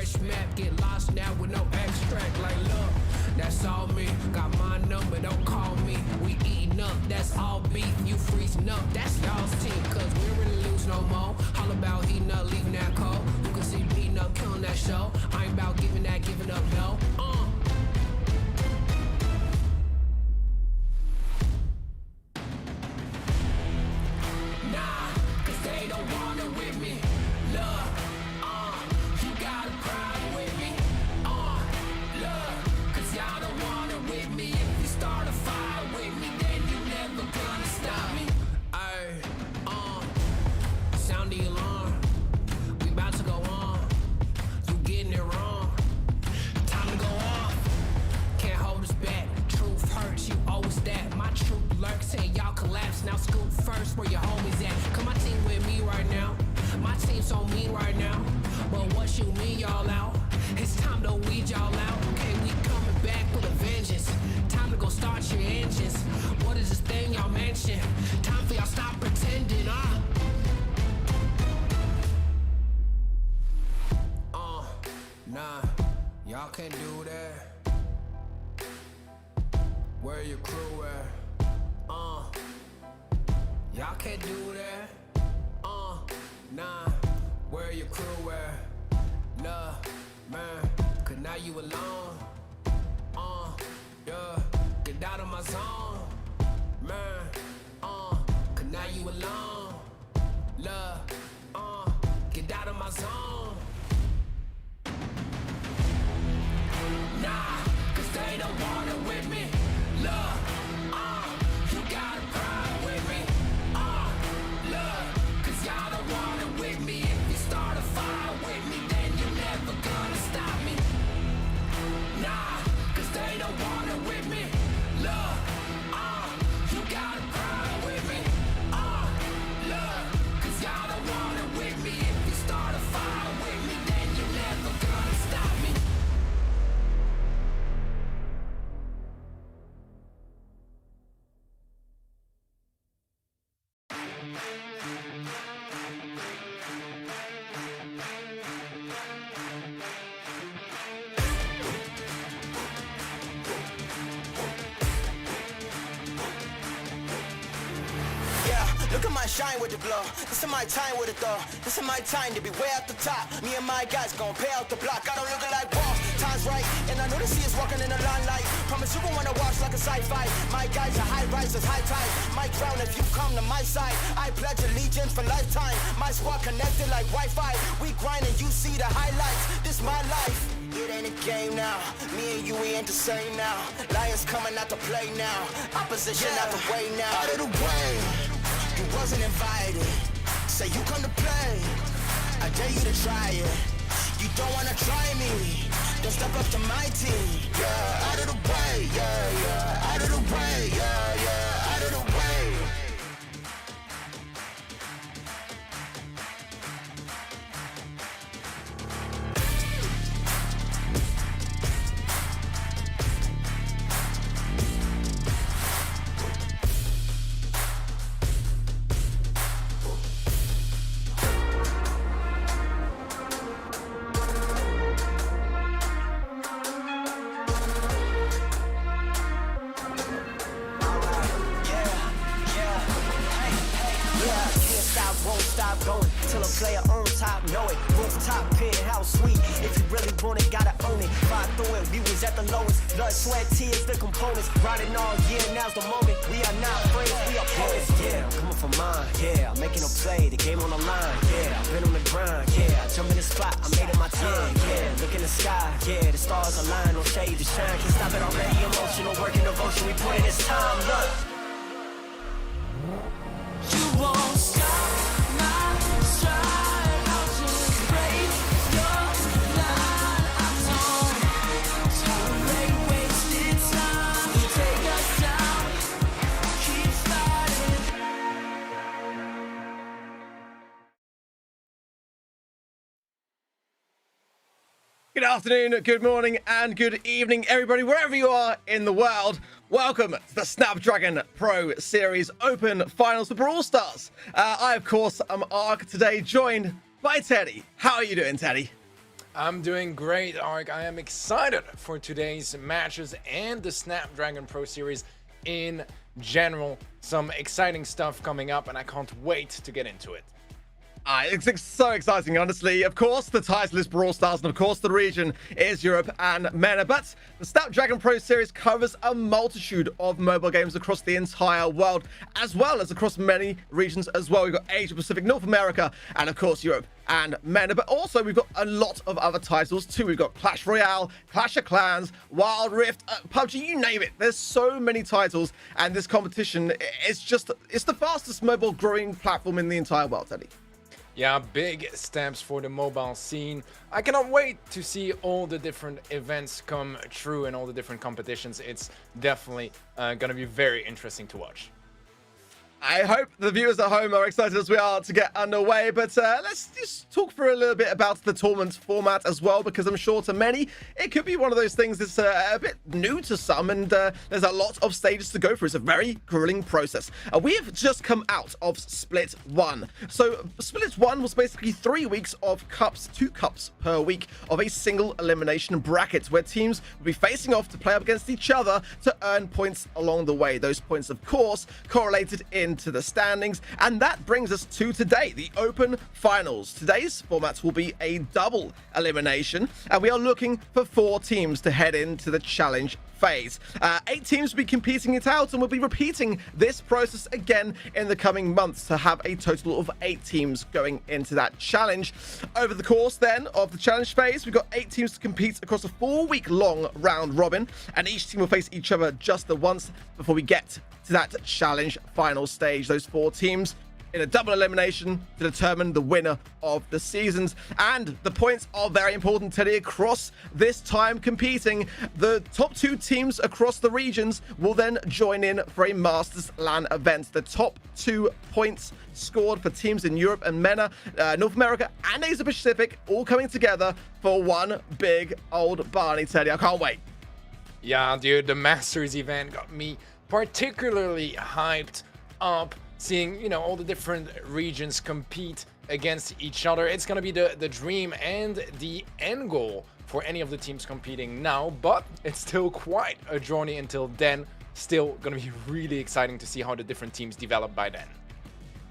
fresh map, get lost now with no extract. Like, look, that's all me. Got my number, don't call me. We eating up, that's all beef. You freezing up, that's y'all's team. Cause we don't really lose no more. All about heating up, leaving that cold. You can see beating up, killing that show. I ain't about giving up, no. Nah, cause they don't want it with me. Look, you got a problem with me. Look, cause y'all don't want it with me. If you start a fire with me, then you never gonna stop me. Ay, sound the alarm. We about to go on. You getting it wrong. Time to go off. Can't hold us back. Truth hurts, you always that. My truth lurks, say y'all collapse. Now scoop first, where your homies at? Come my team with me right now. My team's on me right now. But what you mean y'all out? It's time to weed y'all out. Okay, we coming back with a vengeance. Time to go start your engines. What is this thing y'all mention? Time for y'all stop pretending, Nah, y'all can't do that. Where your crew at? Y'all can't do that. Nah, where your crew at? Nah, man, cause now you alone. Yeah, get out of my zone. Man, cause now you alone. Love, get out of my zone. Nah, cause they don't want it with me. Look, you got a problem with me. Look, cause y'all don't want it with me. If you start a fire with me, then you're never gonna stop me. Nah, cause they don't want it with me. Look, you got a problem with me. Look, cause y'all don't want it with me. If you start a fire with me, then you're never gonna stop me. Look at my shine with the glow. This is my time with it though. This is my time to be way at the top. Me and my guys gon' pay out the block. I don't look like boss. Time's right, and I know they see us walking in the limelight. Promise you gon' wanna watch like a sci-fi. My guys are high risers, high tide. My crown if you come to my side. I pledge allegiance for lifetime. My squad connected like Wi-Fi. We grind and you see the highlights. This my life. It ain't a game now. Me and you, we ain't the same now. Lions coming out to play now. Opposition out the way now. Out of the way. You wasn't invited. Say you come to play. I dare you to try it. You don't wanna try me. Then step up to my team. Yeah, out of the way. Yeah, yeah. Out of the way. Yeah, yeah. Out of the way. Player on top, know it. Rooftop, penthouse suite. If you really want it, gotta own it. Fire through it, we was at the lowest. Blood, sweat, tears, the components. Riding all year, now's the moment. We are not friends, we are opponents. Yeah, I'm coming for mine. Yeah, I'm making a play, the game on the line. Yeah, I've been on the grind. Yeah, I jump in the spot, I made it my time. Yeah, look in the sky. Yeah, the stars align, no shade to shine. Can't stop it already. Emotional work and devotion. We put in this time. Look, you won't stop. Good afternoon, good morning, and good evening, everybody, wherever you are in the world. Welcome to the Snapdragon Pro Series Open Finals for Brawl Stars. I, of course, am Ark today, joined by Teddy. How are you doing, Teddy? I'm doing great, Ark. I am excited for today's matches and the Snapdragon Pro Series in general. Some exciting stuff coming up, and I can't wait to get into it. It's so exciting, honestly. Of course, the title is Brawl Stars, and of course, the region is Europe and MENA. But the Snapdragon Pro Series covers a multitude of mobile games across the entire world, as well as across many regions as well. We've got Asia Pacific, North America, and of course, Europe and MENA. But also, we've got a lot of other titles too. We've got Clash Royale, Clash of Clans, Wild Rift, PUBG, you name it. There's so many titles, and this competition is it's the fastest mobile growing platform in the entire world, Teddy. Yeah, big steps for the mobile scene. I cannot wait to see all the different events come true and all the different competitions. It's definitely going to be very interesting to watch. I hope the viewers at home are excited as we are to get underway, but let's just talk for a little bit about the tournament format as well, because I'm sure to many it could be one of those things that's a bit new to some, and there's a lot of stages to go through. It's a very grueling process. We have just come out of Split 1. So Split 1 was basically 3 weeks of cups, 2 cups per week of a single elimination bracket, where teams will be facing off to play up against each other to earn points along the way. Those points, of course, correlated into the standings, and that brings us to today, the open finals. Today's format will be a double elimination, and we are looking for 4 teams to head into the challenge phase. 8 teams will be competing it out, and we'll be repeating this process again in the coming months to have a total of 8 teams going into that challenge. Over the course then of the challenge phase, we've got 8 teams to compete across a 4-week long round robin, and each team will face each other just the once before we get to that challenge final stage. Those 4 teams in a double elimination to determine the winner of the seasons. And the points are very important, Teddy. Across this time competing, the top 2 teams across the regions will then join in for a Masters LAN event. The top 2 points scored for teams in Europe and MENA, North America and Asia Pacific, all coming together for one big old Barney, Teddy. I can't wait. Yeah, dude, the Masters event got me particularly hyped up, seeing, you know, all the different regions compete against each other. It's gonna be the dream and the end goal for any of the teams competing now, but it's still quite a journey until then. Still gonna be really exciting to see how the different teams develop by then.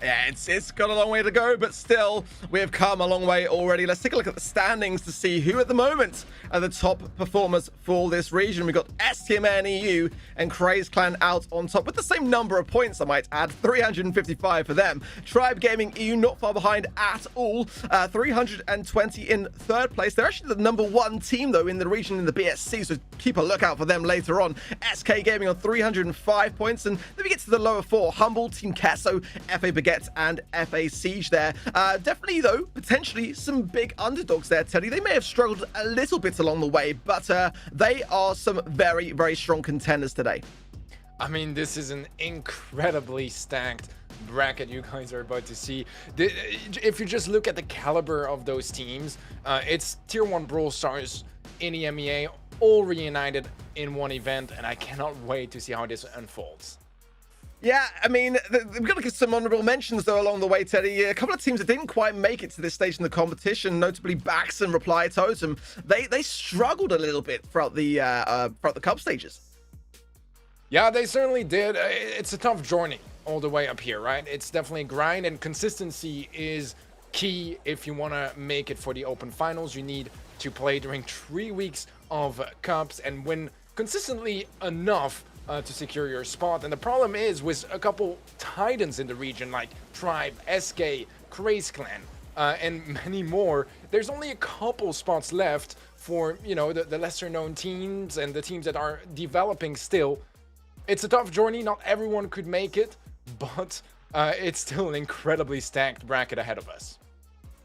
Yeah, it's got a long way to go, but still, we have come a long way already. Let's take a look at the standings to see who at the moment are the top performers for this region. We've got STMN EU and Craze Clan out on top with the same number of points, I might add, 355 for them. Tribe Gaming EU not far behind at all, 320 in 3rd place. They're actually the number 1 team, though, in the region in the BSC, so keep a lookout for them later on. SK Gaming on 305 points, and then we get to the lower 4. Humble, Team Queso, FA Baguette, and FA Siege there. Definitely, though, potentially some big underdogs there, Teddy. They may have struggled a little bit along the way, but they are some very, very strong contenders today. I mean, this is an incredibly stacked bracket you guys are about to see. If you just look at the caliber of those teams, it's Tier 1 Brawl Stars in EMEA, all reunited in one event, and I cannot wait to see how this unfolds. Yeah, I mean, we've got to get some honorable mentions, though, along the way, Teddy. A couple of teams that didn't quite make it to this stage in the competition, notably Bax and Reply Totem. They struggled a little bit throughout the cup stages. Yeah, they certainly did. It's a tough journey all the way up here, right? It's definitely a grind, and consistency is key if you want to make it for the open finals. You need to play during 3 weeks of cups and win consistently enough to secure your spot. And the problem is, with a couple titans in the region like Tribe, SK, Craze Clan, and many more, there's only a couple spots left for, you know, the lesser known teams and the teams that are developing still. It's a tough journey. Not everyone could make it, but it's still an incredibly stacked bracket ahead of us.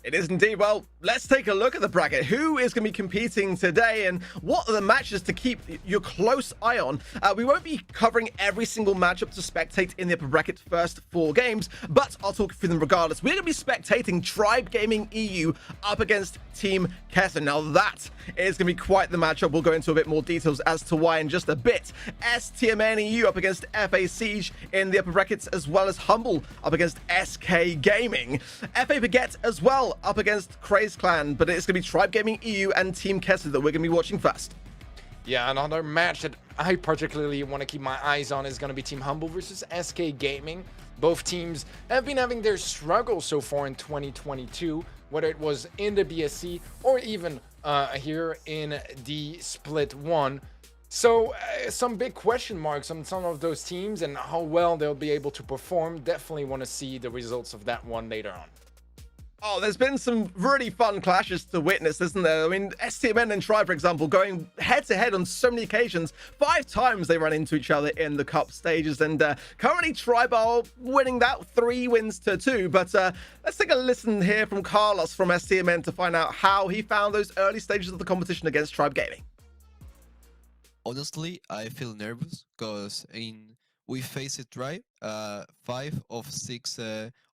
It is indeed. Well, let's take a look at the bracket. Who is going to be competing today, and what are the matches to keep your close eye on? We won't be covering every single matchup to spectate in the upper bracket first 4 games, but I'll talk through them regardless. We're going to be spectating Tribe Gaming EU up against Team Queso. Now that is going to be quite the matchup. We'll go into a bit more details as to why in just a bit. STMN EU up against FA Siege in the upper brackets, as well as Humble up against SK Gaming. FA Baguette as well Brawl up against Craze Clan, but it's going to be Tribe Gaming EU and Team Queso that we're going to be watching first. Yeah, another match that I particularly want to keep my eyes on is going to be Team Humble versus SK Gaming. Both teams have been having their struggles so far in 2022, whether it was in the BSC or even here in the Split 1. So some big question marks on some of those teams and how well they'll be able to perform. Definitely want to see the results of that one later on. Oh, there's been some really fun clashes to witness, isn't there? I mean, STMN and Tribe, for example, going head-to-head on so many occasions. 5 times they run into each other in the cup stages, and currently Tribe are winning that 3 wins to 2. But let's take a listen here from Carlos from STMN to find out how he found those early stages of the competition against Tribe Gaming. Honestly, I feel nervous because we faced Tribe 5 of 6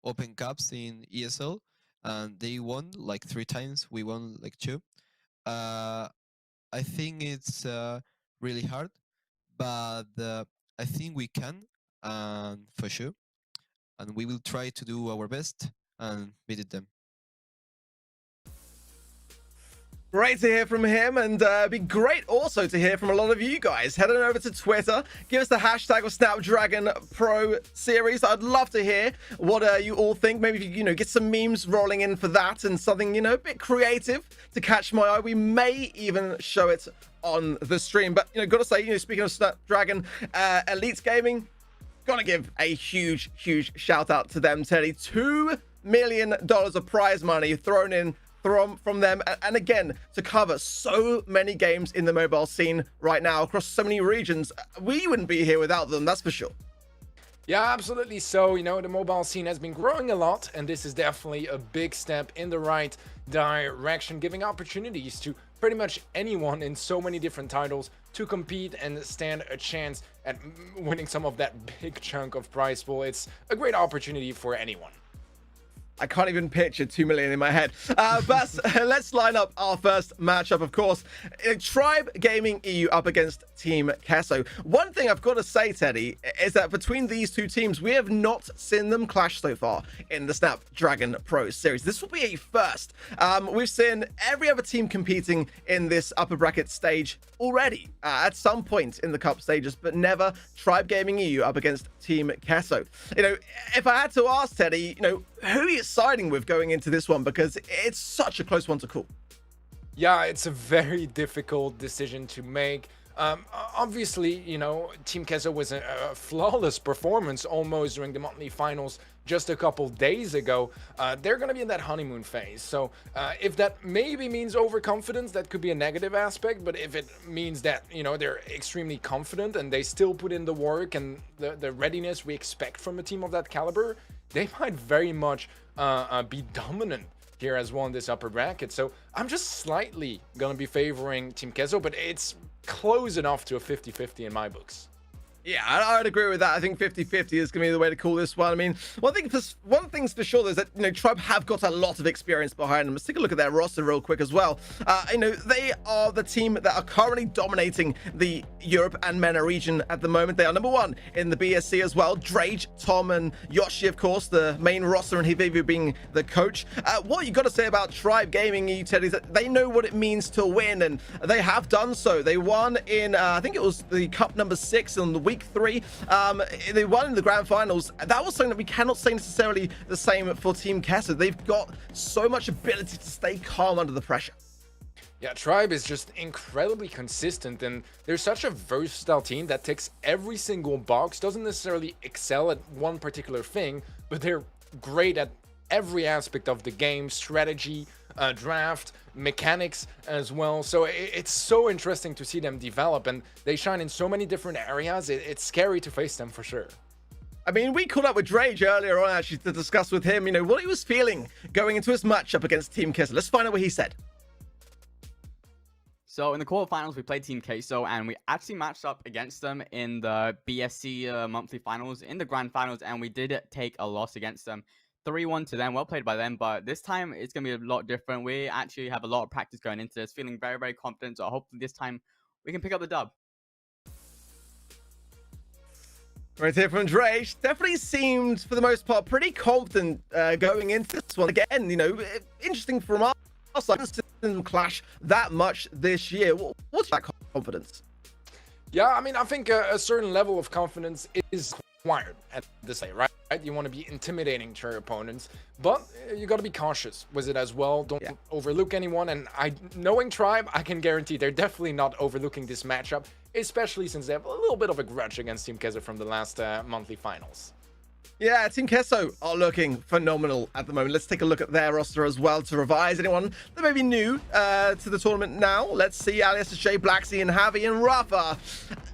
open cups in ESL. And they won like 3 times. We won like 2. I think it's really hard, but I think we can, for sure. And we will try to do our best and beat them. Great to hear from him, and it'd be great also to hear from a lot of you guys. Head on over to Twitter, give us the hashtag of Snapdragon Pro Series. I'd love to hear what you all think. Maybe, get some memes rolling in for that and something, a bit creative to catch my eye. We may even show it on the stream. But, gotta say, speaking of Snapdragon Elite Gaming, gotta give a huge shout out to them, Teddy. $2 million of prize money thrown in from them, and again, to cover so many games in the mobile scene right now across so many regions. We wouldn't be here without them, that's for sure. Yeah, absolutely. So, the mobile scene has been growing a lot, and this is definitely a big step in the right direction, giving opportunities to pretty much anyone in so many different titles to compete and stand a chance at winning some of that big chunk of prize pool. It's a great opportunity for anyone. I can't even picture 2 million in my head. But let's line up our first matchup, of course. Tribe Gaming EU up against Team Queso. One thing I've got to say, Teddy, is that between these two teams, we have not seen them clash so far in the Snapdragon Pro Series. This will be a first. We've seen every other team competing in this upper bracket stage already at some point in the cup stages, but never Tribe Gaming EU up against Team Queso. If I had to ask, Teddy, who are you siding with going into this one, because it's such a close one to call? Yeah, it's a very difficult decision to make. Obviously, Team Queso was a flawless performance almost during the monthly finals just a couple days ago. They're going to be in that honeymoon phase. So if that maybe means overconfidence, that could be a negative aspect. But if it means that, they're extremely confident and they still put in the work and the readiness we expect from a team of that caliber, they might very much be dominant here as well in this upper bracket. So I'm just slightly going to be favoring Team Queso, but it's close enough to a 50-50 in my books. Yeah, I would agree with that. I think 50-50 is going to be the way to call this one. I mean, one thing's for sure is that, Tribe have got a lot of experience behind them. Let's take a look at their roster real quick as well. They are the team that are currently dominating the Europe and MENA region at the moment. They are number 1 in the BSC as well. Drage, Tom, and Yoshi, of course, the main roster, and Hivivu being the coach. What you got to say about Tribe Gaming, you Teddy, is that they know what it means to win, and they have done so. They won in, I think it was the Cup number 6 in the week 3. They won in the grand finals. That was something that we cannot say necessarily the same for Team Queso. They've got so much ability to stay calm under the pressure. Yeah, Tribe is just incredibly consistent, and they're such a versatile team that ticks every single box, doesn't necessarily excel at one particular thing, but they're great at every aspect of the game, strategy, draft, mechanics as well. So it's so interesting to see them develop, and they shine in so many different areas. It's scary to face them for sure. I mean, we caught up with Drage earlier on actually to discuss with him, what he was feeling going into his matchup against Team Queso. Let's find out what he said. So in the quarterfinals, we played Team Queso, and we actually matched up against them in the BSC monthly finals, in the grand finals, and we did take a loss against them. 3-1 to them. Well played by them, but this time it's going to be a lot different. We actually have a lot of practice going into this, feeling very confident, so hopefully this time we can pick up the dub. Right here from Drage. Definitely seemed, for the most part, pretty confident going into this one. Again, you know, interesting from our side. Didn't clash that much this year. What's that confidence? Yeah, I mean, I think a certain level of confidence is required at this day, right? You want to be intimidating to your opponents, but you got to be cautious with it as well. Don't overlook anyone. And knowing Tribe, I can guarantee they're definitely not overlooking this matchup, especially since they have a little bit of a grudge against Team Queso from the last monthly finals. Yeah, Team Queso are looking phenomenal at the moment. Let's take a look at their roster as well to revise anyone that may be new to the tournament now. Let's see Alias, Shay, Blacksea, and Javi and Rafa.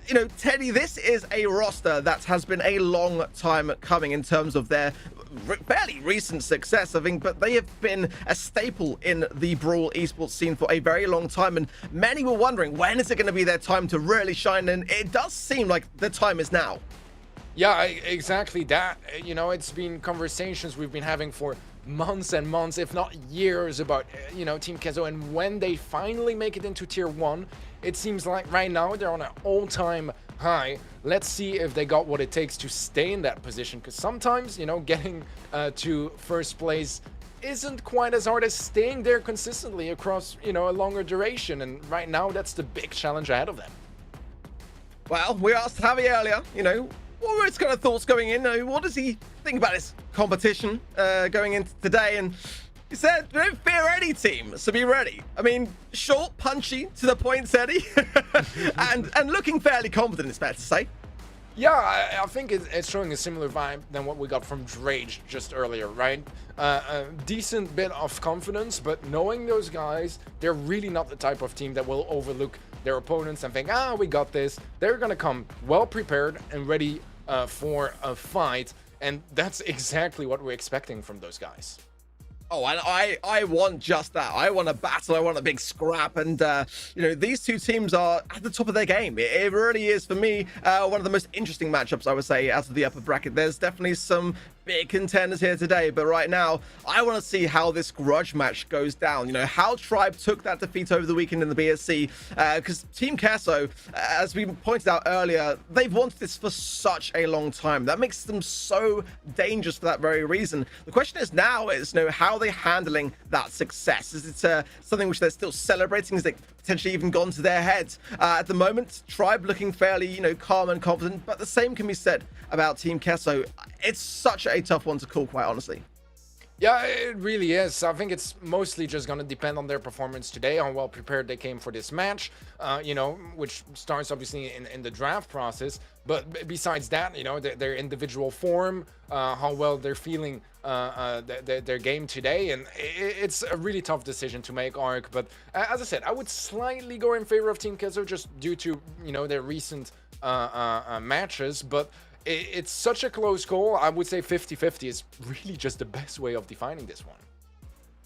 You know, Teddy, this is a roster that has been a long time coming in terms of their fairly recent success, I think, but they have been a staple in the Brawl esports scene for a very long time, and many were wondering, when is it going to be their time to really shine? And it does seem like the time is now. Yeah, exactly that. You know, it's been conversations we've been having for months and months, if not years, about, you know, Team Queso, and when they finally make it into Tier 1, it seems like right now they're on an all-time high. Let's see if they got what it takes to stay in that position, because sometimes, you know, getting to first place isn't quite as hard as staying there consistently across, you know, a longer duration, and right now that's the big challenge ahead of them. Well, we asked Javi earlier, you know, what were his kind of thoughts going in? What does he think about this competition going into today? And he said, don't fear any team, so be ready. I mean, short, punchy, to the point, Teddy, and looking fairly confident, it's fair to say. Yeah, I think it's showing a similar vibe than what we got from Drage just earlier, right? A decent bit of confidence, but knowing those guys, they're really not the type of team that will overlook their opponents and think, we got this. They're going to come well prepared and ready for a fight, and that's exactly what we're expecting from those guys. Oh, and I want just that. I want a battle. I want a big scrap. And, you know, these two teams are at the top of their game. It really is, for me, one of the most interesting matchups, I would say, out of the upper bracket. There's definitely some big contenders here today, but right now I want to see how this grudge match goes down. You know, how Tribe took that defeat over the weekend in the BSC, because Team Queso, as we pointed out earlier, they've wanted this for such a long time. That makes them so dangerous for that very reason. The question is now is, you know, how are they handling that success? Is it something which they're still celebrating? Is it potentially even gone to their heads? At the moment, Tribe looking fairly, you know, calm and confident, but the same can be said about Team Queso. It's such a tough one to call, quite honestly. Yeah, it really is. I think it's mostly just going to depend on their performance today, how well prepared they came for this match, you know, which starts obviously in the draft process. But besides that, you know, their individual form, how well they're feeling their game today. And it's a really tough decision to make, Ark. But as I said, I would slightly go in favor of Team Queso just due to, you know, their recent matches. But it's such a close call. I would say 50-50 is really just the best way of defining this one.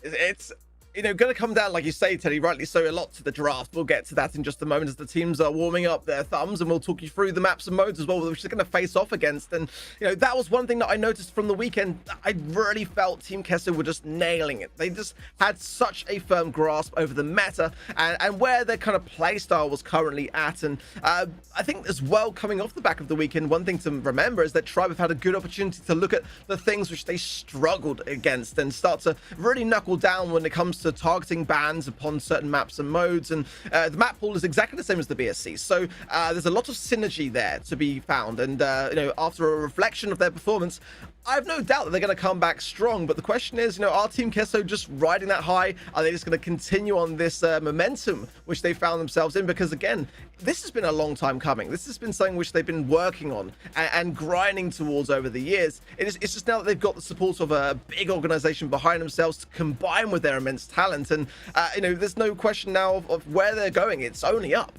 It's, you know, going to come down, like you say, Teddy, rightly so, a lot to the draft. We'll get to that in just a moment as the teams are warming up their thumbs, and we'll talk you through the maps and modes as well, which they're going to face off against. And, you know, that was one thing that I noticed from the weekend. I really felt Team Queso were just nailing it. They just had such a firm grasp over the meta and where their kind of play style was currently at. And I think as well, coming off the back of the weekend, one thing to remember is that Tribe have had a good opportunity to look at the things which they struggled against and start to really knuckle down when it comes to targeting bans upon certain maps and modes. And the map pool is exactly the same as the BSC, so there's a lot of synergy there to be found. And you know, after a reflection of their performance, I have no doubt that they're going to come back strong. But the question is, you know, are Team Queso just riding that high? Are they just going to continue on this momentum which they found themselves in? Because again, this has been a long time coming. This has been something which they've been working on and grinding towards over the years. It's just now that they've got the support of a big organization behind themselves to combine with their immense talent. And you know, there's no question now of where they're going. It's only up.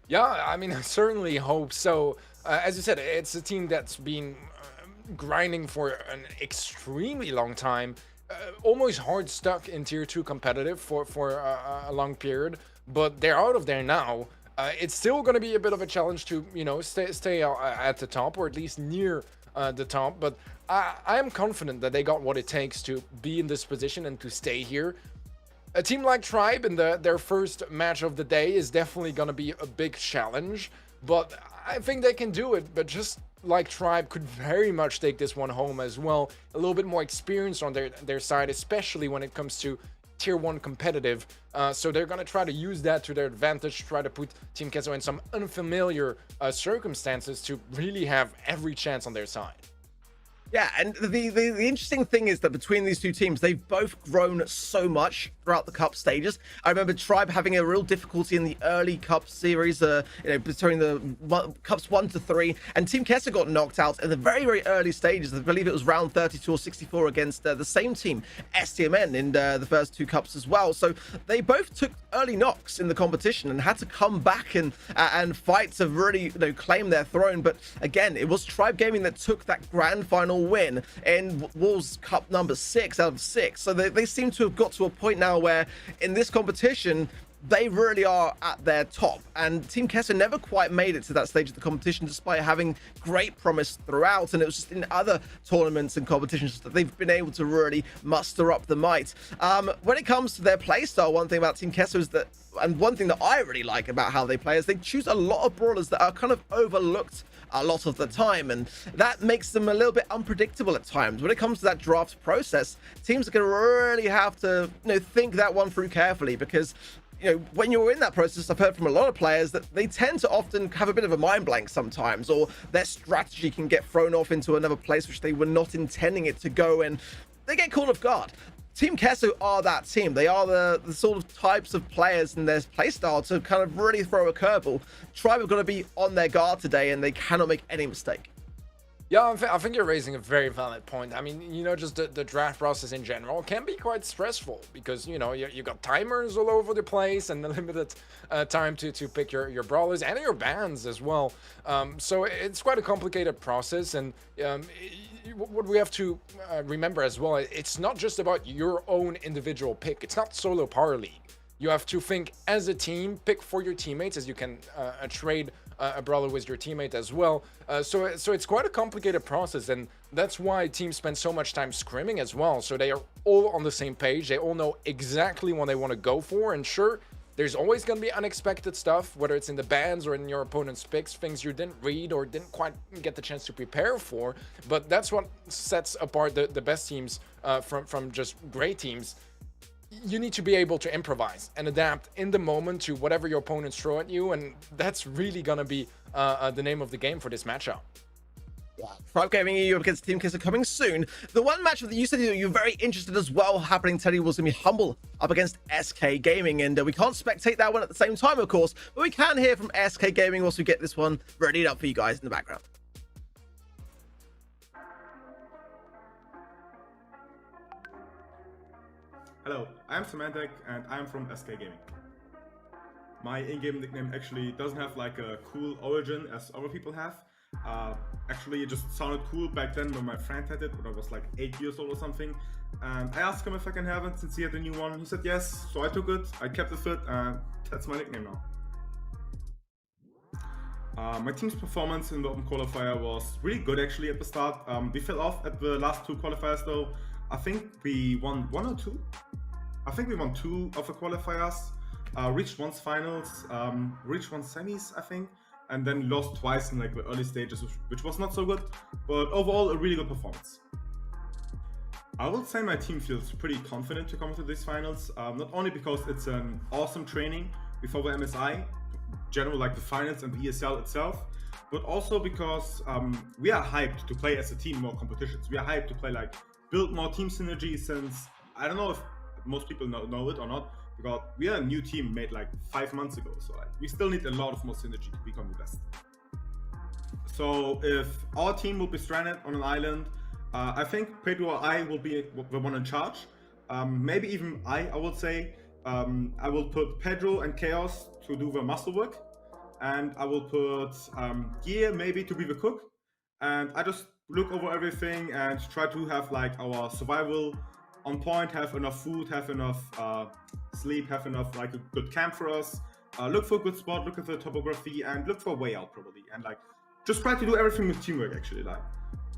Yeah, I mean, I certainly hope so. As you said, it's a team that's been grinding for an extremely long time, almost hard stuck in tier 2 competitive for a long period, but they're out of there now. It's still going to be a bit of a challenge to, you know, stay at the top, or at least near the top, but I am confident that they got what it takes to be in this position and to stay here. A team like Tribe in their first match of the day is definitely going to be a big challenge, but I think they can do it. But just like Tribe could very much take this one home as well. A little bit more experience on their side, especially when it comes to tier 1 competitive. So they're gonna try to use that to their advantage, try to put Team Queso in some unfamiliar circumstances to really have every chance on their side. Yeah, and the interesting thing is that between these two teams, they've both grown so much throughout the Cup stages. I remember Tribe having a real difficulty in the early Cup series, between the Cups 1 to 3, and Team Queso got knocked out in the very, very early stages. I believe it was round 32 or 64 against the same team, STMN, in the first 2 Cups as well. So they both took early knocks in the competition and had to come back and fight to really claim their throne. But again, it was Tribe Gaming that took that grand final win in Worlds Cup number 6 out of 6. So they seem to have got to a point now where in this competition they really are at their top, and Team Queso never quite made it to that stage of the competition despite having great promise throughout, and it was just in other tournaments and competitions that they've been able to really muster up the might. When it comes to their playstyle, one thing about Team Queso is that, and one thing that I really like about how they play, is they choose a lot of brawlers that are kind of overlooked a lot of the time, and that makes them a little bit unpredictable at times. When it comes to that draft process, teams are going to really have to think that one through carefully, because when you're in that process, I've heard from a lot of players that they tend to often have a bit of a mind blank sometimes, or their strategy can get thrown off into another place which they were not intending it to go, and they get caught off guard. Team Queso are that team. They are the sort of types of players in their playstyle to kind of really throw a curveball. Tribe are going to be on their guard today, and they cannot make any mistake. Yeah, I think you're raising a very valid point. I mean, just the draft process in general can be quite stressful because, you got timers all over the place and the limited time to pick your brawlers and your bans as well. So it's quite a complicated process, and what we have to remember as well, it's not just about your own individual pick. It's not solo power league. You have to think as a team, pick for your teammates, as you can trade a brawler with your teammate as well. So it's quite a complicated process, and that's why teams spend so much time scrimming as well. So they are all on the same page. They all know exactly what they want to go for. And sure, there's always going to be unexpected stuff, whether it's in the bans or in your opponent's picks, things you didn't read or didn't quite get the chance to prepare for. But that's what sets apart the best teams from just great teams. You need to be able to improvise and adapt in the moment to whatever your opponents throw at you, and that's really gonna be the name of the game for this matchup. Tribe Gaming EU against Team Queso coming soon. The one matchup that you said you're very interested as well happening, Teddy, was going to be Humble up against SK Gaming, and we can't spectate that one at the same time, of course, but we can hear from SK Gaming once we get this one readied up for you guys in the background. Hello, I'm Semantic and I'm from SK Gaming. My in-game nickname actually doesn't have like a cool origin as other people have. Actually, it just sounded cool back then when my friend had it, when I was like 8 years old or something. And I asked him if I can have it since he had a new one. He said yes, so I took it, I kept it fit, and that's my nickname now. My team's performance in the open qualifier was really good actually at the start. We fell off at the last 2 qualifiers though. I think we won 1 or 2. I think we won 2 of the qualifiers, reached once finals, reached once semis, I think, and then lost twice in like the early stages, which was not so good, but overall a really good performance. I would say my team feels pretty confident to come to these finals, not only because it's an awesome training before the MSI, general like the finals and the ESL itself, but also because we are hyped to play as a team more competitions. We are hyped to play like build more team synergy, since I don't know if most people know it or not, because we are a new team made like 5 months ago, so like, we still need a lot of more synergy to become the best. So if our team will be stranded on an island, I think Pedro or I will be the one in charge. Maybe even I would say. I will put Pedro and Chaos to do the muscle work, and I will put Gear maybe to be the cook, and I just look over everything and try to have like our survival on point, have enough food, have enough sleep, have enough like a good camp for us, look for a good spot, look at the topography, and look for a way out probably, and like just try to do everything with teamwork actually. Like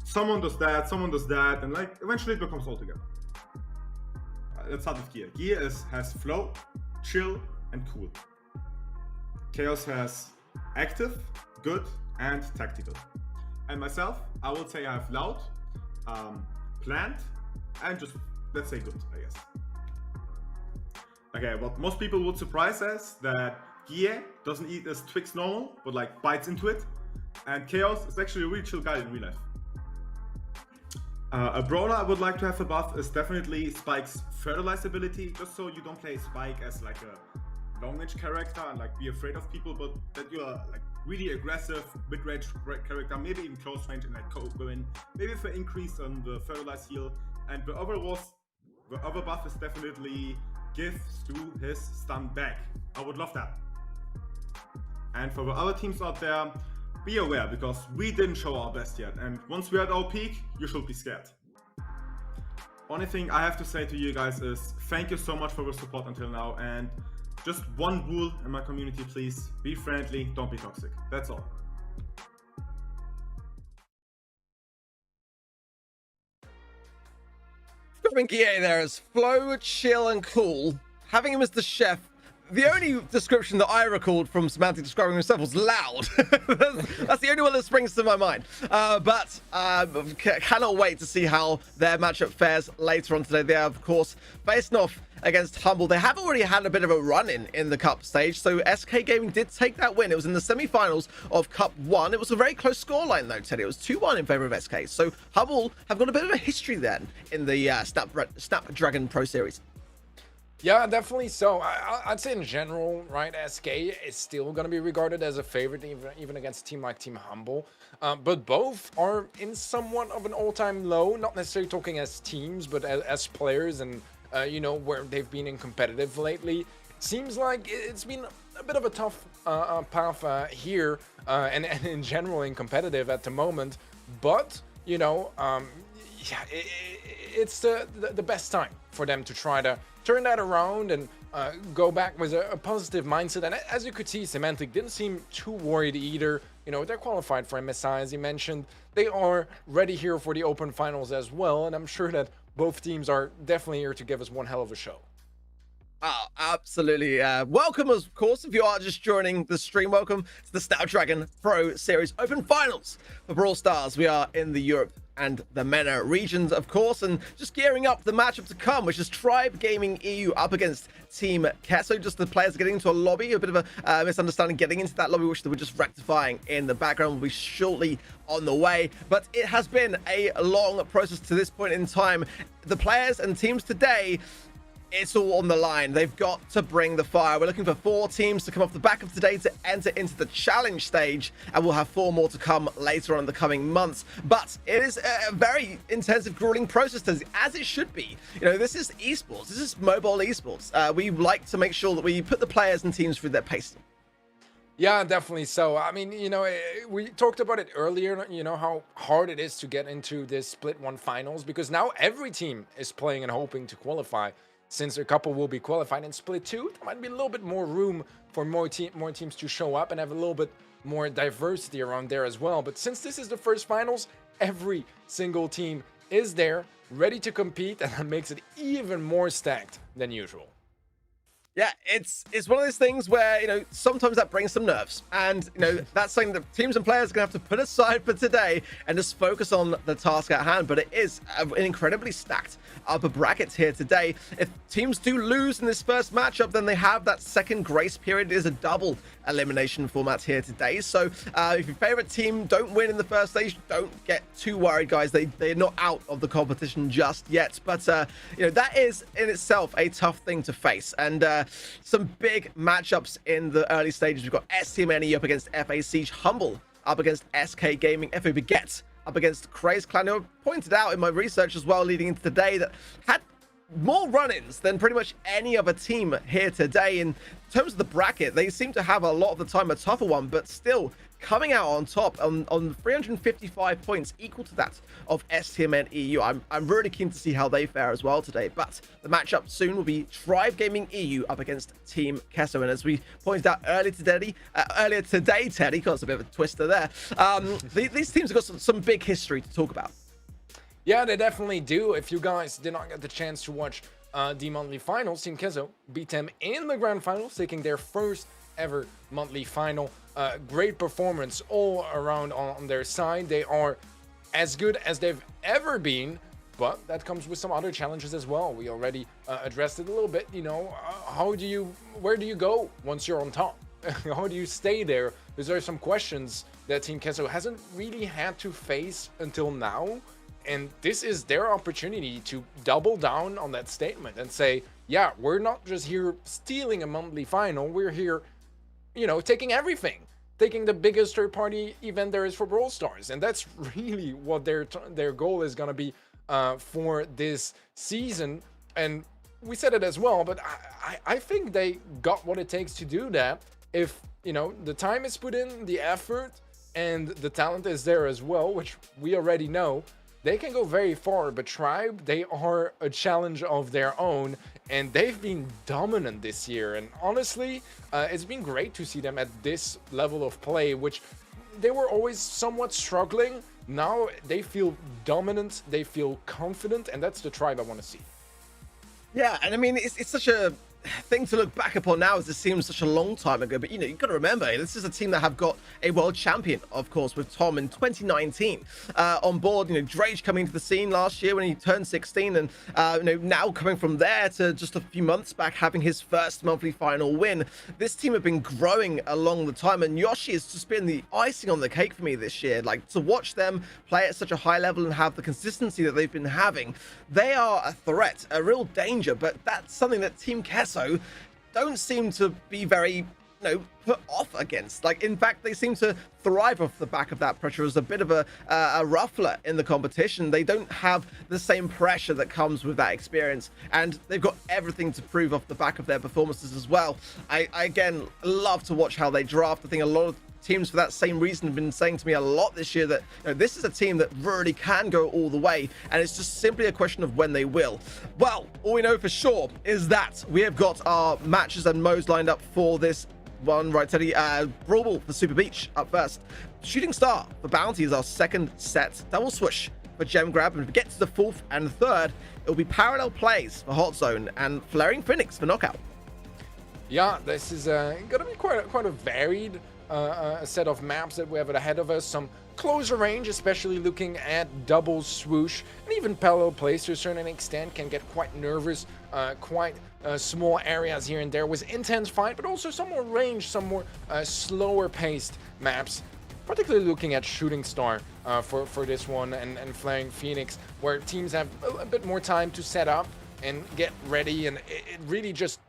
someone does that, and like eventually it becomes all together. Let's start with Gear. Gear has flow, chill, and cool. Chaos has active, good, and tactical. And myself, I would say I have loud, planned, and just, let's say good, I guess. Okay, what most people would surprise us that Gie doesn't eat as Twix normal, but like bites into it. And Chaos is actually a really chill guy in real life. A brawler I would like to have a buff is definitely Spike's fertilize ability, just so you don't play Spike as like a long-range character and like be afraid of people, but that you are like really aggressive mid-range character, maybe even close range and like go in, maybe for increase on the fertilize heal. And the other buff is definitely give Stu his stun back. I would love that. And for the other teams out there, be aware, because we didn't show our best yet, and once we're at our peak, you should be scared. Only thing I have to say to you guys is thank you so much for your support until now, and just one rule in my community, please: be friendly, don't be toxic. That's all. Describing Gie there as flow, chill, and cool. Having him as the chef. The only description that I recalled from Semantic describing himself was loud. That's the only one that springs to my mind. But cannot wait to see how their matchup fares later on today. They are, of course, facing off against Humble. They have already had a bit of a run-in in the Cup stage, so SK Gaming did take that win. It was in the semi-finals of Cup 1. It was a very close scoreline, though, Teddy. It was 2-1 in favor of SK. So Humble have got a bit of a history then in the Snapdragon Pro Series. Yeah, definitely so. I'd say in general, right, SK is still going to be regarded as a favorite, even against a team like Team Humble. But both are in somewhat of an all-time low, not necessarily talking as teams, but as players and, you know, where they've been in competitive lately. It seems like it's been a bit of a tough path here and in general in competitive at the moment. But, you know, yeah, it's the best time for them to try to turn that around and go back with a positive mindset. And as you could see, Semantic didn't seem too worried either. You know, they're qualified for MSI, as you mentioned. They are ready here for the open finals as well. And I'm sure that both teams are definitely here to give us one hell of a show. Oh, absolutely. Welcome, of course, if you are just joining the stream. Welcome to the Snapdragon Pro Series Open Finals for Brawl Stars. We are in the Europe and the MENA regions, of course, and just gearing up the matchup to come, which is Tribe Gaming EU up against Team Queso. Just the players getting into a lobby, a bit of a misunderstanding getting into that lobby, which they were just rectifying in the background. Will be shortly on the way, but it has been a long process to this point in time. The players and teams today, it's all on the line. They've got to bring the fire. We're looking for 4 teams to come off the back of today to enter into the challenge stage, and we'll have 4 more to come later on in the coming months. But it is a very intensive, grueling process, as it should be. You know, this is esports. This is mobile esports. We like to make sure that we put the players and teams through their pace. Yeah, definitely so. I mean, you know, we talked about it earlier, you know, how hard it is to get into this Split 1 finals, because now every team is playing and hoping to qualify. Since a couple will be qualified in Split 2, there might be a little bit more room for more teams to show up and have a little bit more diversity around there as well. But since this is the first finals, every single team is there, ready to compete, and that makes it even more stacked than usual. Yeah, it's one of those things where, you know, sometimes that brings some nerves. And, you know, that's something that teams and players are going to have to put aside for today and just focus on the task at hand. But it is an incredibly stacked upper bracket here today. If teams do lose in this first matchup, then they have that second grace period. It is a double elimination format here today. So if your favorite team don't win in the first stage, don't get too worried, guys. They're not out of the competition just yet. But, you know, that is in itself a tough thing to face. And some big matchups in the early stages. We've got STMNE up against FA Siege, Humble up against SK Gaming, FA Beget up against Craze Clan, who I pointed out in my research as well leading into today that had more run-ins than pretty much any other team here today. In terms of the bracket, they seem to have a lot of the time a tougher one, but still coming out on top on 355 points, equal to that of STMN EU. I'm really keen to see how they fare as well today. But the matchup soon will be Tribe Gaming EU up against Team Queso. And as we pointed out earlier today, Teddy, got a bit of a twister there. These teams have got some big history to talk about. Yeah, they definitely do. If you guys did not get the chance to watch the monthly finals, Team Queso beat them in the grand finals, taking their first ever monthly final. great performance all around on their side. They are as good as they've ever been, but that comes with some other challenges as well. We already addressed it a little bit. You know, where do you go once you're on top? How do you stay there? Because there are some questions that Team Queso hasn't really had to face until now, and this is their opportunity to double down on that statement and say, yeah, we're not just here stealing a monthly final, we're here, you know, taking everything, taking the biggest third-party event there is for Brawl Stars, and that's really what their goal is going to be for this season. And we said it as well, but I think they got what it takes to do that. If, you know, the time is put in, the effort, and the talent is there as well, which we already know, they can go very far. But Tribe, they are a challenge of their own, and they've been dominant this year. And honestly, it's been great to see them at this level of play, which they were always somewhat struggling. Now they feel dominant, they feel confident, and that's the Tribe I want to see. Yeah, and I mean, it's such a thing to look back upon now, as it seems such a long time ago, but you know, you've got to remember, this is a team that have got a world champion, of course, with Tom in 2019 on board. You know, Drage coming to the scene last year when he turned 16, and you know, now coming from there to just a few months back having his first monthly final win. This team have been growing along the time, and Yoshi has just been the icing on the cake for me this year. Like, to watch them play at such a high level and have the consistency that they've been having, they are a threat, a real danger. But that's something that Team Queso don't seem to be very, you know, put off against. Like, in fact, they seem to thrive off the back of that pressure as a bit of a ruffler in the competition. They don't have the same pressure that comes with that experience, and they've got everything to prove off the back of their performances as well. I again love to watch how they draft. I think a lot of teams for that same reason have been saying to me a lot this year that, you know, this is a team that really can go all the way, and it's just simply a question of when they will. Well, all we know for sure is that we have got our matches and modes lined up for this one, right, Teddy? Brawl Ball for Super Beach up first. Shooting Star for Bounty is our second set. Double Swoosh for Gem Grab, and if we get to the fourth and third, it will be Parallel Plays for Hot Zone and Flaring Phoenix for Knockout. Yeah, this is gonna be quite a varied a set of maps that we have ahead of us. Some closer range, especially looking at Double Swoosh, and even Parallel Plays to a certain extent can get quite nervous. Quite small areas here and there with intense fight, but also some more range, some more slower paced maps. Particularly looking at Shooting Star for this one, and Flaring Phoenix, where teams have a bit more time to set up and get ready, and it really just,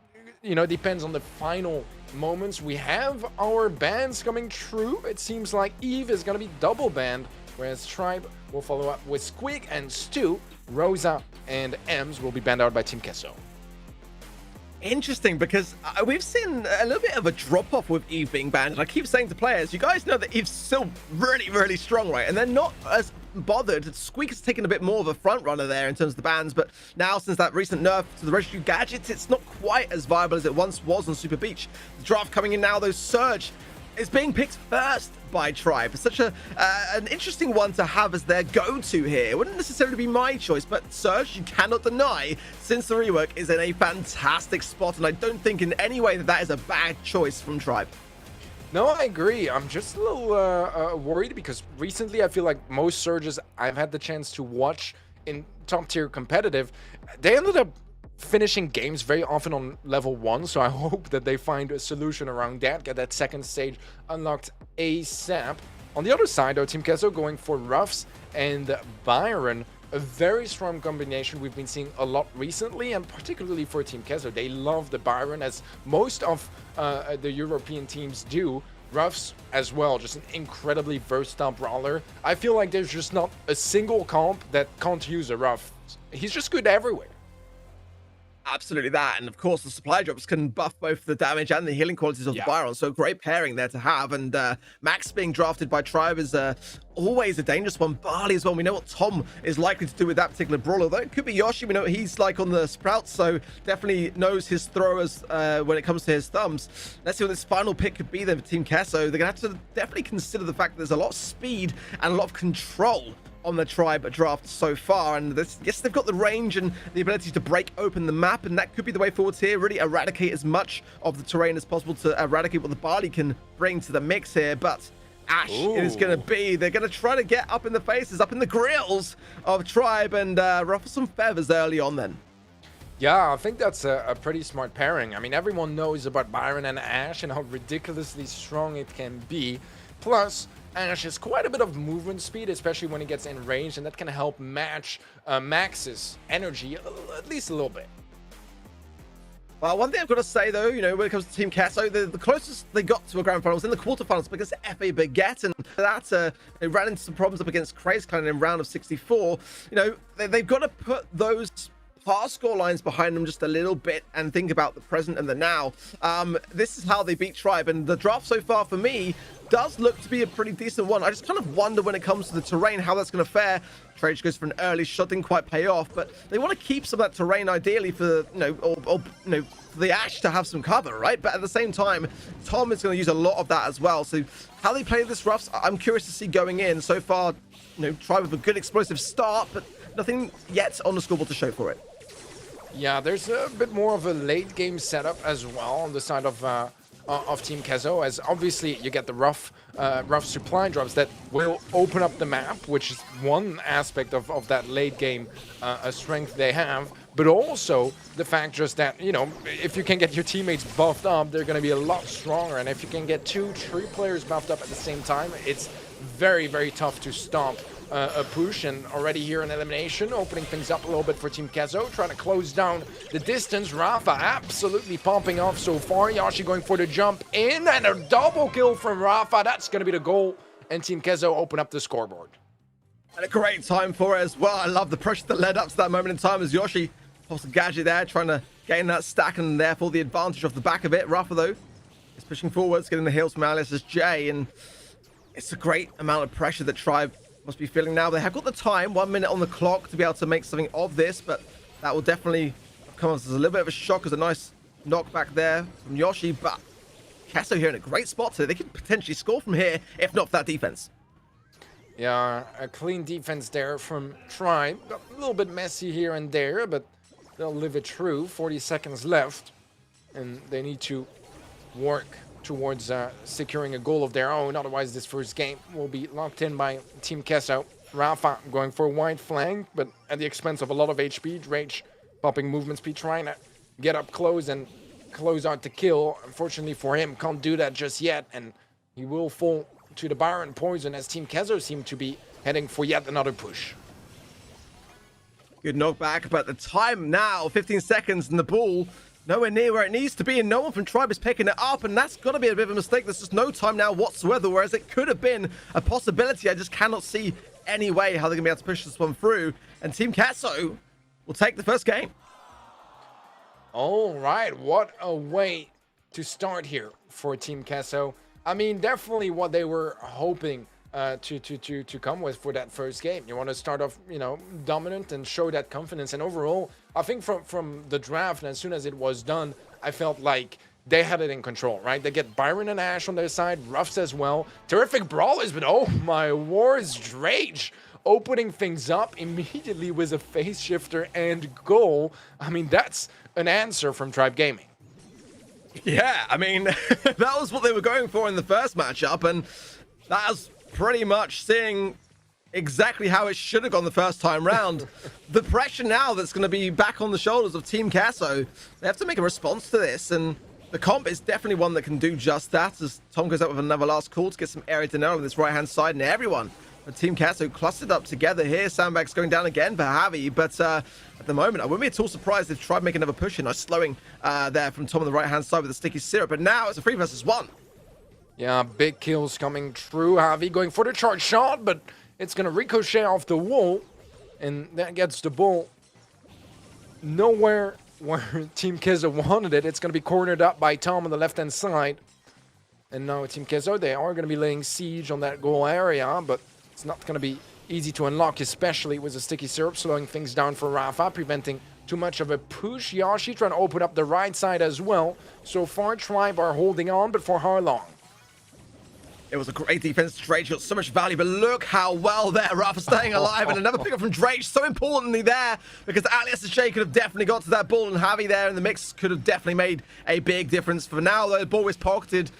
you know, depends on the final moments. We have our bans coming true. It seems like Eve is going to be double banned, whereas Tribe will follow up with Squeak and Stu. Rosa and Ems will be banned out by Team Queso. Interesting, because we've seen a little bit of a drop-off with Eve being banned, and I keep saying to players, you guys know that Eve's still really, really strong, right? And they're not as bothered. Squeak has taken a bit more of a front runner there in terms of the bans, but now since that recent nerf to the registry gadgets, it's not quite as viable as it once was on Super Beach. The draft coming in now, though, Surge is being picked first by Tribe. It's such an interesting one to have as their go-to here. It wouldn't necessarily be my choice, but Surge, you cannot deny, since the rework, is in a fantastic spot, and I don't think in any way that is a bad choice from Tribe. No, I agree. I'm just a little worried because recently I feel like most Surges I've had the chance to watch in top-tier competitive, they ended up finishing games very often on level 1, so I hope that they find a solution around that, get that second stage unlocked ASAP. On the other side, though, Team Queso going for Ruffs and Byron, a very strong combination we've been seeing a lot recently, and particularly for Team Queso, they love the Byron, as most of the European teams do. Ruffs as well, just an incredibly versatile brawler. I feel like there's just not a single comp that can't use a Ruff. He's just good everywhere. Absolutely that, and of course the supply drops can buff both the damage and the healing qualities of the Byron, so great pairing there to have. And Max being drafted by Tribe is always a dangerous one. Barley as well, we know what Tom is likely to do with that particular brawler, though it could be Yoshi. We know what he's like on the Sprouts, so definitely knows his throwers when it comes to his thumbs. Let's see what this final pick could be then for Team Queso. They're gonna have to definitely consider the fact that there's a lot of speed and a lot of control on the Tribe draft so far, and this, yes, they've got the range and the ability to break open the map, and that could be the way forwards here. Really eradicate as much of the terrain as possible to eradicate what the Barley can bring to the mix here. But Ash, it is going to be, they're going to try to get up in the faces, up in the grills of Tribe, and ruffle some feathers early on then. Yeah, I think that's a pretty smart pairing. I mean, everyone knows about Byron and Ash and how ridiculously strong it can be. Plus, Ash has quite a bit of movement speed, especially when he gets in range, and that can help match Max's energy at least a little bit. Well, one thing I've got to say, though, you know, when it comes to Team Queso, the closest they got to a grand final was in the quarterfinals because FA Baguette, and that they ran into some problems up against Craze Clan in round of 64. You know, they've got to put those past score lines behind them just a little bit and think about the present and the now. This is how they beat Tribe, and the draft so far for me does look to be a pretty decent one. I just kind of wonder when it comes to the terrain how that's going to fare. Drage goes for an early shot, didn't quite pay off, but they want to keep some of that terrain ideally for, you know, or you know, for the Ash to have some cover, right? But at the same time, Tom is going to use a lot of that as well. So how they play this roughs, I'm curious to see going in. So far, you know, Tribe with a good explosive start, but nothing yet on the scoreboard to show for it. Yeah, there's a bit more of a late game setup as well on the side of Team Queso, as obviously you get the rough supply drops that will open up the map, which is one aspect of that late game strength they have, but also the fact just that, you know, if you can get your teammates buffed up, they're going to be a lot stronger, and if you can get 2-3 players buffed up at the same time, it's very, very tough to stop a push. And already here in elimination, opening things up a little bit for Team Queso, trying to close down the distance. Rafa absolutely pumping off so far. Yashi going for the jump in, and a double kill from Rafa. That's going to be the goal, and Team Queso open up the scoreboard. And a great time for it as well. I love the pressure that led up to that moment in time as Yoshi pops a gadget there, trying to gain that stack and therefore the advantage off the back of it. Rafa, though, is pushing forwards, getting the heals from Alice as Jay, and it's a great amount of pressure that Tribe must be feeling now. They have got the time, 1 minute on the clock, to be able to make something of this, but that will definitely come as a little bit of a shock, as a nice knockback there from Yoshi. But Queso here in a great spot, so they could potentially score from here, if not for that defense. Yeah, a clean defense there from Tribe. Got a little bit messy here and there, but they'll live it through. 40 seconds left, and they need to work towards securing a goal of their own. Otherwise, this first game will be locked in by Team Queso. Rafa going for a wide flank, but at the expense of a lot of HP. Drage popping movement speed, trying to get up close and close out the kill. Unfortunately for him, can't do that just yet, and he will fall to the Byron poison as Team Queso seem to be heading for yet another push. Good knockback, but the time now, 15 seconds, and the ball nowhere near where it needs to be, and no one from Tribe is picking it up, and that's got to be a bit of a mistake. There's just no time now whatsoever, whereas it could have been a possibility. I just cannot see any way how they're going to be able to push this one through, and Team Queso will take the first game. All right, what a way to start here for Team Queso. I mean, definitely what they were hoping to come with for that first game. You want to start off, you know, dominant and show that confidence. And overall, I think from the draft, and as soon as it was done, I felt like they had it in control, right? They get Byron and Ash on their side, Ruffs as well. Terrific brawlers, but oh my wars, Drage opening things up immediately with a phase shifter and goal. I mean, that's an answer from Tribe Gaming. Yeah, I mean, that was what they were going for in the first matchup, and that's pretty much seeing exactly how it should have gone the first time round. The pressure now that's going to be back on the shoulders of Team Queso, they have to make a response to this, and the comp is definitely one that can do just that, as Tom goes out with another last call to get some area to know on this right-hand side, and everyone but Team Queso clustered up together here. Sandbags going down again for Javi, but at the moment, I wouldn't be at all surprised if Tribe make another push in. Nice slowing there from Tom on the right-hand side with the sticky syrup, but now it's a 3 versus 1. Yeah, big kills coming through. Javi going for the charge shot, but it's going to ricochet off the wall, and that gets the ball nowhere where Team Queso wanted it. It's going to be cornered up by Tom on the left-hand side. And now Team Queso, they are going to be laying siege on that goal area, but it's not going to be easy to unlock, especially with the sticky syrup, slowing things down for Rafa, preventing too much of a push. Yashi trying to open up the right side as well. So far, Tribe are holding on, but for how long? It was a great defense. Drage got so much value, but look how well there Rafa staying alive. And another pickup from Drage, so importantly there, because Alias Shay could have definitely got to that ball, and Javi there in the mix could have definitely made a big difference. For now, though, the ball is pocketed.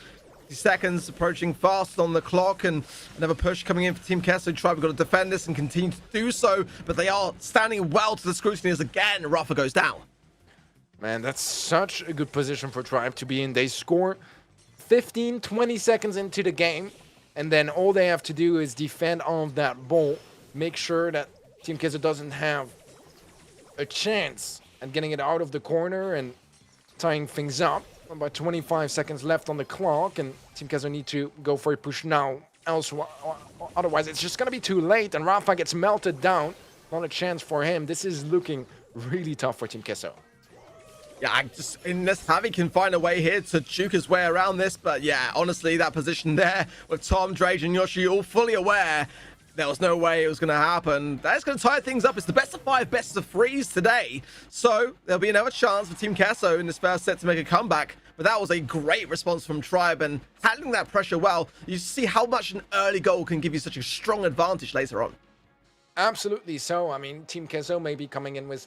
50 seconds approaching fast on the clock, and another push coming in for Team Queso. Tribe have got to defend this and continue to do so, but they are standing well to the scrutiny as again Rafa goes down. Man, that's such a good position for Tribe to be in. They score 15, 20 seconds into the game, and then all they have to do is defend on that ball, make sure that Team Queso doesn't have a chance at getting it out of the corner and tying things up. About 25 seconds left on the clock, and Team Queso need to go for a push now. Otherwise, it's just going to be too late, and Rafa gets melted down. Not a chance for him. This is looking really tough for Team Queso. Yeah, unless Javi can find a way here to juke his way around this, but yeah, honestly, that position there with Tom, Drage, and Yoshi all fully aware there was no way it was going to happen. That's going to tie things up. It's the best of 5, best of 3s today. So there'll be another chance for Team Queso in this first set to make a comeback. But that was a great response from Tribe, and handling that pressure well, you see how much an early goal can give you such a strong advantage later on. Absolutely so. I mean, Team Queso may be coming in with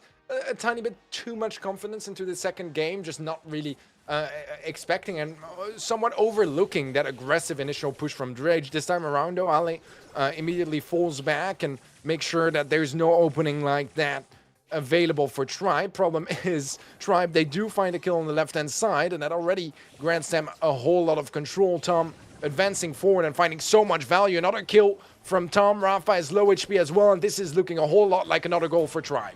a tiny bit too much confidence into the second game, just not really expecting and somewhat overlooking that aggressive initial push from Drage. This time around, though, Ale immediately falls back and makes sure that there's no opening like that available for Tribe. Problem is, Tribe, they do find a kill on the left-hand side, and that already grants them a whole lot of control. Tom advancing forward and finding so much value. Another kill from Tom. Rafa is low HP as well, and this is looking a whole lot like another goal for Tribe.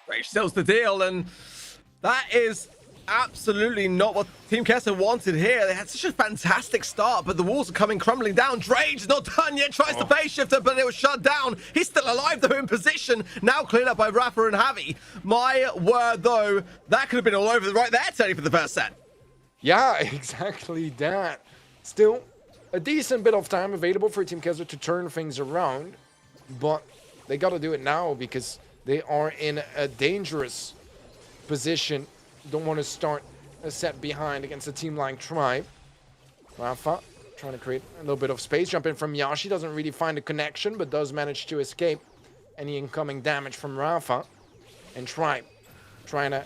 Drage seals the deal, and that is absolutely not what Team Queso wanted here. They had such a fantastic start, but the walls are coming crumbling down. Drage is not done yet, tries to phase shifter, but it was shut down. He's still alive, though, in position. Now cleared up by Rafa and Javi. My word, though, that could have been all over right there, Teddy, for the first set. Yeah, exactly that. Still, a decent bit of time available for Team Queso to turn things around, but they got to do it now because they are in a dangerous position. Don't want to start a set behind against a team like Tribe. Rafa trying to create a little bit of space. Jump in from Yashi. Doesn't really find a connection, but does manage to escape any incoming damage from Rafa. And Tribe trying to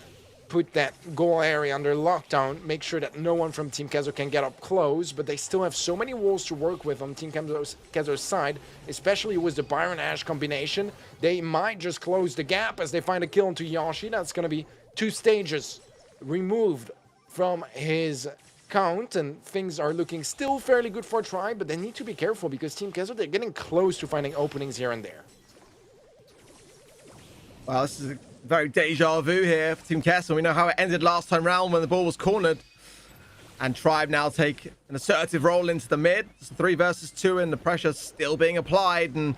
put that goal area under lockdown. Make sure that no one from Team Queso can get up close. But they still have so many walls to work with on Team Queso's side. Especially with the Byron Ash combination. They might just close the gap as they find a kill into Yashi. That's going to be 2 stages removed from his count, and things are looking still fairly good for Tribe, but they need to be careful because Team Queso, they're getting close to finding openings here and there. Well, this is a very deja vu here for Team Queso. We know how it ended last time round when the ball was cornered. And Tribe now take an assertive role into the mid. It's 3 versus 2, and the pressure still being applied, and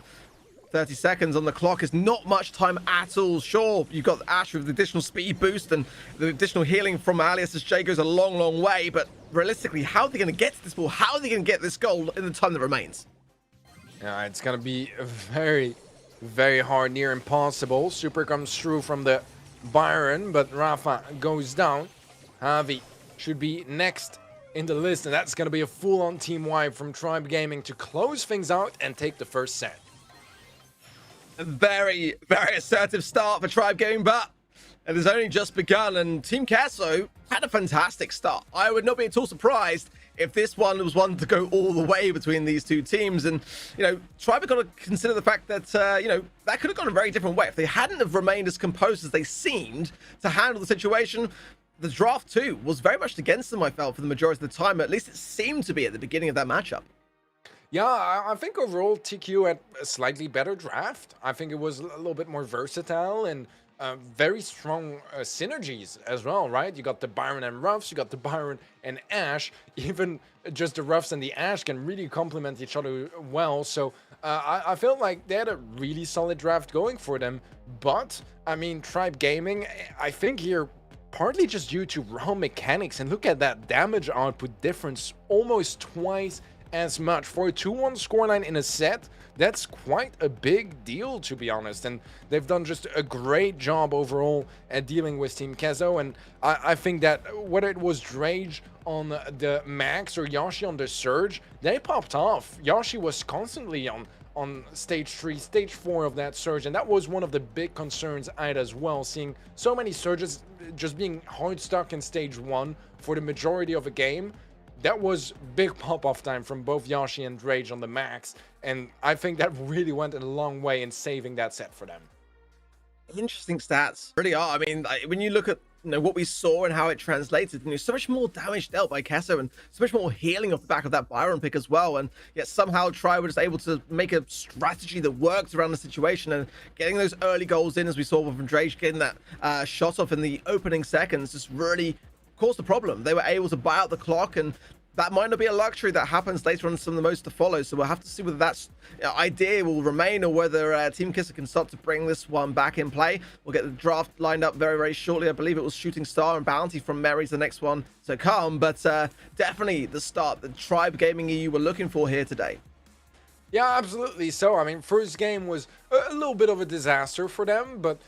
30 seconds on the clock is not much time at all. Sure, you've got Ash with the additional speed boost, and the additional healing from Alias as Jay goes a long, long way. But realistically, how are they going to get to this ball? How are they going to get this goal in the time that remains? Yeah, it's going to be very, very hard, near impossible. Super comes through from the Byron, but Rafa goes down. Javi should be next in the list, and that's going to be a full-on team wipe from Tribe Gaming to close things out and take the first set. A very, very assertive start for Tribe Gaming, but it has only just begun, and Team Queso had a fantastic start. I would not be at all surprised if this one was one to go all the way between these two teams. And, you know, Tribe have got to consider the fact that, you know, that could have gone a very different way. If they hadn't have remained as composed as they seemed to handle the situation, the draft too was very much against them, I felt, for the majority of the time. At least it seemed to be at the beginning of that matchup. Yeah, I think overall TQ had a slightly better draft. I think it was a little bit more versatile and very strong synergies as well, right? You got the Byron and Ruffs, you got the Byron and Ash. Even just the Ruffs and the Ash can really complement each other well. So I felt like they had a really solid draft going for them. But, I mean, Tribe Gaming, I think here, partly just due to raw mechanics. And look at that damage output difference, almost twice as much. For a 2-1 scoreline in a set, that's quite a big deal, to be honest, and they've done just a great job overall at dealing with Team Queso. And I think that whether it was Drage on the Max or Yoshi on the Surge, they popped off. Yoshi was constantly on stage 3, stage 4 of that Surge, and that was one of the big concerns I had as well, seeing so many Surges just being hard stuck in stage 1 for the majority of a game. That was big pop-off time from both Yoshi and Drage on the Max, and I think that really went a long way in saving that set for them. Interesting stats, really are. I mean, when you look at what we saw and how it translated, so much more damage dealt by Queso and so much more healing off the back of that Byron pick as well, and yet somehow Tri was able to make a strategy that worked around the situation and getting those early goals in, as we saw from Drage, getting that shot off in the opening seconds just really caused the problem. They were able to buy out the clock, and that might not be a luxury that happens later on in some of the most to follow. So we'll have to see whether that idea will remain or whether Team Kisser can start to bring this one back in play. We'll get the draft lined up very, very shortly. I believe it was Shooting Star and Bounty from Mary's the next one to come. But definitely the start that Tribe Gaming EU were looking for here today. Yeah, absolutely. So, I mean, first game was a little bit of a disaster for them, but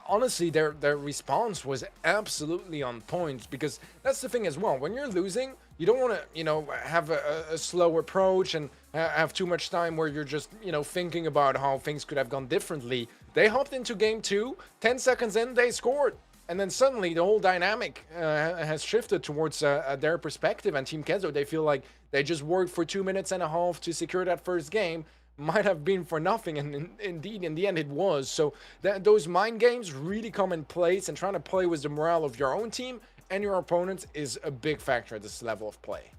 honestly, their response was absolutely on point, because that's the thing as well. When you're losing, you don't want to, have a slow approach and have too much time where you're just, thinking about how things could have gone differently. They hopped into game 2, 10 seconds in, they scored. And then suddenly the whole dynamic has shifted towards their perspective. And Team Queso, they feel like they just worked for 2 minutes and a half to secure that first game. Might have been for nothing, and indeed in the end it was. So those mind games really come in place, and trying to play with the morale of your own team and your opponent is a big factor at this level of play.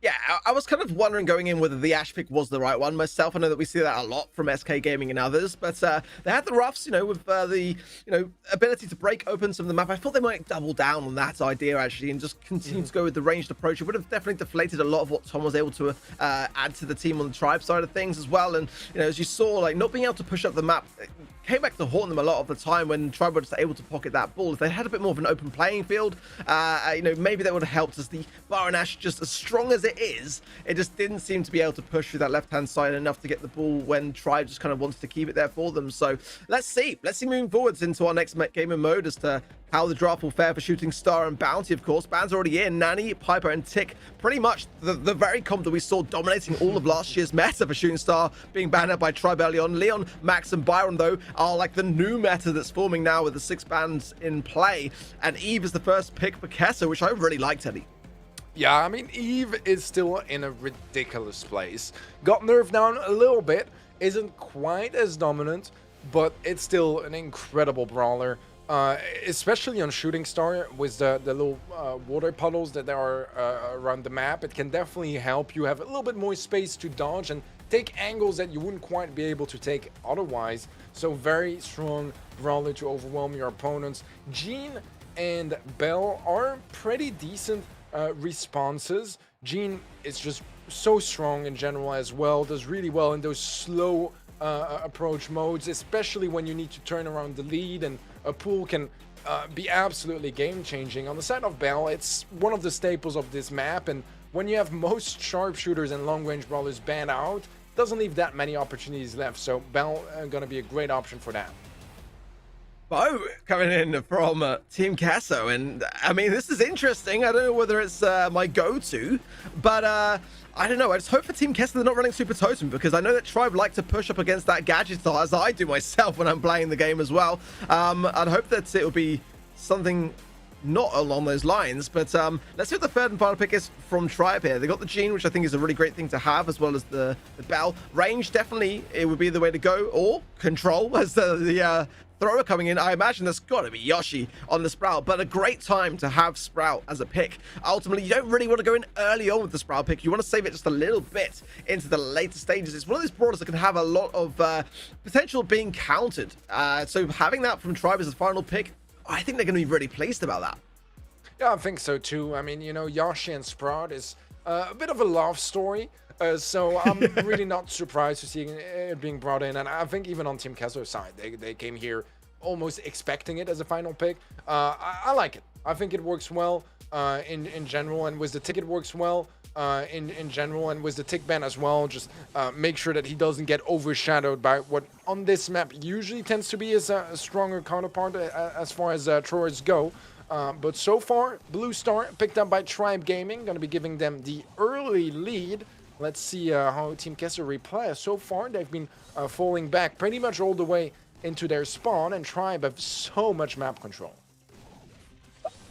Yeah, I was kind of wondering going in whether the Ash pick was the right one myself. I know that we see that a lot from SK Gaming and others, but they had the roughs, with the, ability to break open some of the map. I thought they might double down on that idea, actually, and just continue to go with the ranged approach. It would have definitely deflated a lot of what Tom was able to add to the team on the Tribe side of things as well. And, as you saw, like, not being able to push up the map came back to haunt them a lot of the time when Tribe were just able to pocket that ball. If they had a bit more of an open playing field, maybe that would have helped, as the Byron Ash, just as strong as it is, it just didn't seem to be able to push through that left-hand side enough to get the ball when Tribe just kind of wanted to keep it there for them. So let's see moving forwards into our next game of mode as to how the draft will fare for Shooting Star and Bounty. Of course, Ban's already in. Nanny, Piper, and Tick, pretty much the very comp that we saw dominating all of last year's meta for Shooting Star, being banned out by Tribe early on. Leon, Max, and Byron, though, are like the new meta that's forming now with the 6 bans in play. And Eve is the first pick for Queso, which I really like, Teddy. Yeah, I mean, Eve is still in a ridiculous place. Got nerfed down a little bit, isn't quite as dominant, but it's still an incredible brawler. Especially on Shooting Star with the little water puddles that there are around the map. It can definitely help you have a little bit more space to dodge and take angles that you wouldn't quite be able to take otherwise. So very strong brawler to overwhelm your opponents. Jean and Belle are pretty decent responses. Jean is just so strong in general as well, does really well in those slow approach modes, especially when you need to turn around the lead, and a pool can be absolutely game-changing. On the side of Belle, it's one of the staples of this map, and when you have most sharpshooters and long-range brawlers banned out, doesn't leave that many opportunities left, so Belle gonna be a great option for that. Bo coming in from Team Queso, and I mean, this is interesting. I don't know whether it's my go-to, but I don't know. I just hope for Team Queso they're not running Super Totem, because I know that Tribe like to push up against that gadget style, as I do myself when I'm playing the game as well. I'd hope that it will be something not along those lines, but let's see what the third and final pick is from Tribe here. They got the Gene, which I think is a really great thing to have, as well as the Bell. Range, definitely, it would be the way to go, or Control as the thrower coming in. I imagine there's got to be Yoshi on the Sprout, but a great time to have Sprout as a pick. Ultimately, you don't really want to go in early on with the Sprout pick. You want to save it just a little bit into the later stages. It's one of those brawlers that can have a lot of potential being countered. So having that from Tribe as a final pick, I think they're going to be really pleased about that. Yeah, I think so too. I mean, Yoshi and Sprout is a bit of a love story. So I'm really not surprised to see it being brought in. And I think even on Team Queso's side, they came here almost expecting it as a final pick. I like it. I think it works well in general, and with the tick it works well in general, and with the tick ban as well. Just make sure that he doesn't get overshadowed by what on this map usually tends to be his stronger counterpart as far as throwers go. But so far, Blue Star picked up by Tribe Gaming, going to be giving them the early lead. Let's see how Team Queso replies. So far, they've been falling back pretty much all the way into their spawn, and Tribe have so much map control.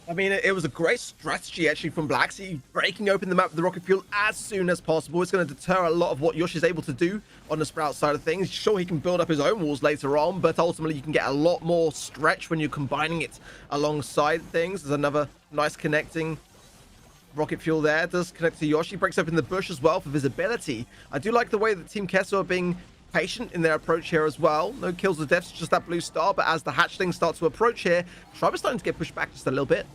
I mean, it was a great strategy, actually, from Black Sea, breaking open the map with the rocket fuel as soon as possible. It's going to deter a lot of what Yoshi's able to do on the Sprout side of things. Sure, he can build up his own walls later on, but ultimately you can get a lot more stretch when you're combining it alongside things. There's another nice connecting rocket fuel there. It does connect to Yoshi. Breaks open the bush as well for visibility. I do like the way that Team Queso are being patient in their approach here as well. No kills or deaths, just that Blue Star. But as the hatchlings start to approach here, Tribe is starting to get pushed back just a little bit.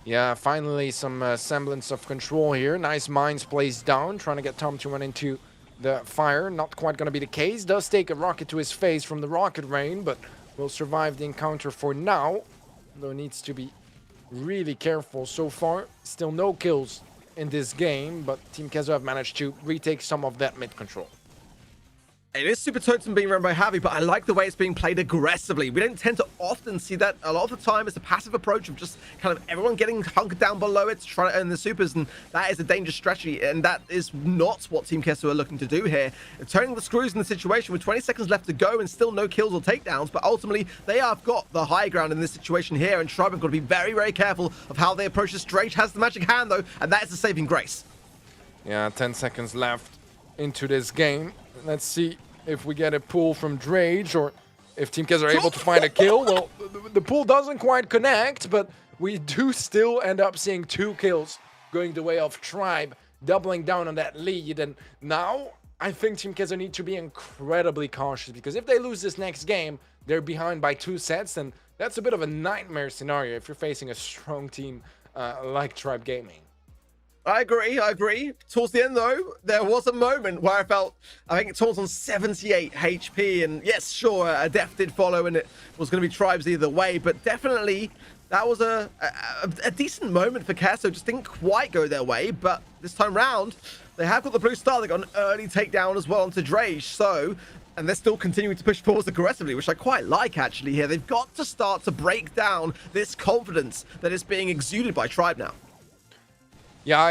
Yeah, finally some semblance of control here. Nice mines placed down, trying to get Tom to run into the fire. Not quite going to be the case. Does take a rocket to his face from the rocket rain, but will survive the encounter for now. Though needs to be really careful. So far, still no kills in this game, but Team Queso have managed to retake some of that mid control. It is Super Totem being run by Javi, but I like the way it's being played aggressively. We don't tend to often see that. A lot of the time, it's a passive approach of just kind of everyone getting hunkered down below it to try to earn the supers, and that is a dangerous strategy, and that is not what Team Queso are looking to do here. Turning the screws in the situation with 20 seconds left to go and still no kills or takedowns, but ultimately, they have got the high ground in this situation here, and Tribe have got to be very, very careful of how they approach this. Drage has the magic hand, though, and that is the saving grace. Yeah, 10 seconds left into this game. Let's see if we get a pull from Drage, or if Team Queso are able to find a kill. Well, the pull doesn't quite connect, but we do still end up seeing 2 kills going the way of Tribe, doubling down on that lead. And now I think Team Queso need to be incredibly cautious, because if they lose this next game, they're behind by 2 sets, and that's a bit of a nightmare scenario if you're facing a strong team like Tribe Gaming. I agree. Towards the end, though, there was a moment where I think Taun's on 78 HP, and yes, sure, a death did follow, and it was going to be Tribes either way, but definitely that was a decent moment for Queso. Just didn't quite go their way, but this time round, they have got the Blue Star. They got an early takedown as well onto Drage, and they're still continuing to push forwards aggressively, which I quite like, actually, here. They've got to start to break down this confidence that is being exuded by Tribe now. Yeah,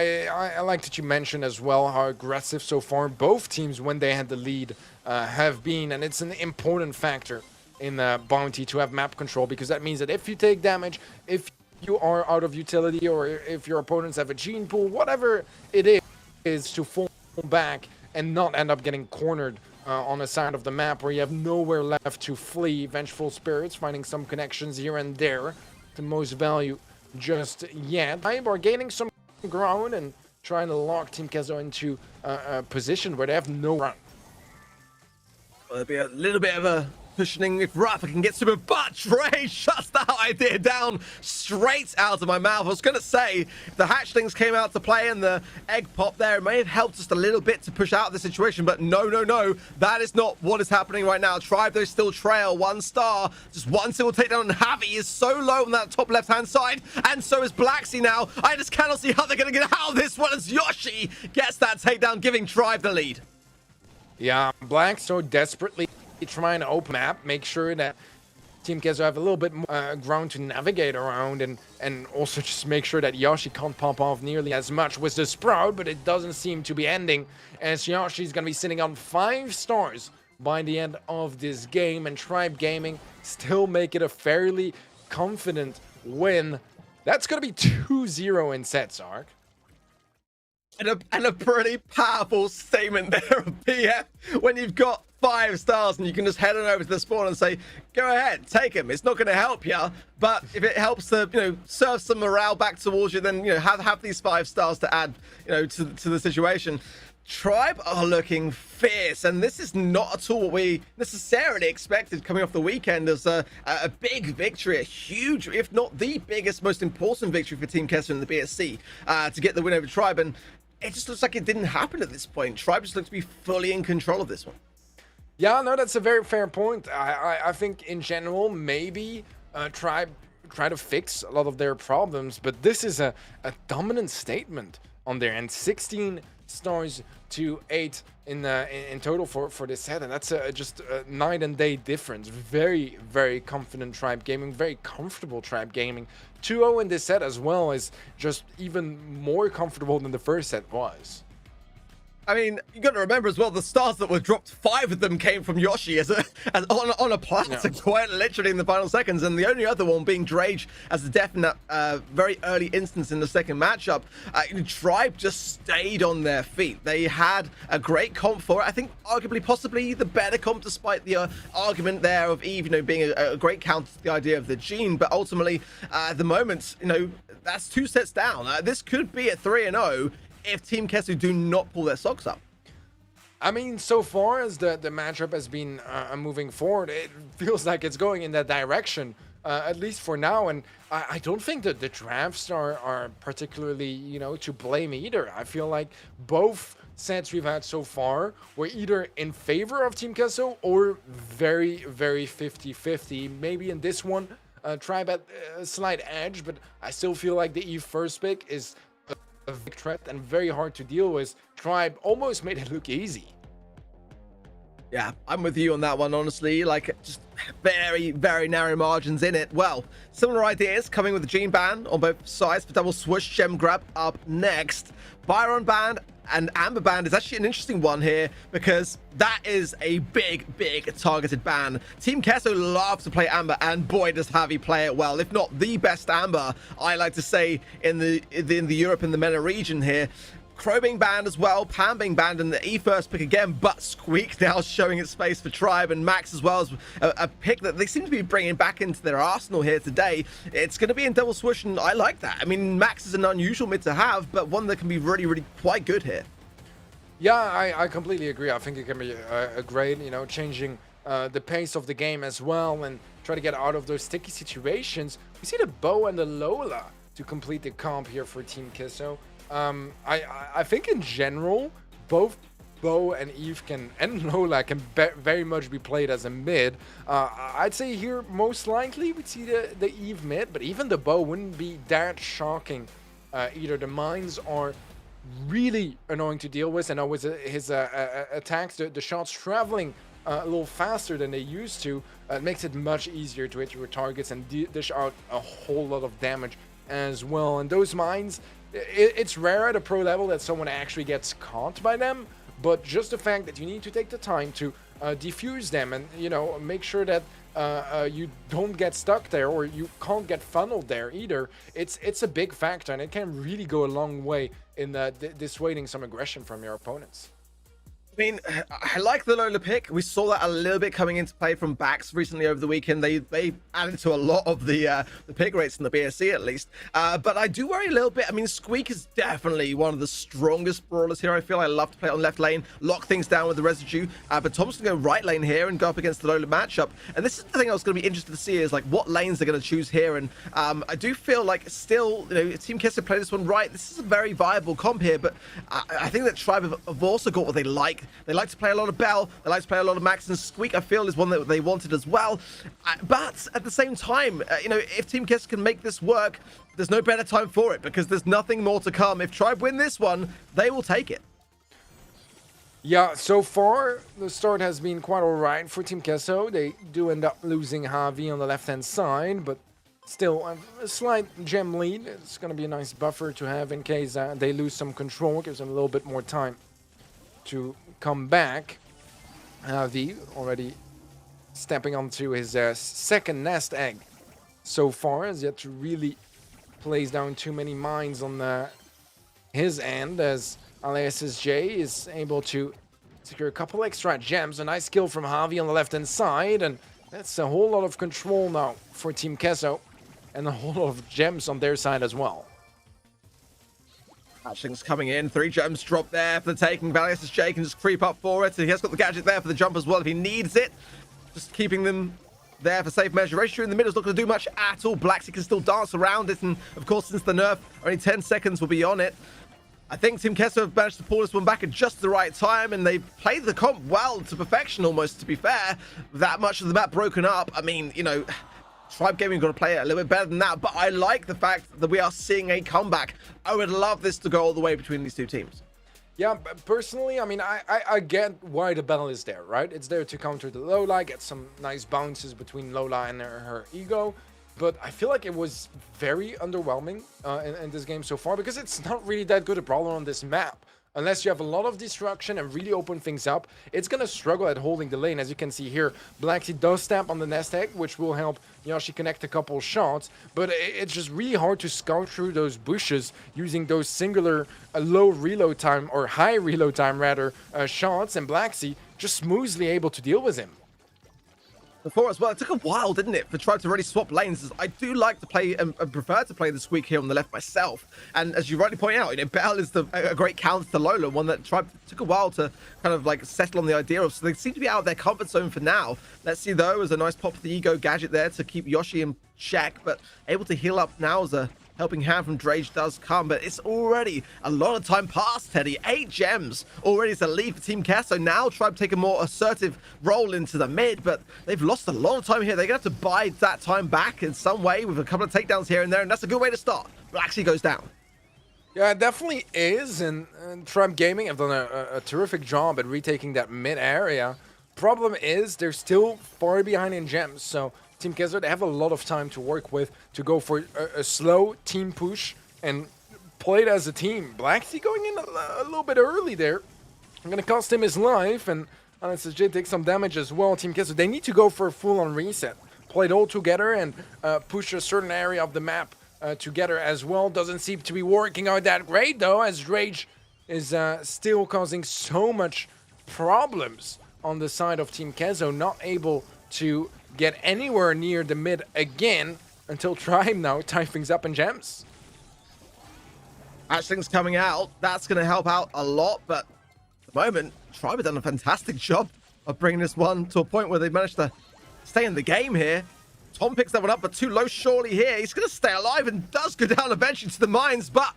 I like that you mentioned as well how aggressive so far both teams, when they had the lead, have been. And it's an important factor in Bounty to have map control, because that means that if you take damage, if you are out of utility, or if your opponents have a gene pool, whatever it is to fall back and not end up getting cornered on a side of the map where you have nowhere left to flee. Vengeful Spirits finding some connections here and there. The most value just yet. Are gaining some ground and trying to lock Team Queso into a position where they have no run. Well, there'll be a little bit of a cushioning if Rafa can get super, but Drage shuts that idea down straight out of my mouth. I was going to say, if the hatchlings came out to play and the egg pop there, it may have helped just a little bit to push out of the situation, but no, that is not what is happening right now. Tribe, though, still trail 1 star, just 1 single takedown, and Javi is so low on that top left-hand side, and so is Black Sea now. I just cannot see how they're going to get out of this one as Yoshi gets that takedown, giving Tribe the lead. Yeah, Black so desperately trying to open map, make sure that Team Queso have a little bit more ground to navigate around, and also just make sure that Yoshi can't pop off nearly as much with the Sprout, but it doesn't seem to be ending, as Yoshi's going to be sitting on 5 stars by the end of this game, and Tribe Gaming still make it a fairly confident win. That's going to be 2-0 in sets, Ark. And a pretty powerful statement there of PF when you've got 5 stars and you can just head on over to the spawn and say, go ahead, take him. It's not going to help you, but if it helps to, serve some morale back towards you, then, have these 5 stars to add, to the situation. Tribe are looking fierce, and this is not at all what we necessarily expected coming off the weekend as a big victory, a huge, if not the biggest, most important victory for Team Queso in the BSC to get the win over Tribe, and it just looks like it didn't happen at this point. Tribe just looks to be fully in control of this one. Yeah, no, that's a very fair point. I think in general, maybe Tribe try to fix a lot of their problems, but this is a dominant statement on their end. 16 stars to 8 in total for this set, and that's just a night and day difference. Very, very confident Tribe Gaming, very comfortable Tribe Gaming. 2-0 in this set as well is just even more comfortable than the first set was. I mean, you got to remember as well, the stars that were dropped, 5 of them came from Yoshi as on a platter, quite literally in the final seconds, and the only other one being Drage as a definite very early instance in the second matchup. Tribe just stayed on their feet. They had a great comp for it. I think arguably, possibly the better comp, despite the argument there of Eve, being a great counter to the idea of the Gene. But ultimately, at the moment, that's 2 sets down. This could be a 3-0. If Team Queso do not pull their socks up. I mean, so far as the matchup has been moving forward, it feels like it's going in that direction, at least for now. And I don't think that the drafts are particularly, to blame either. I feel like both sets we've had so far were either in favor of Team Queso or very, very 50-50. Maybe in this one, Tribe at a slight edge, but I still feel like the Eve first pick is a big threat and very hard to deal with. Tribe almost made it look easy. Yeah, I'm with you on that one, honestly. Like, just very, very narrow margins in it. Well, similar ideas coming with the Gene ban on both sides for double swoosh gem grab up next. Byron ban and Amber ban is actually an interesting one here because that is a big, big targeted ban. Team Queso loves to play Amber, and boy, does Javi play it well. If not the best Amber, I like to say, in the Europe and the MENA region here. Crow being banned as well, Pam being banned, and the E first pick again, but Squeak now showing its face for Tribe, and Max as well as a pick that they seem to be bringing back into their arsenal here today. It's going to be in double swoosh, and I like that. I mean, Max is an unusual mid to have, but one that can be really, really quite good here. Yeah, I completely agree. I think it can be a great, changing the pace of the game as well and try to get out of those sticky situations. We see the Bo and the Lola to complete the comp here for Team Queso. I think in general, both Bo and Eve and Lola can very much be played as a mid. I'd say here most likely we'd see the Eve mid, but even the Bo wouldn't be that shocking either. The mines are really annoying to deal with, and always his attacks, the shots traveling a little faster than they used to, makes it much easier to hit your targets and dish out a whole lot of damage as well. And those mines, it's rare at a pro level that someone actually gets caught by them, but just the fact that you need to take the time to defuse them and make sure that you don't get stuck there or you can't get funneled there either, it's a big factor, and it can really go a long way in dissuading some aggression from your opponents. I mean, I like the Lola pick. We saw that a little bit coming into play from Bax recently over the weekend. They added to a lot of the pick rates in the BSC at least. But I do worry a little bit. I mean, Squeak is definitely one of the strongest brawlers here. I feel I love to play on left lane, lock things down with the residue. But Tom's going to go right lane here and go up against the Lola matchup. And this is the thing I was going to be interested to see is like what lanes they're going to choose here. And I do feel like still, Team Queso play this one right. This is a very viable comp here. But I think that Tribe have also got what they like. They like to play a lot of Bell. They like to play a lot of Max, and Squeak, I feel, is one that they wanted as well. But at the same time, if Team Queso can make this work, there's no better time for it because there's nothing more to come. If Tribe win this one, they will take it. Yeah, so far, the start has been quite alright for Team Queso. They do end up losing Javi on the left-hand side, but still a slight gem lead. It's going to be a nice buffer to have in case they lose some control. Gives them a little bit more time to come back. Javi already stepping onto his second nest egg so far. Has yet to really place down too many mines on his end, as Alias's J is able to secure a couple extra gems. A nice kill from Javi on the left-hand side, and that's a whole lot of control now for Team Queso, and a whole lot of gems on their side as well. Hatchlings coming in, 3 gems dropped there for the taking. Alias's J can just creep up for it. He has got the gadget there for the jump as well if he needs it. Just keeping them there for safe measure. Ratio in the middle is not going to do much at all. Blacksy can still dance around it, and of course, since the nerf, only 10 seconds will be on it. I think Team Queso have managed to pull this one back at just the right time, and they played the comp well to perfection almost, to be fair. That much of the map broken up. I mean, Tribe Gaming got to play it a little bit better than that, but I like the fact that we are seeing a comeback. I would love this to go all the way between these two teams. Yeah, personally, I mean, I get why the battle is there, right? It's there to counter the Lola, get some nice bounces between Lola and her ego. But I feel like it was very underwhelming in this game so far, because it's not really that good a brawler on this map. Unless you have a lot of destruction and really open things up, it's going to struggle at holding the lane. As you can see here, Blacksy does stamp on the nest egg, which will help Yoshi connect a couple shots. But it's just really hard to scout through those bushes using those singular low reload time, or high reload time rather, shots. And Blacksy just smoothly able to deal with him. Before as well, it took a while, didn't it, for Tribe to really swap lanes. I do like to play and prefer to play the Squeak here on the left myself. And as you rightly point out, you know, Bell is a great counter to Lola, one that Tribe took a while to kind of like settle on the idea of. So they seem to be out of their comfort zone for now. Let's see though, as a nice pop of the ego gadget there to keep Yoshi in check, but able to heal up now as a helping hand from Drage does come, but it's already a lot of time past, Teddy. 8 gems already as a lead for Team Queso. Now Tribe take a more assertive role into the mid, but they've lost a lot of time here. They're going to have to buy that time back in some way with a couple of takedowns here and there, and that's a good way to start. Blacksy goes down. Yeah, it definitely is, and Tribe Gaming have done a terrific job at retaking that mid area. Problem is, they're still far behind in gems, so Team Queso, they have a lot of time to work with to go for a slow team push and play it as a team. Blacksy going in a little bit early there. I'm going to cost him his life, and SSJ takes some damage as well. Team Queso, they need to go for a full-on reset. Play it all together and push a certain area of the map together as well. Doesn't seem to be working out that great, though, as Drage is still causing so much problems on the side of Team Queso, not able to get anywhere near the mid again until Tribe now tie things up in gems. Ashling's coming out. That's going to help out a lot, but at the moment, Tribe have done a fantastic job of bringing this one to a point where they managed to stay in the game here. Tom picks that one up, but too low surely here. He's going to stay alive and does go down eventually to the mines, but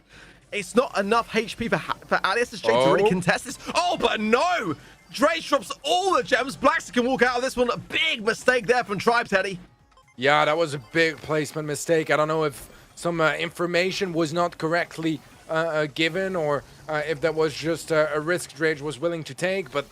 it's not enough HP for Alias to really contest this. Oh, but no! Drage drops all the gems. Blacksy can walk out of this one. A big mistake there from Tribe, Teddy. Yeah, that was a big placement mistake. I don't know if some information was not correctly given, or if that was just a risk Drage was willing to take. But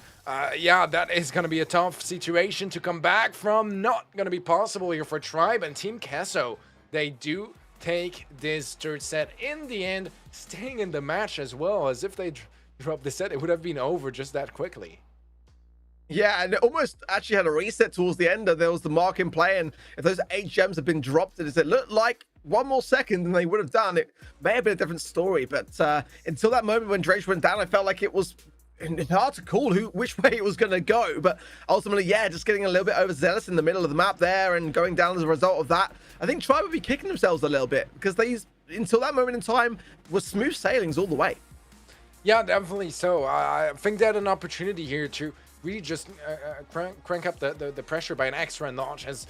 yeah, that is going to be a tough situation to come back from. Not going to be possible here for Tribe and Team Queso. They do take this third set in the end, staying in the match as well. As if they dropped the set, it would have been over just that quickly. Yeah, and it almost actually had a reset towards the end. There was the mark in play, and if those 8 gems had been dropped, it looked like one more second than they would have done, it may have been a different story. But until that moment when Drage went down, I felt like it was hard to call which way it was going to go. But ultimately, yeah, just getting a little bit overzealous in the middle of the map there and going down as a result of that. I think Tribe would be kicking themselves a little bit, because they, until that moment in time, was smooth sailings all the way. Yeah, definitely so. I think they had an opportunity here to really just crank up the pressure by an extra notch, as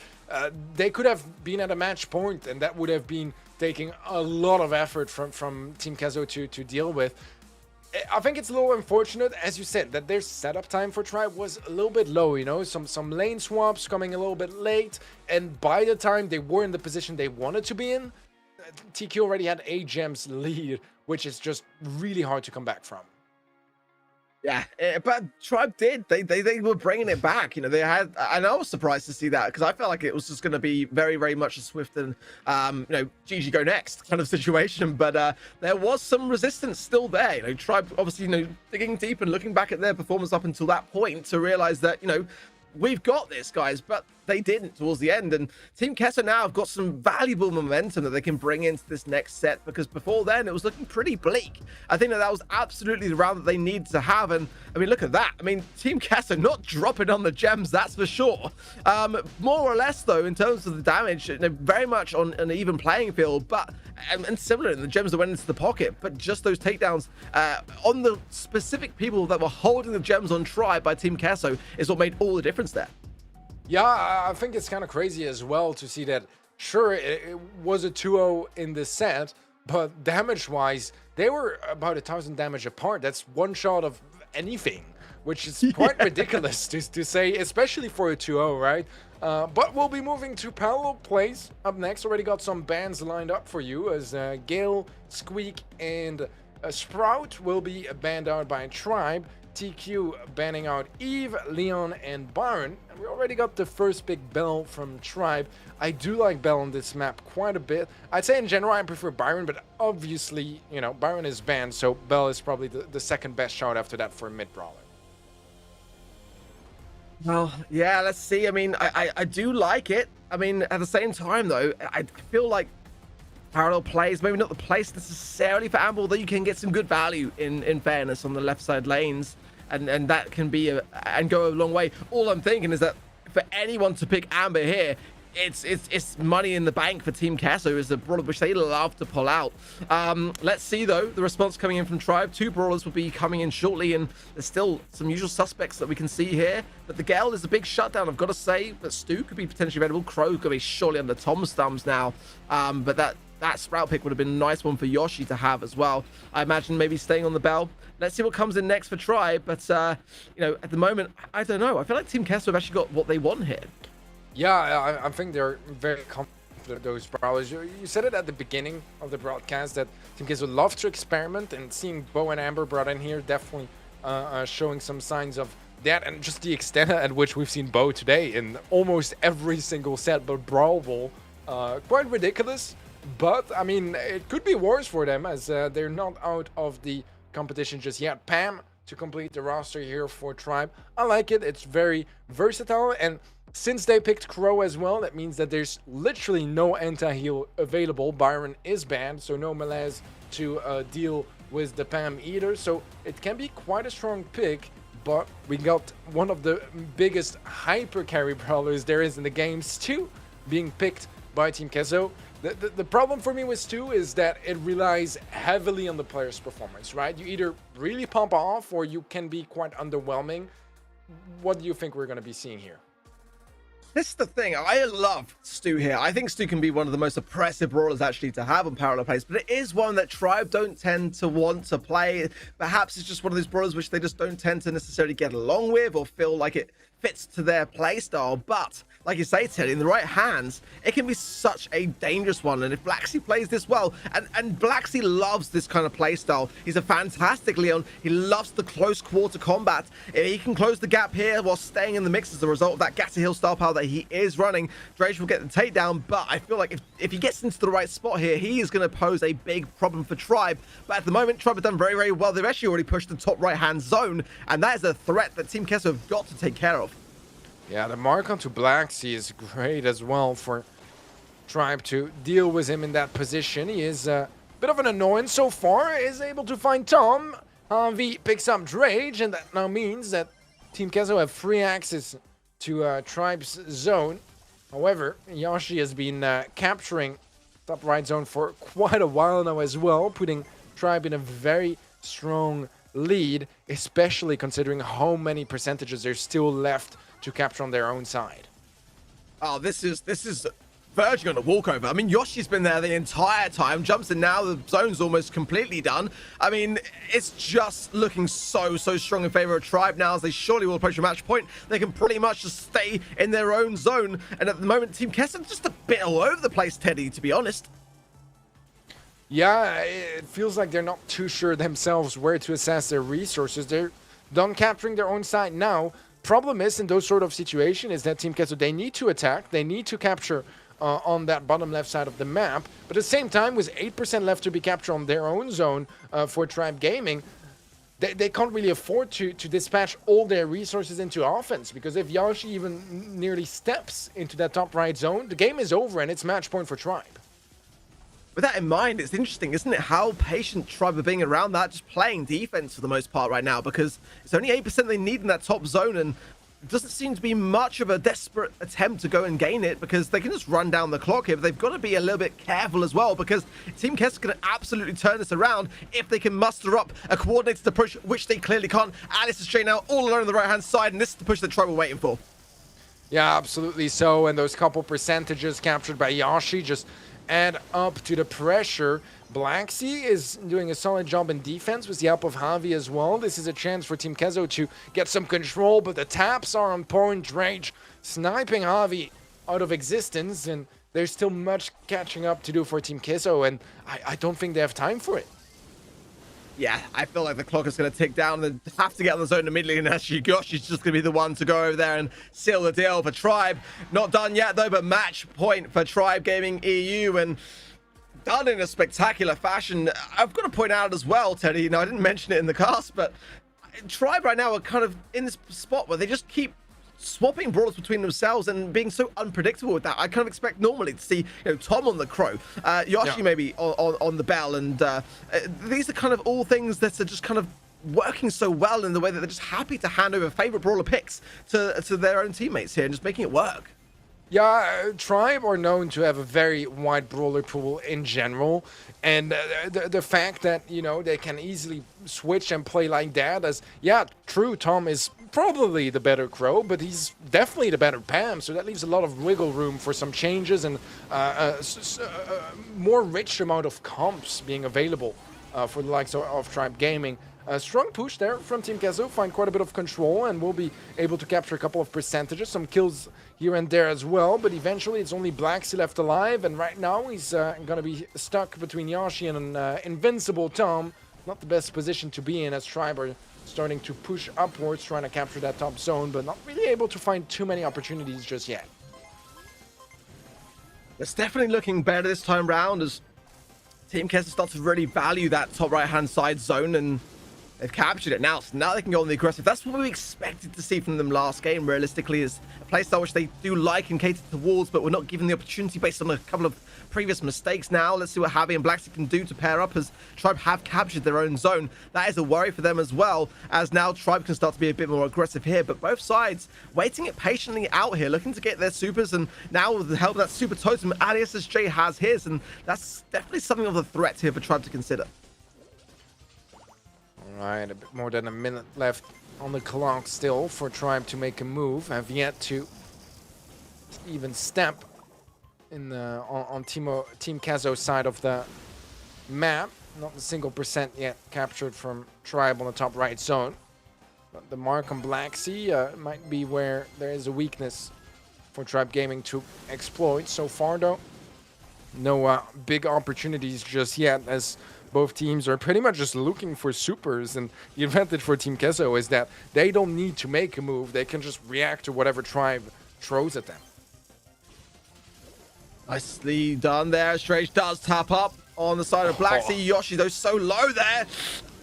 they could have been at a match point, and that would have been taking a lot of effort from Team Queso to deal with. I think it's a little unfortunate, as you said, that their setup time for Tribe was a little bit low, you know, some lane swaps coming a little bit late, and by the time they were in the position they wanted to be in, TQ already had 8 gems lead, which is just really hard to come back from. Yeah, but Tribe did. They were bringing it back. You know, they had, and I was surprised to see that, because I felt like it was just going to be very, very much a swift and, you know, GG go next kind of situation. But there was some resistance still there. You know, Tribe obviously, you know, digging deep and looking back at their performance up until that point to realize that, you know, we've got this, guys, but they didn't towards the end. And Team Queso now have got some valuable momentum that they can bring into this next set, because before then it was looking pretty bleak. I think that was absolutely the round that they needed to have. And I mean, look at that. I mean, Team Queso not dropping on the gems, that's for sure. More or less though, in terms of the damage, you know, very much on an even playing field, but and similar in the gems that went into the pocket, but just those takedowns on the specific people that were holding the gems on Tribe by Team Queso is what made all the difference there. Yeah, I think it's kind of crazy as well to see that, sure, it was a 2-0 in this set, but damage-wise, they were about 1,000 damage apart. That's one shot of anything, which is quite ridiculous to say, especially for a 2-0, right? But we'll be moving to parallel plays up next. Already got some bans lined up for you as Gale, Squeak, and Sprout will be banned out by Tribe. TQ banning out Eve, Leon, and Byron. And we already got the first big Bell from Tribe. I do like Bell on this map quite a bit. I'd say in general I prefer Byron, but obviously, you know, Byron is banned, so Bell is probably the second best shot after that for a mid-brawler. Well, yeah, let's see. I mean, I do like it. I mean, at the same time, though, I feel like parallel plays, maybe not the place necessarily for Amber, although you can get some good value in fairness on the left side lanes. And that can be and go a long way. All I'm thinking is that for anyone to pick Amber here, it's money in the bank for Team Queso, is a brawler which they love to pull out. Let's see though, the response coming in from Tribe. 2 brawlers will be coming in shortly, and there's still some usual suspects that we can see here. But the Gale is a big shutdown, I've got to say. But Stu could be potentially available. Crow could be surely under Tom's thumbs now. But that Sprout pick would have been a nice one for Yoshi to have as well. I imagine maybe staying on the Bell. Let's see what comes in next for Tribe. But, you know, at the moment, I don't know. I feel like Team Queso have actually got what they want here. Yeah, I think they're very confident, those brawlers. You said it at the beginning of the broadcast that Team Queso would love to experiment, and seeing Bo and Amber brought in here definitely showing some signs of that, and just the extent at which we've seen Bo today in almost every single set, but Brawl Ball, quite ridiculous. But, I mean, it could be worse for them as they're not out of the competition just yet. Pam to complete the roster here for Tribe. I like it. It's very versatile, and since they picked Crow as well, that means that there's literally no anti-heal available. Byron is banned, so no melees to deal with the Pam either. So it can be quite a strong pick, but we got one of the biggest hyper carry brawlers there is in the game, Stu, being picked by Team Queso. The problem for me with Stu is that it relies heavily on the player's performance, right? You either really pump off or you can be quite underwhelming. What do you think we're going to be seeing here? This is the thing. I love Stu here. I think Stu can be one of the most oppressive brawlers actually to have on parallel plays, but it is one that Tribe don't tend to want to play. Perhaps it's just one of those brawlers which they just don't tend to necessarily get along with or feel like it fits to their playstyle. But like you say, Teddy, in the right hands, it can be such a dangerous one. And if Blacksea plays this well, and Blacksea loves this kind of playstyle. He's a fantastic Leon. He loves the close quarter combat. If he can close the gap here while staying in the mix as a result of that Gatter Hill star power that he is running, Drage will get the takedown. But I feel like if he gets into the right spot here, he is going to pose a big problem for Tribe. But at the moment, Tribe have done very, very well. They've actually already pushed the top right-hand zone, and that is a threat that Team Queso have got to take care of. Yeah, the mark onto Blacksea is great as well for Tribe to deal with him in that position. He is a bit of an annoyance so far, is able to find Tom. V picks up Drage, and that now means that Team Queso have free access to Tribe's zone. However, Yoshi has been capturing top right zone for quite a while now as well, putting Tribe in a very strong lead, especially considering how many percentages there's still left to capture on their own side. Oh, this is verging on a walkover. I mean, Yoshi's been there the entire time, jumps in now, the zone's almost completely done. I mean, it's just looking so strong in favor of Tribe now, as they surely will approach a match point. They can pretty much just stay in their own zone, and at the moment, Team Queso just a bit all over the place, Teddy, to be honest. Yeah, it feels like they're not too sure themselves where to assess their resources. They're done capturing their own side now. Problem is, in those sort of situations, is that Team Queso, they need to attack, they need to capture on that bottom left side of the map, but at the same time, with 8% left to be captured on their own zone for Tribe Gaming, they can't really afford to dispatch all their resources into offense, because if Yoshi even nearly steps into that top right zone, the game is over and it's match point for Tribe. With that in mind, it's interesting, isn't it, how patient Tribe are being around that, just playing defense for the most part right now, because it's only 8% they need in that top zone, and it doesn't seem to be much of a desperate attempt to go and gain it, because they can just run down the clock here, but they've got to be a little bit careful as well, because Team Queso can absolutely turn this around if they can muster up a coordinated approach, which they clearly can't. Alice is straight out all alone on the right-hand side, and this is the push that Tribe were waiting for. Yeah, absolutely so, and those couple percentages captured by Yoshi just add up to the pressure. Black Sea is doing a solid job in defense with the help of Javi as well. This is a chance for Team Queso to get some control, but the taps are on point. Drage sniping Javi out of existence, and there's still much catching up to do for Team Queso, and I don't think they have time for it. Yeah, I feel like the clock is going to tick down. They have to get on the zone immediately, and actually Yoshi's just going to be the one to go over there and seal the deal for Tribe. Not done yet, though, but match point for Tribe Gaming EU, and done in a spectacular fashion. I've got to point out as well, Teddy, you know, I didn't mention it in the cast, but Tribe right now are kind of in this spot where they just keep swapping brawlers between themselves and being so unpredictable with that. I kind of expect normally to see, you know, Tom on the Crow, Yoshi maybe on the Bell, and these are kind of all things that are just kind of working so well in the way that they're just happy to hand over favorite brawler picks to their own teammates here and just making it work. Yeah, Tribe are known to have a very wide brawler pool in general, and the fact that, you know, they can easily switch and play like that, as, yeah, true, Tom is probably the better Crow, but he's definitely the better Pam, so that leaves a lot of wiggle room for some changes and more rich amount of comps being available for the likes of Tribe Gaming. A strong push there from Team Queso, find quite a bit of control, and will be able to capture a couple of percentages, some kills here and there as well, but eventually it's only Black Sea left alive, and right now he's gonna be stuck between Yoshi and an invincible Tom. Not the best position to be in, as Tribe are starting to push upwards, trying to capture that top zone, but not really able to find too many opportunities just yet. It's definitely looking better this time round as Team Queso starts to really value that top right-hand side zone, and they've captured it now, so now they can go on the aggressive. That's what we expected to see from them last game, realistically, is a playstyle which they do like and cater towards, but we're not given the opportunity based on a couple of previous mistakes. Now let's see what Javi and Black Sea can do to pair up, as Tribe have captured their own zone. That is a worry for them as well, as now Tribe can start to be a bit more aggressive here, but both sides waiting it patiently out here, looking to get their supers, and now with the help of that super totem, Alias SJ has his, and that's definitely something of a threat here for Tribe to consider. Alright, a bit more than a minute left on the clock still for Tribe to make a move. Have yet to even step in on Team Queso's side of the map. Not a single percent yet captured from Tribe on the top right zone. But the mark on Black Sea might be where there is a weakness for Tribe Gaming to exploit. So far though, no big opportunities just yet, as both teams are pretty much just looking for supers, and the advantage for Team Queso is that they don't need to make a move. They can just react to whatever Tribe throws at them. Nicely done there. Drage does tap up on the side of Black Sea. Yoshi, though, so low there.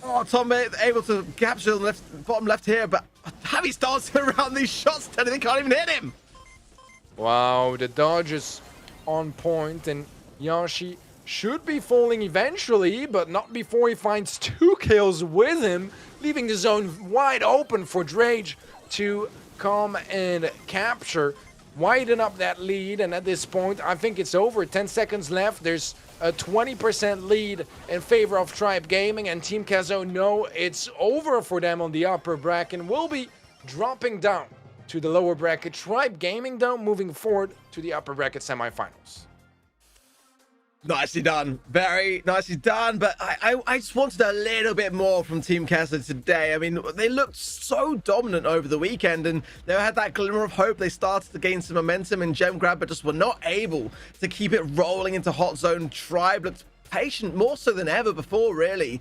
Oh, Tom able to capture the bottom left here, but Javi's dancing around these shots, Teddy. They can't even hit him. Wow, the dodge is on point, and Yoshi should be falling eventually, but not before he finds 2 kills with him, leaving the zone wide open for Drage to come and capture, widen up that lead. And at this point, I think it's over. 10 seconds left. There's a 20% lead in favor of Tribe Gaming, and Team Queso know it's over for them on the upper bracket and will be dropping down to the lower bracket. Tribe Gaming, though, moving forward to the upper bracket semifinals. Nicely done. Very nicely done. But I just wanted a little bit more from Team Queso today. I mean, they looked so dominant over the weekend, and they had that glimmer of hope. They started to gain some momentum in gem grab, but just were not able to keep it rolling into hot zone. Tribe looked patient, more so than ever before, really,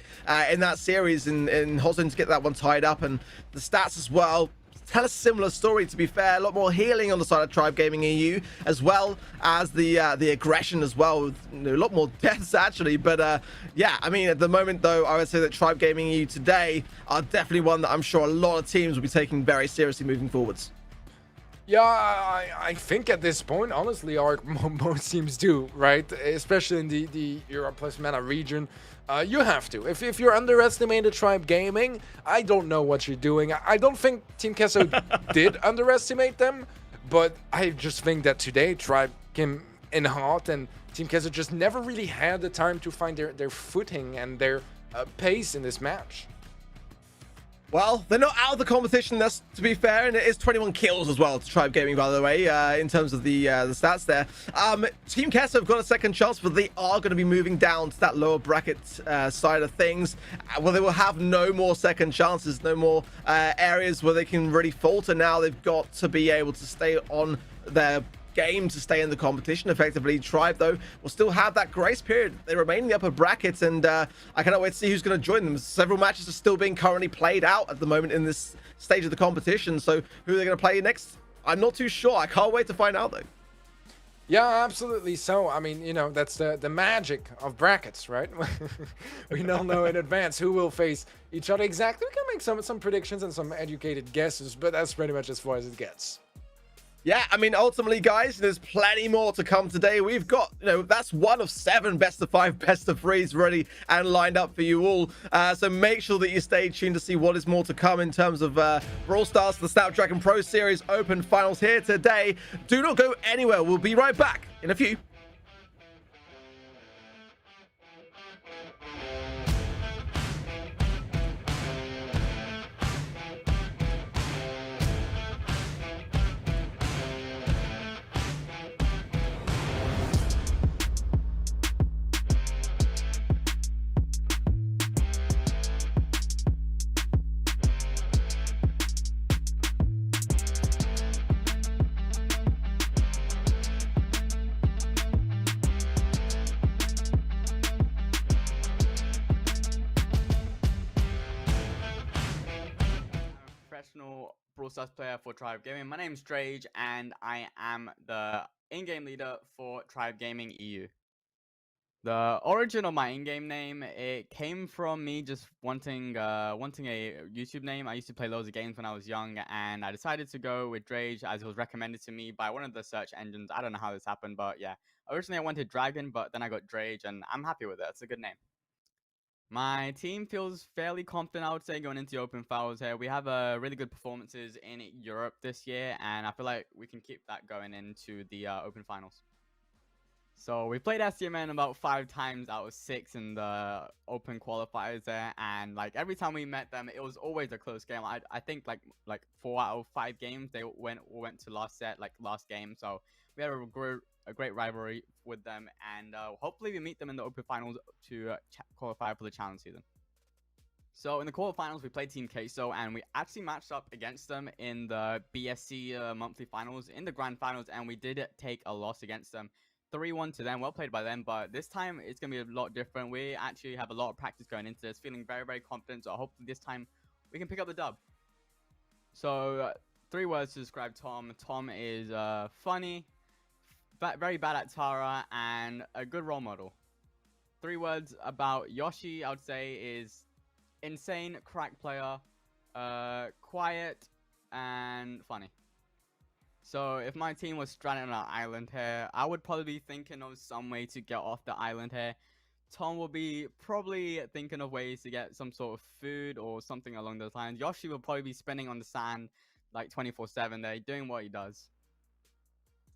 in that series in hot zone to get that one tied up. And the stats as well tell a similar story, to be fair. A lot more healing on the side of Tribe Gaming EU, as well as the aggression as well, with, you know, a lot more deaths actually. But yeah, I mean, at the moment though, I would say that Tribe Gaming EU today are definitely one that I'm sure a lot of teams will be taking very seriously moving forwards. Yeah, I think at this point, honestly, most teams do, right? Especially in the Europe plus MENA region. You have to. If you're underestimating Tribe Gaming, I don't know what you're doing. I don't think Team Queso did underestimate them, but I just think that today Tribe came in hot, and Team Queso just never really had the time to find their footing and their pace in this match. Well, they're not out of the competition, that's to be fair, and it is 21 kills as well to Tribe Gaming, by the way, in terms of the stats there. Team Queso have got a second chance, but they are going to be moving down to that lower bracket side of things. Well, they will have no more second chances, no more areas where they can really falter now. They've got to be able to stay on their game to stay in the competition effectively. Tribe, though, will still have that grace period. They remain in the upper brackets, and I cannot wait to see who's going to join them. Several matches are still being currently played out at the moment in this stage of the competition, so who are they going to play next? I'm not too sure. I can't wait to find out, though. Yeah, absolutely. So, I mean, you know, that's the magic of brackets, right? We don't know in advance who will face each other exactly. We can make some predictions and some educated guesses, but that's pretty much as far as it gets. Yeah, I mean, ultimately, guys, there's plenty more to come today. We've got, that's one of 7 best of 5, best of 3s ready and lined up for you all. So make sure that you stay tuned to see what is more to come in terms of Brawl Stars, the Snapdragon Pro Series Open Finals here today. Do not go anywhere. We'll be right back in a few. Professional Brawl Stars player for Tribe Gaming. My name's Drage, and I am the in-game leader for Tribe Gaming EU. The origin of my in-game name, it came from me just wanting a YouTube name. I used to play loads of games when I was young, and I decided to go with Drage as it was recommended to me by one of the search engines. I don't know how this happened, but yeah. Originally I wanted Dragon, but then I got Drage, and I'm happy with it. It's a good name. My team feels fairly confident, I would say, going into the open finals here. We have really good performances in Europe this year, and I feel like we can keep that going into the open finals. So we played SCMN about 5 times out of 6 in the open qualifiers there, and like every time we met them, it was always a close game. I think like 4 out of 5 games they went to last set, like last game. So we had a great rivalry with them, and hopefully we meet them in the open finals to qualify for the challenge season. So in the quarterfinals, we played Team Queso, and we actually matched up against them in the BSC monthly finals, in the grand finals, and we did take a loss against them. 3-1 to them. Well played by them, but this time it's going to be a lot different. We actually have a lot of practice going into this, feeling very, very confident, so hopefully this time we can pick up the dub. So 3 words to describe Tom. Tom is funny, very bad at Tara, and a good role model. 3 words about Yoshi, I would say, is insane, crack player, quiet, and funny. So if my team was stranded on an island here, I would probably be thinking of some way to get off the island here. Tom will be probably thinking of ways to get some sort of food or something along those lines. Yoshi will probably be spinning on the sand like 24/7 there, doing what he does.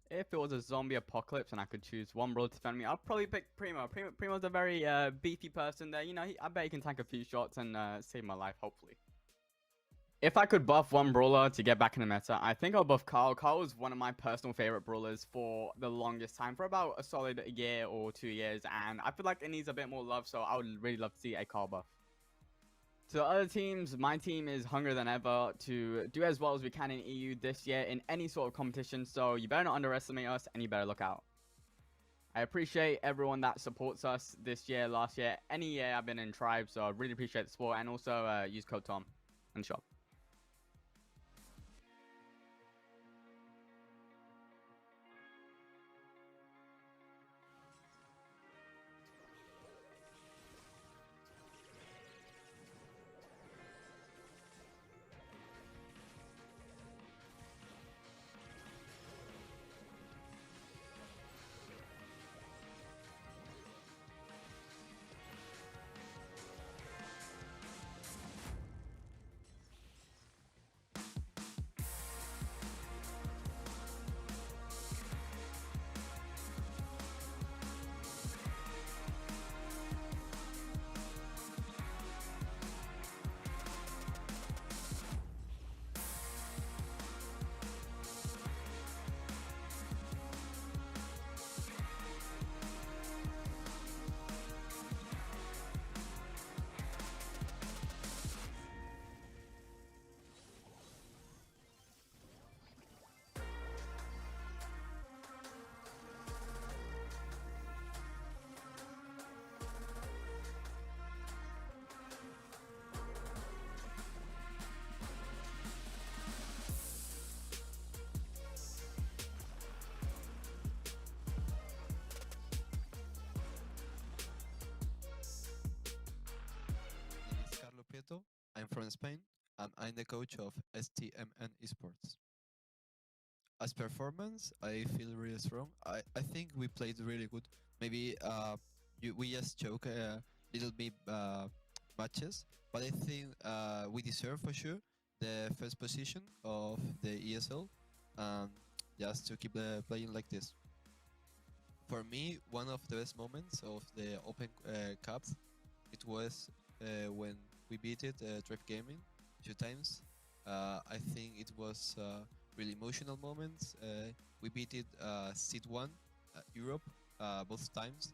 If it was a zombie apocalypse and I could choose one brawler to defend me, I'd probably pick Primo. Primo's a very beefy person there. You know, I bet he can tank a few shots and save my life, hopefully. If I could buff one brawler to get back in the meta, I think I'll buff Carl. Carl was one of my personal favorite brawlers for the longest time, for about a solid year or 2 years, and I feel like it needs a bit more love, so I would really love to see a Carl buff. To the other teams, my team is hungrier than ever to do as well as we can in EU this year in any sort of competition, so you better not underestimate us, and you better look out. I appreciate everyone that supports us this year, last year, any year I've been in Tribe, so I really appreciate the support, and also use code TOM in the shop. I'm from Spain, and I'm the coach of STMN Esports. As performance, I feel really strong. I think we played really good. Maybe we just choke a little bit matches, but I think we deserve for sure the first position of the ESL, just to keep playing like this. For me, one of the best moments of the Open Cup, it was when we beat it, Drage Gaming, 2 times. I think it was really emotional moments. We beat it seed 1 Europe both times.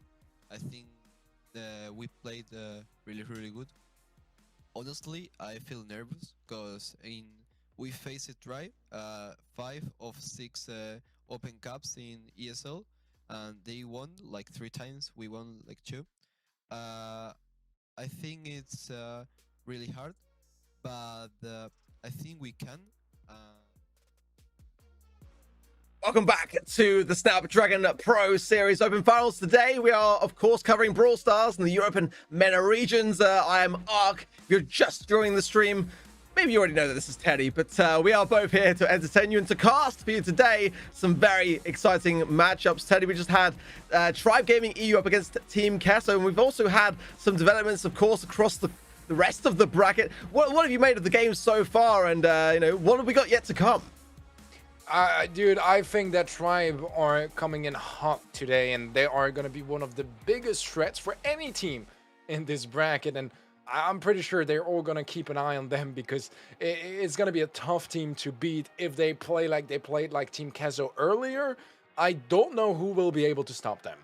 I think we played really good. Honestly, I feel nervous because we faced it right 5 of 6 Open Cups in ESL, and they won like 3 times. We won like 2. I think it's really hard, but I think we can. Welcome back to the Snapdragon Pro Series Open Finals. Today we are, of course, covering Brawl Stars in the Europe and MENA regions. I am Ark. If you're just joining the stream, maybe you already know that this is Teddy, but we are both here to entertain you and to cast for you today some very exciting matchups. Teddy, we just had Tribe Gaming EU up against Team Queso, and we've also had some developments, of course, across the rest of the bracket. What have you made of the game so far, and what have we got yet to come? Dude, I think that Tribe are coming in hot today, and they are going to be one of the biggest threats for any team in this bracket, and I'm pretty sure they're all going to keep an eye on them because it's going to be a tough team to beat if they play like they played like Team Queso earlier. I don't know who will be able to stop them.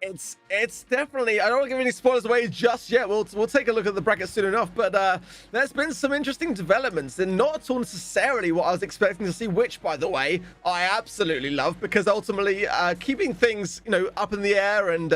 It's definitely, I don't want to give any spoilers away just yet. We'll take a look at the bracket soon enough, but there's been some interesting developments and not at all necessarily what I was expecting to see, which, by the way, I absolutely love, because ultimately keeping things up in the air and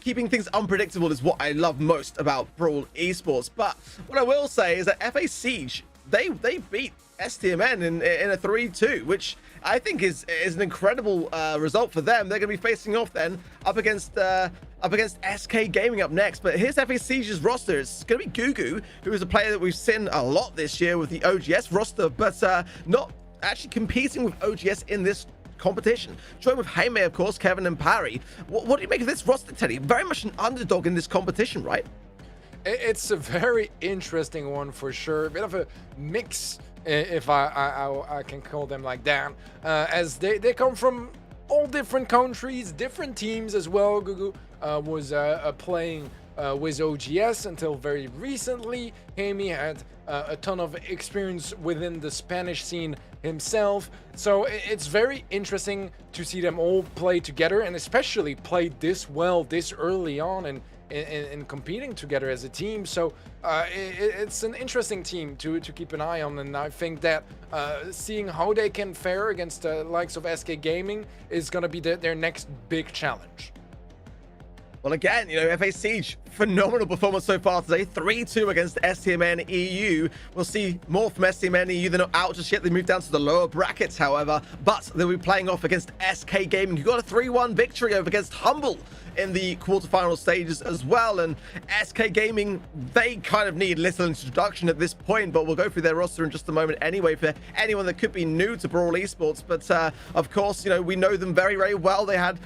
keeping things unpredictable is what I love most about Brawl Esports. But what I will say is that FA Siege, they beat STMN in a 3-2, which I think is an incredible result for them. They're going to be facing off then up against SK Gaming up next. But here's FA Siege's roster. It's going to be Gugu, who is a player that we've seen a lot this year with the OGS roster, but not actually competing with OGS in this competition. Joined with Jaime, of course, Kevin and Parry. What do you make of this roster, Teddy? Very much an underdog in this competition, right? It's a very interesting one for sure. A bit of a mix, if I can call them like that, as they come from all different countries, different teams as well. Gugu was playing with OGS until very recently. Jaime had a ton of experience within the Spanish scene himself, so it's very interesting to see them all play together, and especially play this well this early on and in competing together as a team. So it's an interesting team to keep an eye on, and I think that seeing how they can fare against the likes of SK Gaming is going to be their next big challenge. Well, again, FA Siege, phenomenal performance so far today. 3-2 against STMN EU. We'll see more from STMN EU. They're not out just yet. They moved down to the lower brackets, however, but they'll be playing off against SK Gaming, who got a 3-1 victory over against Humble in the quarterfinal stages as well. And SK Gaming, they kind of need little introduction at this point, but we'll go through their roster in just a moment anyway for anyone that could be new to Brawl Esports. But of course, we know them very well. They had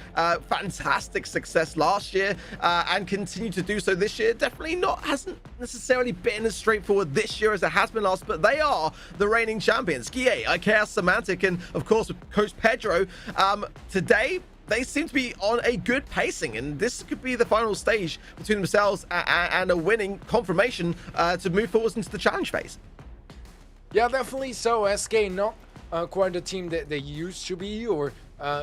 fantastic success last year and continue to do so this year. Definitely hasn't necessarily been as straightforward this year as it has been last, but they are the reigning champions. Guille, IKEA, Semantic, and of course with Coach Pedro. Today, they seem to be on a good pacing, and this could be the final stage between themselves and a winning confirmation to move forwards into the challenge phase. Yeah, definitely so. SK not quite the team that they used to be, or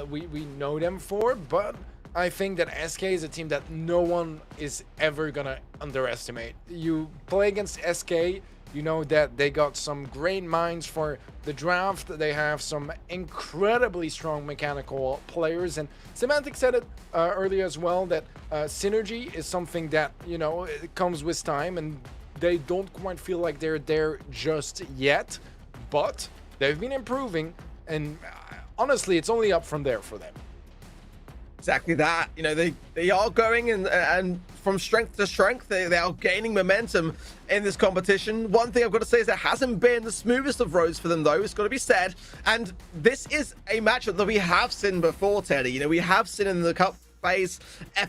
we know them for, but I think that SK is a team that no one is ever gonna underestimate. You play against SK, you know that they got some great minds for the draft. They have some incredibly strong mechanical players, and Semantic said it earlier as well, that synergy is something that it comes with time, and they don't quite feel like they're there just yet, but they've been improving, and honestly, it's only up from there for them. Exactly that. You know, they are going and from strength to strength. They are gaining momentum in this competition. One thing I've got to say is it hasn't been the smoothest of roads for them, though. It's got to be said. And this is a matchup that we have seen before, Teddy. You know, we have seen in the cup phase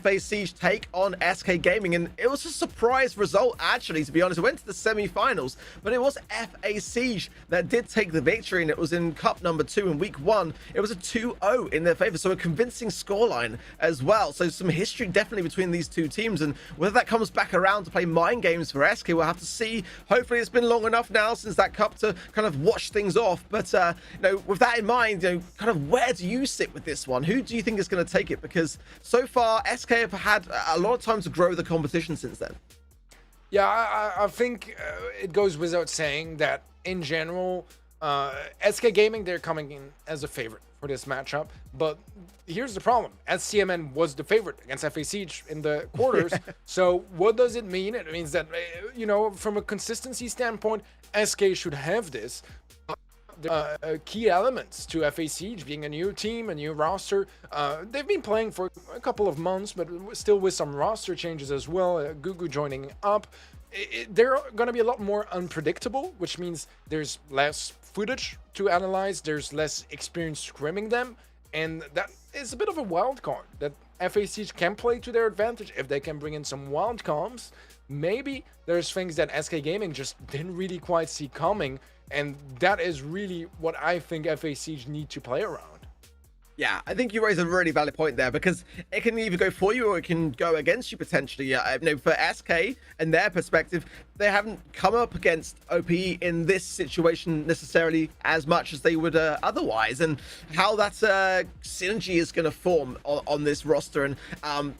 FA Siege take on SK Gaming, and it was a surprise result, actually, to be honest. It went to the semi-finals, but it was FA Siege that did take the victory, and it was in cup number 2 in week 1. It was a 2-0 in their favor, so a convincing scoreline as well. So some history definitely between these two teams, and whether that comes back around to play mind games for SK, we'll have to see. Hopefully it's been long enough now since that cup to kind of wash things off. But you know, with that in mind, you know, kind of where do you sit with this one? Who do you think is going to take it? Because so far, SK have had a lot of time to grow the competition since then. Yeah, I think it goes without saying that in general, SK Gaming, they're coming in as a favorite for this matchup. But here's the problem. SCMN was the favorite against FA Siege in the quarters. So what does it mean? It means that, you know, from a consistency standpoint, SK should have this. Key elements to FA Siege being a new team, a new roster. They've been playing for a couple of months, but still with some roster changes as well. Gugu joining up. They're going to be a lot more unpredictable, which means there's less footage to analyze. There's less experience scrimming them, and that is a bit of a wild card that FA Siege can play to their advantage if they can bring in some wild comms. Maybe there's things that SK Gaming just didn't really quite see coming, and that is really what I think FA Siege need to play around. Yeah, I think you raise a really valid point there, because it can either go for you or it can go against you potentially. You know, for SK and their perspective, they haven't come up against OPE in this situation necessarily as much as they would otherwise, and how that synergy is going to form on this roster, and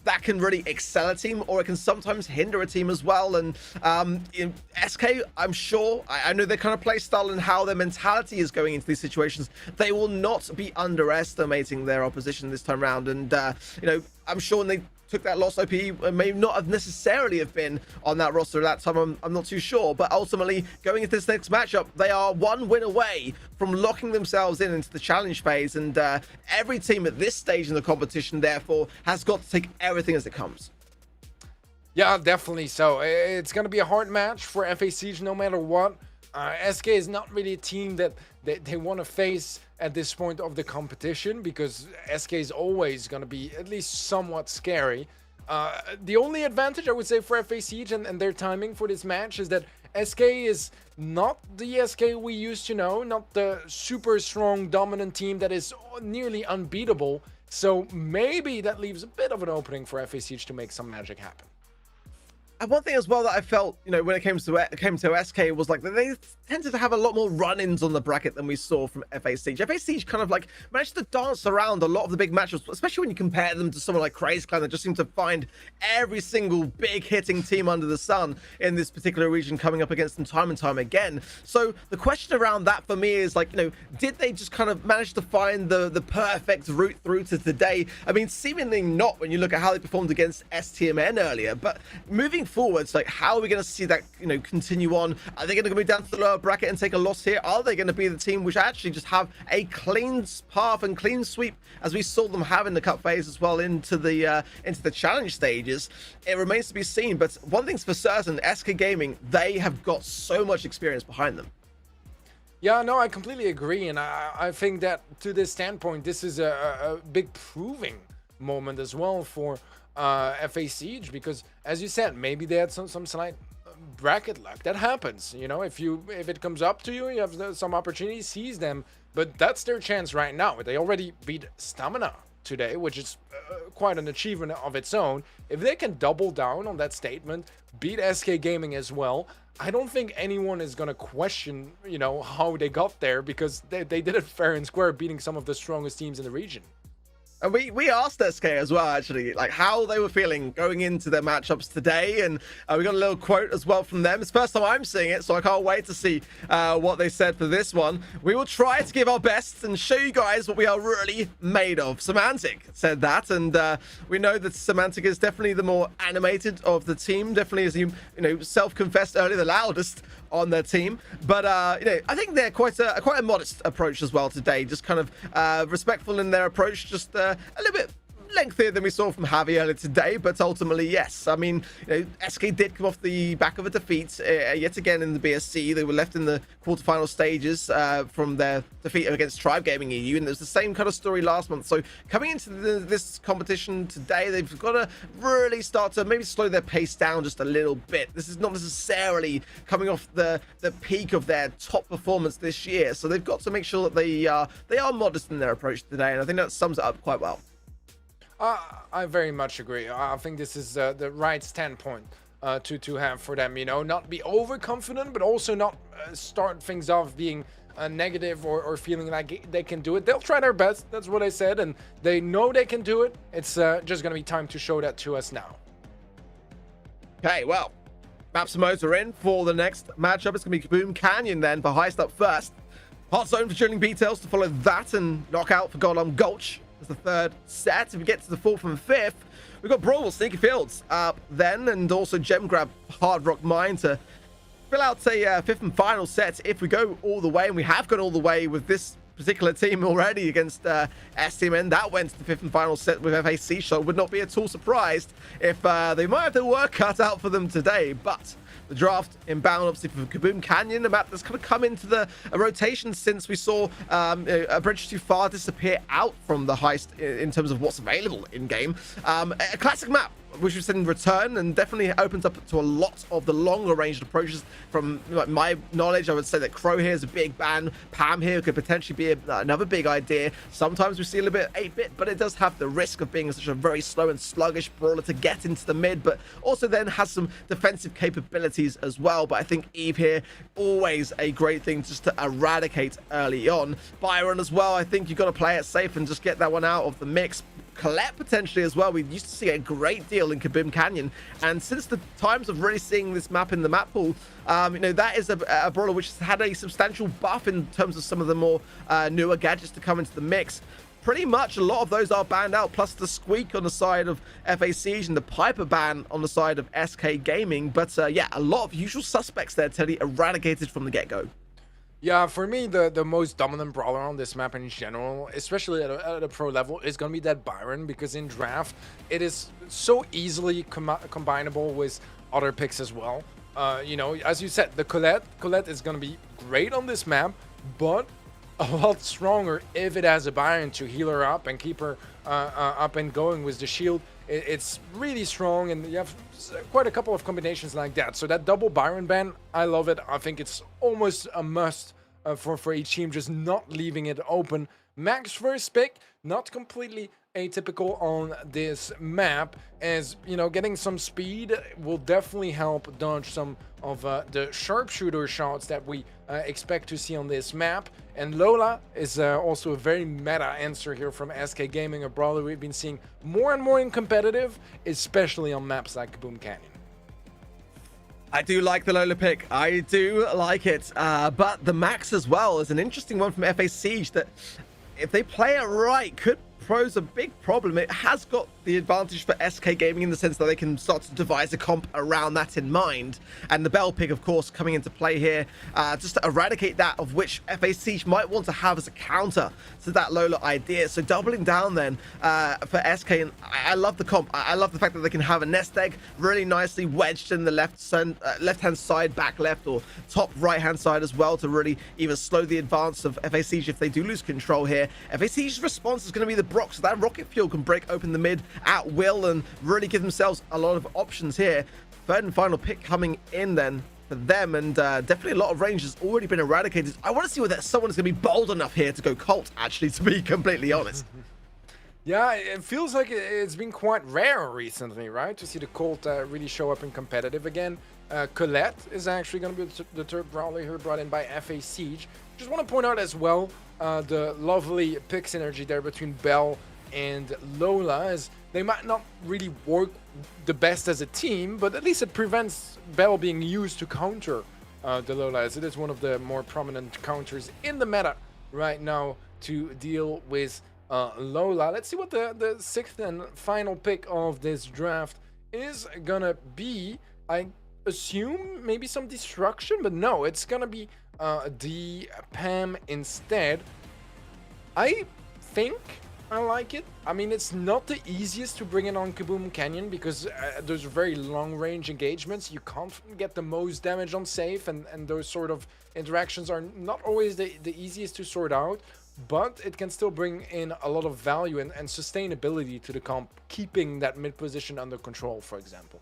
that can really excel a team, or it can sometimes hinder a team as well. And in SK, I'm sure, I know their kind of play style and how their mentality is going into these situations. They will not be underestimating their opposition this time round, and you know, I'm sure when they took that loss, OPE may not have necessarily have been on that roster at that time. I'm not too sure, but ultimately going into this next matchup, they are one win away from locking themselves into the challenge phase, and every team at this stage in the competition therefore has got to take everything as it comes. Yeah, definitely. So it's going to be a hard match for FA Siege no matter what. SK is not really a team that they want to face at this point of the competition, because SK is always going to be at least somewhat scary. The only advantage I would say for FA Siege and their timing for this match is that SK is not the SK we used to know, not the super strong dominant team that is nearly unbeatable. So maybe that leaves a bit of an opening for FA Siege to make some magic happen. And one thing as well that I felt, you know, when it came to SK was like they tended to have a lot more run-ins on the bracket than we saw from FA Siege. FA Siege kind of like managed to dance around a lot of the big matchups, especially when you compare them to someone like Crazy Clan that just seemed to find every single big hitting team under the sun in this particular region coming up against them time and time again. So the question around that for me is like, you know, did they just kind of manage to find the perfect route through to today? I mean, seemingly not when you look at how they performed against STMN earlier, but moving forwards, like, how are we going to see that, you know, continue on? Are they going to go down to the lower bracket and take a loss here? Are they going to be the team which actually just have a clean path and clean sweep, as we saw them have in the cup phase as well, into the challenge stages? It remains to be seen, but one thing's for certain, SK Gaming, they have got so much experience behind them. Yeah, no, I completely agree, and I think that to this standpoint, this is a big proving moment as well for FA Siege, because as you said, maybe they had some slight bracket luck. That happens, you know, if it comes up to you, you have some opportunities, seize them, but that's their chance right now. They already beat Stamina today, which is quite an achievement of its own. If they can double down on that statement, beat SK Gaming as well, I don't think anyone is going to question, you know, how they got there, because they did it fair and square, beating some of the strongest teams in the region. And we asked SK as well, actually, like how they were feeling going into their matchups today, and we got a little quote as well from them. It's the first time I'm seeing it, so I can't wait to see what they said for this one. We will try to give our best and show you guys what we are really made of. Semantic said that, and we know that Semantic is definitely the more animated of the team, definitely, as you know, self-confessed earlier, the loudest on their team. But you know, I think they're quite a modest approach as well today, just kind of respectful in their approach, just a little lengthier than we saw from Javi earlier today, but ultimately, yes. I mean, SK did come off the back of a defeat yet again in the BSC. They were left in the quarterfinal stages from their defeat against Tribe Gaming EU, and it was the same kind of story last month. So coming into this competition today, they've got to really start to maybe slow their pace down just a little bit. This is not necessarily coming off the peak of their top performance this year, so they've got to make sure that they are modest in their approach today, and I think that sums it up quite well. I very much agree. I think this is the right standpoint to have for them, you know, not be overconfident, but also not start things off being negative or feeling like they can do it. They'll try their best, that's what I said, and they know they can do it. It's just gonna be time to show that to us now. Okay, well, maps and modes are in for the next matchup. It's gonna be Kaboom Canyon then for Heist up first. Hot Zone for Drilling Details to follow that, and Knockout for Golem Gulch as the third set. If we get to the fourth and fifth, we've got Brawl Sneaky Fields up then, and also Gem Grab Hard Rock Mine to fill out a fifth and final set if we go all the way, and we have gone all the way with this particular team already against STMN. That went to the fifth and final set with FAC, so would not be at all surprised if they might have their work cut out for them today. But the draft inbound, obviously, for Kaboom Canyon, a map that's kind of come into the rotation since we saw A Bridge Too Far disappear out from the Heist in terms of what's available in-game. A classic map, which we've seen in return, and definitely opens up to a lot of the longer ranged approaches. From my knowledge, I would say that Crow here is a big ban. Pam here could potentially be another big idea. Sometimes we see a little bit 8-bit, but it does have the risk of being such a very slow and sluggish brawler to get into the mid, but also then has some defensive capabilities as well. But I think Eve here, always a great thing just to eradicate early on. Byron as well, I think you've got to play it safe and just get that one out of the mix. Colette potentially as well. We used to see a great deal in Kaboom Canyon, and since the times of really seeing this map in the map pool, you know, that is a brawler which has had a substantial buff in terms of some of the more newer gadgets to come into the mix. Pretty much a lot of those are banned out, plus the Squeak on the side of FAC and the Piper ban on the side of SK Gaming. But yeah, a lot of usual suspects there, Teddy, eradicated from the get-go. Yeah, for me, the most dominant brawler on this map in general, especially at a pro level, is going to be that Byron, because in draft, it is so easily combinable with other picks as well. You know, as you said, the Colette is going to be great on this map, but a lot stronger if it has a Byron to heal her up and keep her up and going with the shield. It's really strong, and you have quite a couple of combinations like that. So that double Byron ban, I love it. I think it's almost a must for each team, just not leaving it open. Max first pick, not completely atypical on this map, as you know, getting some speed will definitely help dodge some of the sharpshooter shots that we expect to see on this map. And Lola is also a very meta answer here from SK Gaming, a brawler we've been seeing more and more in competitive, especially on maps like Kaboom Canyon. I do like the Lola pick. I do like it. But the Max as well is an interesting one from FA Siege that, if they play it right, could pose a big problem. It has got the advantage for SK Gaming in the sense that they can start to devise a comp around that in mind. And the Bell pick, of course, coming into play here, just to eradicate that, of which FA Siege might want to have as a counter to that Lola idea. So doubling down then for SK, and I love the comp. I love the fact that they can have a nest egg really nicely wedged in the left-hand side, back left, or top right-hand side as well, to really even slow the advance of FA Siege if they do lose control here. FA Siege's response is going to be the Brock, so that rocket fuel can break open the mid at will and really give themselves a lot of options here. Third and final pick coming in then for them, and definitely a lot of range has already been eradicated. I want to see whether someone's going to be bold enough here to go Colt, actually, to be completely honest. Yeah, it feels like it's been quite rare recently, right, to see the Colt really show up in competitive again. Colette is actually going to be the third brawler here brought in by FA Siege. Just want to point out as well the lovely pick synergy there between Bell and Lola, as they might not really work the best as a team, but at least it prevents Bell being used to counter the Lola, as it is one of the more prominent counters in the meta right now to deal with Lola. Let's see what the sixth and final pick of this draft is gonna be. I assume maybe some destruction, but no, it's gonna be the Pam instead. I think I like it. I mean, it's not the easiest to bring it on Kaboom Canyon because those are very long-range engagements. You can't get the most damage on safe, and those sort of interactions are not always the easiest to sort out, but it can still bring in a lot of value and sustainability to the comp, keeping that mid position under control, for example.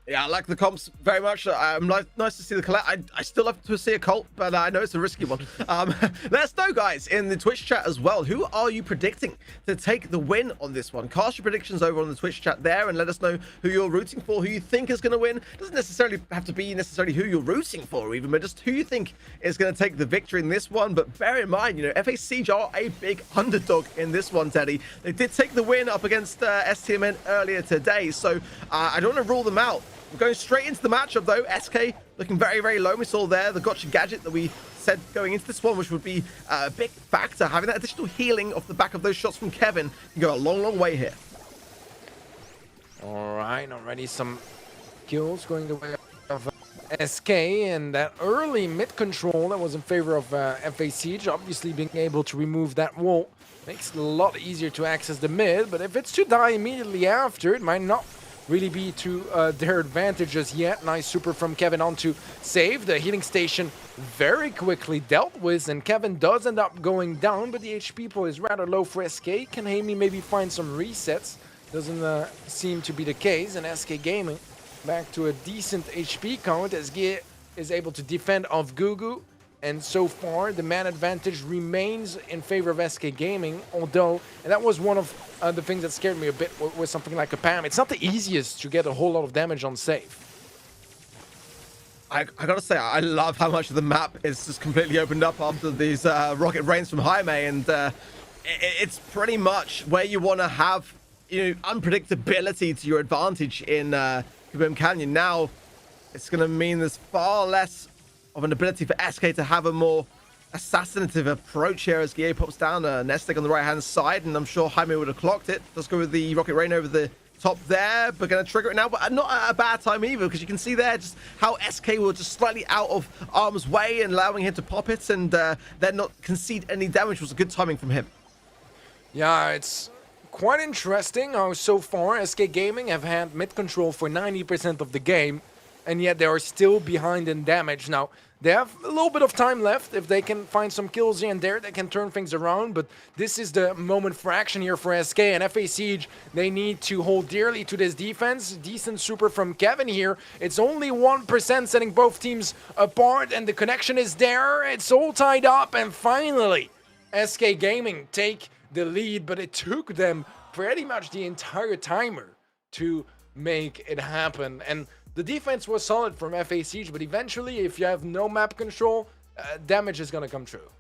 Yeah, I like the comps very much. Nice to see the collab. I still love to see a cult, but I know it's a risky one. Let us know, guys, in the Twitch chat as well. Who are you predicting to take the win on this one? Cast your predictions over on the Twitch chat there and let us know who you're rooting for, who you think is going to win. Doesn't necessarily have to be necessarily who you're rooting for even, but just who you think is going to take the victory in this one. But bear in mind, you know, FA Siege are a big underdog in this one, Teddy. They did take the win up against STMN earlier today, so I don't want to rule them out. We're going straight into the matchup, though. SK looking very, very low. We saw there the gotcha gadget that we said going into this one, which would be a big factor. Having that additional healing off the back of those shots from Kevin can go a long, long way here. All right, already some kills going the way of SK, and that early mid control that was in favor of FA Siege. Obviously, being able to remove that wall makes it a lot easier to access the mid, but if it's to die immediately after, it might not really be to their advantage as yet. Nice super from Kevin onto save. The healing station very quickly dealt with, and Kevin does end up going down, but the HP pool is rather low for SK. Can Hamey maybe find some resets? Doesn't seem to be the case, and SK Gaming back to a decent HP count as Gia is able to defend off Gugu. And so far, the man advantage remains in favor of SK Gaming, although, and that was one of the things that scared me a bit with something like a PAM. It's not the easiest to get a whole lot of damage on safe. I gotta say, I love how much of the map is just completely opened up after these rocket rains from Jaime, and it's pretty much where you want to have, you know, unpredictability to your advantage in Kaboom Canyon. Now, it's gonna mean there's far less of an ability for SK to have a more assassinative approach here as Gia pops down a nest egg on the right hand side, and I'm sure Jaime would have clocked it. Let's go with the rocket rain over the top there, but gonna trigger it now, but not at a bad time either, because you can see there just how SK were just slightly out of arm's way and allowing him to pop it, and then not concede any damage was a good timing from him. Yeah, it's quite interesting how so far SK Gaming have had mid control for 90% of the game, and yet they are still behind in damage. Now, they have a little bit of time left. If they can find some kills here and there, they can turn things around, but this is the moment for action here for SK, and FA Siege, they need to hold dearly to this defense. Decent super from Kevin here. It's only 1% setting both teams apart, and the connection is there. It's all tied up, and finally, SK Gaming take the lead, but it took them pretty much the entire timer to make it happen. And the defense was solid from FA Siege, but eventually, if you have no map control, damage is going to come true.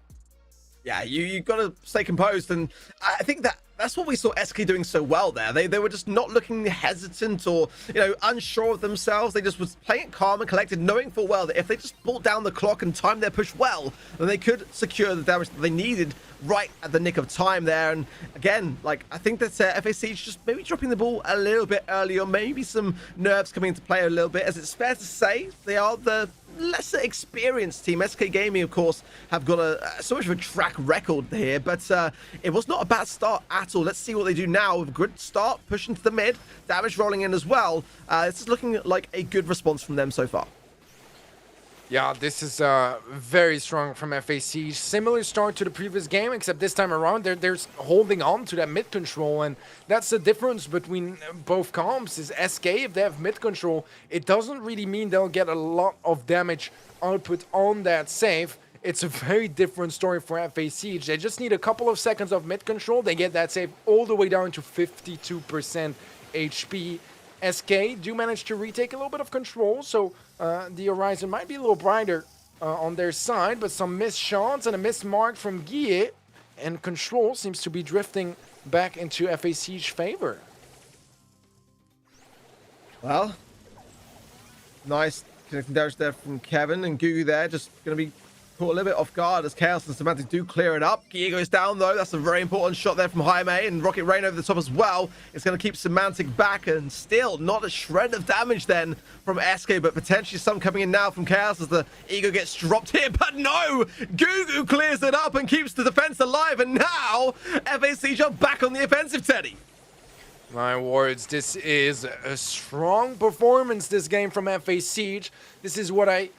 Yeah, you got to stay composed, and I think that's what we saw SK doing so well there. They were just not looking hesitant or, you know, unsure of themselves. They just was playing it calm and collected, knowing full well that if they just brought down the clock and timed their push well, then they could secure the damage that they needed right at the nick of time there. And again, like, I think that FA Siege just maybe dropping the ball a little bit early, or maybe some nerves coming into play a little bit, as it's fair to say they are the lesser experienced team. SK Gaming, of course, have got so much of a track record here, but it was not a bad start at all. Let's see what they do now with a good start, pushing to the mid, damage rolling in as well. This is looking like a good response from them so far. Yeah, this is very strong from FA Siege. Similar start to the previous game, except this time around they're holding on to that mid control, and that's the difference between both comps. Is SK, if they have mid control, it doesn't really mean they'll get a lot of damage output on that save. It's a very different story for FA Siege. They just need a couple of seconds of mid control. They get that save all the way down to 52% HP. SK do manage to retake a little bit of control, so the horizon might be a little brighter on their side, but some missed shots and a missed mark from Guille, and control seems to be drifting back into FA Siege favor. Well, nice connecting damage there from Kevin, and Gugu there just going to be caught a little bit off guard as Chaos and Semantic do clear it up. Gear goes down though. That's a very important shot there from Jaime, and Rocket Rain over the top as well. It's going to keep Semantic back, and still not a shred of damage then from SK, but potentially some coming in now from Chaos as the Ego gets dropped here. But no! Gugu clears it up and keeps the defense alive, and now FaZe are back on the offensive, Teddy. My words, this is a strong performance this game from FaZe. This is what I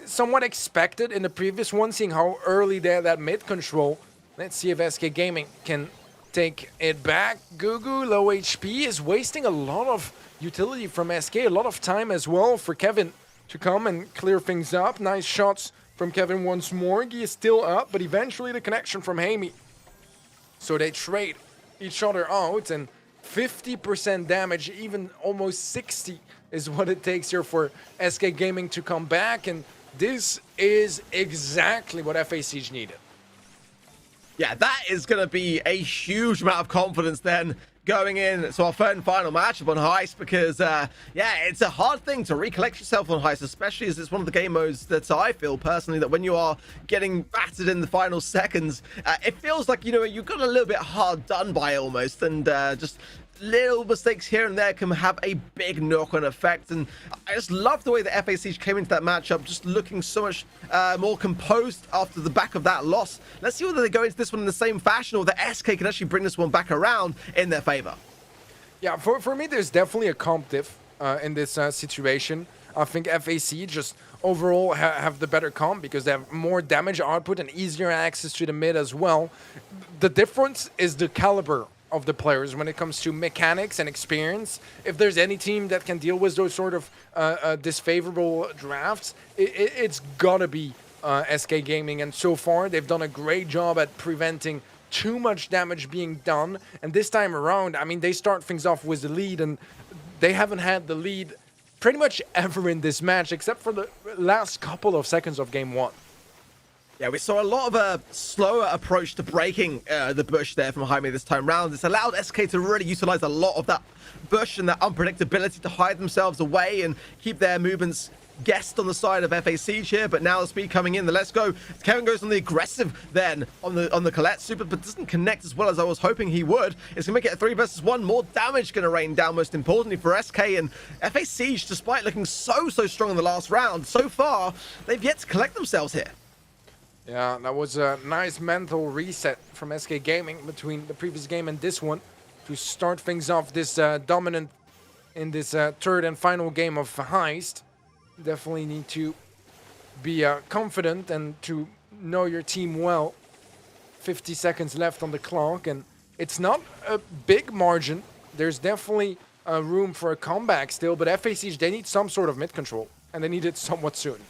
somewhat expected in the previous one, seeing how early they had that mid control. Let's see if SK Gaming can take it back. Gugu, low HP, is wasting a lot of utility from SK, a lot of time as well for Kevin to come and clear things up. Nice shots from Kevin once more. He is still up, but eventually the connection from Hamey. So they trade each other out, and 50% damage, even almost 60 is what it takes here for SK Gaming to come back, and this is exactly what FaZe needed. Yeah, that is going to be a huge amount of confidence then going in to our third and final matchup on Heist, because yeah, it's a hard thing to recollect yourself on Heist, especially as it's one of the game modes that I feel personally that when you are getting battered in the final seconds, it feels like, you know, you got a little bit hard done by almost, and just little mistakes here and there can have a big knock-on effect. And I just love the way that FaZe came into that matchup, just looking so much more composed after the back of that loss. Let's see whether they go into this one in the same fashion, or the SK can actually bring this one back around in their favor. Yeah, for me, there's definitely a comp diff in this situation. I think FaZe just overall have the better comp because they have more damage output and easier access to the mid as well. The difference is the caliber of the players when it comes to mechanics and experience. If there's any team that can deal with those sort of disfavorable drafts, it's gotta be SK Gaming, and so far they've done a great job at preventing too much damage being done. And this time around, I mean, they start things off with the lead, and they haven't had the lead pretty much ever in this match, except for the last couple of seconds of game one. Yeah, we saw a lot of a slower approach to breaking the bush there from Jaime this time round. It's allowed SK to really utilize a lot of that bush and that unpredictability to hide themselves away and keep their movements guessed on the side of FaZe here. But now the speed coming in, the let's go. Kevin goes on the aggressive then on the Colette super, but doesn't connect as well as I was hoping he would. It's gonna make it a 3 versus 1. More damage gonna rain down, most importantly for SK, and FaZe, despite looking so strong in the last round, so far they've yet to collect themselves here. Yeah, that was a nice mental reset from SK Gaming between the previous game and this one to start things off this dominant in this third and final game of Heist. Definitely need to be confident and to know your team well. 50 seconds left on the clock, and it's not a big margin. There's definitely room for a comeback still, but FaZe, they need some sort of mid control, and they need it somewhat soon.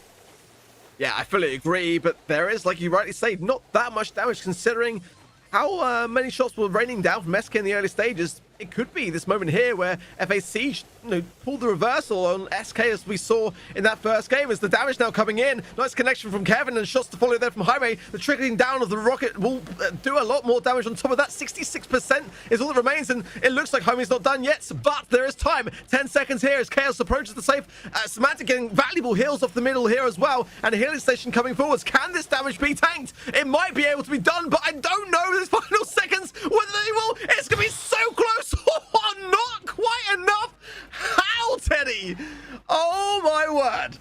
Yeah, I fully agree, but there is, like you rightly say, not that much damage considering how many shots were raining down from SK in the early stages. It could be this moment here where FaZe, pulled the reversal on SK as we saw in that first game, as the damage now coming in. Nice connection from Kevin and shots to follow there from Jaime. The trickling down of the rocket will do a lot more damage on top of that. 66% is all that remains, and it looks like Jaime's not done yet, but there is time. 10 seconds here as Chaos approaches the safe. Semantic getting valuable heals off the middle here as well, and a healing station coming forwards. Can this damage be tanked? It might be able to be done, but I don't know this final seconds whether they will. It's going to be so close. Oh, not quite enough. How, Teddy? Oh, my word.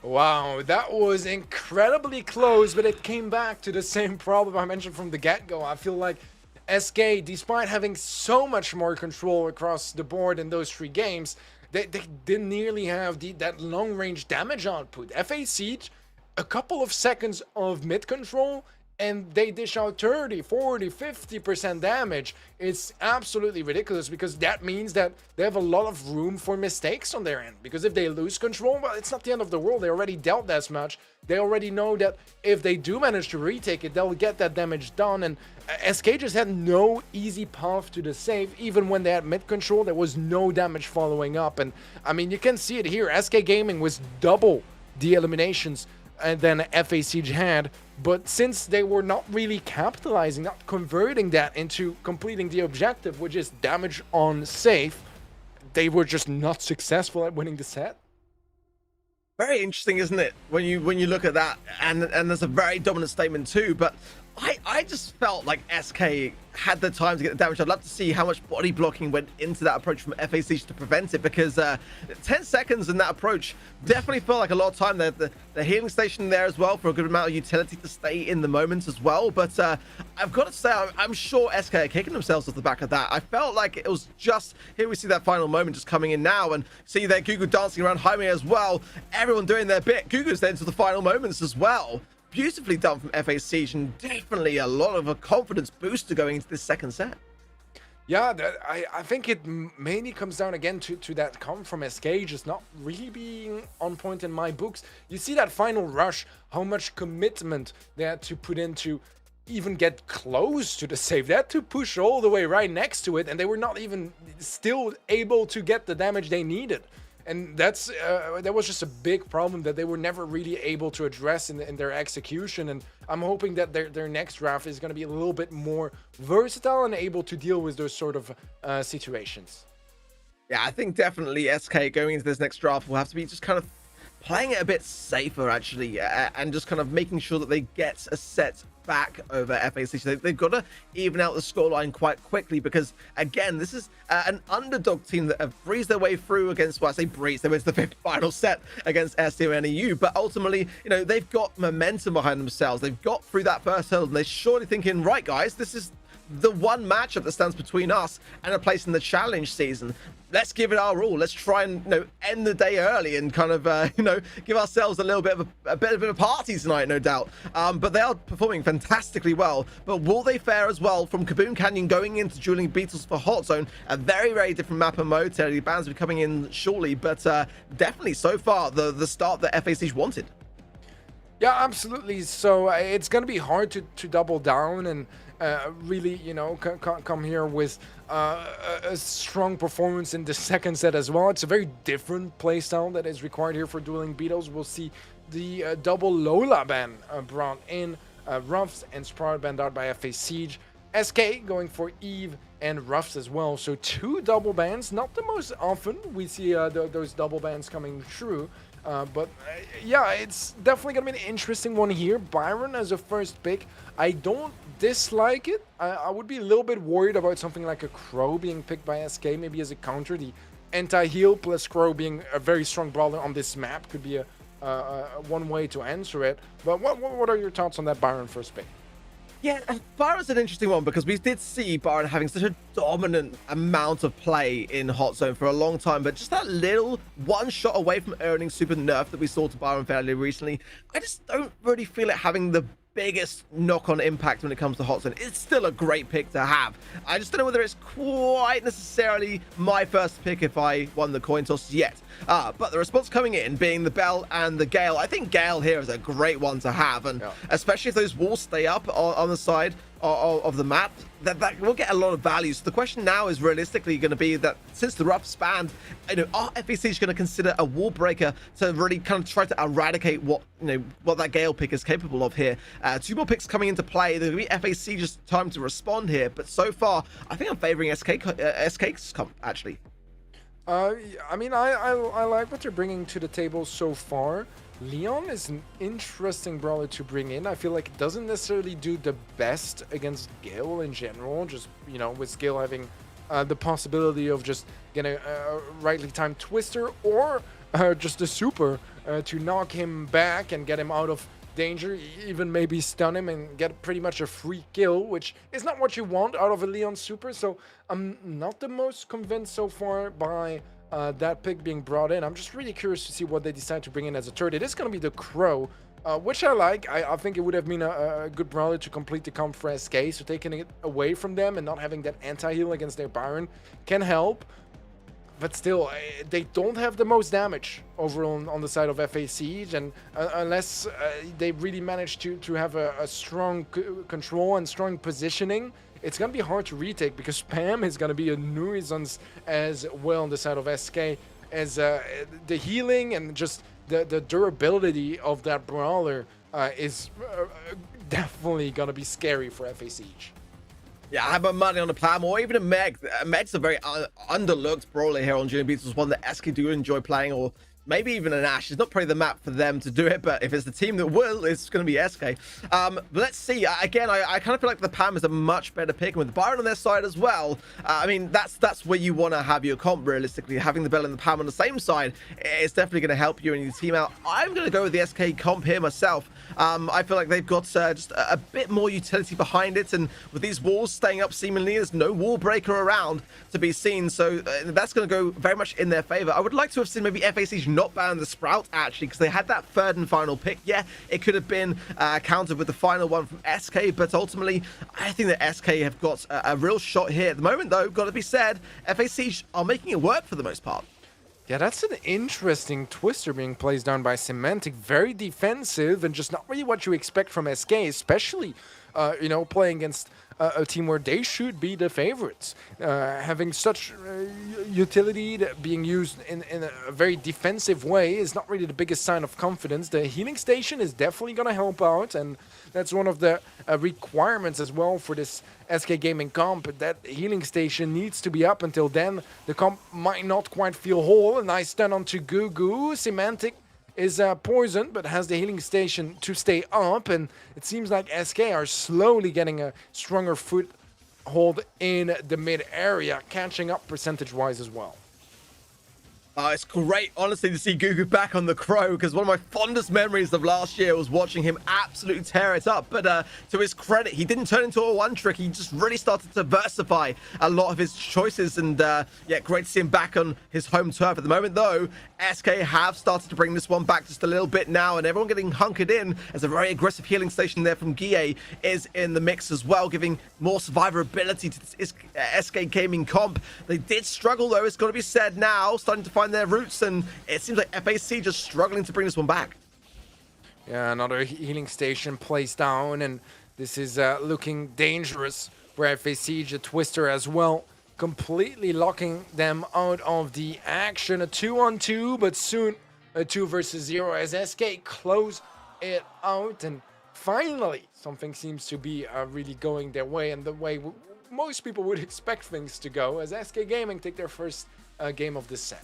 Wow, that was incredibly close, but it came back to the same problem I mentioned from the get-go. I feel like SK, despite having so much more control across the board in those 3 games, they didn't nearly have that long-range damage output. FaZe, a couple of seconds of mid-control, and they dish out 30, 40, 50% damage. It's absolutely ridiculous, because that means that they have a lot of room for mistakes on their end. Because if they lose control, well, it's not the end of the world. They already dealt that much. They already know that if they do manage to retake it, they'll get that damage done. And SK just had no easy path to the save. Even when they had mid control, there was no damage following up. And I mean, you can see it here. SK Gaming was double the eliminations and then FaZe had, but since they were not really capitalizing, not converting that into completing the objective, which is damage on safe, they were just not successful at winning the set. very interesting, isn't it? When you look at that, and there's a very dominant statement too. But I just felt like SK had the time to get the damage. I'd love to see how much body blocking went into that approach from FAC to prevent it, because 10 seconds in that approach definitely felt like a lot of time. The healing station there as well for a good amount of utility to stay in the moment as well. But I've got to say, I'm sure SK are kicking themselves off the back of that. I felt like it was just, here we see that final moment just coming in now, and see there Gugu dancing around Jaime as well. Everyone doing their bit. Gugu's then to the final moments as well. Beautifully done from FAC, and definitely a lot of a confidence booster going into this second set. Yeah, I think it mainly comes down again to that come from SK just not really being on point in my books. You see that final rush, how much commitment they had to put into even get close to the save. They had to push all the way right next to it, and they were not even still able to get the damage they needed. And that was just a big problem that they were never really able to address in their execution. And I'm hoping that their next draft is going to be a little bit more versatile and able to deal with those sort of situations. Yeah, I think definitely SK going into this next draft will have to be just kind of playing it a bit safer, actually, and just kind of making sure that they get a set back over FAC. So they've got to even out the scoreline quite quickly, because again, this is an underdog team that have breezed their way through against, well, I say breeze, they went to the fifth final set against STO and EU, but ultimately, you know, they've got momentum behind themselves. They've got through that first hurdle, and they're surely thinking, right guys, this is the one matchup that stands between us and a place in the challenge season. Let's give it our all. Let's try and, you know, end the day early and kind of, you know, give ourselves a little bit of a bit of a party tonight, no doubt. But they are performing fantastically well. But will they fare as well from Kaboom Canyon going into Dueling Beetles for Hot Zone? A very, very different map and mode. The bans will be coming in shortly, but definitely so far the start that FAC wanted. Yeah, absolutely. So it's going to be hard to double down and really, you know, come here with a strong performance in the second set as well. It's a very different playstyle that is required here for Dueling Beetles. We'll see the double Lola ban brought in, Ruffs and Sprout banned out by FAC. SK going for Eve and Ruffs as well. So 2 double bans, not the most often we see those double bans coming through. But yeah, it's definitely gonna be an interesting one here. Byron as a first pick, I don't dislike it. I would be a little bit worried about something like a Crow being picked by SK, maybe as a counter. The anti-heal plus Crow being a very strong brawler on this map could be a one way to answer it. But what are your thoughts on that Byron first pick? Yeah, Byron's an interesting one, because we did see Byron having such a dominant amount of play in Hot Zone for a long time, but just that little one shot away from earning super nerf that we saw to Byron fairly recently, I just don't really feel it having the biggest knock-on impact when it comes to Hot Zone. It's still a great pick to have. I just don't know whether it's quite necessarily my first pick if I won the coin toss yet. But the response coming in being the Bell and the Gale, I think Gale here is a great one to have, and especially if those walls stay up on the side of the map, that will get a lot of value. So the question now is realistically going to be that since the rough spanned, you know, are FAC going to consider a wall breaker to really kind of try to eradicate what, you know, what that Gale pick is capable of here? 2 more picks coming into play. There's going to be FAC just time to respond here, but so far I think I'm favoring SK's comp actually. I mean, I like what they're bringing to the table so far. Leon is an interesting brawler to bring in. I feel like it doesn't necessarily do the best against Gale in general, just, you know, with Gale having the possibility of just getting a rightly timed twister or just a super to knock him back and get him out of danger, even maybe stun him and get pretty much a free kill, which is not what you want out of a Leon super. So I'm not the most convinced so far by that pick being brought in. I'm just really curious to see what they decide to bring in as a third. It is going to be the Crow, which I like. I think it would have been a good brawler to complete the comp for SK, so taking it away from them and not having that anti-heal against their Byron can help. But still, they don't have the most damage overall on the side of FAC, and unless they really manage to have a strong control and strong positioning, it's going to be hard to retake, because spam is going to be a nuisance as well on the side of SK, as the healing and just the durability of that brawler is definitely going to be scary for FAC. Yeah, I have my money on the Plam or even a Meg. Meg's a very underlooked brawler here on Dueling Beetles, one that SK do enjoy playing, or maybe even an Ash. It's not probably the map for them to do it, but if it's the team that will, it's going to be SK. But let's see. Again, I kind of feel like the PAM is a much better pick, and with Byron on their side as well. I mean, that's where you want to have your comp, realistically. Having the Bell and the PAM on the same side is definitely going to help you and your team out. I'm going to go with the SK comp here myself. I feel like they've got just a bit more utility behind it, and with these walls staying up seemingly, there's no wall breaker around to be seen, so that's going to go very much in their favor. I would like to have seen maybe FaZe not ban the Sprout, actually, because they had that third and final pick. Yeah, it could have been countered with the final one from SK, but ultimately, I think that SK have got a real shot here. At the moment, though, got to be said, FaZe are making it work for the most part. Yeah, that's an interesting twister being placed down by Semantic. Very defensive and just not really what you expect from SK, especially, you know, playing against a team where they should be the favorites. Having such utility that being used in a very defensive way is not really the biggest sign of confidence. The healing station is definitely going to help out, and that's one of the requirements as well for this SK Gaming comp. That healing station needs to be up. Until then, the comp might not quite feel whole. A nice stun onto Gugu. Semantic is poisoned, but has the healing station to stay up, and it seems like SK are slowly getting a stronger foothold in the mid area, catching up percentage-wise as well. It's great, honestly, to see Gugu back on the Crow, because one of my fondest memories of last year was watching him absolutely tear it up. But to his credit, he didn't turn into a one-trick. He just really started to diversify a lot of his choices. And yeah, great to see him back on his home turf. At the moment, though, SK have started to bring this one back just a little bit now, and everyone getting hunkered in as a very aggressive healing station there from Guille is in the mix as well, giving more survivability to this SK Gaming comp. They did struggle, though, it's got to be said now, starting to find their roots, and it seems like FaZe just struggling to bring this one back. Yeah, another healing station placed down, and this is looking dangerous for FaZe. A twister as well, completely locking them out of the action. A 2-on-2, but soon a 2 versus 0 as SK close it out, and finally something seems to be really going their way, and the way most people would expect things to go, as SK Gaming take their first game of this set.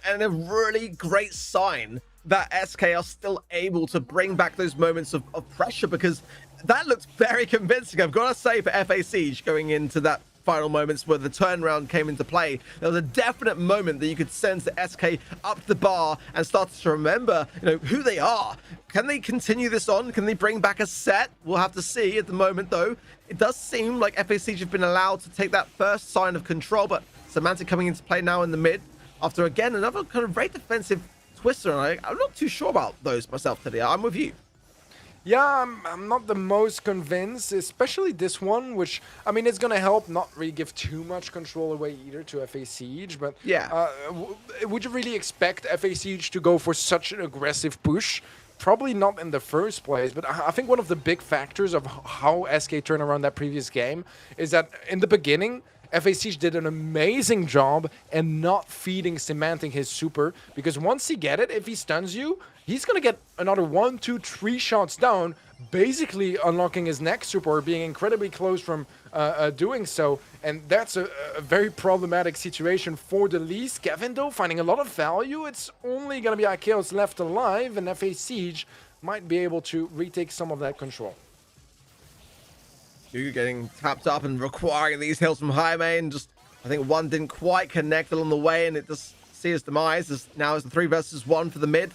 And a really great sign that SK are still able to bring back those moments of pressure, because that looked very convincing, I've got to say, for FaZe going into that final moments where the turnaround came into play. There was a definite moment that you could sense that SK upped the bar and started to remember, you know, who they are. Can they continue this on? Can they bring back a set? We'll have to see. At the moment, though, it does seem like FaZe have been allowed to take that first sign of control, but Semantic coming into play now in the mid after, again, another kind of very defensive twister, and I'm not too sure about those myself today. I'm with you. Yeah, I'm not the most convinced, especially this one, which, I mean, it's going to help not really give too much control away either to FaZe, but yeah, would you really expect FaZe to go for such an aggressive push? Probably not in the first place, but I think one of the big factors of how SK turned around that previous game is that in the beginning, FaZe did an amazing job in not feeding Semantic his super, because once he get it, if he stuns you, he's going to get another 1, 2, 3 shots down, basically unlocking his next super or being incredibly close from doing so. And that's a very problematic situation for the least. Kevin, though, finding a lot of value. It's only going to be Akeos left alive, and FaZe might be able to retake some of that control. Gugu getting tapped up and requiring these hills from high main. Just, I think one didn't quite connect along the way, and it does see his demise. As now is the 3 versus 1 for the mid,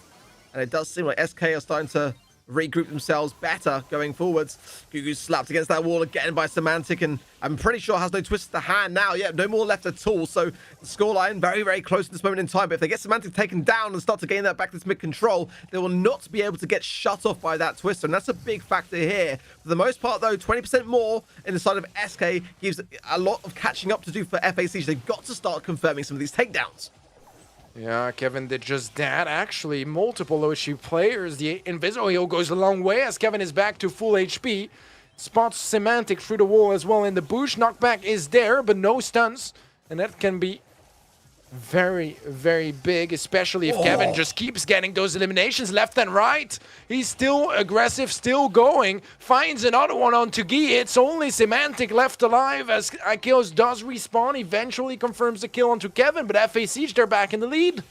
and it does seem like SK are starting to regroup themselves better going forwards. Gugu slapped against that wall again by Semantic, and I'm pretty sure has no twist to hand now. Yeah, no more left at all. So the scoreline very, very close at this moment in time. But if they get Semantic taken down and start to gain that back this mid control, they will not be able to get shut off by that twister, and that's a big factor here. For the most part, though, 20% more in the side of SK gives a lot of catching up to do for FaZe. They've got to start confirming some of these takedowns. Yeah, Kevin did just that. Actually, multiple OSU players. The Invisible Heal goes a long way as Kevin is back to full HP. Spots Semantic through the wall as well in the bush. Knockback is there, but no stuns. And that can be very, very big, especially if Kevin just keeps getting those eliminations left and right. He's still aggressive, still going. Finds another one onto Guy. It's only Semantic left alive as Akeos does respawn. Eventually confirms the kill onto Kevin, but FaZe, they're back in the lead.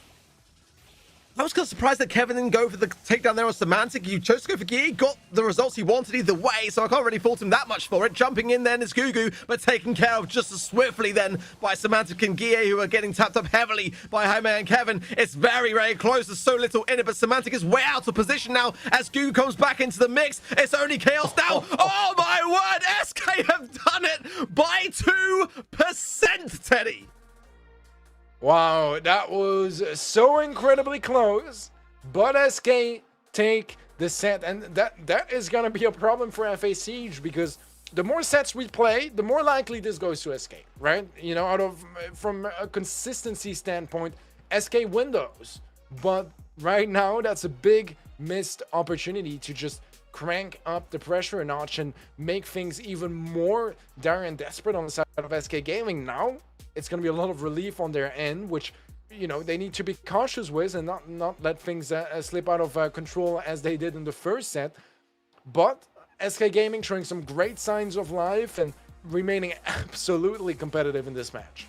I was kind of surprised that Kevin didn't go for the takedown there on Semantic. You chose to go for Gear, got the results he wanted either way, so I can't really fault him that much for it. Jumping in then is Gugu, but taken care of just as swiftly then by Semantic and Gear, who are getting tapped up heavily by Jaime and Kevin. It's very, very close. There's so little in it, but Semantic is way out of position now as Gugu comes back into the mix. It's only Chaos now. Oh my word, SK have done it by 2%, Teddy. Wow, that was so incredibly close, but SK take the set, and that is gonna be a problem for FA Siege, because the more sets we play, the more likely this goes to SK, right? You know, from a consistency standpoint, SK win those, but right now that's a big missed opportunity to just crank up the pressure a notch and make things even more dire and desperate on the side of SK Gaming. Now it's going to be a lot of relief on their end, which, you know, they need to be cautious with and not let things slip out of control as they did in the first set. But SK Gaming showing some great signs of life and remaining absolutely competitive in this match.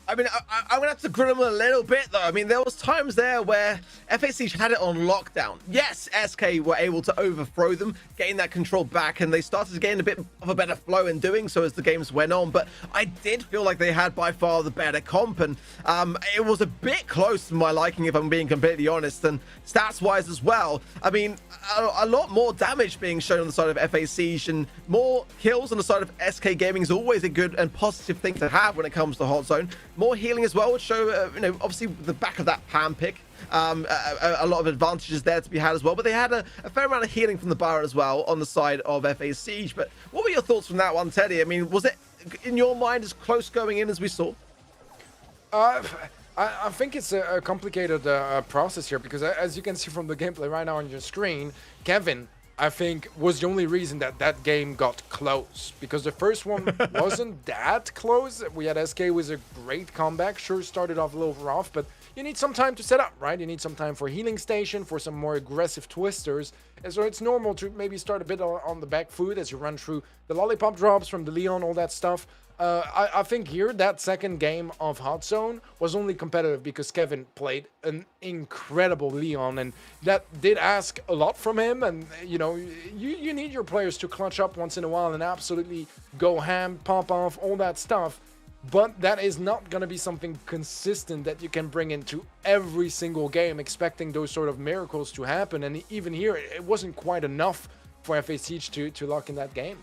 I mean, I'm going to have to grill them a little bit, though. I mean, there was times there where FA Siege had it on lockdown. Yes, SK were able to overthrow them, gain that control back, and they started to gain a bit of a better flow in doing so as the games went on. But I did feel like they had by far the better comp, and it was a bit close to my liking, if I'm being completely honest, and stats-wise as well. I mean, a lot more damage being shown on the side of FA Siege, and more kills on the side of SK Gaming is always a good and positive thing to have when it comes to Hot Zone. More healing as well would show, you know, obviously the back of that pan pick, a lot of advantages there to be had as well. But they had a fair amount of healing from the Byron as well on the side of FA Siege. But what were your thoughts from that one, Teddy? I mean, was it, in your mind, as close going in as we saw? I think it's a complicated process here, because as you can see from the gameplay right now on your screen, Kevin, I think, was the only reason that game got close, because the first one wasn't that close. We had SK with a great comeback. Sure, started off a little rough, but you need some time to set up, right? You need some time for healing station, for some more aggressive twisters. And so it's normal to maybe start a bit on the back foot as you run through the lollipop drops from the Leon, all that stuff. I think here that second game of Hot Zone was only competitive because Kevin played an incredible Leon, and that did ask a lot from him. And you know, you need your players to clutch up once in a while and absolutely go ham, pop off, all that stuff. But that is not going to be something consistent that you can bring into every single game, expecting those sort of miracles to happen. And even here, it wasn't quite enough for FA Siege to lock in that game.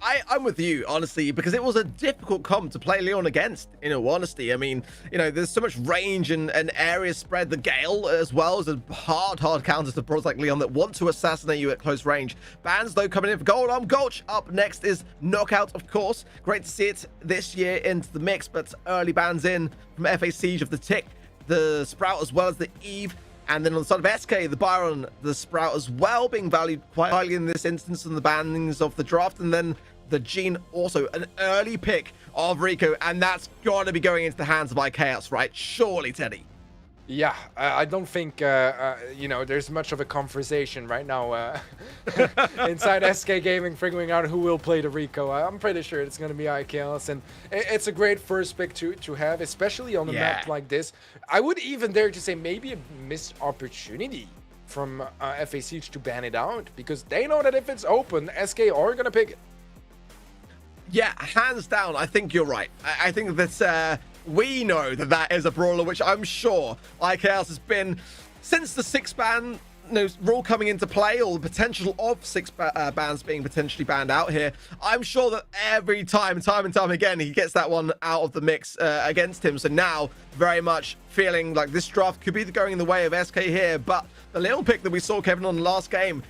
I'm with you, honestly, because it was a difficult comp to play Leon against, in all honesty. I mean, you know, there's so much range and area spread. The Gale, as well, is a hard counter to pros like Leon that want to assassinate you at close range. Bans, though, coming in for Gold Gulch. Up next is Knockout, of course. Great to see it this year into the mix, but early bans in from FA Siege of the Tick, the Sprout, as well as the Eve. And then on the side of SK, the Byron, the Sprout as well, being valued quite highly in this instance in the bannings of the draft. And then the Gene, also an early pick of Rico. And that's got to be going into the hands of IKaos, right? Surely, Teddy. Yeah, I don't think, you know, there's much of a conversation right now inside SK Gaming figuring out who will play the Rico. I'm pretty sure it's going to be IKaos, and it's a great first pick to have, especially on a map like this. I would even dare to say maybe a missed opportunity from FA Siege to ban it out, because they know that if it's open, SK are going to pick it. Yeah, hands down, I think you're right. I think that we know that that is a brawler, which I'm sure IKaos has been since the 6-ban rule coming into play, or the potential of 6 bans being potentially banned out here. I'm sure that every time and time again, he gets that one out of the mix against him. So now, very much feeling like this draft could be going in the way of SK here. But the little pick that we saw Kevin on the last game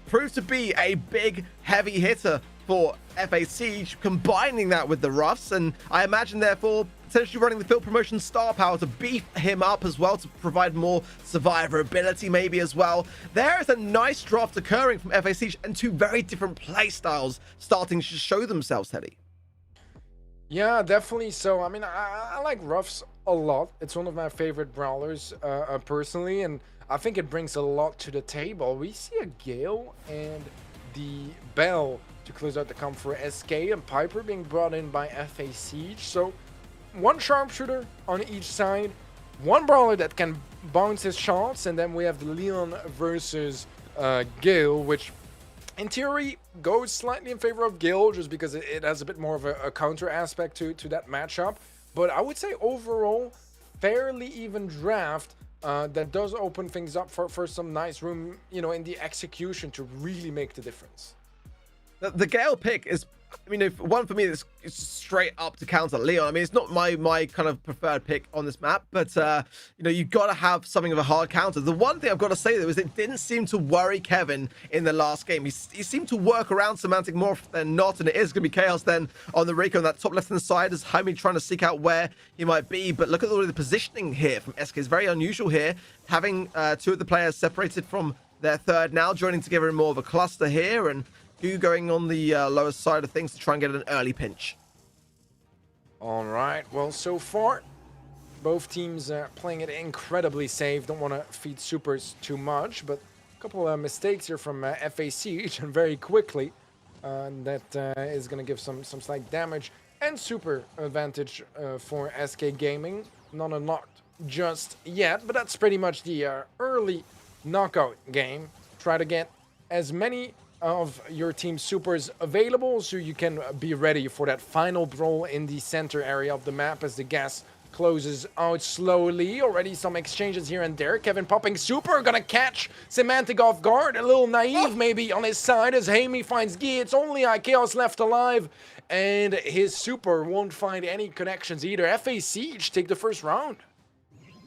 proved to be a big, heavy hitter for FA Siege, combining that with the Ruffs, and I imagine therefore potentially running the field promotion star power to beef him up as well, to provide more survivability maybe as well. There is a nice draft occurring from FA Siege, and two very different play styles starting to show themselves, Teddy. Yeah, definitely. So I mean, I like Ruffs a lot. It's one of my favorite brawlers personally, and I think it brings a lot to the table. We see a Gale and the Bell to close out the comp for SK, and Piper being brought in by FA Siege. So one sharpshooter on each side, one brawler that can bounces shots, and then we have the Leon versus Gale, which in theory goes slightly in favor of Gale just because it has a bit more of a counter aspect to that matchup. But I would say overall, fairly even draft that does open things up for some nice room, you know, in the execution to really make the difference. The Gale pick is, I mean, if one for me that's straight up to counter Leon. I mean, it's not my kind of preferred pick on this map, but you know, you've got to have something of a hard counter. The one thing I've got to say though is it didn't seem to worry Kevin in the last game. He seemed to work around Semantic more than not, and it is going to be chaos then on the Rico on that top left-hand side as Jaime trying to seek out where he might be. But look at all of the positioning here from SK. It's very unusual here, having two of the players separated from their third now, joining together in more of a cluster here, and Gu going on the lower side of things to try and get an early pinch. All right, well, so far, both teams playing it incredibly safe. Don't want to feed supers too much, but a couple of mistakes here from FAC, and very quickly, that is going to give some slight damage and super advantage for SK Gaming. Not unlocked just yet, but that's pretty much the early knockout game. Try to get as many of your team supers available so you can be ready for that final brawl in the center area of the map as the gas closes out slowly. Already some exchanges here and there. Kevin popping super, gonna catch Semantic off guard. A little naive maybe on his side as Jaime finds Guy. It's only Chaos left alive, and his super won't find any connections either. FA Siege take the first round.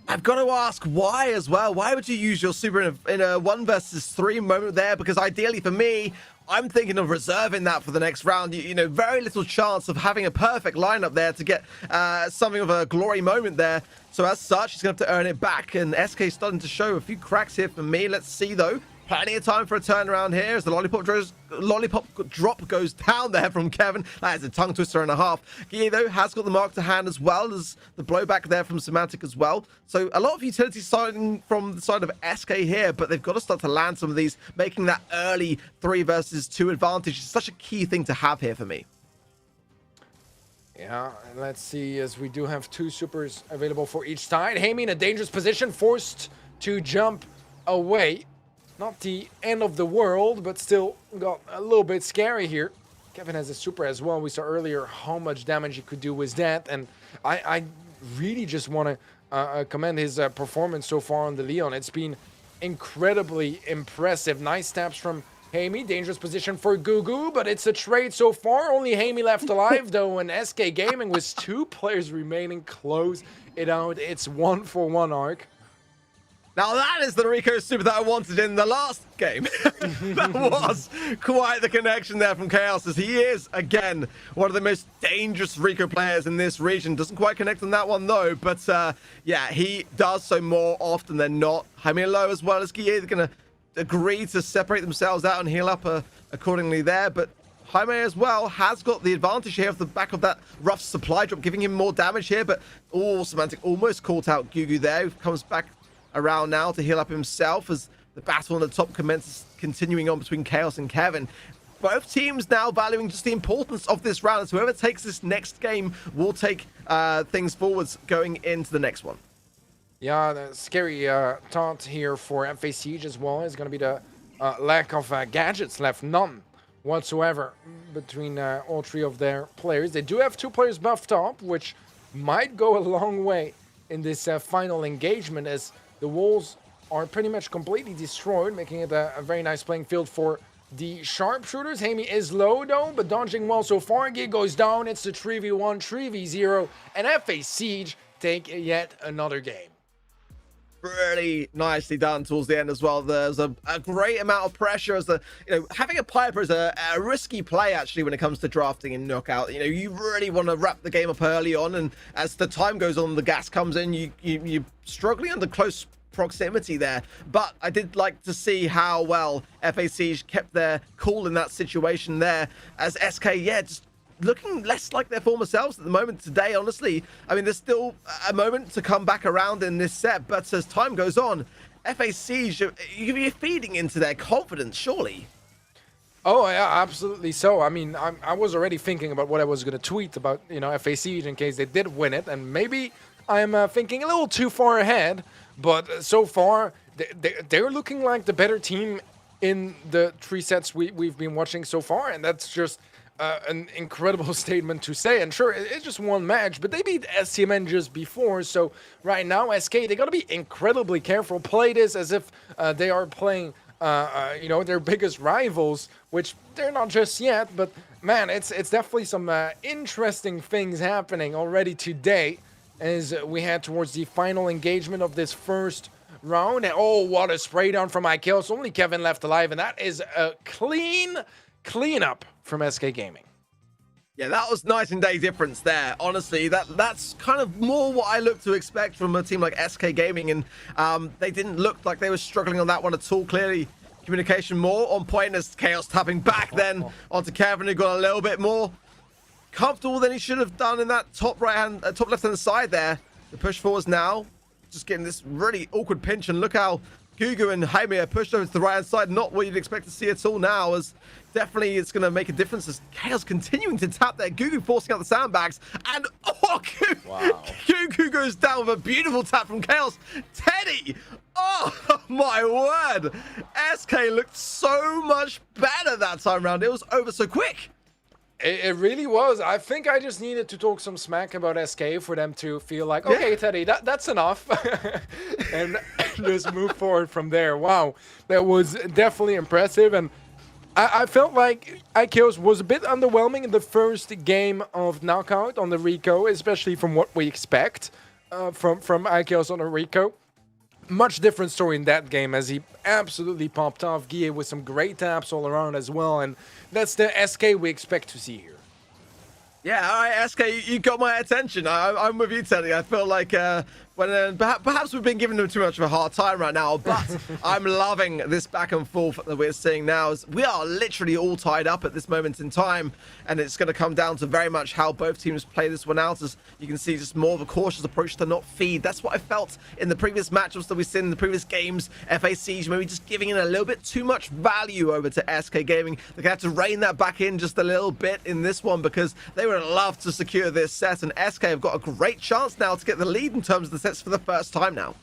I've got to ask why as well. Why would you use your super in a 1 versus 3 moment there? Because ideally for me, I'm thinking of reserving that for the next round. You know, very little chance of having a perfect lineup there to get something of a glory moment there. So as such, he's going to have to earn it back. And SK starting to show a few cracks here for me. Let's see though. Plenty of time for a turnaround here as the lollipop drop goes down there from Kevin. That is a tongue twister and a half. Guy, though, has got the mark to hand as well as the blowback there from Semantic as well. So a lot of utility starting from the side of SK here, but they've got to start to land some of these, making that early 3 versus 2 advantage. It's such a key thing to have here for me. Yeah, and let's see, as we do have 2 supers available for each side. Jaime in a dangerous position, forced to jump away. Not the end of the world, but still got a little bit scary here. Kevin has a super as well. We saw earlier how much damage he could do with that. And I really just want to commend his performance so far on the Leon. It's been incredibly impressive. Nice stabs from Jaime. Dangerous position for Gugu, but it's a trade so far. Only Jaime left alive, though, and SK Gaming with 2 players remaining close it out. It's 1-for-1 arc. Now that is the Rico super that I wanted in the last game. That was quite the connection there from Chaos, as he is, again, one of the most dangerous Rico players in this region. Doesn't quite connect on that one though, but yeah, he does so more often than not. Jaime low as well as Guille, they're going to agree to separate themselves out and heal up accordingly there, but Jaime as well has got the advantage here off the back of that rough supply drop, giving him more damage here, but Semantic almost caught out Gugu there, who comes back around now to heal up himself as the battle on the top commences, continuing on between Chaos and Kevin. Both teams now valuing just the importance of this round, as whoever takes this next game will take things forwards going into the next one. Yeah, the scary taunt here for FA Siege as well is going to be the lack of gadgets left. None whatsoever between all 3 of their players. They do have 2 players buffed up, which might go a long way in this final engagement, as the walls are pretty much completely destroyed, making it a very nice playing field for the sharpshooters. Jaime is low though, but dodging well so far. Gig goes down. It's the 3v1, 3v0, and FA Siege take yet another game. Really nicely done towards the end as well. There's a great amount of pressure as having a Piper is a risky play actually when it comes to drafting and knockout. You know, you really want to wrap the game up early on, and as the time goes on, the gas comes in, you're struggling under close proximity there. But I did like to see how well FAC kept their cool in that situation there, as SK, yeah, just looking less like their former selves at the moment today, honestly. I mean, there's still a moment to come back around in this set, but as time goes on, FAC, you're feeding into their confidence, surely. Oh, yeah, absolutely so. I mean, I was already thinking about what I was going to tweet about, you know, FAC in case they did win it, and maybe I'm thinking a little too far ahead, but so far they're looking like the better team in the 3 sets we've been watching so far, and that's just an incredible statement to say. And sure, it's just one match, but they beat SCMN just before, so right now SK, they gotta be incredibly careful, play this as if they are playing you know, their biggest rivals, which they're not just yet, but man, it's definitely some interesting things happening already today as we head towards the final engagement of this first round. And oh, what a spray down from IKEOS. Only Kevin left alive, and that is a cleanup from SK Gaming. Yeah, that was night and day difference there. Honestly, that's kind of more what I look to expect from a team like SK Gaming, and they didn't look like they were struggling on that one at all. Clearly, communication more on point as Chaos tapping back then onto Kevin, who got a little bit more comfortable than he should have done in that top left-hand side there. The push forwards now, just getting this really awkward pinch, and look how Gugu and Jaime are pushed over to the right-hand side. Not what you'd expect to see at all now, as definitely it's going to make a difference as Chaos continuing to tap there. Gugu forcing out the sandbags, and oh, Gugu goes down with a beautiful tap from Chaos. Teddy, oh my word. SK looked so much better that time round. It was over so quick. It really was. I think I just needed to talk some smack about SK for them to feel like, okay, Teddy, that's enough. And just move forward from there. Wow, that was definitely impressive. And I felt like IKEOS was a bit underwhelming in the first game of Knockout on the Rico, especially from what we expect from IKEOS on the Rico. Much different story in that game as he absolutely popped off Guille with some great taps all around as well, and that's the SK we expect to see here. Yeah, all right, SK, you got my attention. I'm with you, Teddy. I feel like perhaps we've been giving them too much of a hard time right now, but I'm loving this back and forth that we're seeing now. As we are literally all tied up at this moment in time, and it's going to come down to very much how both teams play this one out. As you can see, just more of a cautious approach to not feed. That's what I felt in the previous matchups that we've seen in the previous games. FA Siege maybe just giving in a little bit too much value over to SK Gaming. They're going to have to rein that back in just a little bit in this one, because they would love to secure this set, and SK have got a great chance now to get the lead in terms of the sets for the first time now.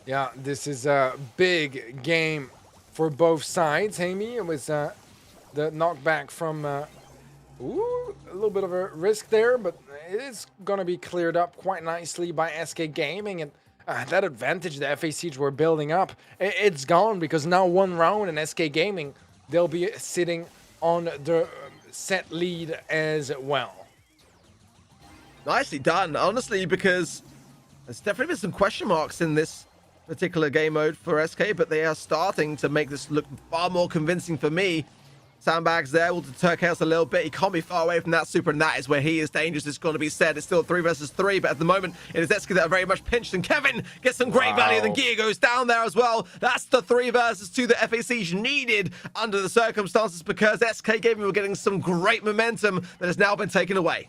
Yeah, this is a big game for both sides. Jaime, it was the knockback from ooh, a little bit of a risk there, but it is going to be cleared up quite nicely by SK Gaming, and that advantage the FA Siege were building up, it's gone, because now one round and SK Gaming, they'll be sitting on the set lead as well. Nicely done, honestly, because there's definitely been some question marks in this particular game mode for SK, but they are starting to make this look far more convincing for me. Sandbags there will deter Chaos a little bit. He can't be far away from that super, and that is where he is dangerous. It's going to be said. It's still 3 versus 3, but at the moment, it is SK that are very much pinched, and Kevin gets some great value. Then Gia goes down there as well. That's the 3 versus 2 that FA Siege needed under the circumstances, because SK Gaming were getting some great momentum that has now been taken away.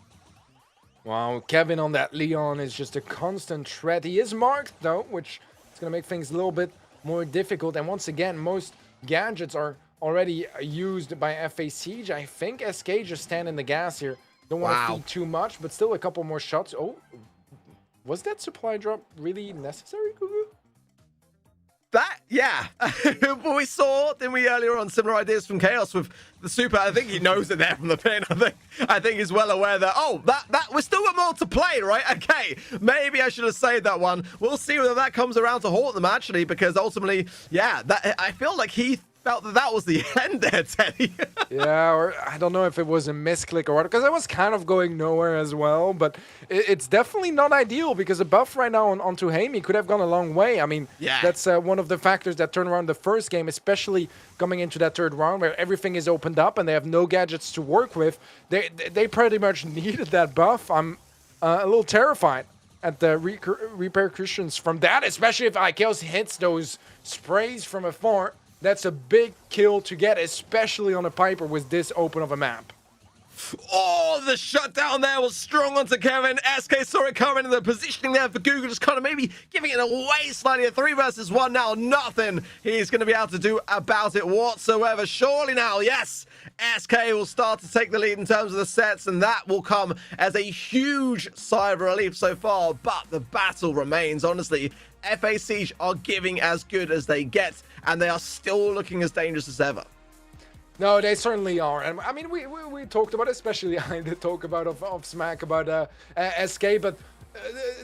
Wow, Kevin on that Leon is just a constant threat. He is marked, though, which is going to make things a little bit more difficult. And once again, most gadgets are already used by FA Siege. I think SK just stand in the gas here. Don't want to feed too much, but still a couple more shots. Oh, was that supply drop really necessary, Gugu? That, yeah. What we saw, didn't we, earlier on, similar ideas from Chaos with the super. I think he knows it there from the pin. I think he's well aware that, oh, that we're still got more to play, right? Okay, maybe I should have saved that one. We'll see whether that comes around to haunt them, actually, because ultimately, yeah, that I feel like he felt that was the end there, Teddy. Yeah, or I don't know if it was a misclick or what, because I was kind of going nowhere as well, but it's definitely not ideal, because a buff right now onto Jaime could have gone a long way. I mean, yeah, that's one of the factors that turned around the first game, especially coming into that third round where everything is opened up and they have no gadgets to work with. They pretty much needed that buff. I'm a little terrified at the repercussions from that, especially if IKEOS hits those sprays from afar. That's a big kill to get, especially on a Piper with this open of a map. Oh, the shutdown there was strong onto Kevin. SK saw it coming, and the positioning there for Google just kind of maybe giving it away slightly. A 3 versus 1 now. Nothing he's going to be able to do about it whatsoever. Surely now, yes, SK will start to take the lead in terms of the sets, and that will come as a huge sigh of relief so far. But the battle remains. Honestly, FA Siege are giving as good as they get, and they are still looking as dangerous as ever. No, they certainly are. And I mean, we talked about it, especially I did talk about of Smack, about SK, but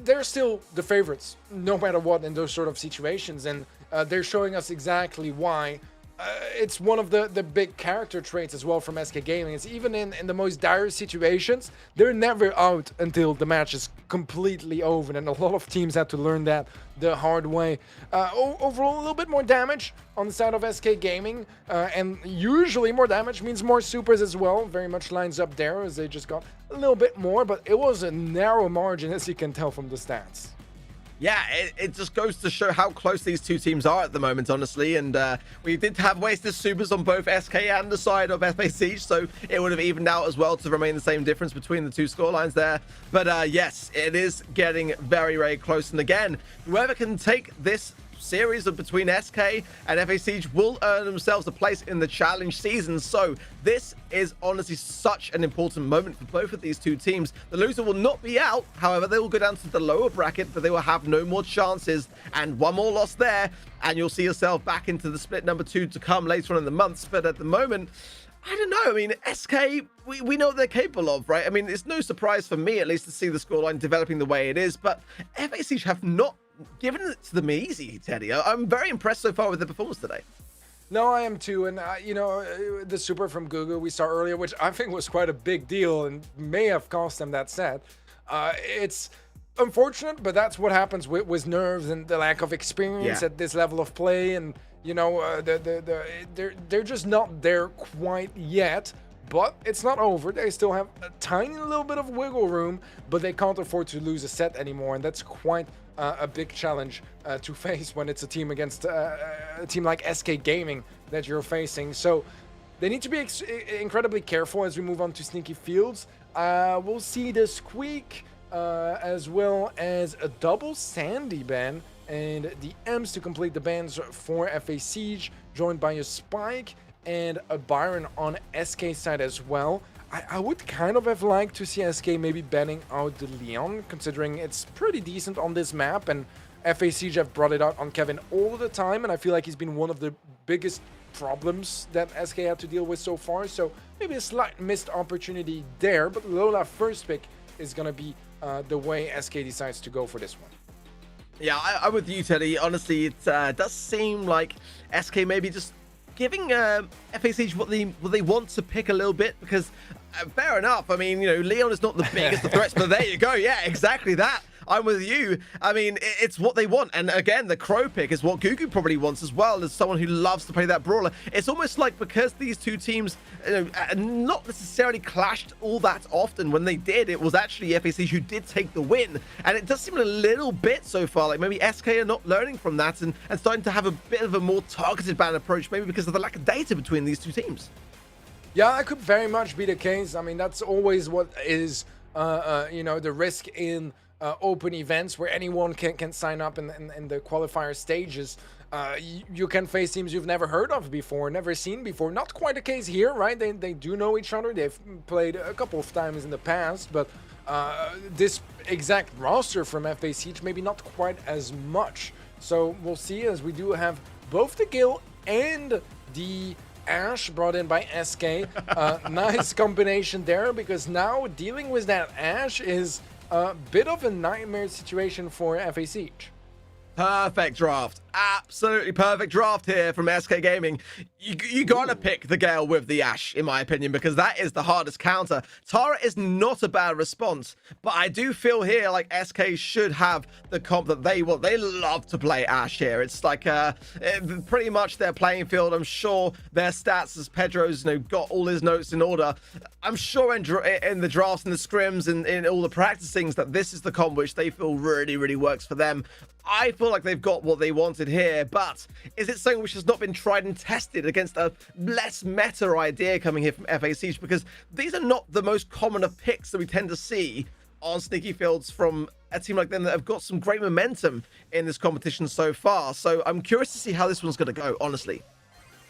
they're still the favorites, no matter what, in those sort of situations. And they're showing us exactly why. It's one of the big character traits as well from SK Gaming. It's even in the most dire situations, they're never out until the match is completely over. And a lot of teams had to learn that the hard way. Overall, a little bit more damage on the side of SK Gaming. And usually more damage means more supers as well. Very much lines up there as they just got a little bit more. But it was a narrow margin, as you can tell from the stats. Yeah, it just goes to show how close these two teams are at the moment, honestly. And we did have wasted supers on both SK and the side of FA Siege, so it would have evened out as well to remain the same difference between the two scorelines there. But yes, it is getting very, very close. And again, whoever can take this series of between SK and FA Siege will earn themselves a place in the challenge season. So this is honestly such an important moment for both of these two teams. The loser will not be out, however, they will go down to the lower bracket, but they will have no more chances, and one more loss there and you'll see yourself back into the split number 2 to come later on in the months. But at the moment, I don't know. I mean, SK, we know what they're capable of, right? I mean, it's no surprise for me, at least, to see the scoreline developing the way it is, but FA Siege have not given it to them easy, Teddy. I'm very impressed so far with the performance today. No, I am too. And, you know, the super from Gugu we saw earlier, which I think was quite a big deal and may have cost them that set. It's unfortunate, but that's what happens with nerves and the lack of experience at this level of play. And, you know, they're just not there quite yet. But it's not over. They still have a tiny little bit of wiggle room, but they can't afford to lose a set anymore. And that's quite a big challenge to face when it's a team against a team like SK Gaming that you're facing. So they need to be incredibly careful as we move on to Sneaky Fields. We'll see the Squeak as well as a double Sandy ban and the M's to complete the bans for FA Siege, joined by a Spike and a Byron on SK side as well. I would kind of have liked to see SK maybe banning out the Leon, considering it's pretty decent on this map, and FA Siege have brought it out on Kevin all the time, and I feel like he's been one of the biggest problems that SK had to deal with so far, so maybe a slight missed opportunity there, but Lola first pick is going to be the way SK decides to go for this one. Yeah, I'm with you, Teddy. Honestly, it does seem like SK maybe just giving FA Siege what they want to pick a little bit, because fair enough. I mean, you know, Leon is not the biggest of threats, but there you go. Yeah, exactly that. I'm with you. I mean, it's what they want. And again, the Crow pick is what Gugu probably wants as well, as someone who loves to play that brawler. It's almost like, because these two teams not necessarily clashed all that often, when they did, it was actually FA Siege who did take the win. And it does seem a little bit so far like maybe SK are not learning from that and starting to have a bit of a more targeted ban approach, maybe because of the lack of data between these two teams. Yeah, that could very much be the case. I mean, that's always what is, you know, the risk in open events where anyone can sign up in the qualifier stages. You can face teams you've never heard of before, never seen before. Not quite the case here, right? They do know each other. They've played a couple of times in the past, but this exact roster from FA Siege maybe not quite as much. So we'll see, as we do have both the Gil and the Ash brought in by SK. Nice combination there, because now dealing with that Ash is a bit of a nightmare situation for FA Siege. Perfect draft. Absolutely perfect draft here from SK Gaming. You gotta pick the Gale with the Ash, in my opinion, because that is the hardest counter. Tara is not a bad response, but I do feel here like SK should have the comp that they want. They love to play Ash here. It's like pretty much their playing field. I'm sure their stats, as Pedro's got all his notes in order. I'm sure in the drafts and the scrims and in all the practicings that this is the comp which they feel really, really works for them. I feel like they've got what they wanted spotted here, but is it something which has not been tried and tested against a less meta idea coming here from FA Siege? Because these are not the most common of picks that we tend to see on sneaky fields from a team like them that have got some great momentum in this competition so far. So I'm curious to see how this one's going to go, honestly.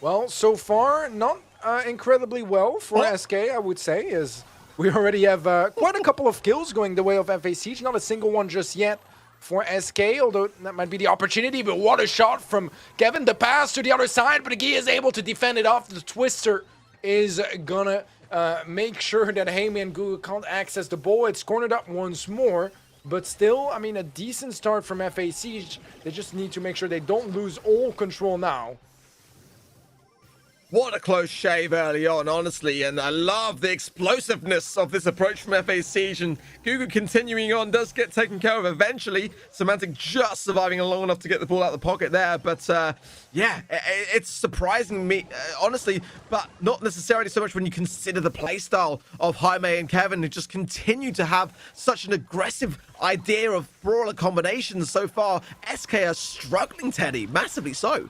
Well, so far, not incredibly well for SK, I would say, as we already have quite a couple of kills going the way of FA Siege. Not a single one just yet for SK, although that might be the opportunity. But what a shot from Kevin. The pass to the other side, but Guy is able to defend it off. The Twister is gonna make sure that Heymi and Gugu can't access the ball. It's cornered up once more, but still, I mean, a decent start from FA Siege. They just need to make sure they don't lose all control now. What a close shave early on, honestly, and I love the explosiveness of this approach from FA Siege, and Gugu continuing on does get taken care of eventually. Semantic just surviving long enough to get the ball out of the pocket there, but yeah, it's surprising me, honestly, but not necessarily so much when you consider the playstyle of Jaime and Kevin, who just continue to have such an aggressive idea of brawler combinations so far. SK are struggling, Teddy, massively so.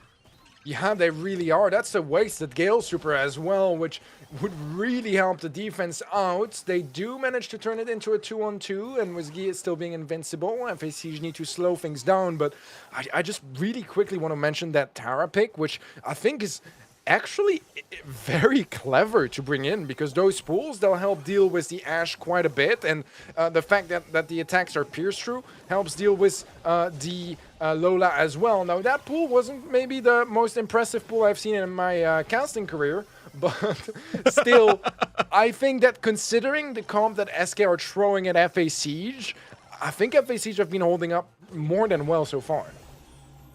Yeah, they really are. That's a wasted Gale Super as well, which would really help the defense out. They do manage to turn it into a 2-on-2, and with Guy still being invincible, FA Siege need to slow things down. But I just really quickly want to mention that Tara pick, which I think is actually very clever to bring in, because those pools, they'll help deal with the Ashe quite a bit, and the fact that the attacks are pierced through helps deal with the Lola as well. Now, that pool wasn't maybe the most impressive pool I've seen in my casting career, but still, I think that considering the comp that SK are throwing at FA Siege, I think FA Siege have been holding up more than well so far.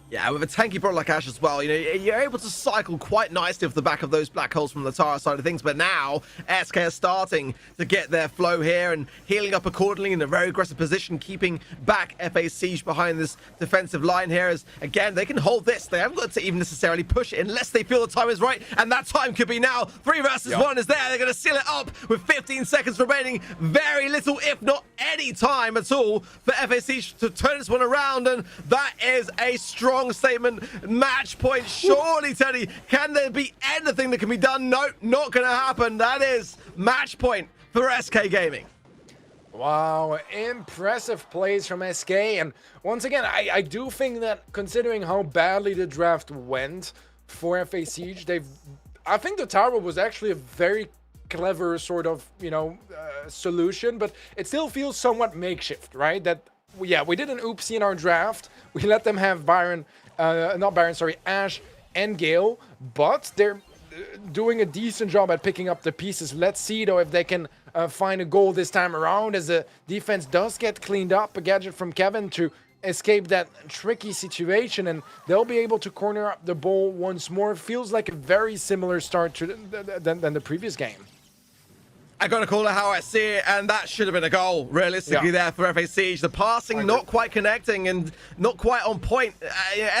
Yeah, with a tanky brawler like Ashe as well, you know, you're able to cycle quite nicely off the back of those black holes from the Tara side of things, but now SK are starting to get their flow here and healing up accordingly in a very aggressive position, keeping back FA Siege behind this defensive line here, as, again, they can hold this. They haven't got to even necessarily push it unless they feel the time is right, and that time could be now. 3 versus 1 is there. They're going to seal it up with 15 seconds remaining. Very little, if not any time at all, for FA Siege to turn this one around, and that is a strong statement. Match point, surely, Teddy. Can there be anything that can be done? No, not gonna happen. That is match point for SK Gaming. Wow, impressive plays from SK, and once again, I do think that considering how badly the draft went for FA Siege, I think the tower was actually a very clever sort of, you know, solution, but it still feels somewhat makeshift, right? That yeah, we did an oopsie in our draft. We let them have Ashe and Gale, but they're doing a decent job at picking up the pieces. Let's see, though, if they can find a goal this time around, as the defense does get cleaned up. A gadget from Kevin to escape that tricky situation, and they'll be able to corner up the ball once more. Feels like a very similar start to than the previous game. I gotta call it how I see it, and that should have been a goal, realistically, there for FA Siege. The passing not quite connecting and not quite on point.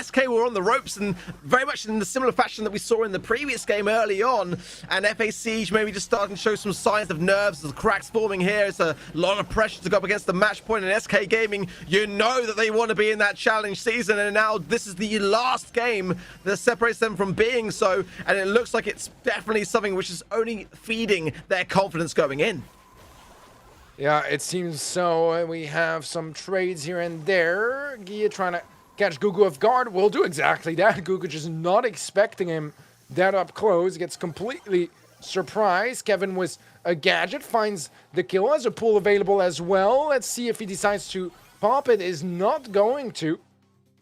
SK were on the ropes, and very much in the similar fashion that we saw in the previous game early on, and FA Siege maybe just starting to show some signs of nerves. The cracks forming here. It's a lot of pressure to go up against the match point, and SK Gaming, you know that they want to be in that challenge season, and now this is the last game that separates them from being so, and it looks like it's definitely something which is only feeding their confidence going in. Yeah, it seems so. We have some trades here and there. Gia trying to catch Gugu off guard. Will do exactly that. Gugu just not expecting him that up close. Gets completely surprised. Kevin with a gadget finds the kill. Has a pool available as well. Let's see if he decides to pop it. Is not going to,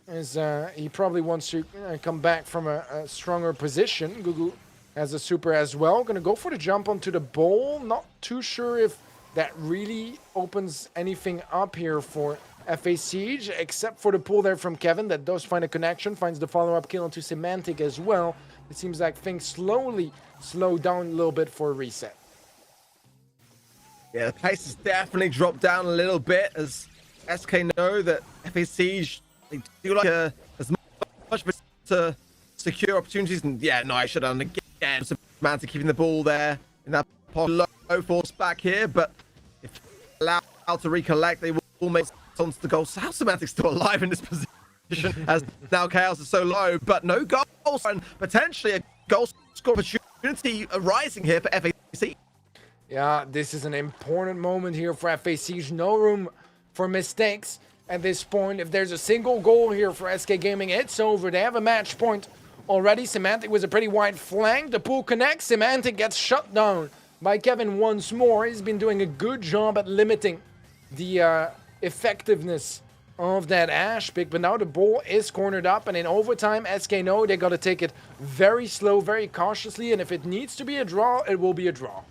as he probably wants to come back from a stronger position. Gugu has a super as well. Gonna go for the jump onto the bowl. Not too sure if that really opens anything up here for FA Siege, except for the pull there from Kevin that does find a connection, finds the follow-up kill onto Semantic as well. It seems like things slowly slow down a little bit for a reset. Yeah, the pace has definitely dropped down a little bit, as SK know that FA Siege, they do like as much to secure opportunities, and yeah, no, I should have done again. Semantic keeping the ball there in that pot. Low force back here, but if allowed to recollect, they will make onto the goal. So how Semantic's still alive in this position? as now Chaos is so low, but no goals and potentially a goal score opportunity arising here for FAC. Yeah, this is an important moment here for FAC. No room for mistakes at this point. If there's a single goal here for SK Gaming, it's over. They have a match point already. Semantic was a pretty wide flank. The pool connects. Semantic gets shut down by Kevin once more. He's been doing a good job at limiting the effectiveness of that Ash pick, but now the ball is cornered up, and in overtime, SK know they got to take it very slow, very cautiously, and if it needs to be a draw, it will be a draw.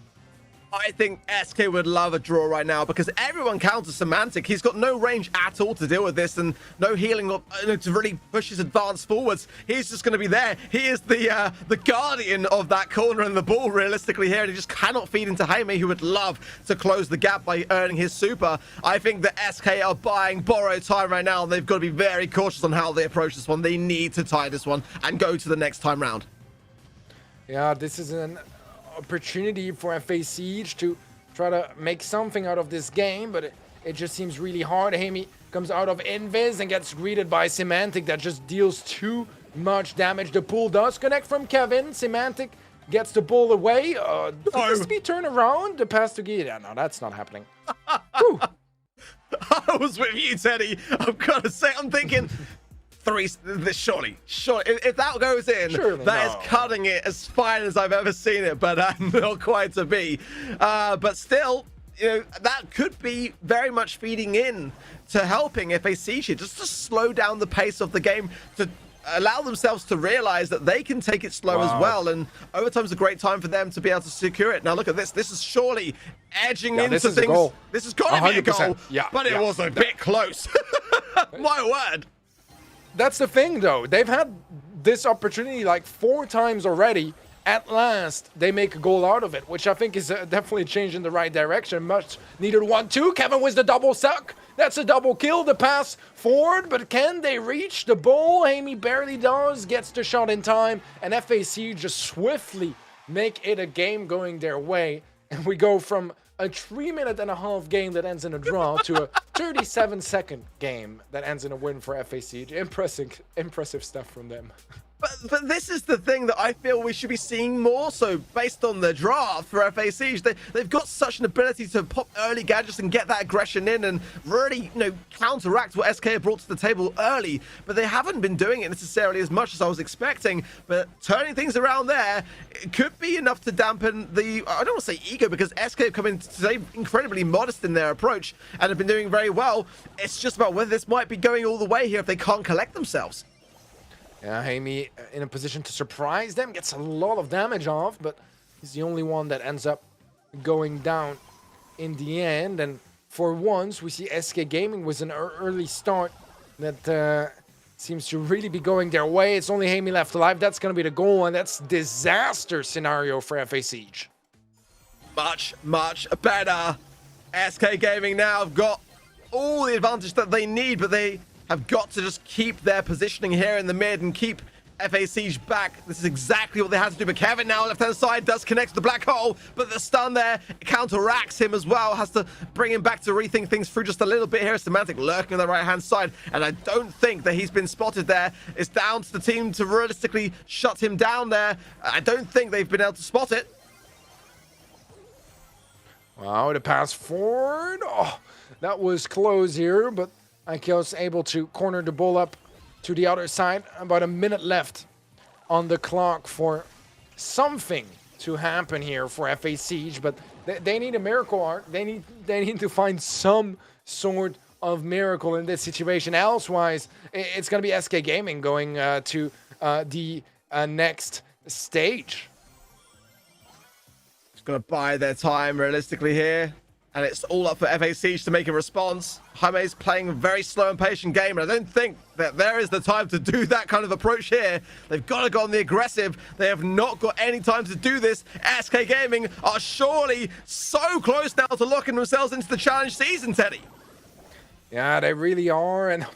I think SK would love a draw right now because everyone counters Semantic. He's got no range at all to deal with this and no healing to really push his advance forwards. He's just going to be there. He is the guardian of that corner and the ball realistically here, and he just cannot feed into Jaime, who would love to close the gap by earning his super. I think that SK are buying borrowed time right now, and they've got to be very cautious on how they approach this one. They need to tie this one and go to the next time round. Yeah, this is an opportunity for FAC to try to make something out of this game, but it just seems really hard. Jaime comes out of invis and gets greeted by Semantic that just deals too much damage. The pull does connect from Kevin. Semantic gets the ball away. Does to be turned around? The pass to Gita. No, that's not happening. I was with you, Teddy. I've got to say, I'm thinking surely, if that goes in, that is cutting it as fine as I've ever seen it, but not quite to be. But still, you know, that could be very much feeding in to helping FAC here, just to slow down the pace of the game, to allow themselves to realize that they can take it slow as well, and overtime's a great time for them to be able to secure it. Now look at this. This is surely edging into things. This has got to be a goal, but it was a bit close. My word. That's the thing, though. They've had this opportunity like 4 times already. At last, they make a goal out of it, which I think is definitely a change in the right direction. Much needed 1-2. Kevin with the double suck. That's a double kill. The pass forward, but can they reach the ball? Jaime barely does. Gets the shot in time, and FAC just swiftly make it a game going their way. And we go from a 3.5-minute game that ends in a draw to a 37-second game that ends in a win for FAC. Impressive stuff from them. But this is the thing that I feel we should be seeing more so based on the draft for FAC. They've got such an ability to pop early gadgets and get that aggression in and really, you know, counteract what SK have brought to the table early. But they haven't been doing it necessarily as much as I was expecting. But turning things around there, it could be enough to dampen the, I don't want to say ego, because SK have come in today incredibly modest in their approach and have been doing very well. It's just about whether this might be going all the way here if they can't collect themselves. Yeah, Jaime in a position to surprise them, gets a lot of damage off, but he's the only one that ends up going down in the end. And for once, we see SK Gaming with an early start that seems to really be going their way. It's only Jaime left alive. That's going to be the goal, and that's disaster scenario for FAC. Much, much better. SK Gaming now have got all the advantage that they need, but they have got to just keep their positioning here in the mid and keep FAC back. This is exactly what they had to do. But Kevin now left-hand side does connect to the black hole, but the stun there counteracts him as well. Has to bring him back to rethink things through just a little bit here. Semantic lurking on the right-hand side, and I don't think that he's been spotted there. It's down to the team to realistically shut him down there. I don't think they've been able to spot it. Wow, the pass forward. Oh, that was close here, but Akios able to corner the ball up to the other side. About a minute left on the clock for something to happen here for FAC, but they need a miracle arc. They need to find some sort of miracle in this situation. Elsewise, it's going to be SK Gaming going to the next stage. Just going to buy their time realistically here. And it's all up for FAC to make a response. Jaime's playing a very slow and patient game, and I don't think that there is the time to do that kind of approach here. They've got to go on the aggressive. They have not got any time to do this. SK Gaming are surely so close now to locking themselves into the challenge season, Teddy. Yeah, they really are, and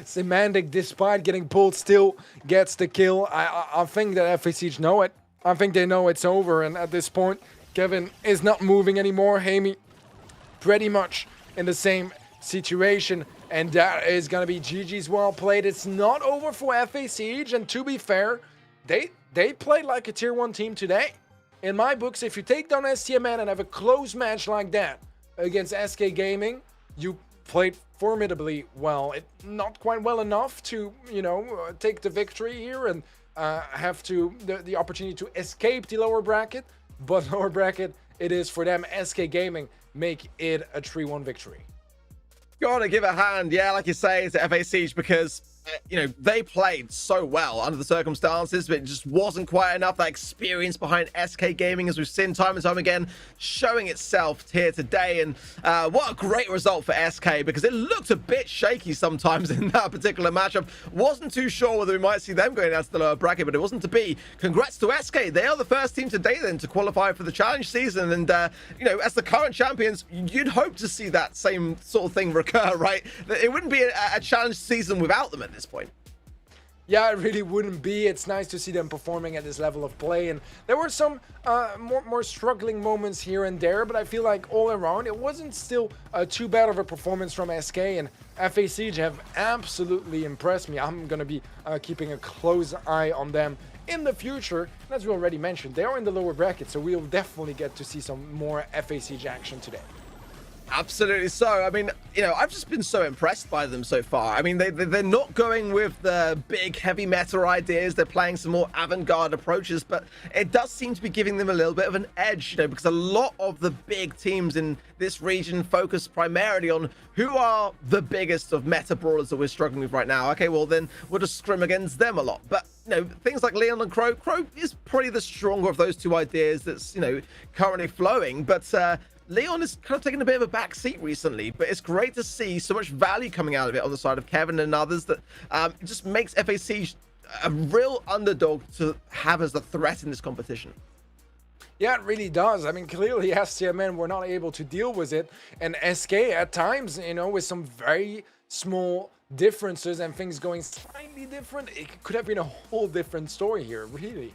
Semantic, despite getting pulled, still gets the kill. I think that FAC know it. I think they know it's over, and at this point, Kevin is not moving anymore. Jaime pretty much in the same situation And that is going to be GG's well played. It's not over for FA Siege. And to be fair, they played like a tier 1 team today. In my books, if you take down STMN and have a close match like that against SK Gaming, you played formidably well. Not quite well enough to, you know, take the victory here and have the opportunity to escape the lower bracket. But lower bracket it is for them. SK Gaming make it a 3-1 victory. Gotta give a hand, yeah, like you say, to FA Siege because, you know, they played so well under the circumstances, but it just wasn't quite enough. That experience behind SK Gaming, as we've seen time and time again, showing itself here today. And what a great result for SK, because it looked a bit shaky sometimes in that particular matchup. Wasn't too sure whether we might see them going out to the lower bracket, but it wasn't to be. Congrats to SK. They are the first team today then to qualify for the challenge season. And, you know, as the current champions, you'd hope to see that same sort of thing recur, right? It wouldn't be a challenge season without them at this point. Yeah, it really wouldn't be. It's nice to see them performing at this level of play. And there were some more struggling moments here and there, but I feel like all around it wasn't still too bad of a performance from SK. And FA Siege have absolutely impressed me. I'm going to be keeping a close eye on them in the future. And as we already mentioned, they are in the lower bracket, so we'll definitely get to see some more FA Siege action today. Absolutely so. I mean, you know, I've just been so impressed by them so far. I mean, they're not going with the big heavy meta ideas. They're playing some more avant-garde approaches, but it does seem to be giving them a little bit of an edge, you know, because a lot of the big teams in this region focus primarily on who are the biggest of meta brawlers that we're struggling with right now. Okay, well then we'll just scrim against them a lot. But you know, things like Leon and Crow is probably the stronger of those two ideas that's, you know, currently flowing. But Leon is kind of taking a bit of a back seat recently, but it's great to see so much value coming out of it on the side of Kevin and others that it just makes FA Siege a real underdog to have as a threat in this competition. Yeah, it really does. I mean, clearly STMN were not able to deal with it, and SK at times, you know, with some very small differences and things going slightly different, it could have been a whole different story here, really.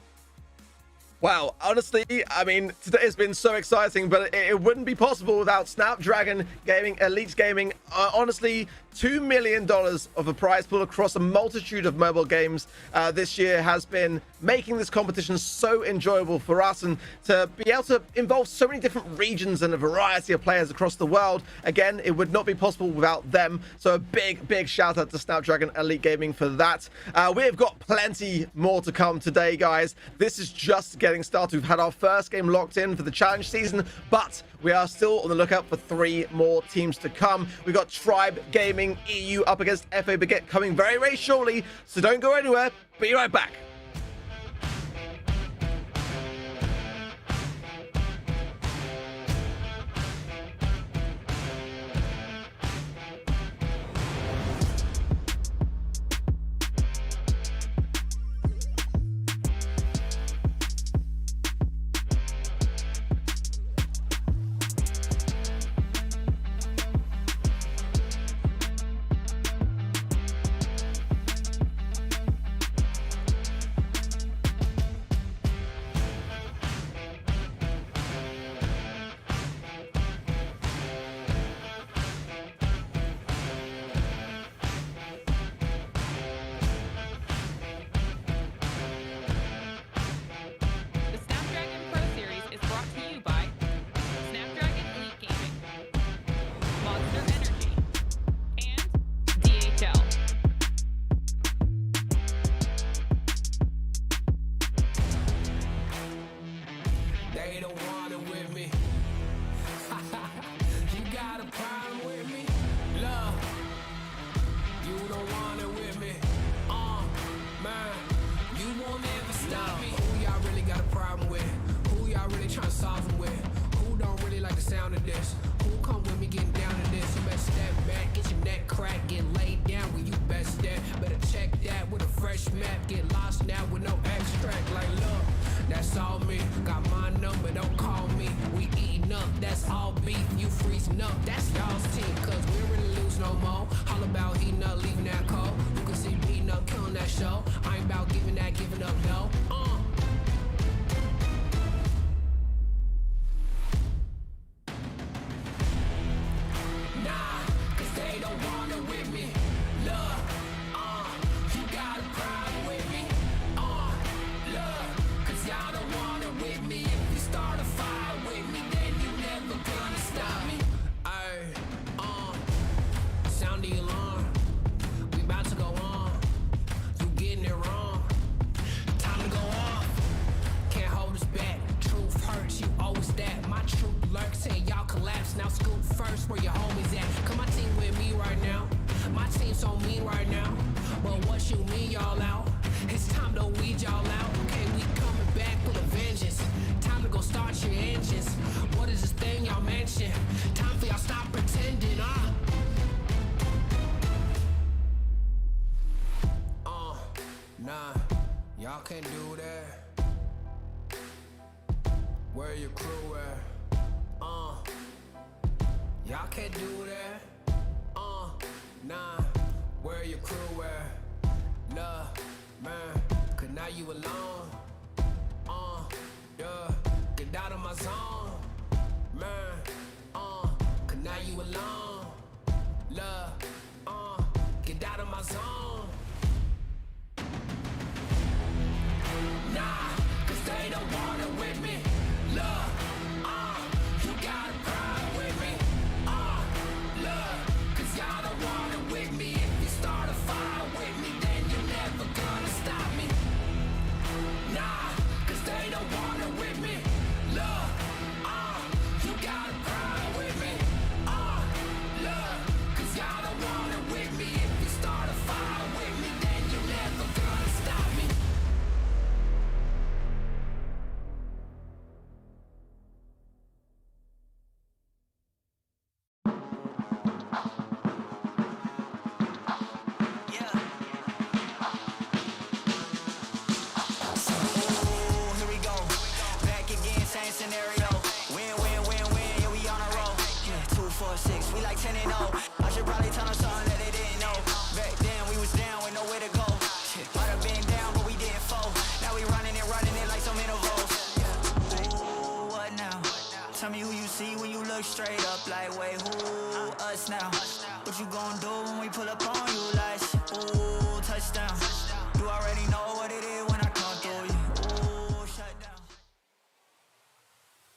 Wow, honestly, I mean, today has been so exciting, but it wouldn't be possible without Snapdragon Gaming, Elite Gaming. Honestly, $2 million of a prize pool across a multitude of mobile games this year has been making this competition so enjoyable for us, and to be able to involve so many different regions and a variety of players across the world. Again, it would not be possible without them. So a big shout out to Snapdragon Elite Gaming for that. We've got plenty more to come today, guys. This is just getting started. We've had our first game locked in for the challenge season, but we are still on the lookout for 3 more teams to come. We've got Tribe Gaming EU up against FA Baguette coming very shortly, so don't go anywhere. Be right back. The Snapdragon Pro Series is brought to you by Snapdragon Elite Gaming, Monster Energy, and DHL. They don't want it with me. You got a problem with me? Love, you don't want it with me. Man, you won't ever stop me. Who y'all really got a problem with? Who y'all really trying to solve it with? Who don't really like the sound of this? Who come with me getting down to this? You better step back, get your neck cracked, get laid down where you best step. Better check that with a fresh map. Get lost now with no extract. Like, look, that's all me. Got my number, don't call me. We eating up, that's all beef. You freezing up, that's y'all's team. Cause we don't really lose no more. All about heating up, leaving that cold. You can see beating up, killing that show. I ain't about giving up, no. Nah, cause they don't want it with me. first, now scoop first where your homies at. Come my team with me right now. My team's so mean right now. But what you mean y'all out? It's time to weed y'all out. Okay, we coming back with a vengeance. Time to go start your engines. What is this thing y'all mention? Time for y'all stop pretending, Nah, y'all can't do that. Where your crew at? Y'all can't do that. Nah, where your crew at? Nah, man, cause now you alone. Yeah, get out of my zone. Man, cause now you alone. Love, get out of my zone. Nah, cause they don't want it with me. Love, you gotta cry with me. Love, cause y'all don't want it with me. If you start a fire with me, then you're never gonna stop me. Nah, cause they don't want it with me. Love, you gotta cry with me. Love, cause y'all don't want it with me. If you start a fire with me, then you're never gonna stop me. Here we go. Back again, same scenario. Win, win, win, win. Yeah, we on a roll. Yeah, 2, 4, 6. We like 10 and 0. I should probably tell them something that they didn't know. Back then, we was down with nowhere to go. Shit, might have been down, but we didn't fall. Now we running it like some intervals. Ooh, what now? Tell me who you see when you look straight up. Like, wait, who? Us now. What you gonna do when we pull up on you? Like, ooh, touchdown. You already know what it is when I come through you. Ooh, shut down.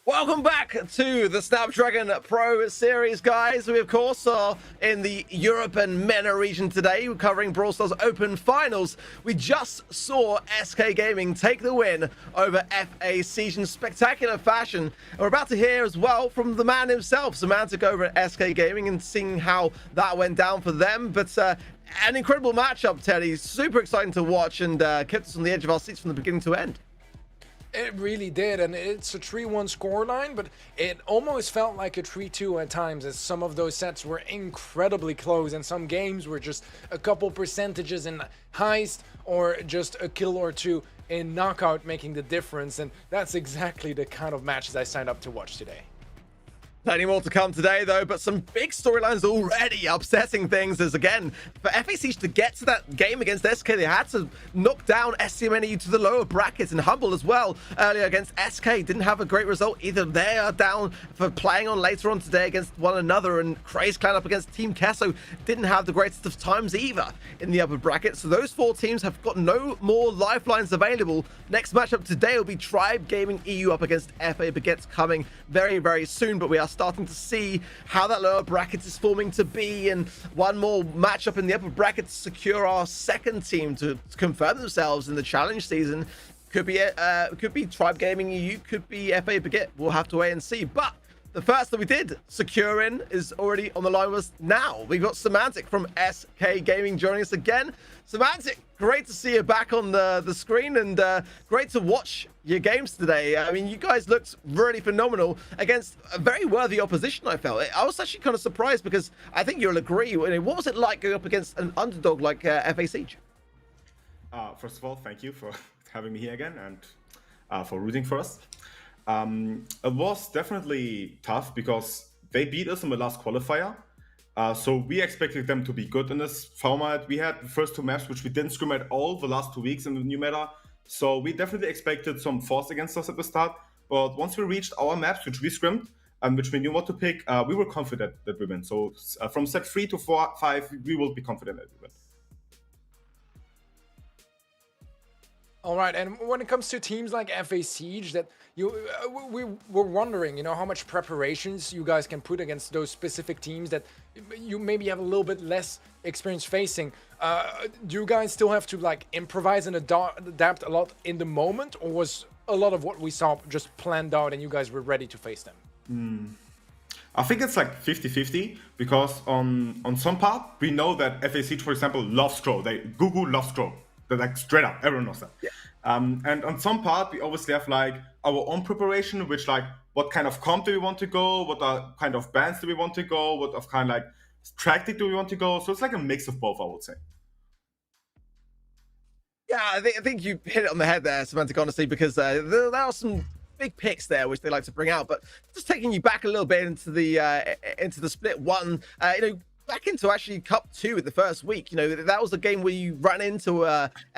Welcome back to the Snapdragon Pro Series, guys. We, of course, are in the Europe and MENA region today. We're covering Brawl Stars Open Finals. We just saw SK Gaming take the win over FA Siege in spectacular fashion. And we're about to hear as well from the man himself, Semantic, over at SK Gaming, and seeing how that went down for them. But an incredible matchup, Teddy. Super exciting to watch, and kept us on the edge of our seats from the beginning to end. It really did, and it's a 3-1 scoreline, but it almost felt like a 3-2 at times, as some of those sets were incredibly close, and some games were just a couple percentages in Heist, or just a kill or two in Knockout making the difference, and that's exactly the kind of matches I signed up to watch today. Plenty more to come today, though, but some big storylines already upsetting things. As again, for FA Siege to get to that game against SK, they had to knock down SCMNE to the lower brackets, and Humble as well earlier against SK didn't have a great result either. They are down for playing on later on today against one another, and Craze Clan up against Team Queso didn't have the greatest of times either in the upper bracket. So those four teams have got no more lifelines available. Next matchup today will be Tribe Gaming EU up against FA Baguettes, coming very, very soon, but we are starting to see how that lower bracket is forming to be, and one more matchup in the upper bracket to secure our second team to confirm themselves in the challenge season. Could be Tribe Gaming EU, could be FA Baguette. We'll have to wait and see. But the first that we did secure in is already on the line with us now. We've got Semantic from SK Gaming joining us again. Semantic, great to see you back on the screen, and great to watch your games today. I mean, you guys looked really phenomenal against a very worthy opposition, I felt. I was actually kind of surprised, because I think you'll agree. What was it like going up against an underdog like FA Siege? First of all, thank you for having me here again, and for rooting for us. It was definitely tough because they beat us in the last qualifier. So we expected them to be good in this format. We had the first two maps, which we didn't scrim at all the last 2 weeks in the new meta. So we definitely expected some force against us at the start. But once we reached our maps, which we scrimmed, and which we knew what to pick, we were confident that we win. So from set 3 to 5, we will be confident that we win. All right, and when it comes to teams like FA Siege, that we were wondering, how much preparations you guys can put against those specific teams that you maybe have a little bit less experience facing. Do you guys still have to improvise and adapt a lot in the moment, or was a lot of what we saw just planned out and you guys were ready to face them? I think it's like 50-50 because on some part we know that FAC, for example, loves Crow. Google loves Crow. They're like straight up, everyone knows that. Yeah. And on some part we obviously have like our own preparation, which like what kind of comp do we want to go, what kind of bands do we want to go, what of kind of like tactic do we want to go. So it's like a mix of both, I would say. Yeah, I think you hit it on the head there, Semantic, honestly, because there are some big picks there which they like to bring out. But just taking you back a little bit into the split one, back into actually Cup 2 in the first week. That was the game where you ran into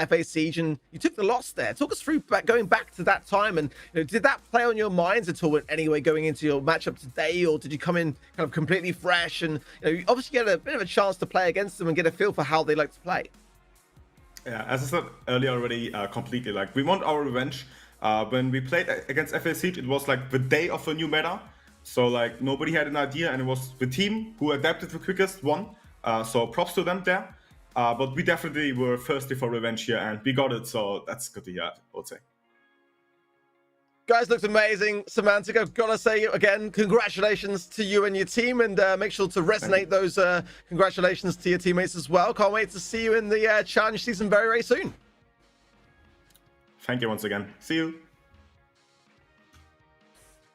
FA Siege and you took the loss there. Talk us through going back to that time, and did that play on your minds at all in any way going into your matchup today, or did you come in kind of completely fresh and you obviously get a bit of a chance to play against them and get a feel for how they like to play? Yeah, as I said earlier already, completely. Like, we want our revenge. When we played against FA Siege, it was like the day of a new meta. So like nobody had an idea, and it was the team who adapted the quickest won. So props to them there. But we definitely were thirsty for revenge here, and we got it. So that's good to hear, I would say. Guys, looked amazing. Semantic, I've got to say again, congratulations to you and your team, and make sure to resonate those congratulations to your teammates as well. Can't wait to see you in the challenge season very, very soon. Thank you once again. See you.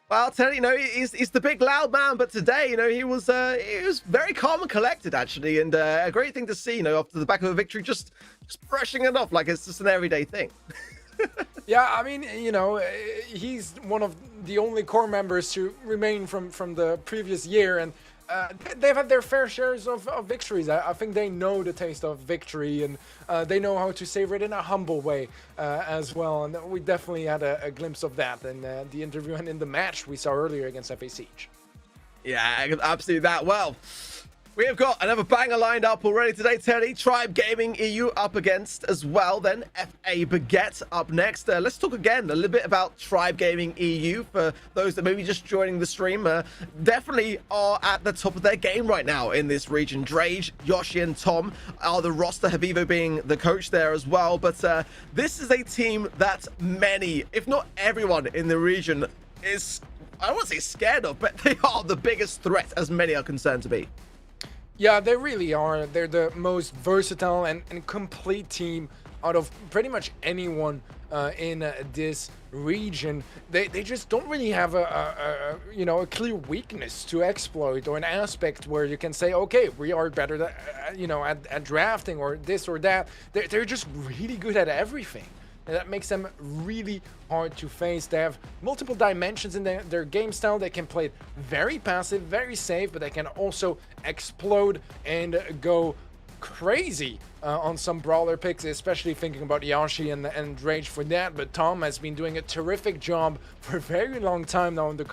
Well, Teddy, he's the big loud man, but today, he was very calm and collected actually, and a great thing to see, after the back of a victory, just brushing it off like it's just an everyday thing. Yeah, I mean, he's one of the only core members to remain from the previous year, and they've had their fair shares of victories. I think they know the taste of victory, and they know how to savor it in a humble way as well. And we definitely had a glimpse of that in the interview and in the match we saw earlier against FA Siege. Yeah, absolutely that. Well, we have got another banger lined up already today, Teddy. Tribe Gaming EU up against as well. Then FA Baguette up next. Let's talk again a little bit about Tribe Gaming EU for those that may be just joining the stream. Definitely are at the top of their game right now in this region. Drage, Yoshi, and Tom are the roster, Havivo being the coach there as well. But this is a team that many, if not everyone in the region is, I don't want to say scared of, but they are the biggest threat as many are concerned to be. Yeah, they really are. They're the most versatile and complete team out of pretty much anyone in this region. They just don't really have a clear weakness to exploit, or an aspect where you can say, okay, we are better at drafting or this or that. They're just really good at everything. And that makes them really hard to face. They have multiple dimensions in their game style. They can play it very passive, very safe, but they can also explode and go crazy on some brawler picks, especially thinking about Yoshi and Drage for that. But Tom has been doing a terrific job for a very long time now under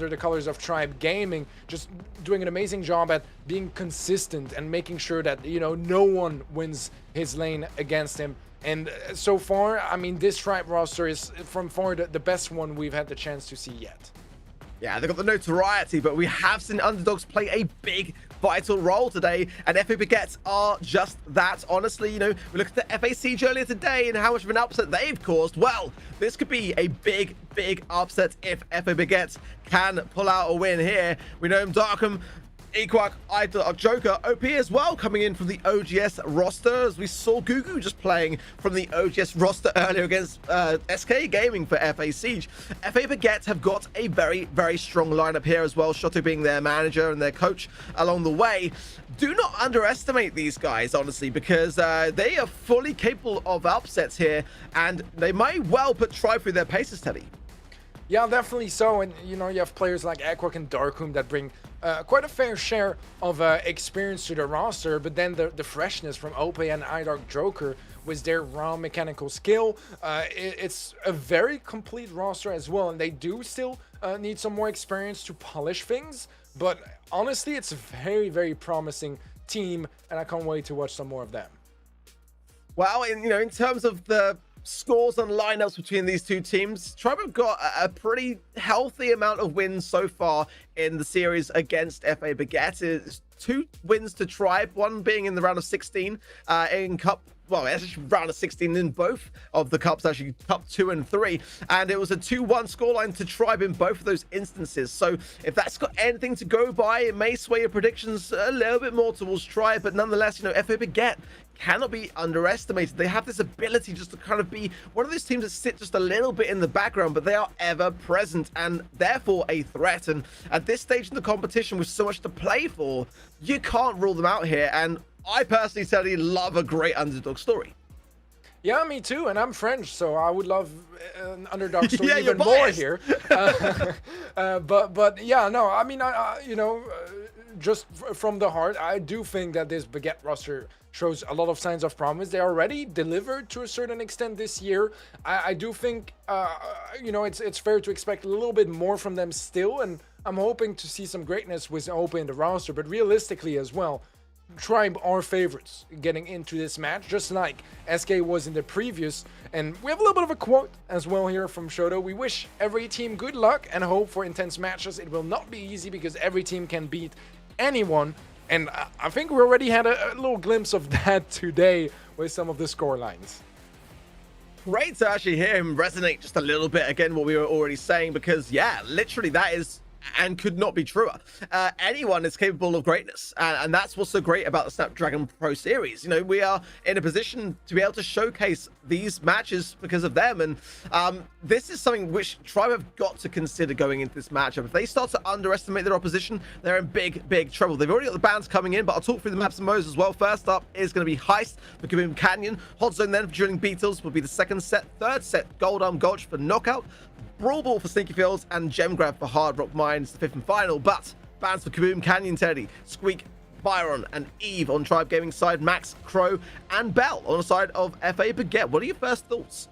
the colors of Tribe Gaming, just doing an amazing job at being consistent and making sure that no one wins his lane against him. And so far, I mean, this Tribe roster is from far the best one we've had the chance to see yet. Yeah, they've got the notoriety, but we have seen underdogs play a big, vital role today, and FA Baguettes are just that. Honestly, we look at the FA Siege earlier today and how much of an upset they've caused. Well, this could be a big, big upset if FA Baguettes can pull out a win here. We know Darkham, Equak, Joker, OP as well, coming in from the OGS roster, as we saw Gugu just playing from the OGS roster earlier against SK Gaming for FA Siege. FA Baguette have got a very, very strong lineup here as well, Shoto being their manager and their coach along the way. Do not underestimate these guys, honestly, because they are fully capable of upsets here, and they may well put Tribe through their paces, Teddy. Yeah, definitely so. And you have players like Equak and Darkroom that bring quite a fair share of experience to the roster, but then the freshness from OP and iDark Joker with their raw mechanical skill, it's a very complete roster as well, and they do still need some more experience to polish things, but honestly, it's a very, very promising team, and I can't wait to watch some more of them. Well, in terms of the scores and lineups between these two teams, Tribe have got a pretty healthy amount of wins so far in the series against FA Baguette. It's 2 wins to Tribe, one being in the round of 16 in Cup well, it's actually round of 16 in both of the cups, actually cup 2 and 3, and it was a 2-1 scoreline to Tribe in both of those instances. So if that's got anything to go by, it may sway your predictions a little bit more towards Tribe, but nonetheless, you know, FA Baguette cannot be underestimated. They have this ability just to kind of be one of those teams that sit just a little bit in the background, but they are ever present and therefore a threat. And at this stage in the competition with so much to play for, you can't rule them out here. And I personally certainly love a great underdog story. Yeah, me too, and I'm French, so I would love an underdog story Yeah, even you're more biased. here. But yeah, no, I mean, you know, just from the heart, I do think that this Baguette roster shows a lot of signs of promise. They already delivered to a certain extent this year. I do think, you know, it's fair to expect a little bit more from them still, and I'm hoping to see some greatness with Open in the roster, but realistically as well, Tribe are favorites getting into this match, just like SK was in the previous. And we have a little bit of a quote as well here from Shoto. We wish every team good luck and hope for intense matches. It will not be easy because every team can beat anyone. And I think we already had a little glimpse of that today with some of the score lines. Great to actually hear him resonate just a little bit again what we were already saying, because yeah, literally that is and could not be truer. Anyone is capable of greatness, and that's what's so great about the Snapdragon Pro Series. You know, we are in a position to be able to showcase these matches because of them, and this is something which Tribe have got to consider going into this matchup. If they start to underestimate their opposition, they're in big trouble. They've already got the bans coming in, but I'll talk through the maps and modes as well. First up is going to be Heist for Kaboom Canyon. Hot Zone then during Beatles will be the second set. Third set, Gold Arm Gulch for Knockout. Brawl Ball for Sneaky Fields, and Gem Grab for Hard Rock Mines, the fifth and final. But bans for Kaboom Canyon, Teddy, Squeak, Byron, and Eve on Tribe Gaming side, Max, Crow, and Bell on the side of FA Baguette. What are your first thoughts?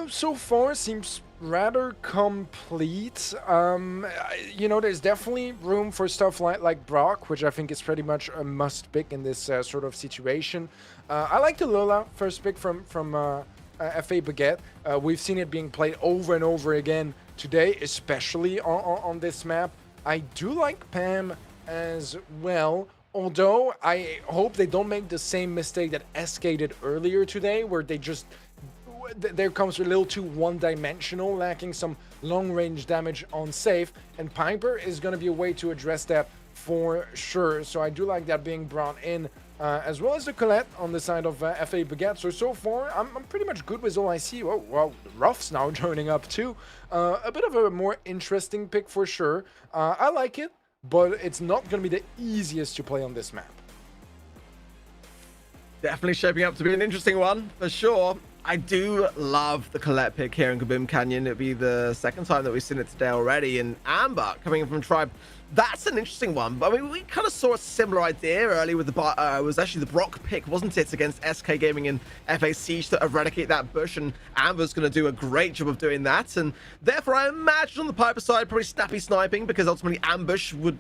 So far seems rather complete. You know, there's definitely room for stuff like Brock, which I think is pretty much a must pick in this sort of situation. I like the Lola first pick from FA Baguette. We've seen it being played over and over again today, especially on this map. I do like Pam as well, although I hope they don't make the same mistake that SK did earlier today, where they just there comes a little too one-dimensional, lacking some long-range damage on safe, and Piper is going to be a way to address that for sure. So I do like that being brought in, as well as the Colette on the side of FA Baguette. So far, I'm pretty much good with all I see. Oh, well, Ruff's now joining up too. A bit of a more interesting pick for sure. I like it, but it's not going to be the easiest to play on this map. Definitely shaping up to be an interesting one, for sure. I do love the Colette pick here in Kaboom Canyon. It'll be the second time that we've seen it today already. And Amber coming in from Tribe, that's an interesting one. But I mean, we kind of saw a similar idea earlier with the it was actually the Brock pick, wasn't it, against SK Gaming and FA Siege to eradicate that bush. And Amber's going to do a great job of doing that. And therefore, I imagine on the Piper side, probably snappy sniping, because ultimately Ambush would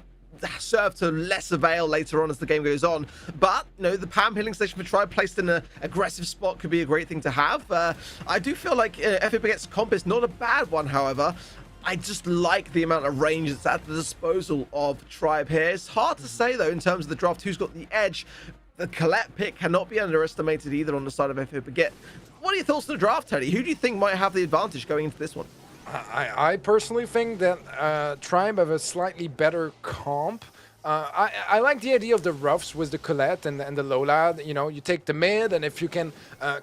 serve to less avail later on as the game goes on. But you know, the Pam healing station for Tribe placed in an aggressive spot could be a great thing to have. I do feel like FA Baguette's comp is not a bad one, however. I just like the amount of range that's at the disposal of Tribe here. It's hard to say though in terms of the draft who's got the edge. The Colette pick cannot be underestimated either on the side of FA Baguette. What are your thoughts on the draft, Teddy? Who do you think might have the advantage going into this one? I personally think that Tribe have a slightly better comp. I like the idea of the Ruffs with the Colette and the Lola. You know, you take the mid, and if you can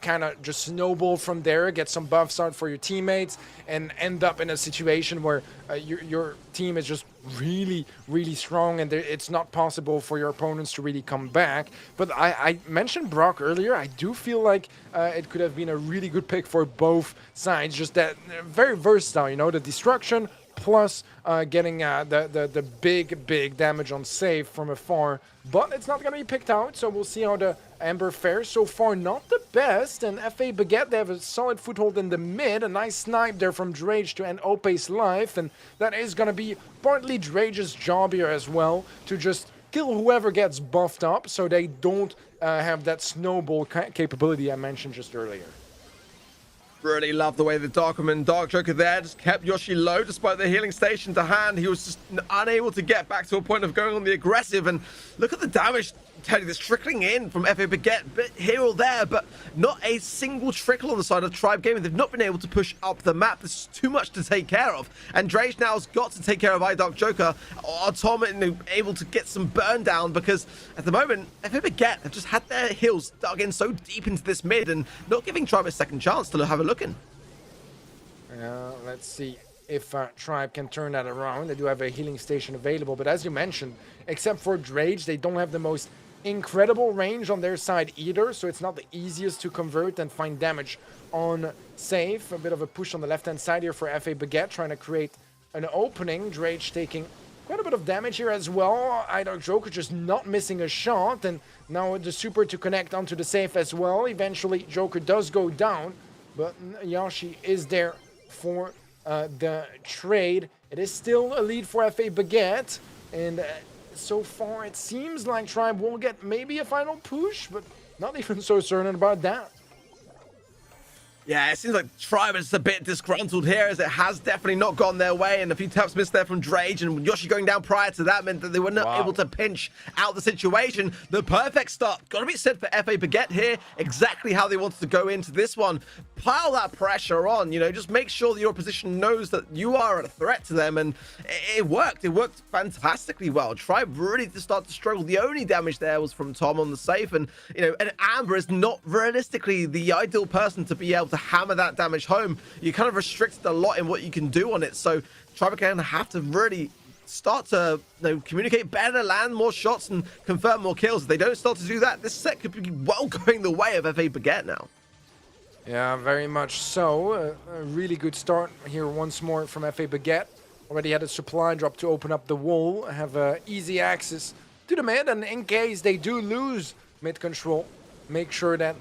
kind of just snowball from there, get some buffs out for your teammates, and end up in a situation where your team is just really strong, and it's not possible for your opponents to really come back. But I mentioned Brock earlier. I do feel like it could have been a really good pick for both sides. Just that very versatile, you know, the destruction plus getting the big damage on save from afar. But it's not going to be picked out, so we'll see how the Amber fares. So far, not the best. And FA Baguette, they have a solid foothold in the mid. A nice snipe there from Drage to end Ope's life. And that is going to be partly Drage's job here as well, to just kill whoever gets buffed up so they don't have that snowball capability I mentioned just earlier. Really love the way the Darkman Dark Joker there just kept Yoshi low despite the healing station to hand. He was just unable to get back to a point of going on the aggressive, and look at the damage Teddy, that's trickling in from FA Baguette, bit here or there, but not a single trickle on the side of Tribe Gaming. They've not been able to push up the map. This is too much to take care of. And Drage now has got to take care of iDark Joker. Or Tom able to get some burn down, because at the moment, FA Baguette have just had their heels dug in so deep into this mid and not giving Tribe a second chance to have a look in. Let's see if Tribe can turn that around. They do have a healing station available, but as you mentioned, except for Drage, they don't have the most incredible range on their side either, so it's not the easiest to convert and find damage on safe. A bit of a push on the left-hand side here for FA Baguette, trying to create an opening. Drage taking quite a bit of damage here as well. iDark Joker just not missing a shot, and now the super to connect onto the safe as well. Eventually, Joker does go down, but Yashi is there for the trade. It is still a lead for FA Baguette, and so far it seems like Tribe will get maybe a final push, but not even so certain about that. Yeah, it seems like Tribe is a bit disgruntled here, as it has definitely not gone their way, and a few taps missed there from Drage, and Yoshi going down prior to that meant that they were not able to pinch out the situation. The perfect start, got to be said for FA Baguette here, exactly how they wanted to go into this one. Pile that pressure on, you know, just make sure that your opposition knows that you are a threat to them, and it worked. It worked fantastically well. Tribe really to start to struggle. The only damage there was from Tom on the safe, and, you know, and Amber is not realistically the ideal person to be able to hammer that damage home. You're kind of restricted a lot in what you can do on it, so Tribe are going to have to really start to, you know, communicate better, land more shots, and confirm more kills. If they don't start to do that, this set could be well going the way of FA Baguette now. Yeah, very much so. A really good start here once more from FA Baguette. Already had a supply drop to open up the wall, have easy access to the mid, and in case they do lose mid control, make sure that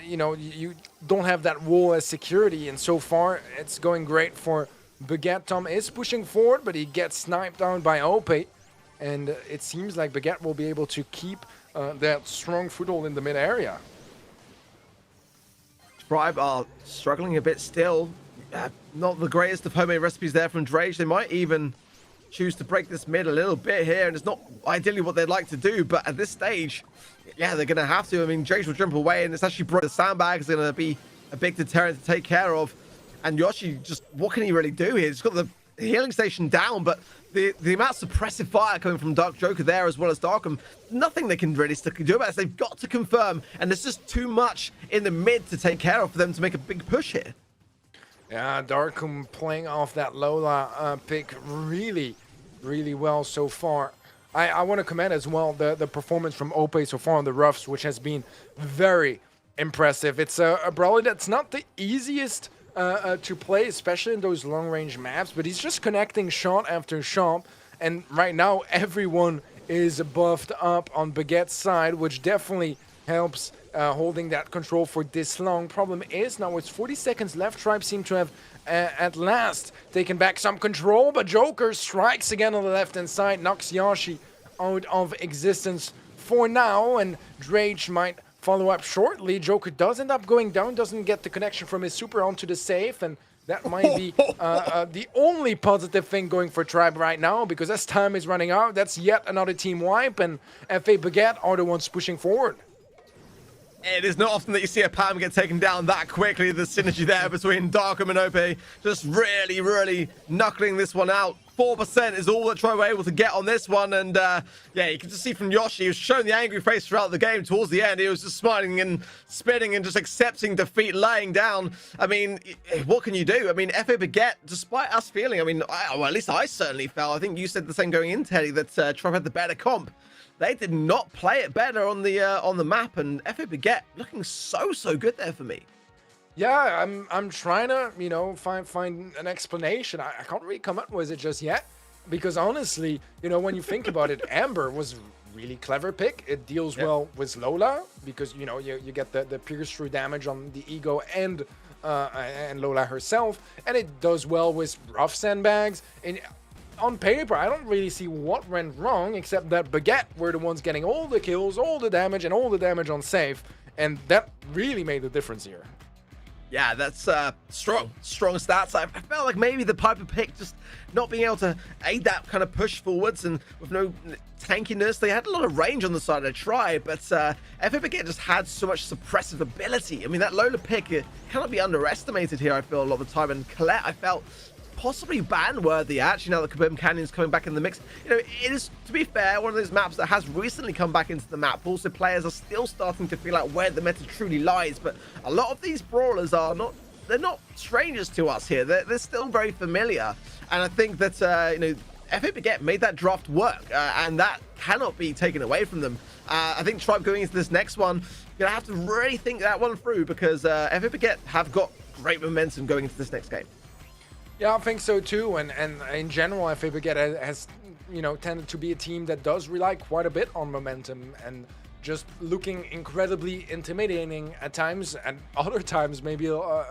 you know, you don't have that wall as security, and so far it's going great for Baguette. Tom is pushing forward, but he gets sniped down by OP, and it seems like Baguette will be able to keep that strong foothold in the mid area. Tribe are struggling a bit still. Not the greatest of homemade recipes there from Drage. They might even choose to break this mid a little bit here, and it's not ideally what they'd like to do, but at this stage, yeah, they're going to have to. I mean, Drage will jump away, and it's actually brought the sandbag is going to be a big deterrent to take care of. And Yoshi, just what can he really do here? He's got the healing station down, but the amount of suppressive fire coming from Dark Joker there, as well as Darkham, nothing they can really do about it. They've got to confirm, and there's just too much in the mid to take care of for them to make a big push here. Yeah, Darkham playing off that Lola pick really, really well so far. I want to commend as well the performance from OP so far on the roughs, which has been very impressive. It's a brawler that's not the easiest to play, especially in those long-range maps, but he's just connecting shot after shot, and right now everyone is buffed up on Baguette's side, which definitely helps holding that control for this long. Problem is, now with 40 seconds left, Tribe seem to have at last taken back some control, but Joker strikes again on the left-hand side, knocks Yashi out of existence for now, and Drage might follow up shortly. Joker does end up going down, doesn't get the connection from his super onto the safe, and that might be the only positive thing going for Tribe right now, because as time is running out, that's yet another team wipe, and FA Baguette are the ones pushing forward. It is not often that you see a PAM get taken down that quickly. The synergy there between Darkham and OP just really, really knuckling this one out. 4% is all that Troy were able to get on this one, and yeah, you can just see from Yoshi, he was showing the angry face throughout the game. Towards the end, he was just smiling and spitting and just accepting defeat, laying down. I mean, what can you do? I mean, FA Baguette, despite us feeling, I mean, well, at least I certainly felt, I think you said the same going in, Teddy, that Troy had the better comp. They did not play it better on the map, and FA Baguette looking so good there for me. Yeah, I'm trying to, you know, find an explanation. I can't really come up with it just yet, because honestly, you know, when you think about it, Amber was a really clever pick. It deals well with Lola, because, you know, you get the pierce through damage on the ego and Lola herself, and it does well with rough sandbags. And on paper, I don't really see what went wrong, except that Baguette were the ones getting all the kills, all the damage, and all the damage on safe, and that really made the difference here. Yeah, that's strong stats. I felt like maybe the Piper pick just not being able to aid that kind of push forwards, and with no tankiness. They had a lot of range on the side of the Tribe, but FA Baguette just had so much suppressive ability. I mean, that Lola pick cannot be underestimated here, I feel, a lot of the time. And Colette, I felt possibly ban-worthy, actually, now that Kaboom Canyon's coming back in the mix. You know, it is, to be fair, one of those maps that has recently come back into the map pool, so players are still starting to feel out where the meta truly lies. But a lot of these brawlers are not, they're not strangers to us here. They're still very familiar. And I think that, you know, FA Baguette made that draft work, and that cannot be taken away from them. I think Tribe going into this next one, you're going to have to really think that one through, because FA Baguette have got great momentum going into this next game. Yeah, I think so too, and in general, FA Baguette has, you know, tended to be a team that does rely quite a bit on momentum and just looking incredibly intimidating at times, and other times maybe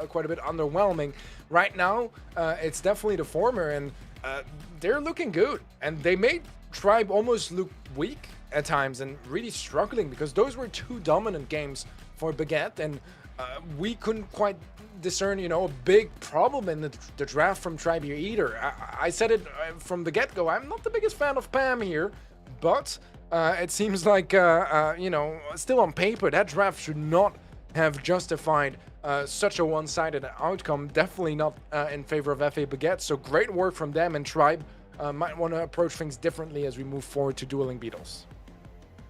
quite a bit underwhelming. Right now, it's definitely the former, and they're looking good, and they made Tribe almost look weak at times and really struggling, because those were two dominant games for Baguette, and we couldn't quite discern, you know, a big problem in the draft from Tribe here either. I said it from the get-go, I'm not the biggest fan of Pam here, but it seems like, you know, still on paper, that draft should not have justified such a one-sided outcome. Definitely not in favor of FA Baguette, so great work from them, and Tribe might want to approach things differently as we move forward to dueling Beetles.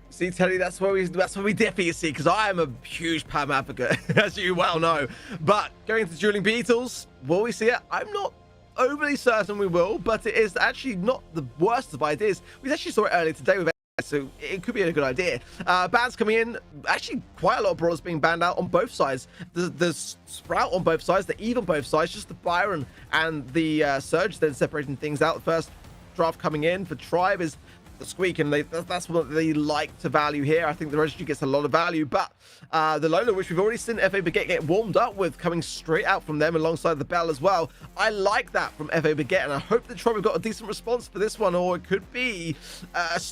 See, Teddy, that's where we differ, you see, because I am a huge Pam advocate, as you well know. But going into dueling Beetles, will we see it? I'm not overly certain we will, but it is actually not the worst of ideas. We actually saw it earlier today with, so it could be a good idea. Bans coming in, actually quite a lot of brawlers being banned out on both sides. The Sprout on both sides, the Eve on both sides, just the Byron and the Surge then separating things out. The first draft coming in for Tribe is the Squeak, and that's what they like to value here. I think the Registry gets a lot of value, but the Lola, which we've already seen FA Baguette get warmed up with, coming straight out from them alongside the Bell as well. I like that from FA Baguette, and I hope that Tribe have got a decent response for this one, or it could be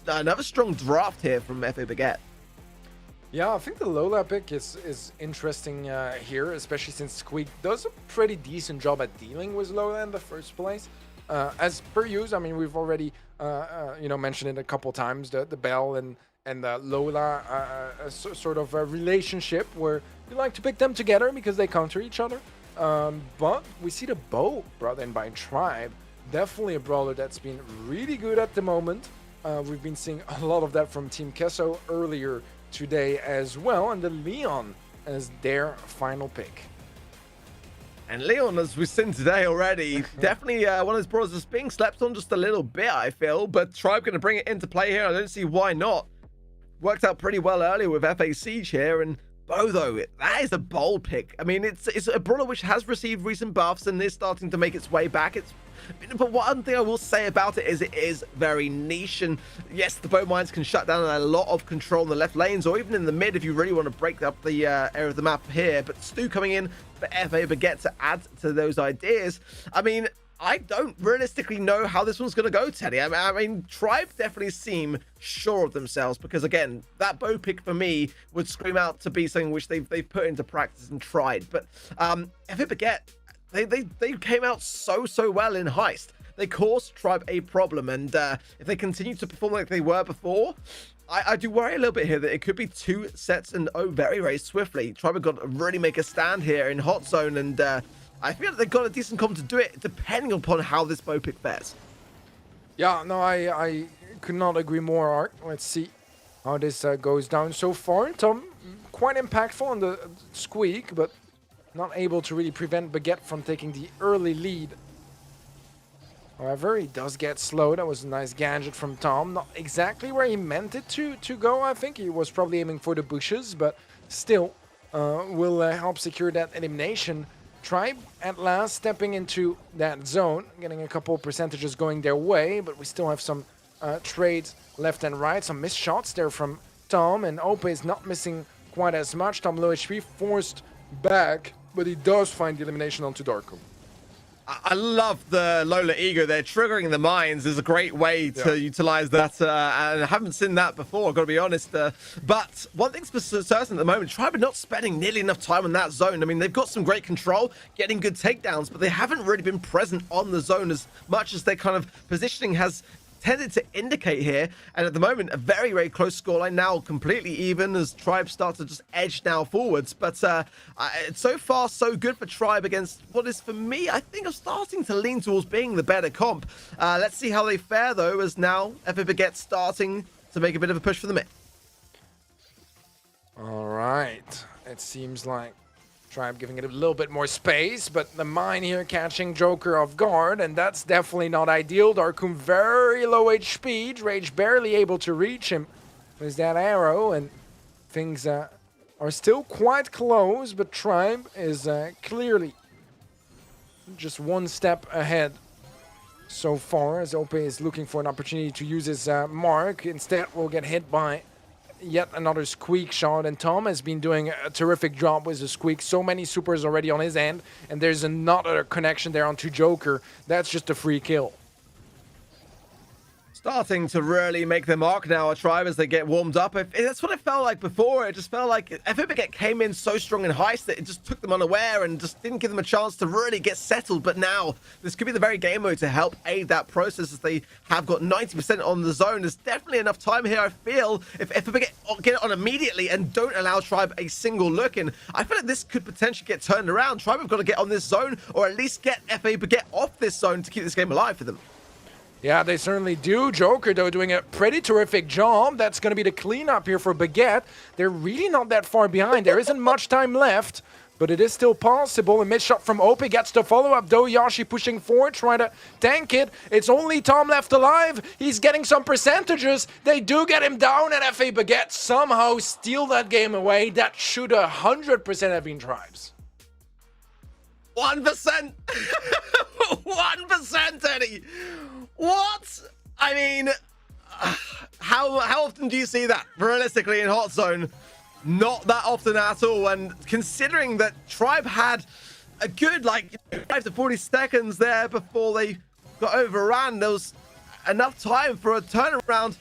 another strong draft here from FA Baguette. Yeah, I think the Lola pick is interesting here, especially since Squeak does a pretty decent job at dealing with Lola in the first place. As per use, I mean, we've already you know, mentioned it a couple times, the Bell and the Lola sort of a relationship where you like to pick them together because they counter each other. But we see the Bow brought in by Tribe, definitely a brawler that's been really good at the moment. We've been seeing a lot of that from Team Queso earlier today as well, and the Leon as their final pick. And Leon, as we've seen today already, definitely one of those brawlers that's being slept on just a little bit, I feel. But Tribe going to bring it into play here. I don't see why not. Worked out pretty well earlier with FA Siege here. And Bo, though, that is a bold pick. I mean, it's a brawler which has received recent buffs and is starting to make its way back. But one thing I will say about it is very niche. And yes, the bow mines can shut down a lot of control in the left lanes, or even in the mid if you really want to break up the area of the map here. But Stu coming in for FA Baguette to add to those ideas. I mean, I don't realistically know how this one's going to go, Teddy. I mean, Tribe definitely seem sure of themselves, because again, that bow pick for me would scream out to be something which they've put into practice and tried. But FA Baguette, they came out so well in Heist. They caused Tribe a problem, and if they continue to perform like they were before, I do worry a little bit here that it could be two sets and very swiftly. Tribe have got to really make a stand here in Hot Zone, and I feel like they've got a decent comp to do it, depending upon how this bow pick fares. Yeah, no, I could not agree more, Art. Let's see how this goes down so far. Tom, quite impactful on the Squeak, but not able to really prevent Baguette from taking the early lead. However, he does get slowed. That was a nice gadget from Tom. Not exactly where he meant it to go, I think. He was probably aiming for the bushes, but still will help secure that elimination. Tribe at last stepping into that zone, getting a couple percentages going their way, but we still have some trades left and right. Some missed shots there from Tom, and Ope is not missing quite as much. Tom low HP, forced back, but he does find the elimination onto Darko. I love the Lola ego there. Triggering the mines is a great way to utilize that, and I haven't seen that before, I've got to be honest. But one thing's for certain at the moment, Tribe are not spending nearly enough time in that zone. I mean, they've got some great control, getting good takedowns, but they haven't really been present on the zone as much as their kind of positioning has tended to indicate here. And at the moment, a very, very close scoreline now, completely even as Tribe starts to just edge now forwards. But so far, so good for Tribe against what is, for me, I think, of starting to lean towards being the better comp. Let's see how they fare, though, as now FA Baguette starting to make a bit of a push for the mid. All right. It seems like Tribe giving it a little bit more space, but the mine here catching Joker off guard, and that's definitely not ideal. Darkum very low HP, Drage barely able to reach him with that arrow, and things are still quite close, but Tribe is clearly just one step ahead so far, as OP is looking for an opportunity to use his mark. Instead, will get hit by yet another squeak shot, and Tom has been doing a terrific job with the squeak. So many supers already on his end, and there's another connection there onto Joker. That's just a free kill. Starting to really make their mark now, a Tribe, as they get warmed up. That's what it felt like before. It just felt like FA Baguette came in so strong in Heist that it just took them unaware and just didn't give them a chance to really get settled. But now, this could be the very game mode to help aid that process, as they have got 90% on the zone. There's definitely enough time here, I feel, if FA Baguette get it on immediately and don't allow Tribe a single look in. I feel like this could potentially get turned around. Tribe have got to get on this zone, or at least get FA Baguette off this zone to keep this game alive for them. Yeah, they certainly do. Joker, though, doing a pretty terrific job. That's going to be the cleanup here for Baguette. They're really not that far behind. There isn't much time left, but it is still possible. A mid shot from OP gets the follow-up, though. Yashi pushing forward, trying to tank it. It's only Tom left alive. He's getting some percentages. They do get him down, and FA Baguette somehow steal that game away. That should 100% have been Tribes. 1%! 1%, Eddie! What? I mean, how often do you see that, realistically, in Hot Zone? Not that often at all, and considering that Tribe had a good, 5 to 40 seconds there before they got overrun, there was enough time for a turnaround.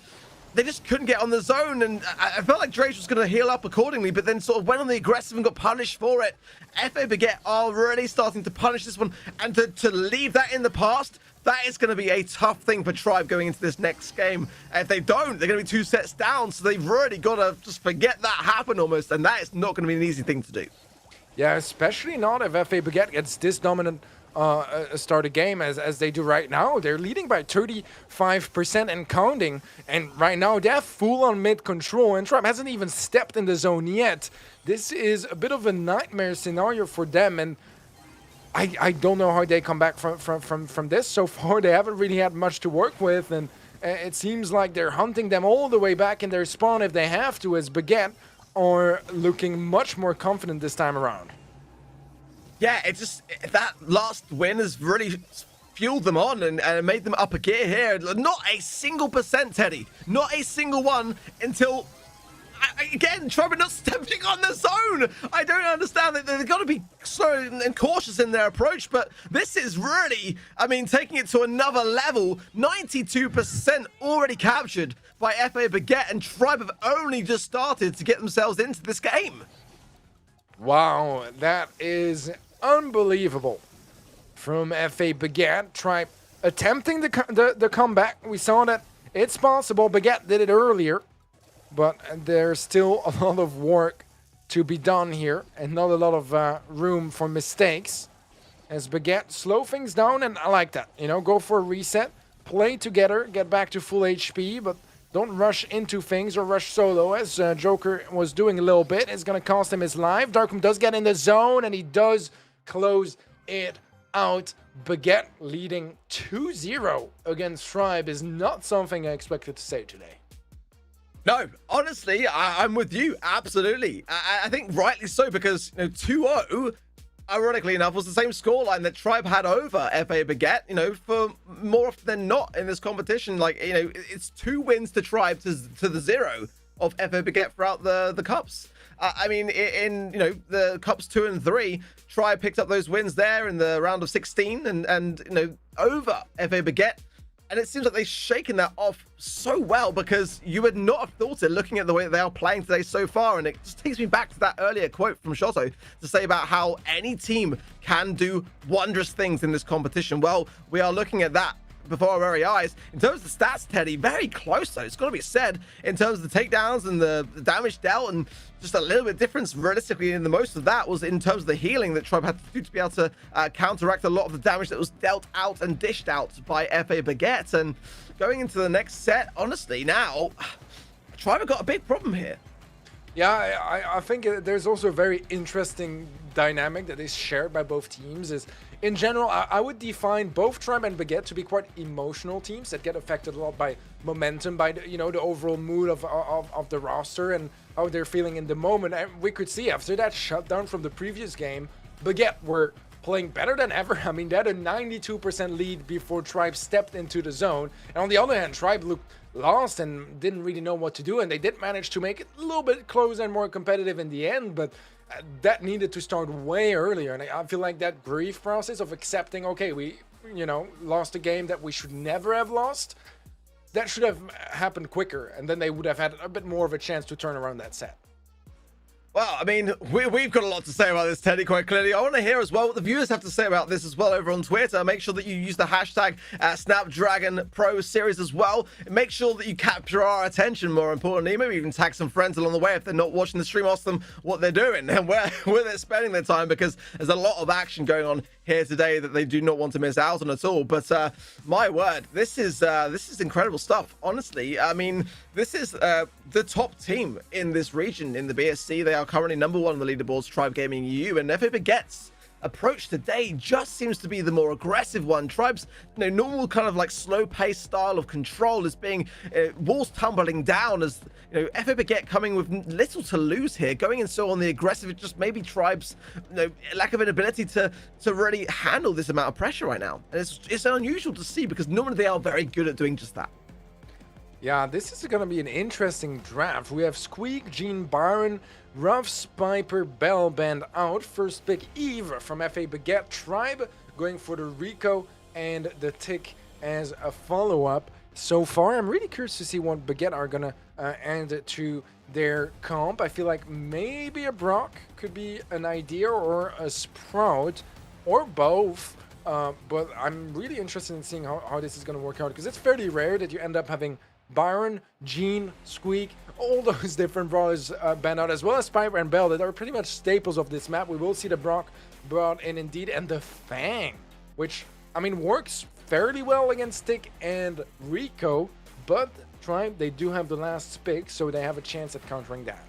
They just couldn't get on the zone, and I felt like Drage was going to heal up accordingly, but then sort of went on the aggressive and got punished for it. FA Baguette are really starting to punish this one, and to leave that in the past, that is going to be a tough thing for Tribe going into this next game. If they don't, they're going to be 2 sets down, so they've really got to just forget that happened almost, and that is not going to be an easy thing to do. Yeah, especially not if FA Baguette gets this dominant start a game as they do right now. They're leading by 35% and counting, and right now they have full on mid control, and Tribe hasn't even stepped in the zone yet. This is a bit of a nightmare scenario for them, and I don't know how they come back from this. So far they haven't really had much to work with, and it seems like they're hunting them all the way back in their spawn if they have to, as Baguette are looking much more confident this time around. Yeah, it's just that last win has really fueled them on and made them up a gear here. Not a single percent, Teddy. Not a single one until, again, Tribe not stepping on the zone. I don't understand that. They've got to be slow and cautious in their approach, but this is really, I mean, taking it to another level. 92% already captured by FA Baguette, and Tribe have only just started to get themselves into this game. Wow, that is unbelievable from FA Baguette. Tribe attempting the comeback. We saw that it's possible. Baguette did it earlier, but there's still a lot of work to be done here and not a lot of room for mistakes. As Baguette slow things down, and I like that. You know, go for a reset, play together, get back to full HP, but don't rush into things or rush solo, as Joker was doing a little bit. It's going to cost him his life. Darkum does get in the zone, and he does close it out. Baguette leading 2-0 against Tribe is not something I expected to say today. No, honestly, I'm with you. Absolutely. I think rightly so, because 2-0, ironically enough, was the same scoreline that Tribe had over FA Baguette, for more often than not in this competition. It's 2 wins to Tribe to the 0 of FA Baguette throughout the Cups. I mean, in the Cups 2 and 3, Tribe picked up those wins there in the round of 16 and over FA Baguette. And it seems like they've shaken that off so well, because you would not have thought it looking at the way that they are playing today so far. And it just takes me back to that earlier quote from Shoto to say about how any team can do wondrous things in this competition. Well, we are looking at that before our very eyes. In terms of the stats, Teddy, very close though. It's got to be said in terms of the takedowns and the damage dealt, and just a little bit difference realistically in the most of that was in terms of the healing that Tribe had to do to be able to counteract a lot of the damage that was dealt out and dished out by FA Baguette. And going into the next set, honestly, now Tribe have got a big problem here. Yeah, I think there's also a very interesting dynamic that is shared by both teams. Is in general, I would define both Tribe and Baguette to be quite emotional teams that get affected a lot by momentum, by the, the overall mood of the roster and how they're feeling in the moment. And we could see after that shutdown from the previous game, Baguette were playing better than ever. I mean, they had a 92% lead before Tribe stepped into the zone. And on the other hand, Tribe looked lost and didn't really know what to do, and they did manage to make it a little bit closer and more competitive in the end, but that needed to start way earlier. And I feel like that grief process of accepting, okay, we lost a game that we should never have lost, that should have happened quicker, and then they would have had a bit more of a chance to turn around that set. Well, I mean, we've got a lot to say about this, Teddy, quite clearly. I want to hear as well what the viewers have to say about this as well over on Twitter. Make sure that you use the hashtag Snapdragon Pro Series as well. Make sure that you capture our attention, more importantly. Maybe even tag some friends along the way if they're not watching the stream. Ask them what they're doing and where they're spending their time, because there's a lot of action going on here today that they do not want to miss out on at all. But my word, this is incredible stuff, honestly. I mean, this is the top team in this region in the BSC. They are currently number 1 on the leaderboards, Tribe Gaming EU, and FA Baguette's approach today just seems to be the more aggressive one. Tribe's normal kind of like slow-paced style of control is being walls tumbling down as FA Baguette coming with little to lose here, going in so on the aggressive. It just maybe Tribe's lack of an ability to really handle this amount of pressure right now, and it's unusual to see because normally they are very good at doing just that. Yeah, this is going to be an interesting draft. We have Squeak, Gene, Byron, Ruff, Spiper, Bell, Band out. First pick, Eve from FA Baguette. Tribe going for the Rico and the Tick as a follow-up. So far, I'm really curious to see what Baguette are going to add to their comp. I feel like maybe a Brock could be an idea, or a Sprout, or both. But I'm really interested in seeing how this is going to work out, because it's fairly rare that you end up having Byron, Gene, Squeak, all those different brawlers banned out, as well as Spiper and Bell, that are pretty much staples of this map. We will see the Brock brought in indeed, and the Fang, which, I mean, works fairly well against Tick and Rico, but Tribe, they do have the last pick, so they have a chance at countering that.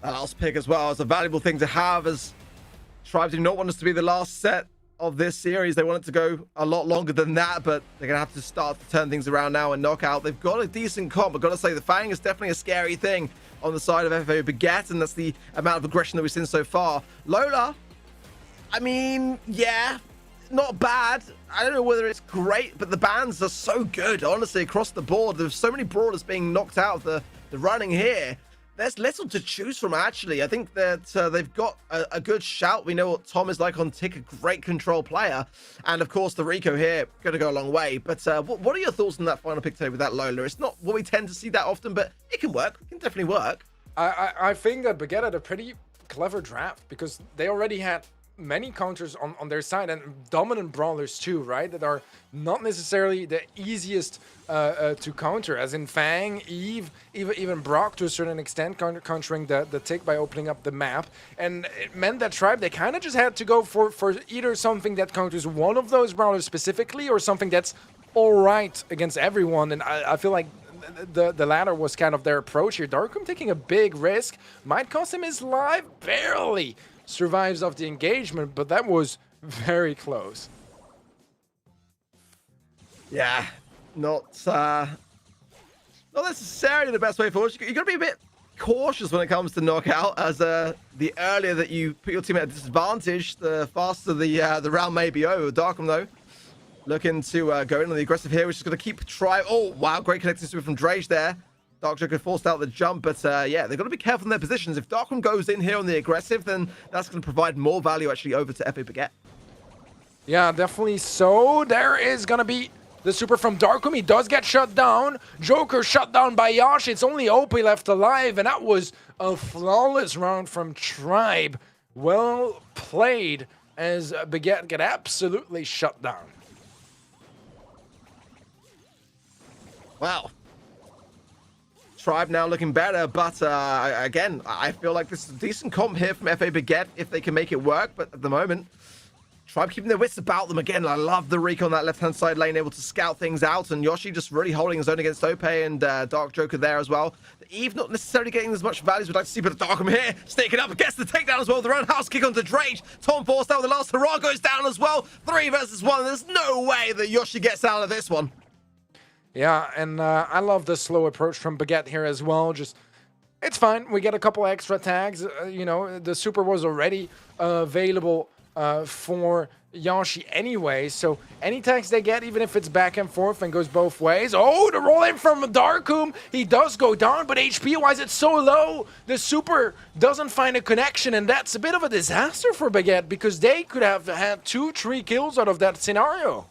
That last pick as well is a valuable thing to have, as Tribe do not want us to be the last set of this series. They want it to go a lot longer than that, but they're gonna have to start to turn things around now and knock out. They've got a decent comp. I've got to say the Fang is definitely a scary thing on the side of FA Baguette, and that's the amount of aggression that we've seen so far. Lola, I mean, yeah, not bad. I don't know whether it's great, but the bans are so good, honestly, across the board. There's so many brawlers being knocked out of the running here. There's little to choose from, actually. I think that they've got a good shout. We know what Tom is like on Tick, a great control player. And, of course, the Rico here, going to go a long way. But what are your thoughts on that final pick today with that Lola? It's not what we tend to see that often, but it can work. It can definitely work. I think that Baguette had a pretty clever draft, because they already had many counters on their side, and dominant brawlers too, right, that are not necessarily the easiest to counter, as in Fang, Eve, even Brock to a certain extent, countering the Tick by opening up the map. And it meant that Tribe, they kind of just had to go for either something that counters one of those brawlers specifically, or something that's all right against everyone. And I feel like the latter was kind of their approach here. Darkum taking a big risk, might cost him his life, barely survives off the engagement, but that was very close. Yeah, not necessarily the best way forward. You got to be a bit cautious when it comes to knockout, as the earlier that you put your team at a disadvantage, the faster the round may be over. Darkham, though, looking to go in on the aggressive here, which is going to keep trying. Oh, wow, great connecting super from Drage there. Dark Joker forced out the jump, but yeah, they've got to be careful in their positions. If Darkham goes in here on the aggressive, then that's going to provide more value actually over to FA Baguette. Yeah, definitely so. There is going to be the super from Darkham. He does get shut down. Joker shut down by Yash. It's only OP left alive, and that was a flawless round from Tribe. Well played, as Baguette get absolutely shut down. Wow. Tribe now looking better, but again, I feel like this is a decent comp here from FA Baguette if they can make it work, but at the moment, Tribe keeping their wits about them again. I love the Reek on that left-hand side lane, able to scout things out, and Yoshi just really holding his own against Ope and Dark Joker there as well. Eve not necessarily getting as much value as we'd like to see, but Darkham here, sneaking up, gets the takedown as well. The roundhouse kick onto Drage. Tom forced out with the last hurrah, goes down as well. 3 versus 1. There's no way that Yoshi gets out of this one. Yeah, and I love the slow approach from Baguette here as well. Just, it's fine. We get a couple extra tags. You know, the super was already available for Yoshi anyway. So any tags they get, even if it's back and forth and goes both ways. Oh, the roll in from Darkum. He does go down, but HP-wise, it's so low. The super doesn't find a connection, and that's a bit of a disaster for Baguette because they could have had 2-3 kills out of that scenario.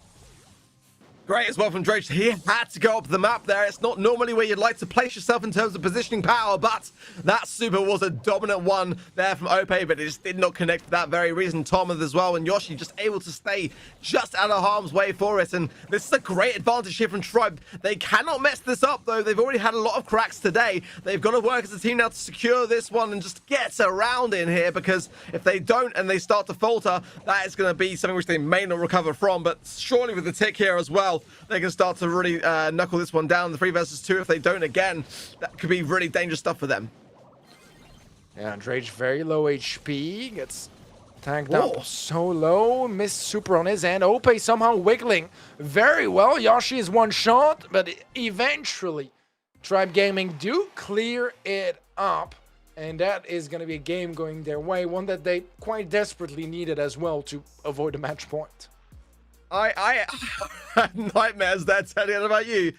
Great as well from Drage. He had to go up the map there. It's not normally where you'd like to place yourself in terms of positioning power, but that super was a dominant one there from Ope, but it just did not connect for that very reason. Tom as well, and Yoshi just able to stay just out of harm's way for it, and this is a great advantage here from Tribe. They cannot mess this up, though. They've already had a lot of cracks today. They've got to work as a team now to secure this one and just get around in here, because if they don't and they start to falter, that is going to be something which they may not recover from, but surely with the tick here as well, they can start to really knuckle this one down. The 3 versus 2, if they don't again, that could be really dangerous stuff for them. Yeah, Drage very low HP, gets tagged up so low, missed super on his end. Ope somehow wiggling very well. Yoshi is one shot, but eventually Tribe Gaming do clear it up, and that is going to be a game going their way, one that they quite desperately needed as well to avoid a match point. I had nightmares there, Teddy. What about you?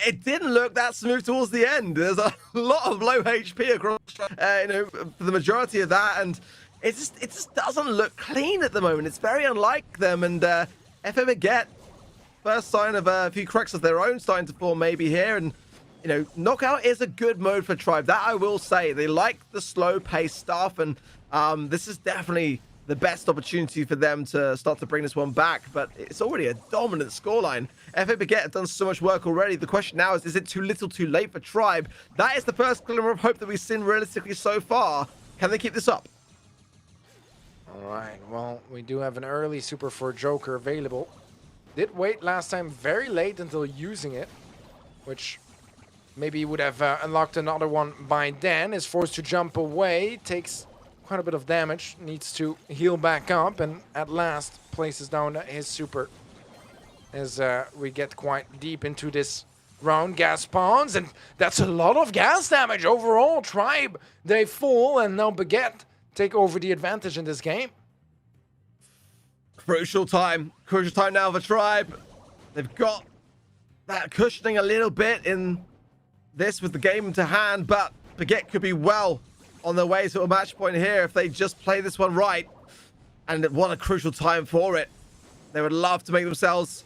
It didn't look that smooth towards the end. There's a lot of low HP across, you know, for the majority of that, and it just doesn't look clean at the moment. It's very unlike them, and FA Baguette, first sign of a few cracks of their own starting to form maybe here, and you know, knockout is a good mode for Tribe. That I will say. They like the slow pace stuff, and this is definitely the best opportunity for them to start to bring this one back, but it's already a dominant scoreline. FA Baguette have done so much work already. The question now is it too little too late for Tribe? That is the first glimmer of hope that we've seen realistically so far. Can they keep this up? All right, well, we do have an early super for Joker available. Did wait last time very late until using it, which maybe would have unlocked another one by then. Is forced to jump away, takes quite a bit of damage, needs to heal back up, and at last places down his super as we get quite deep into this round. Gas spawns, and that's a lot of gas damage overall. Tribe, they fall, and now Baguette take over the advantage in this game. Crucial time now for Tribe. They've got that cushioning a little bit in this with the game to hand, but Baguette could be well on their way to a match point here if they just play this one right. And what a crucial time for it. They would love to make themselves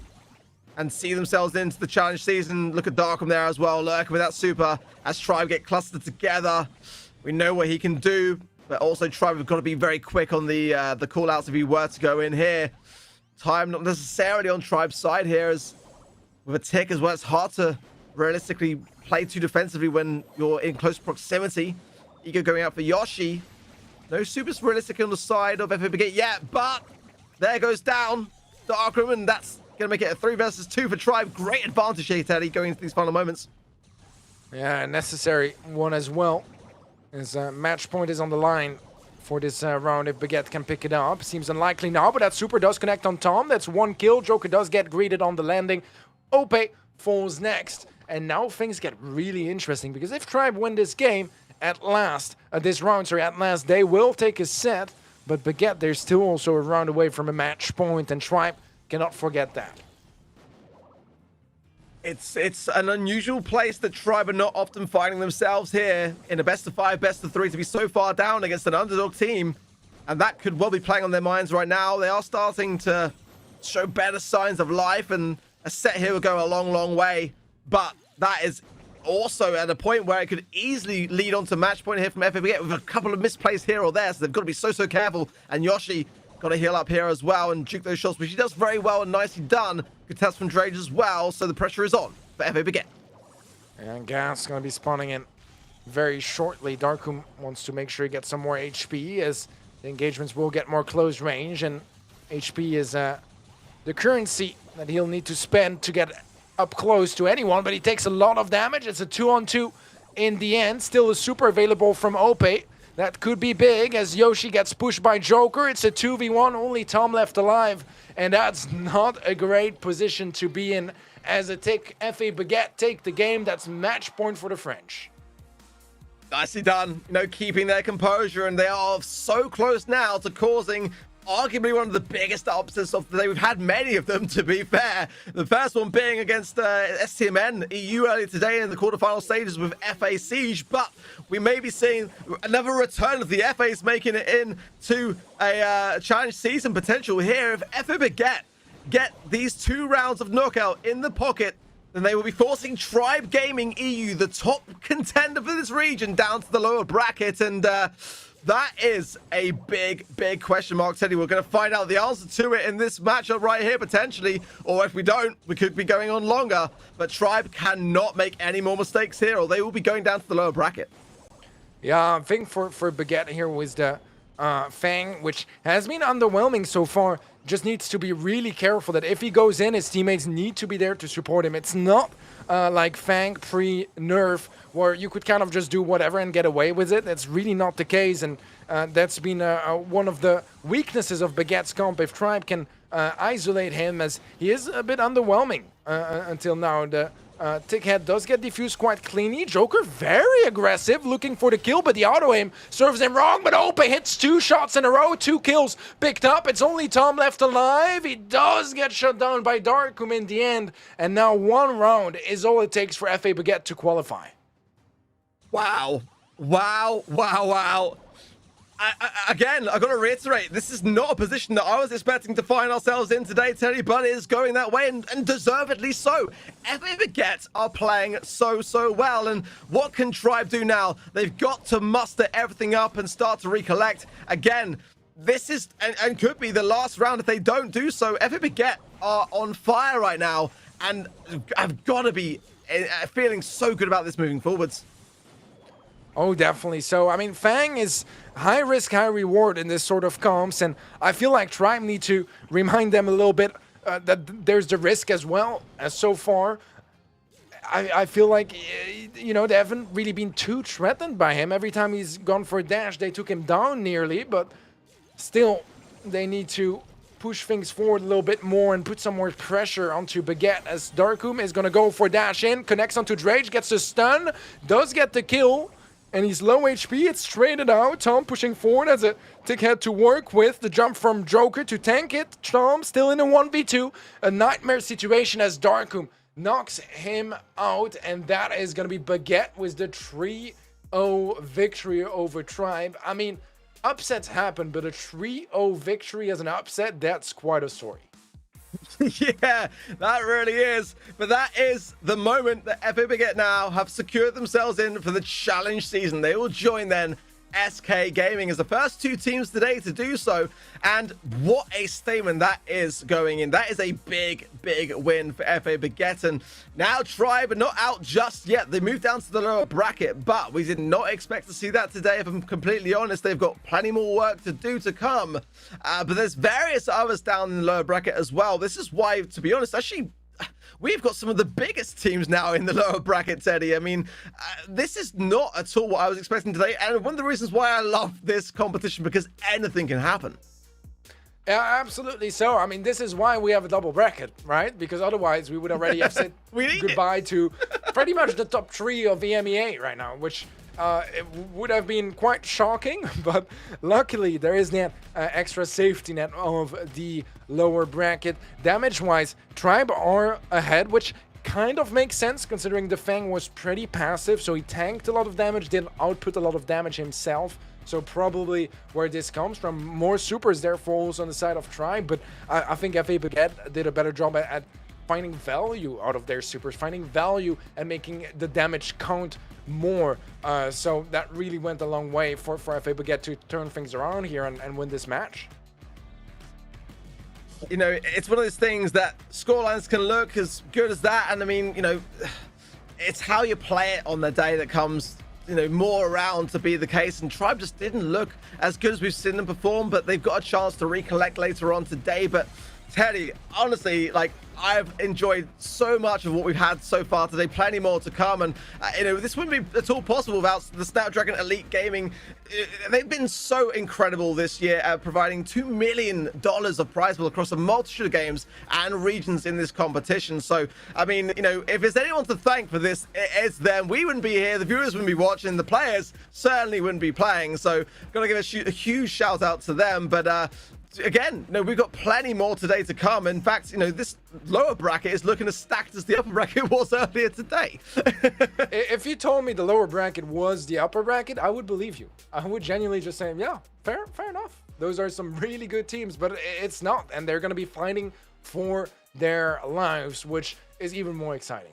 and see themselves into the challenge season. Look at Darkham there as well, lurking with that super as Tribe get clustered together. We know what he can do, but also Tribe have got to be very quick on the call-outs if he were to go in here. Time not necessarily on Tribe's side here, as with a tick as well. It's hard to realistically play too defensively when you're in close proximity. Ego going out for Yoshi. No supers realistic on the side of FA Baguette yet, but there goes down Darkroom, and that's going to make it a 3 versus 2 for Tribe. Great advantage here, Teddy, going into these final moments. Yeah, necessary one as well. As match point is on the line for this round if Baguette can pick it up. Seems unlikely now, but that super does connect on Tom. That's 1 kill. Joker does get greeted on the landing. Ope falls next. And now things get really interesting, because if Tribe win this game, at last, this round, they will take a set, but Baguette, they're still also a round away from a match point, and Tribe cannot forget that. It's an unusual place that Tribe are not often finding themselves here in a best of 5, best of 3 to be so far down against an underdog team, and that could well be playing on their minds right now. They are starting to show better signs of life, and a set here will go a long, long way, but that is also at a point where it could easily lead on to match point here from FA Baguette with a couple of misplays here or there, so they've got to be so careful. And Yoshi got to heal up here as well and juke those shots, which he does very well and nicely done. Good test from Drage as well, so the pressure is on for FA Baguette. And Gas going to be spawning in very shortly. Darkum wants to make sure he gets some more HP as the engagements will get more close range, and HP is the currency that he'll need to spend to get up close to anyone, but he takes a lot of damage. It's a 2-on-2 in the end. Still a super available from Ope. That could be big as Yoshi gets pushed by Joker. It's a 2v1, only Tom left alive, and that's not a great position to be in as a tick. FA Baguette take the game. That's match point for the French. Nicely done, keeping their composure, and they are so close now to causing arguably one of the biggest upsets of the day. We've had many of them, to be fair. The first one being against STMN EU earlier today in the quarterfinal stages with FA Siege, but we may be seeing another return of the FAs making it into a challenge season potential here. If FA get these 2 rounds of knockout in the pocket, then they will be forcing Tribe Gaming EU, the top contender for this region, down to the lower bracket, and that is a big question mark, Teddy. We're going to find out the answer to it in this matchup right here, potentially. Or if we don't, we could be going on longer. But Tribe cannot make any more mistakes here, or they will be going down to the lower bracket. Yeah, I think for Baguette here was the Fang, which has been underwhelming so far. Just needs to be really careful that if he goes in, his teammates need to be there to support him. It's not like Fang pre-nerf, where you could kind of just do whatever and get away with it. That's really not the case, and that's been one of the weaknesses of Baguette's comp. If Tribe can isolate him, as he is a bit underwhelming until now. The Tickhead does get defused quite cleanly. Joker very aggressive, looking for the kill, but the auto-aim serves him wrong, but Ope hits 2 shots in a row, 2 kills picked up. It's only Tom left alive. He does get shut down by Darkum in the end, and now 1 round is all it takes for FA Baguette to qualify. Wow. Again, I've got to reiterate, this is not a position that I was expecting to find ourselves in today, Teddy, but it is going that way, and deservedly so. FA Baguette are playing so well, and what can Tribe do now? They've got to muster everything up and start to recollect. Again, this is, and could be the last round if they don't do so. FA Baguette are on fire right now, and I've got to be feeling so good about this moving forwards. Oh, definitely. So, I mean, Fang is high risk, high reward in this sort of comps, and I feel like Tribe need to remind them a little bit that there's the risk as well. As so far, I feel like, they haven't really been too threatened by him. Every time he's gone for a dash, they took him down nearly, but still, they need to push things forward a little bit more and put some more pressure onto Baguette, as Darkum is going to go for dash in, connects onto Drage, gets a stun, does get the kill. And he's low HP, it's traded out. Tom pushing forward as a Tickhead to work with. The jump from Joker to tank it. Tom still in a 1v2. A nightmare situation as Darkum knocks him out. And that is going to be Baguette with the 3-0 victory over Tribe. I mean, upsets happen, but a 3-0 victory as an upset, that's quite a story. Yeah, that really is. But that is the moment that FA Baguette now have secured themselves in for the challenge season. They will join then SK Gaming as the first 2 teams today to do so. And what a statement that is going in. That is a big win for FA Baguette. And now Tribe are not out just yet. They moved down to the lower bracket, but we did not expect to see that today. If I'm completely honest, they've got plenty more work to do to come. But there's various others down in the lower bracket as well. This is why, to be honest, actually, we've got some of the biggest teams now in the lower bracket, Teddy. I mean, this is not at all what I was expecting today. And one of the reasons why I love this competition, because anything can happen. Yeah, absolutely so. I mean, this is why we have a double bracket, right? Because otherwise we would already have said goodbye to pretty much the top 3 of EMEA right now, which it would have been quite shocking, but luckily there is that extra safety net of the lower bracket. Damage-wise, Tribe are ahead, which kind of makes sense considering the Fang was pretty passive, so he tanked a lot of damage, didn't output a lot of damage himself. So probably where this comes from, more supers therefore also on the side of Tribe, but I think FA Baguette did a better job at finding value out of their supers, finding value and making the damage count more. So that really went a long way for FA Baguette to turn things around here and win this match. It's one of those things that scorelines can look as good as that, and I mean, it's how you play it on the day that comes, you know, more around to be the case. And Tribe just didn't look as good as we've seen them perform, but they've got a chance to recollect later on today. But Teddy, honestly, like, I've enjoyed so much of what we've had so far today. Plenty more to come, and you know, this wouldn't be at all possible without the Snapdragon Elite Gaming. They've been so incredible this year at providing $2 million of prize pool across a multitude of games and regions in this competition. So, I mean, you know, if there's anyone to thank for this, it's them. We wouldn't be here, the viewers wouldn't be watching, the players certainly wouldn't be playing. So, gotta give a huge shout out to them. But again, no, we've got plenty more today to come. In fact, you know, this lower bracket is looking as stacked as the upper bracket was earlier today. If you told me the lower bracket was the upper bracket, I would believe you. I would genuinely just say, yeah, fair enough. Those are some really good teams, but it's not, and they're going to be fighting for their lives, which is even more exciting.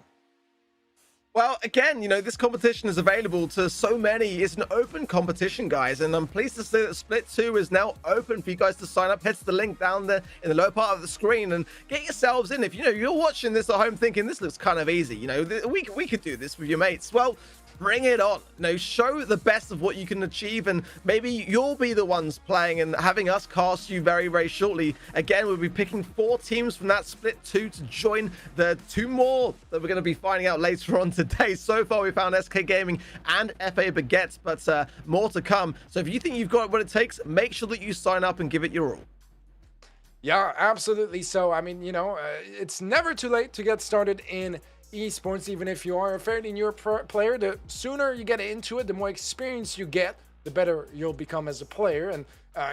Well, again, you know, this competition is available to so many. It's an open competition, guys, and I'm pleased to say that Split 2 is now open for you guys to sign up. Head to the link down there in the lower part of the screen and get yourselves in. If you know you're watching this at home thinking this looks kind of easy, you know, we could do this with your mates. Well, bring it on. You know, show the best of what you can achieve, and maybe you'll be the ones playing and having us cast you very shortly. Again, we'll be picking 4 teams from that Split 2 to join the 2 more that we're going to be finding out later on today. So far, we found SK Gaming and FA Baguettes, but more to come. So if you think you've got what it takes, make sure that you sign up and give it your all. Yeah, absolutely. So, I mean, you know, it's never too late to get started in esports. Even if you are a fairly new player, the sooner you get into it, the more experience you get, the better you'll become as a player, and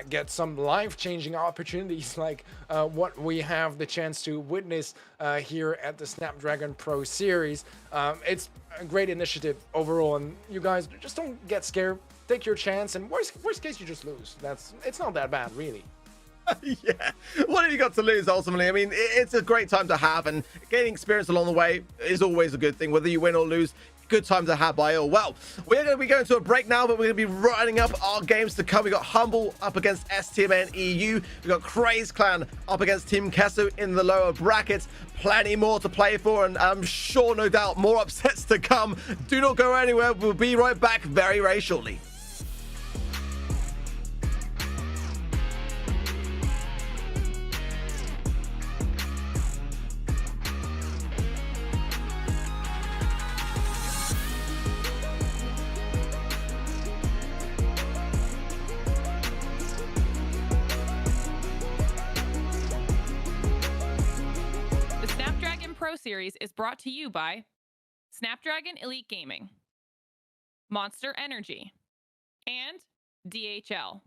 get some life-changing opportunities like what we have the chance to witness here at the Snapdragon Pro Series. It's a great initiative overall, and you guys just don't get scared. Take your chance, and worst case, you just lose. It's not that bad, really. Yeah, what have you got to lose ultimately? I mean, it's a great time to have, and gaining experience along the way is always a good thing, whether you win or lose. Good time to have by all. Well, we're going to be going to a break now, but we're going to be running up our games to come. We got Humble up against STMN EU. We got Craze Clan up against Team Queso in the lower brackets. Plenty more to play for, and I'm sure, no doubt, more upsets to come. Do not go anywhere. We'll be right back very shortly. Pro Series is brought to you by Snapdragon Elite Gaming, Monster Energy, and DHL.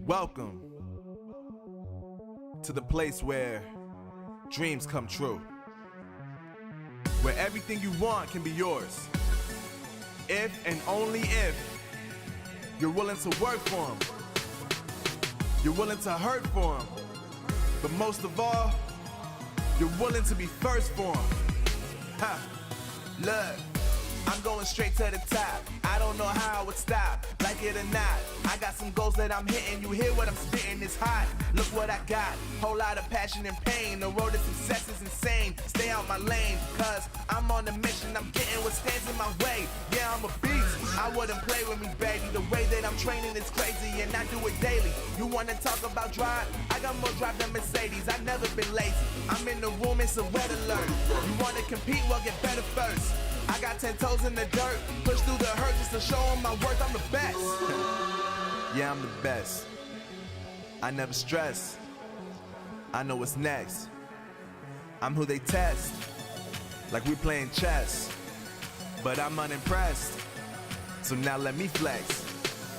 Welcome to the place where dreams come true, where everything you want can be yours, if and only if you're willing to work for them. You're willing to hurt for them, but most of all, you're willing to be first for them. Ha! Look, I'm going straight to the top. I don't know how I would stop, like it or not. I got some goals that I'm hitting. You hear what I'm spitting? It's hot. Look what I got. Whole lot of passion and pain. The road to success is insane. Stay out my lane, cause I'm on a mission. I'm getting what stands in my way. Yeah, I'm a beast. I wouldn't play with me, baby. The way that I'm training is crazy, and I do it daily. You wanna talk about drive? I got more drive than Mercedes. I've never been lazy. I'm in the room, it's a red alert. You wanna compete? Well, get better first. I got 10 toes in the dirt, push through the hurt just to show them my worth. I'm the best. Yeah, I'm the best. I never stress. I know what's next. I'm who they test, like we playing chess. But I'm unimpressed, so now let me flex.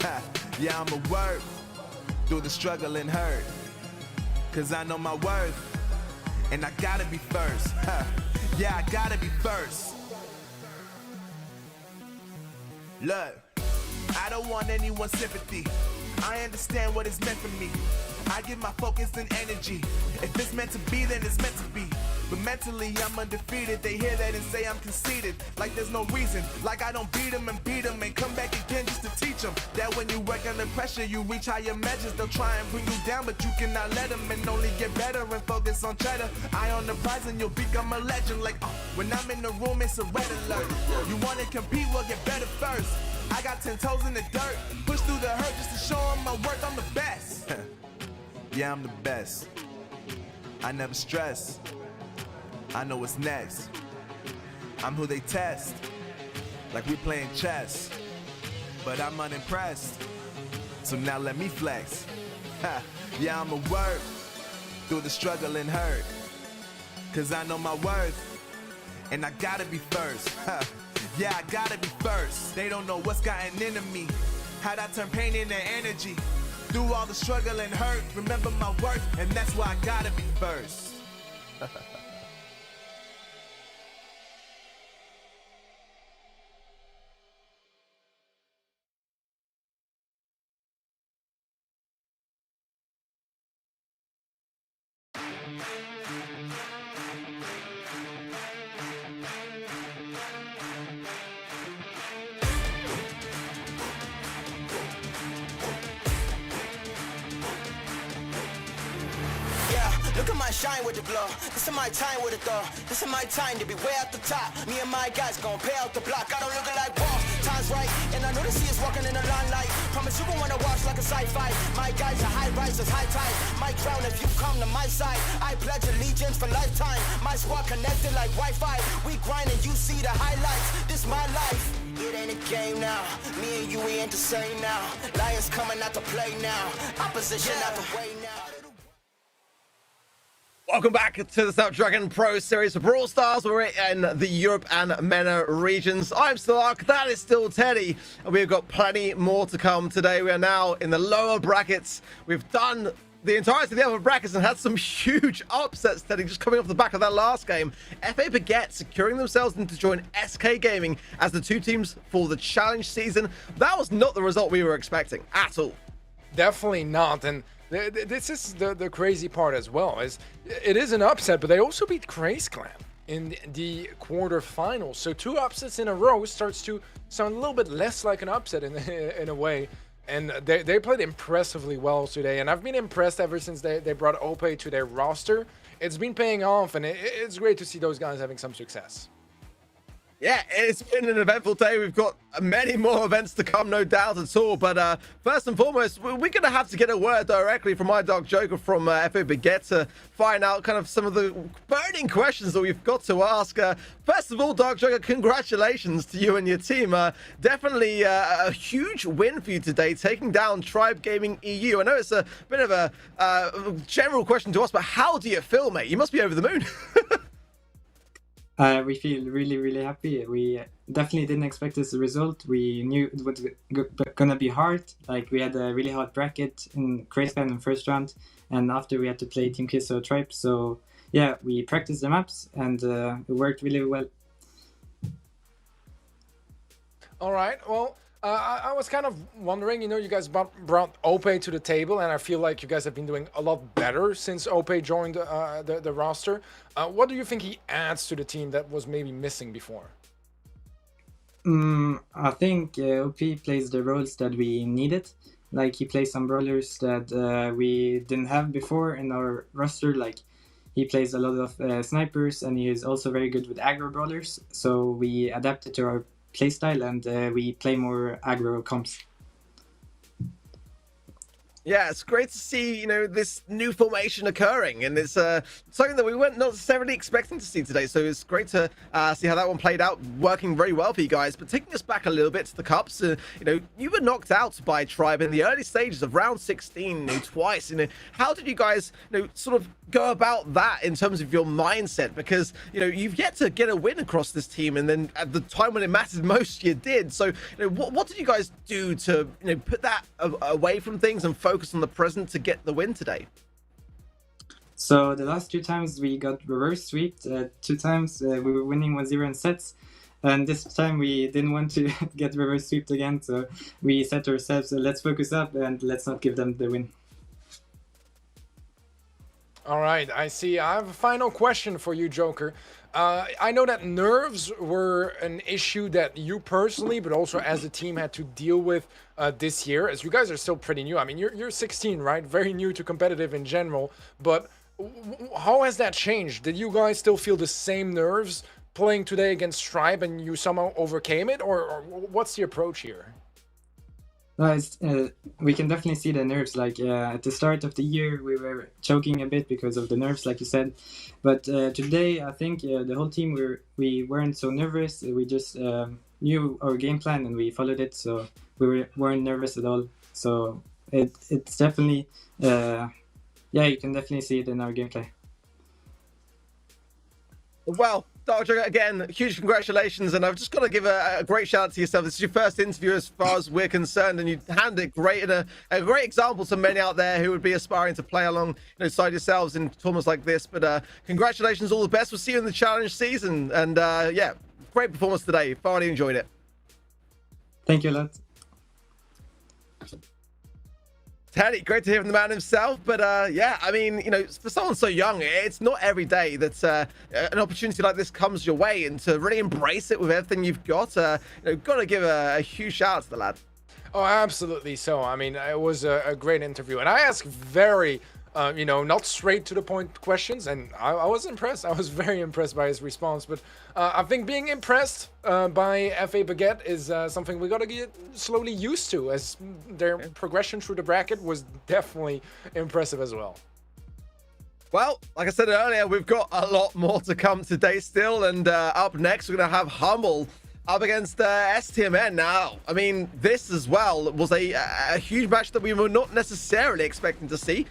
Ha, yeah, I'm a work through the struggle and hurt, cause I know my worth, and I gotta be first. Ha, yeah, I gotta be first. Look, I don't want anyone's sympathy. I understand what is meant for me. I give my focus and energy. If it's meant to be, then it's meant to be. But mentally I'm undefeated. They hear that and say I'm conceited. Like there's no reason. Like I don't beat them and come back again just to teach them that when you work under pressure, you reach higher measures. They'll try and bring you down, but you cannot let them, and only get better and focus on cheddar. Eye on the prize and you'll become a legend. Like, when I'm in the room, it's a red alert. You wanna compete, well, get better first. I got 10 toes in the dirt. Push through the hurt just to show them my worth. I'm the best. Yeah, I'm the best. I never stress. I know what's next. I'm who they test. Like we playing chess. But I'm unimpressed. So now let me flex. Yeah, I'ma work through the struggle and hurt. Cause I know my worth. And I gotta be first. Yeah, I gotta be first. They don't know what's gotten into me. How'd I turn pain into energy? Through all the struggle and hurt, remember my worth, and that's why I gotta be first. Look at my shine with the glow. This is my time with it though. This is my time to be way at the top. Me and my guys gon' pay out the block. I don't look like boss. Time's right, and I know the sea is walking in a limelight. Promise you gon' wanna watch like a sci-fi. My guys are high risers, high tide. Might drown if you come to my side. I pledge allegiance for lifetime. My squad connected like Wi-Fi. We grind and you see the highlights. This my life. It ain't a game now. Me and you, we ain't the same now. Lions coming out to play now. Opposition out the way now. Welcome back to the Snapdragon Pro Series for Brawl Stars. We're in the Europe and MENA regions. I'm still Ark, that is still Teddy, and we've got plenty more to come today. We are now in the lower brackets. We've done the entirety of the upper brackets and had some huge upsets, Teddy, just coming off the back of that last game. FA Baguette securing themselves in to join SK Gaming as the two teams for the challenge season. That was not the result we were expecting at all. Definitely not, and this is the crazy part as well. Is it is an upset, but they also beat Craze Clan in the quarterfinals. So two upsets in a row starts to sound a little bit less like an upset in a way. And they played impressively well today. And I've been impressed ever since they brought Ope to their roster. It's been paying off, and it's great to see those guys having some success. Yeah, it's been an eventful day. We've got many more events to come, no doubt at all. But first and foremost, we're going to have to get a word directly from my dog Joker from FA Baguette to find out kind of some of the burning questions that we've got to ask. First of all, Dog Joker, congratulations to you and your team. Definitely a huge win for you today, taking down Tribe Gaming EU. I know it's a bit of a general question to us, but how do you feel, mate? You must be over the moon. We feel really, really happy. We definitely didn't expect this result. We knew it was gonna be hard. Like, we had a really hard bracket in Crazy in the first round, and after we had to play Team Queso Tribe. So yeah, we practiced the maps, and it worked really well. All right, well, I was kind of wondering, you know, you guys brought Ope to the table, and I feel like you guys have been doing a lot better since Ope joined the roster. What do you think he adds to the team that was maybe missing before? I think OP plays the roles that we needed. Like, he plays some brawlers that we didn't have before in our roster. Like, he plays a lot of snipers, and he is also very good with aggro brawlers. So we adapted to our playstyle, and we play more aggro comps. Yeah, it's great to see, you know, this new formation occurring, and it's something that we weren't necessarily expecting to see today. So it's great to see how that one played out, working very well for you guys. But taking us back a little bit to the cups, you know, you were knocked out by Tribe in the early stages of round 16, you know, twice. You know, how did you guys, you know, sort of go about that in terms of your mindset? Because, you know, you've yet to get a win across this team, and then at the time when it mattered most, you did. So, you know, what did you guys do to, you know, put that away from things and focus on the present to get the win today? So the last 2 times we got reverse sweeped. 2 times we were winning 1-0 in sets, and this time we didn't want to get reverse sweeped again. So we said to ourselves, let's focus up and let's not give them the win. All right, I see. I have a final question for you, Joker. I know that nerves were an issue that you personally, but also as a team, had to deal with this year, as you guys are still pretty new. I mean, you're 16, right? Very new to competitive in general. But how has that changed? Did you guys still feel the same nerves playing today against Stripe, and you somehow overcame it, or what's the approach here? We can definitely see the nerves. Like at the start of the year, we were choking a bit because of the nerves, like you said. But today, I think the whole team we weren't so nervous. We just knew our game plan and we followed it, so we weren't nervous at all. So it's definitely you can definitely see it in our gameplay. Well, Drage, again, huge congratulations, and I've just got to give a great shout out to yourself. This is your first interview as far as we're concerned, and you handled it great, and a great example to many out there who would be aspiring to play alongside yourselves in tournaments like this. But congratulations, all the best. We'll see you in the challenge season, and yeah, great performance today. Thoroughly enjoyed it. Thank you a lot. Teddy, great to hear from the man himself. But yeah, I mean, for someone so young, it's not every day that an opportunity like this comes your way, and to really embrace it with everything you've got, got to give a huge shout out to the lad. Oh, absolutely. So, I mean, it was a great interview, and I asked very not straight to the point questions, and I was impressed. I was very impressed by his response. But I think being impressed by FA Baguette is something we got to get slowly used to, as their progression through the bracket was definitely impressive as well. Well, like I said earlier, we've got a lot more to come today still, and up next we're going to have Humble up against STMN. Now, I mean, this as well was a huge match that we were not necessarily expecting to see.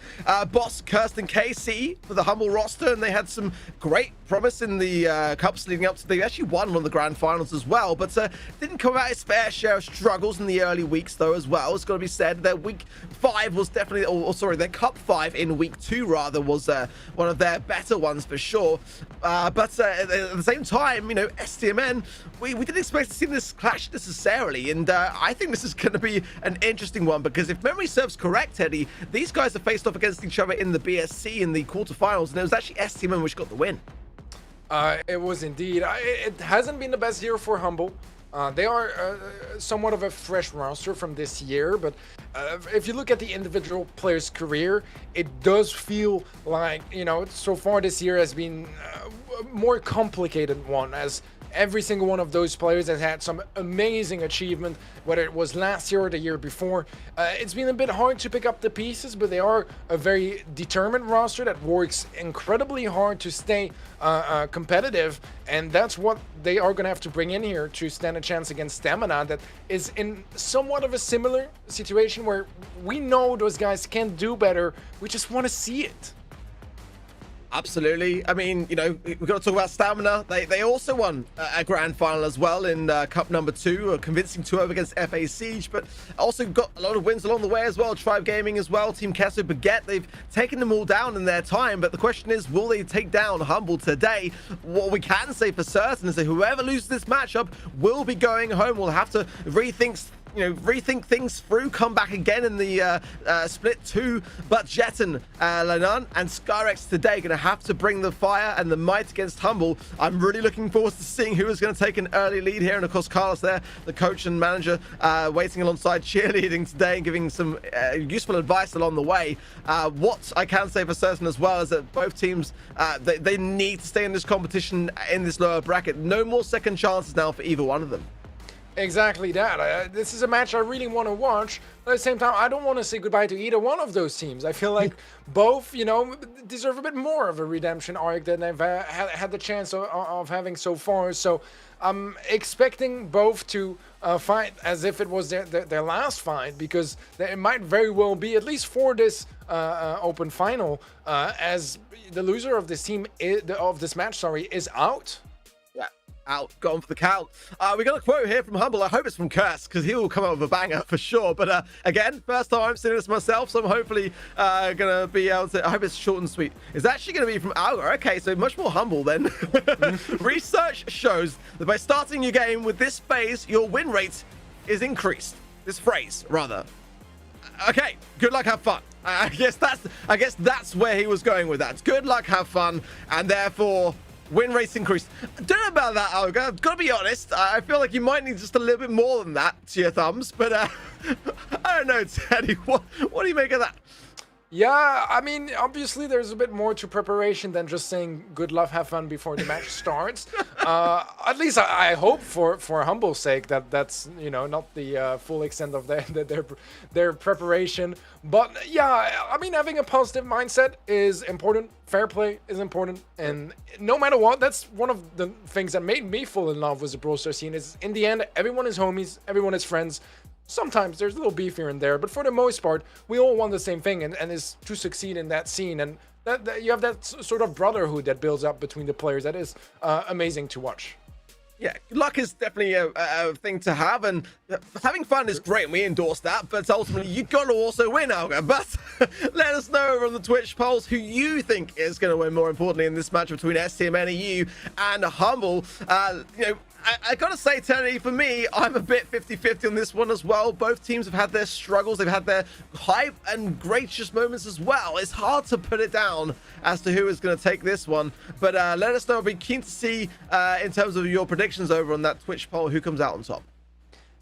Boss, Kirsten, KC for the Humble roster, and they had some great promise in the cups leading up to. They actually won one of the grand finals as well, but didn't come out its fair share of struggles in the early weeks though as well. It's got to be said, their week 5 was definitely, sorry, their cup 5 in week 2 rather was one of their better ones for sure. But at the same time, STMN, we didn't expect to see this clash necessarily, and I think this is going to be an interesting one, because if memory serves correct, Eddie, these guys have faced off against each other in the BSC in the quarterfinals, and it was actually STMN which got the win. It was indeed. It hasn't been the best year for Humble. They are somewhat of a fresh roster from this year, but if you look at the individual player's career, it does feel like, so far this year has been a more complicated one, as every single one of those players has had some amazing achievement, whether it was last year or the year before. It's been a bit hard to pick up the pieces, but they are a very determined roster that works incredibly hard to stay competitive, and that's what they are going to have to bring in here to stand a chance against Stamina, that is in somewhat of a similar situation where we know those guys can do better. We just want to see it. Absolutely. I mean, we've got to talk about Stamina. They also won a grand final as well in Cup number 2, a convincing 2-0 against FA Siege, but also got a lot of wins along the way as well. Tribe Gaming as well, Team Queso, Baguette, they've taken them all down in their time, but the question is, will they take down Humble today? What we can say for certain is that whoever loses this matchup will be going home. We'll have to rethink things through, come back again in the split 2, but Jeton, Lanan and Skyrex today going to have to bring the fire and the might against Humble. I'm really looking forward to seeing who is going to take an early lead here, and of course Carlos there, the coach and manager, waiting alongside cheerleading today and giving some useful advice along the way. What I can say for certain as well is that both teams, they need to stay in this competition in this lower bracket. No more second chances now for either one of them. Exactly that. This is a match I really want to watch, but at the same time, I don't want to say goodbye to either one of those teams. I feel like both, deserve a bit more of a redemption arc than they've had the chance of having so far. So I'm expecting both to fight as if it was their last fight, because it might very well be, at least for this open final, as the loser of this match is out. Out, gone for the count. We got a quote here from Humble. I hope it's from Curse, because he will come up with a banger for sure. But again, first time I'm seeing this myself, so I'm hopefully gonna be able to. I hope it's short and sweet. It's actually gonna be from Algar. Okay, so much more humble then. Research shows that by starting your game with this phase, your win rate is increased. This phrase, rather. Okay, good luck, have fun. I guess that's where he was going with that. Good luck, have fun, and therefore win rates increase. Don't know about that, Olga. Gotta be honest. I feel like you might need just a little bit more than that to your thumbs, but I don't know, Teddy. What do you make of that? Yeah, I mean, obviously there's a bit more to preparation than just saying good luck, have fun before the match starts. At least I hope for Humble's sake that that's, you know, not the full extent of their preparation. But yeah, I mean, having a positive mindset is important. Fair play is important. And no matter what, that's one of the things that made me fall in love with the Brawl Stars scene is in the end, everyone is homies, everyone is friends. Sometimes there's a little beef here and there, but for the most part, we all want the same thing and is to succeed in that scene. And that you have that sort of brotherhood that builds up between the players. That is amazing to watch. Yeah, luck is definitely a thing to have, and having fun is great, and we endorse that, but ultimately, you got to also win, Olga. But let us know over on the Twitch polls who you think is going to win, more importantly, in this match between STMN EU and Humble. You know, I gotta say, Teddy, for me, I'm a bit 50-50 on this one as well. Both teams have had their struggles. They've had their hype and gracious moments as well. It's hard to put it down as to who is going to take this one. But let us know. I'll be keen to see, in terms of your predictions over on that Twitch poll, who comes out on top.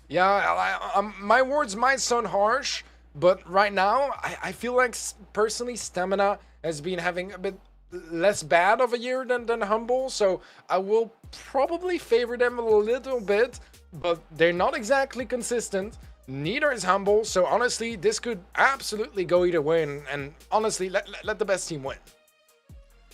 Yeah, my words might sound harsh, but right now, I feel like, personally, Stamina has been having a bit less bad of a year than Humble, so I will probably favor them a little bit, but they're not exactly consistent. Neither is Humble, so honestly, this could absolutely go either way, and honestly, let the best team win.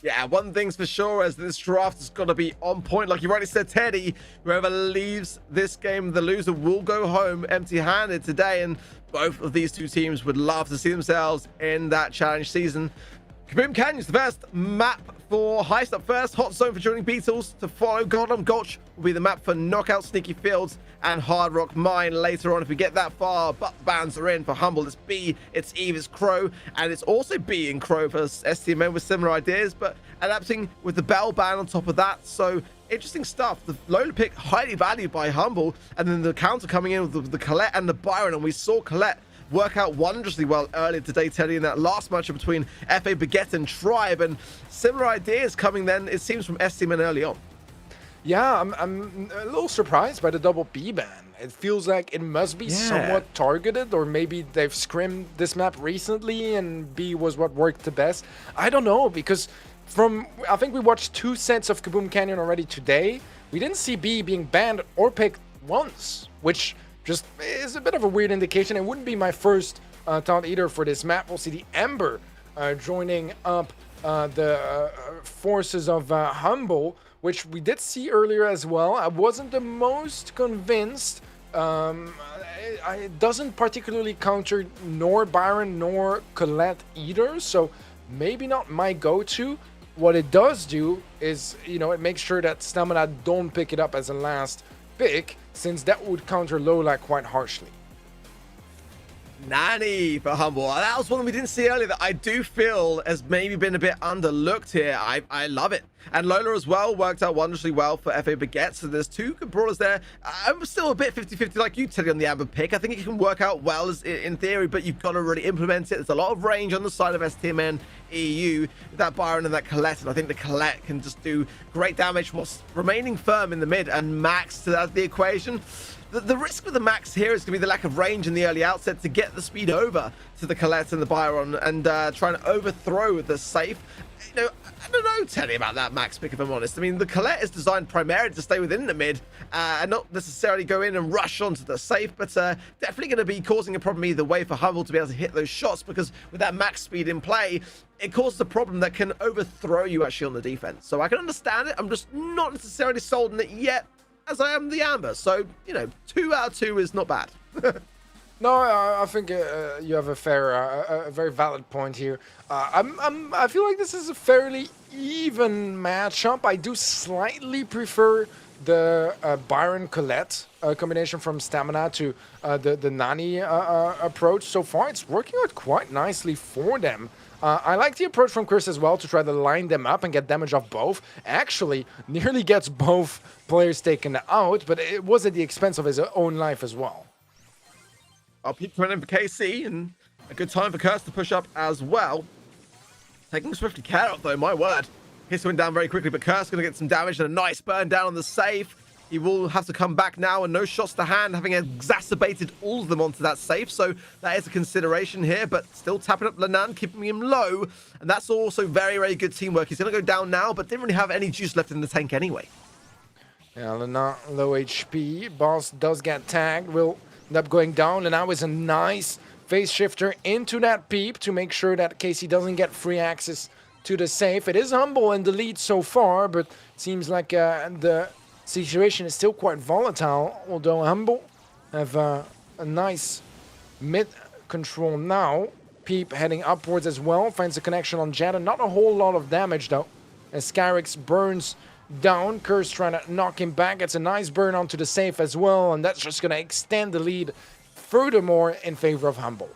Yeah, one thing's for sure is this draft has got to be on point. Like you rightly said, Teddy, whoever leaves this game, the loser will go home empty-handed today, and both of these two teams would love to see themselves in that challenge season. Kaboom Canyon's the first map for Heist up first. Hot Zone for joining Beatles. To follow Gotham Gulch will be the map for Knockout, Sneaky Fields, and Hard Rock Mine later on if we get that far. But bands are in for Humble. It's B, it's Eve, it's Crow, and it's also B and Crow for STMN with similar ideas, but adapting with the Bell ban on top of that. So interesting stuff. The Lola pick highly valued by Humble, and then the counter coming in with the Colette and the Byron, and we saw Colette work out wondrously well earlier today, Teddy, in that last matchup between FA Baguette and Tribe, and similar ideas coming then, it seems, from STMN early on. Yeah, I'm a little surprised by the double B ban. It feels like it must be somewhat targeted, or maybe they've scrimmed this map recently and B was what worked the best. I don't know, because I think we watched 2 sets of Kaboom Canyon already today. We didn't see B being banned or picked once, which just is a bit of a weird indication. It wouldn't be my first thought either for this map. We'll see the Ember joining up the forces of Humble, which we did see earlier as well. I wasn't the most convinced. It doesn't particularly counter nor Byron nor Colette either, so maybe not my go-to. What it does do is, you know, it makes sure that Stamina don't pick it up as a last pick, since that would counter Lola quite harshly. Nanny for Humble. That was one we didn't see earlier that I do feel has maybe been a bit underlooked here. I love it. And Lola as well worked out wondrously well for FA Baguette. So there's 2 good brawlers there. I'm still a bit 50-50 like you, Teddy, on the Amber pick. I think it can work out well in theory, but you've got to really implement it. There's a lot of range on the side of STMN EU with that Byron and that Colette, and I think the Colette can just do great damage whilst remaining firm in the mid, and Max to add the equation. The risk with the Max here is going to be the lack of range in the early outset to get the speed over to the Colette and the Byron and trying to overthrow the safe. You know, I don't know, Teddy, about that Max pick, if I'm honest. I mean, the Colette is designed primarily to stay within the mid and not necessarily go in and rush onto the safe, but definitely going to be causing a problem either way for Humble to be able to hit those shots, because with that max speed in play, it causes a problem that can overthrow you actually on the defense. So I can understand it. I'm just not necessarily sold on it yet, as I am the Amber. So, you know, 2 out of 2 is not bad. No, I think you have a very valid point here. I feel like this is a fairly even matchup. I do slightly prefer the Byron Colette combination from Stamina to the Nani approach. So far, it's working out quite nicely for them. I like the approach from Chris as well to try to line them up and get damage off both. Actually, nearly gets both players taken out, but it was at the expense of his own life as well. I'll keep running for KC, and A good time for Curse to push up as well. Taking swiftly care of, though, my word. His went down very quickly, but Curse going to get some damage and a nice burn down on the safe. He will have to come back now, and no shots to hand, having exacerbated all of them onto that safe. So that is a consideration here, but still tapping up Lenan, keeping him low. And that's also very, very good teamwork. He's going to go down now, but didn't really have any juice left in the tank anyway. Yeah, Lenan low HP. Boss does get tagged. Will end up going down. Lenan with a nice phase shifter into that peep to make sure that Casey doesn't get free access to the safe. It is Humble in the lead so far, but it seems like the situation is still quite volatile, although Humble have a nice mid control now. Peep heading upwards as well, finds a connection on Jada. Not a whole lot of damage though, as Skyrix burns down. Curse trying to knock him back. It's a nice burn onto the safe as well, and that's just going to extend the lead furthermore in favor of Humble.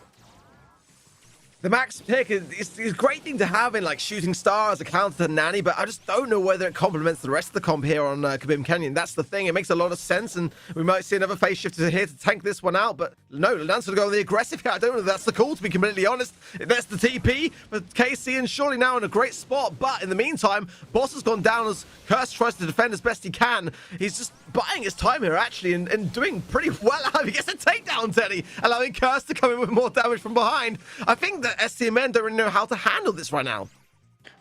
The max pick is a great thing to have in like Shooting Star as a counter to Nanny, but I just don't know whether it complements the rest of the comp here on Kabim Canyon. That's the thing. It makes a lot of sense, and we might see another phase shifter here to tank this one out. But no, Lance's going to go on the aggressive here. I don't know if that's the call, to be completely honest. That's the TP, but KC and surely now in a great spot. But in the meantime, Boss has gone down as Curse tries to defend as best he can. He's just buying his time here, actually, and doing pretty well. He gets a takedown, Teddy, allowing Curse to come in with more damage from behind. I think that STMN don't really know how to handle this right now.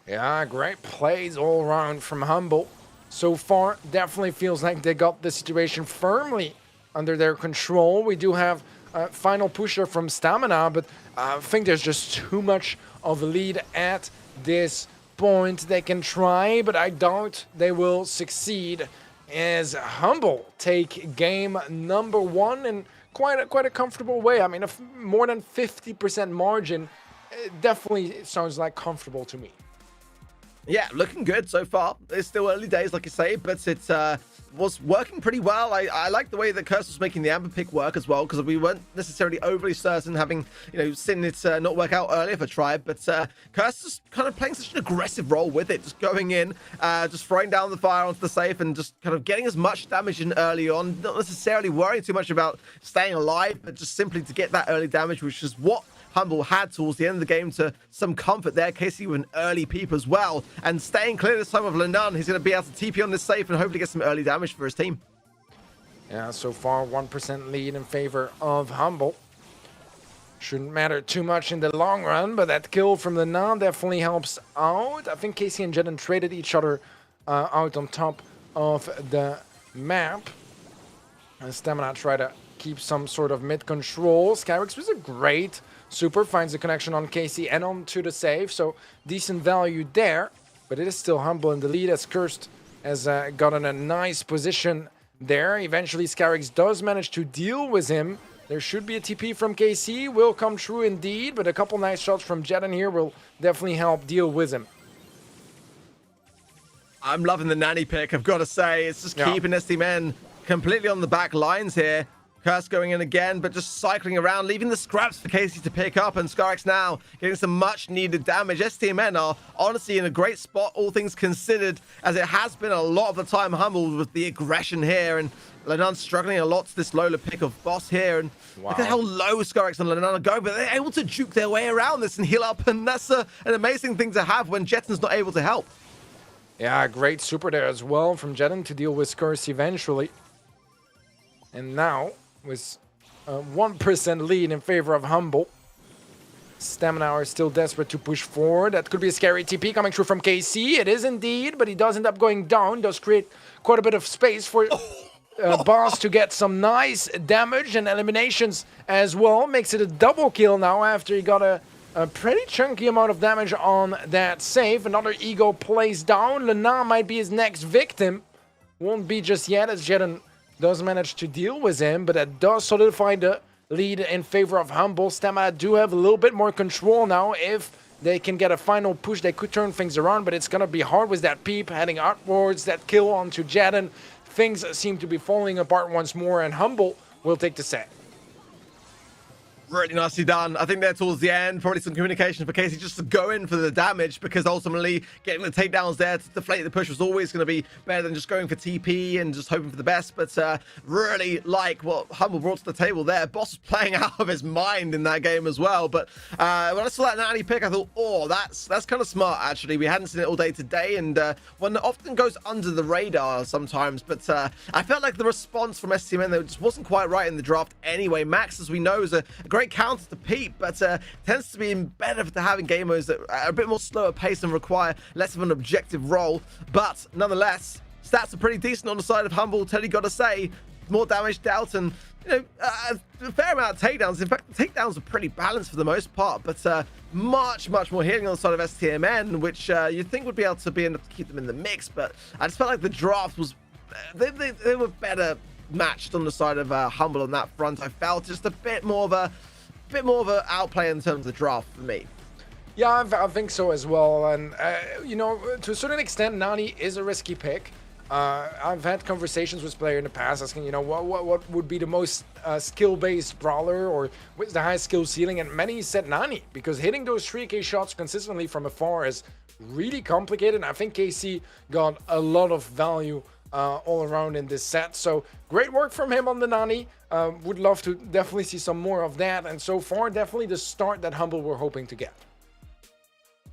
Yeah, great plays all around from Humble. So far, definitely feels like they got the situation firmly under their control. We do have a final pusher from Stamina, but I think there's just too much of a lead at this point. They can try, but I doubt they will succeed, as Humble take game number one in quite a comfortable way. I mean, more than 50% margin. It definitely sounds like comfortable to me. Yeah, looking good so far. It's still early days, like you say, but it was working pretty well. I like the way that Curse was making the Amber pick work as well, because we weren't necessarily overly certain, having seen it not work out earlier for Tribe. But Curse just kind of playing such an aggressive role with it, just going in, just throwing down the fire onto the safe, and just kind of getting as much damage in early on. Not necessarily worrying too much about staying alive, but just simply to get that early damage, which is what Humble had towards the end of the game to some comfort there. Casey with an early peep as well. And staying clear this time of Lenan. He's going to be able to TP on this safe and hopefully get some early damage for his team. Yeah, so far 1% lead in favor of Humble. Shouldn't matter too much in the long run, but that kill from Lenan definitely helps out. I think Casey and Jeden traded each other out on top of the map. And Stamina try to keep some sort of mid control. Skyrix was a great super, finds the connection on Casey and onto the save, so decent value there, but it is still Humble in the lead, as Cursed has gotten a nice position there. Eventually Skyrix does manage to deal with him. There should be a TP from KC, will come true indeed, but a couple nice shots from Jeden here will definitely help deal with him. I'm loving the Nanny pick, I've got to say. It's just keeping STMN completely on the back lines here. Curse going in again, but just cycling around, leaving the scraps for Casey to pick up, and Skyrix now getting some much needed damage. STMN are honestly in a great spot, all things considered, as it has been a lot of the time Humble with the aggression here, and Lenan struggling a lot to this Lola pick of Boss here, and look at how low Skyrix and Lenan are going, but they're able to juke their way around this and heal up, and that's an amazing thing to have when Jeten's not able to help. Yeah, great super there as well from Jeden to deal with Curse eventually. And now, with a 1% lead in favor of Humble, Stamina are still desperate to push forward. That could be a scary TP coming through from KC. It is indeed, but he does end up going down. Does create quite a bit of space for Boss to get some nice damage and eliminations as well. Makes it a double kill now after he got a pretty chunky amount of damage on that save. Another ego plays down. Lenan might be his next victim. Won't be just yet, as Jeden does manage to deal with him, but that does solidify the lead in favor of Humble. Stamina do have a little bit more control now. If they can get a final push, they could turn things around, but it's going to be hard with that peep heading outwards, that kill onto Jeden. Things seem to be falling apart once more, and Humble will take the set. Really nicely done. I think there towards the end, probably some communication for Casey just to go in for the damage, because ultimately getting the takedowns there to deflate the push was always going to be better than just going for TP and just hoping for the best. But really like what Humble brought to the table there. Boss was playing out of his mind in that game as well. But when I saw that Nani pick, I thought, oh, that's kind of smart, actually. We hadn't seen it all day today, and one that often goes under the radar sometimes. But I felt like the response from STMN, though, just wasn't quite right in the draft anyway. Max, as we know, is a great counter to Pete, but tends to be better to having game modes that are a bit more slower pace and require less of an objective role. But nonetheless, stats are pretty decent on the side of Humble. Teddy, gotta say, more damage dealt, and a fair amount of takedowns. In fact, the takedowns are pretty balanced for the most part, but much more healing on the side of STMN, which you'd think would be able to keep them in the mix. But I just felt like the draft was they were better matched on the side of Humble on that front. I felt just a bit more of a outplay in terms of the draft for me. Yeah, I think so as well. And to a certain extent, Nani is a risky pick. I've had conversations with players in the past asking, what would be the most skill-based brawler, or what's the highest skill ceiling, and many said Nani, because hitting those 3K shots consistently from afar is really complicated. And I think KC got a lot of value all around in this set. So great work from him on the Nani. Would love to definitely see some more of that. And so far, definitely the start that Humble were hoping to get.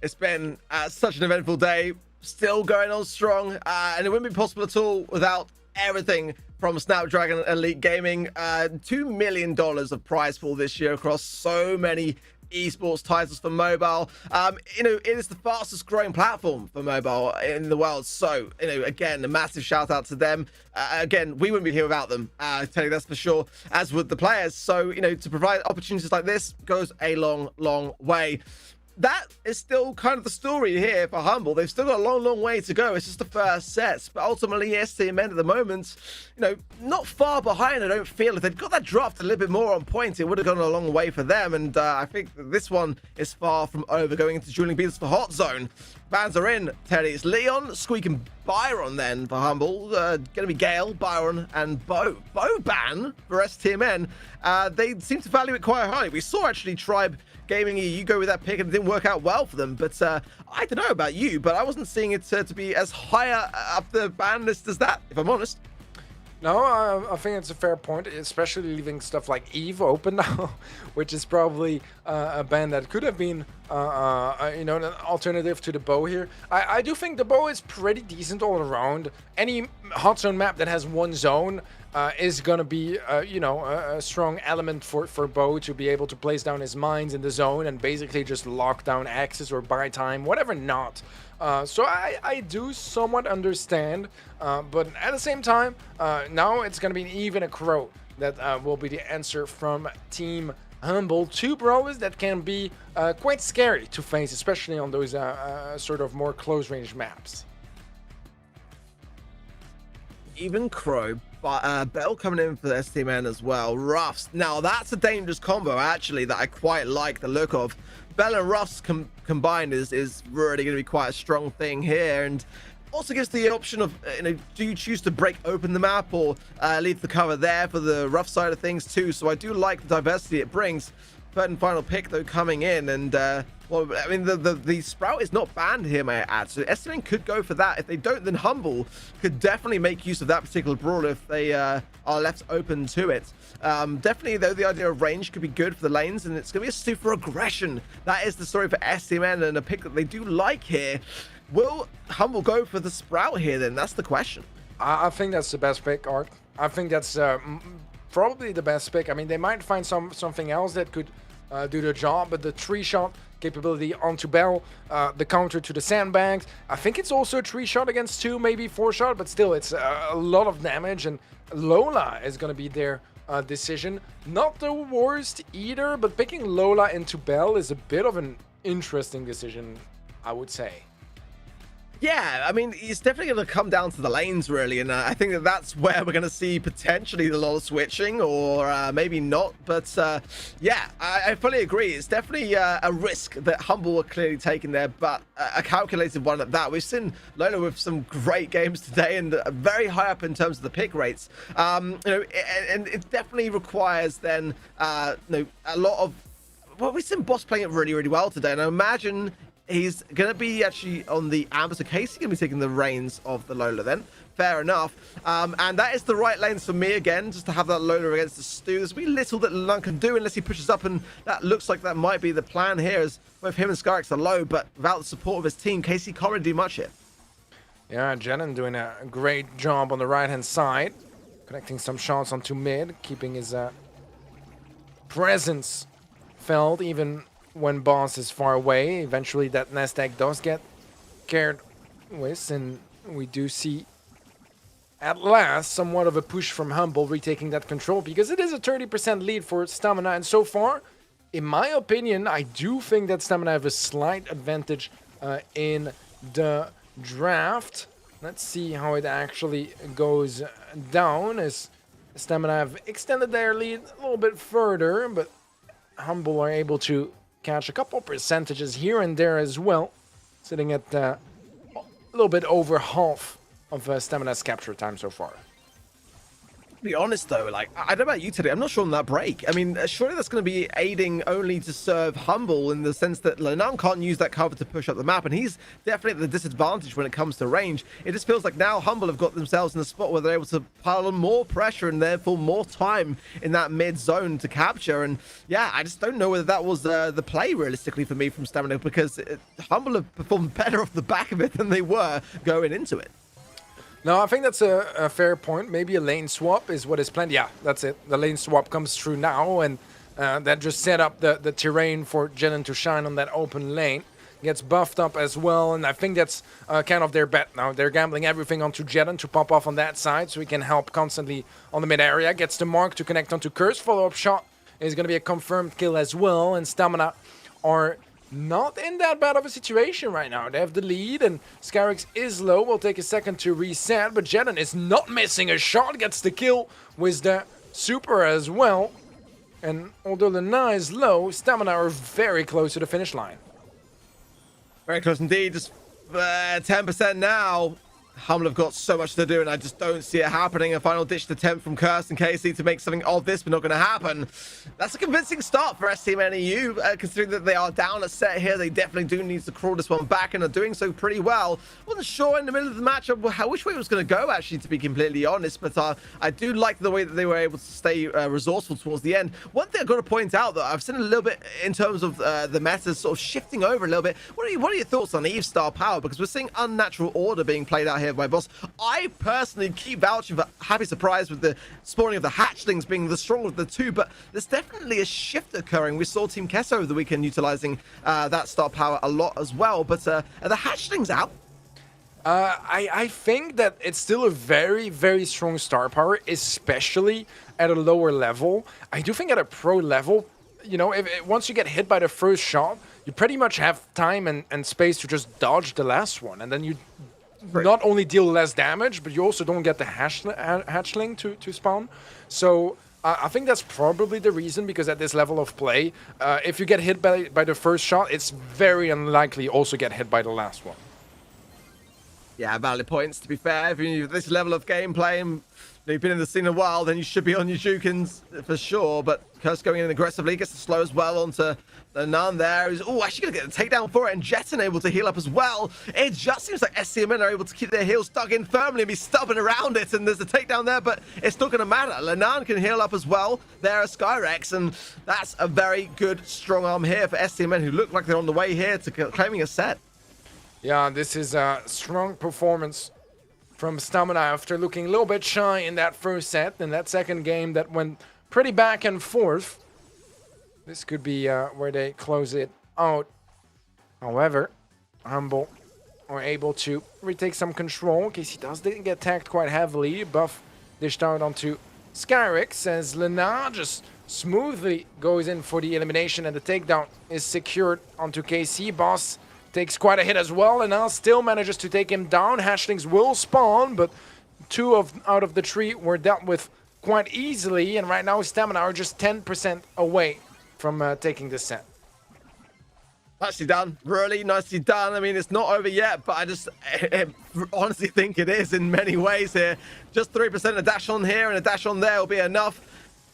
It's been such an eventful day, still going on strong, and it wouldn't be possible at all without everything from Snapdragon Elite Gaming. $2 million of prize pool this year across so many esports titles for mobile. It is the fastest growing platform for mobile in the world. So, again, a massive shout out to them. Again, we wouldn't be here without them. I tell you that's for sure, as would the players. So, to provide opportunities like this goes a long way. That is still kind of the story here for Humble. They've still got a long way to go. It's just the first sets, but ultimately STMN at the moment, not far behind. I don't feel if they'd got that draft a little bit more on point, it would have gone a long way for them. And I think this one is far from over. Going into dueling beats for Hot Zone. Bans are in, Teddy. It's Leon, Squeak, and Byron then for Humble. Gonna be Gale, Byron, and Bo. Bo ban for STMN. They seem to value it quite highly. We saw actually Tribe Gaming, you go with that pick and it didn't work out well for them. But I don't know about you, but I wasn't seeing it to be as high up the ban list as that, if I'm honest. No, I think it's a fair point, especially leaving stuff like Eve open now, which is probably a ban that could have been, an alternative to the Bow here. I do think the Bow is pretty decent all around. Any hot zone map that has one zone is going to be, a strong element for Bow to be able to place down his mines in the zone and basically just lock down access or buy time, whatever not. So I do somewhat understand, but at the same time, now it's going to be even a Crow that will be the answer from Team Humble. Two brawlers that can be quite scary to face, especially on those sort of more close-range maps. Even Crow, but Bell coming in for the STMN as well. Ruffs. Now, that's a dangerous combo, actually, that I quite like the look of. Bell and Ruffs combined is really going to be quite a strong thing here, and also gives the option of, do you choose to break open the map or leave the cover there for the rough side of things too. So I do like the diversity it brings. Third and final pick though coming in, and the Sprout is not banned here, may I add. So STMN could go for that. If they don't, then Humble could definitely make use of that particular brawl if they are left open to it. Definitely though, the idea of range could be good for the lanes, and it's going to be a super aggression. That is the story for STMN, and a pick that they do like here. Will Humble go for the Sprout here then? That's the question. I think that's the best pick, Art. I think that's probably the best pick. I mean, they might find something else that could do the job, but the 3-shot capability onto Bell, the counter to the sandbags. I think it's also a 3-shot against 2, maybe 4-shot, but still, it's a lot of damage, and Lola is going to be their decision. Not the worst either, but picking Lola into Bell is a bit of an interesting decision, I would say. Yeah, I mean, it's definitely going to come down to the lanes, really, and I think that that's where we're going to see potentially a lot of switching, or maybe not. But yeah, I fully agree. It's definitely a risk that Humble were clearly taking there, but a calculated one at that. We've seen Lola with some great games today, and very high up in terms of the pick rates. You know, and it definitely requires then, you know, a lot of. Well, we've seen Boss playing it really, really well today, and I imagine he's going to be actually on the Amber, so Casey going to be taking the reins of the Lola then. Fair enough. And that is the right lanes for me again, just to have that Lola against the Stu. There's be little that Lenan can do unless he pushes up, and that looks like that might be the plan here, as both him and Skyrex are low, but without the support of his team, Casey can't really do much here. Yeah, Jennen doing a great job on the right-hand side, connecting some shots onto mid, keeping his presence felt even when Boss is far away. Eventually that nest egg does get carried with, and we do see at last somewhat of a push from Humble retaking that control, because it is a 30% lead for Stamina, and so far, in my opinion, I do think that Stamina have a slight advantage in the draft. Let's see how it actually goes down, as Stamina have extended their lead a little bit further, but Humble are able to catch a couple percentages here and there as well, sitting at a little bit over half of Stamina's capture time so far. To be honest though, like, I don't know about you today, I'm not sure on that break. I mean, surely that's going to be aiding only to serve Humble, in the sense that Lenan can't use that cover to push up the map, and he's definitely at the disadvantage when it comes to range. It just feels like now Humble have got themselves in a spot where they're able to pile on more pressure and therefore more time in that mid zone to capture. And yeah, I just don't know whether that was the play realistically for me from Stamina, because Humble have performed better off the back of it than they were going into it. No, I think that's a fair point. Maybe a lane swap is what is planned. Yeah, that's it. The lane swap comes through now, and that just set up the terrain for Jennen to shine on that open lane. Gets buffed up as well, and I think that's kind of their bet now. They're gambling everything onto Jennen to pop off on that side, so he can help constantly on the mid area. Gets the mark to connect onto Curse. Follow-up shot is going to be a confirmed kill as well, and Stamina are not in that bad of a situation right now. They have the lead, and Skyrex is low. Will take a second to reset, but Jennen is not missing a shot. Gets the kill with the super as well. And although Lena is low, Stamina are very close to the finish line. Very close indeed. Just 10% now. Humble have got so much to do, and I just don't see it happening. A final ditched attempt from Curse and KC to make something of this, but not going to happen. That's a convincing start for STMN EU, considering that they are down a set here. They definitely do need to crawl this one back, and are doing so pretty well. Wasn't sure in the middle of the match which way it was going to go, actually, to be completely honest, but I do like the way that they were able to stay resourceful towards the end. One thing I've got to point out, though, I've seen a little bit in terms of the meta sort of shifting over a little bit. What are your thoughts on Eve's star power? Because we're seeing unnatural order being played out here by Boss. I personally keep vouching for happy surprise with the spawning of the hatchlings being the stronger of the two, but there's definitely a shift occurring. We saw Team Queso over the weekend utilizing that star power a lot as well, but are the hatchlings out? I think that it's still a very, very strong star power, especially at a lower level. I do think at a pro level, you know, once you get hit by the first shot, you pretty much have time and space to just dodge the last one, and then you not only deal less damage, but you also don't get the hatchling to spawn. So I think that's probably the reason, because at this level of play, if you get hit by the first shot, it's very unlikely also get hit by the last one. Yeah, valid points, to be fair. If you're this level of gameplay and you've been in the scene a while, then you should be on your Jukins for sure. But Curse going in aggressively, gets the slow as well onto the Nun there. Who's actually going to get a takedown for it, and Jetten able to heal up as well. It just seems like SCMN are able to keep their heels dug in firmly and be stubborn around it, and there's a takedown there, but it's not going to matter. Lenan can heal up as well. There are Skyrex, and that's a very good strong arm here for SCMN, who look like they're on the way here to claiming a set. Yeah, this is a strong performance from Stamina after looking a little bit shy in that first set. In that second game that went pretty back and forth. This could be where they close it out. However, Humble are able to retake some control. Casey didn't get tagged quite heavily. Buff dished out onto Skyrex as Lena just smoothly goes in for the elimination, and the takedown is secured onto KC. Boss takes quite a hit as well, and now still manages to take him down. Hatchlings will spawn, but out of the 3 were dealt with quite easily, and right now Stamina are just 10% away from taking this set. Nicely done. Really nicely done. I mean, it's not over yet, but I honestly think it is in many ways here. Just 3% a dash on here and a dash on there will be enough.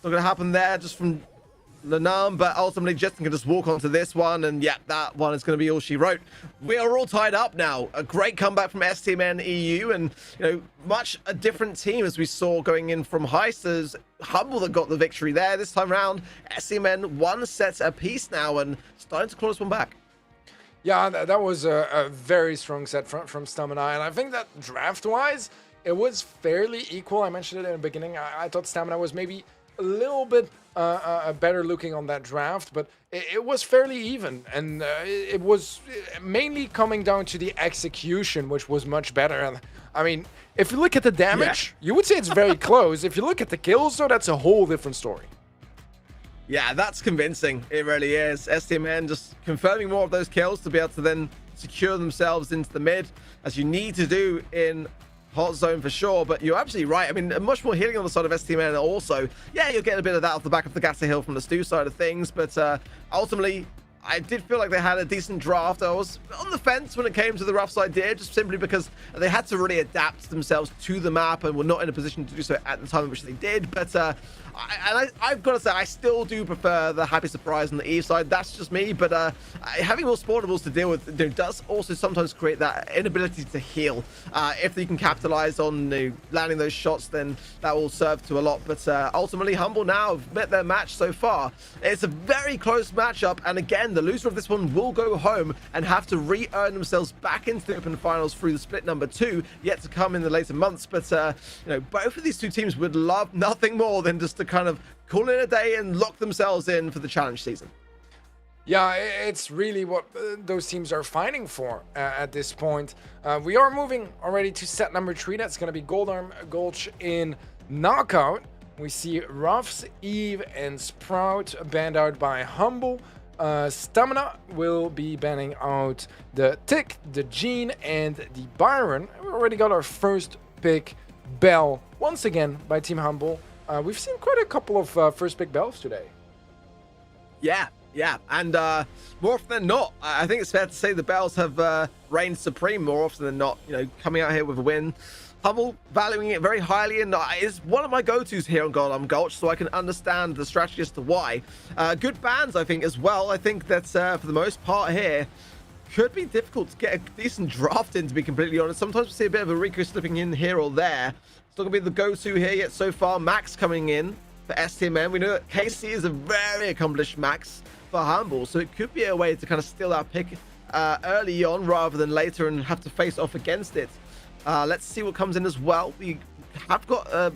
Not going to happen there just from Lanam, but ultimately Jetson can just walk onto this one, and yeah, that one is going to be all she wrote. We are all tied up now. A great comeback from STMN EU, and much a different team as we saw going in from Heist. As Humble that got the victory there this time around. STMN 1 set apiece now and starting to claw this one back. Yeah, that was a very strong set from Stamina, and I think that draft-wise, it was fairly equal. I mentioned it in the beginning. I thought Stamina was maybe a little bit better looking on that draft, but it was fairly even, and it was mainly coming down to the execution, which was much better. And I mean, if you look at the damage, you would say it's very close. If you look at the kills, though, that's a whole different story. Yeah, that's convincing. It really is. STMN just confirming more of those kills to be able to then secure themselves into the mid, as you need to do in hot zone for sure. But you're absolutely right. I mean, much more healing on the side of STMN also. Yeah, you're getting a bit of that off the back of the Gatter Hill from the Stu side of things, but ultimately, I did feel like they had a decent draft. I was on the fence when it came to the rough side there, just simply because they had to really adapt themselves to the map and were not in a position to do so at the time in which they did. But I've got to say, I still do prefer the happy surprise on the Eve side. That's just me, but having more spawnables to deal with does also sometimes create that inability to heal. If you can capitalize on landing those shots, then that will serve to a lot. But ultimately, Humble now have met their match so far. It's a very close matchup, and again, the loser of this one will go home and have to re-earn themselves back into the Open Finals through the split number 2, yet to come in the later months. But both of these two teams would love nothing more than just to kind of call it a day and lock themselves in for the challenge season. Yeah, it's really what those teams are fighting for at this point. We are moving already to set number 3. That's going to be Goldarm Gulch in Knockout. We see Ruffs, Eve, and Sprout banned out by Humble. Stamina will be banning out the Tick, the Gene, and the Byron. We already got our first pick, Bell, once again by Team Humble. We've seen quite a couple of first pick Bells today. Yeah, and more often than not, I think it's fair to say the Bells have reigned supreme more often than not, coming out here with a win. Humble valuing it very highly, and is one of my go-tos here on Goldarm Gulch, so I can understand the strategy as to why. Good bans, I think, as well. I think that for the most part here, could be difficult to get a decent draft in, to be completely honest. Sometimes we see a bit of a Rico slipping in here or there. It's not going to be the go-to here yet so far. Max coming in for STMN. We know that KC is a very accomplished Max for Humble, so it could be a way to kind of steal that pick early on rather than later and have to face off against it. Let's see what comes in as well. We have got a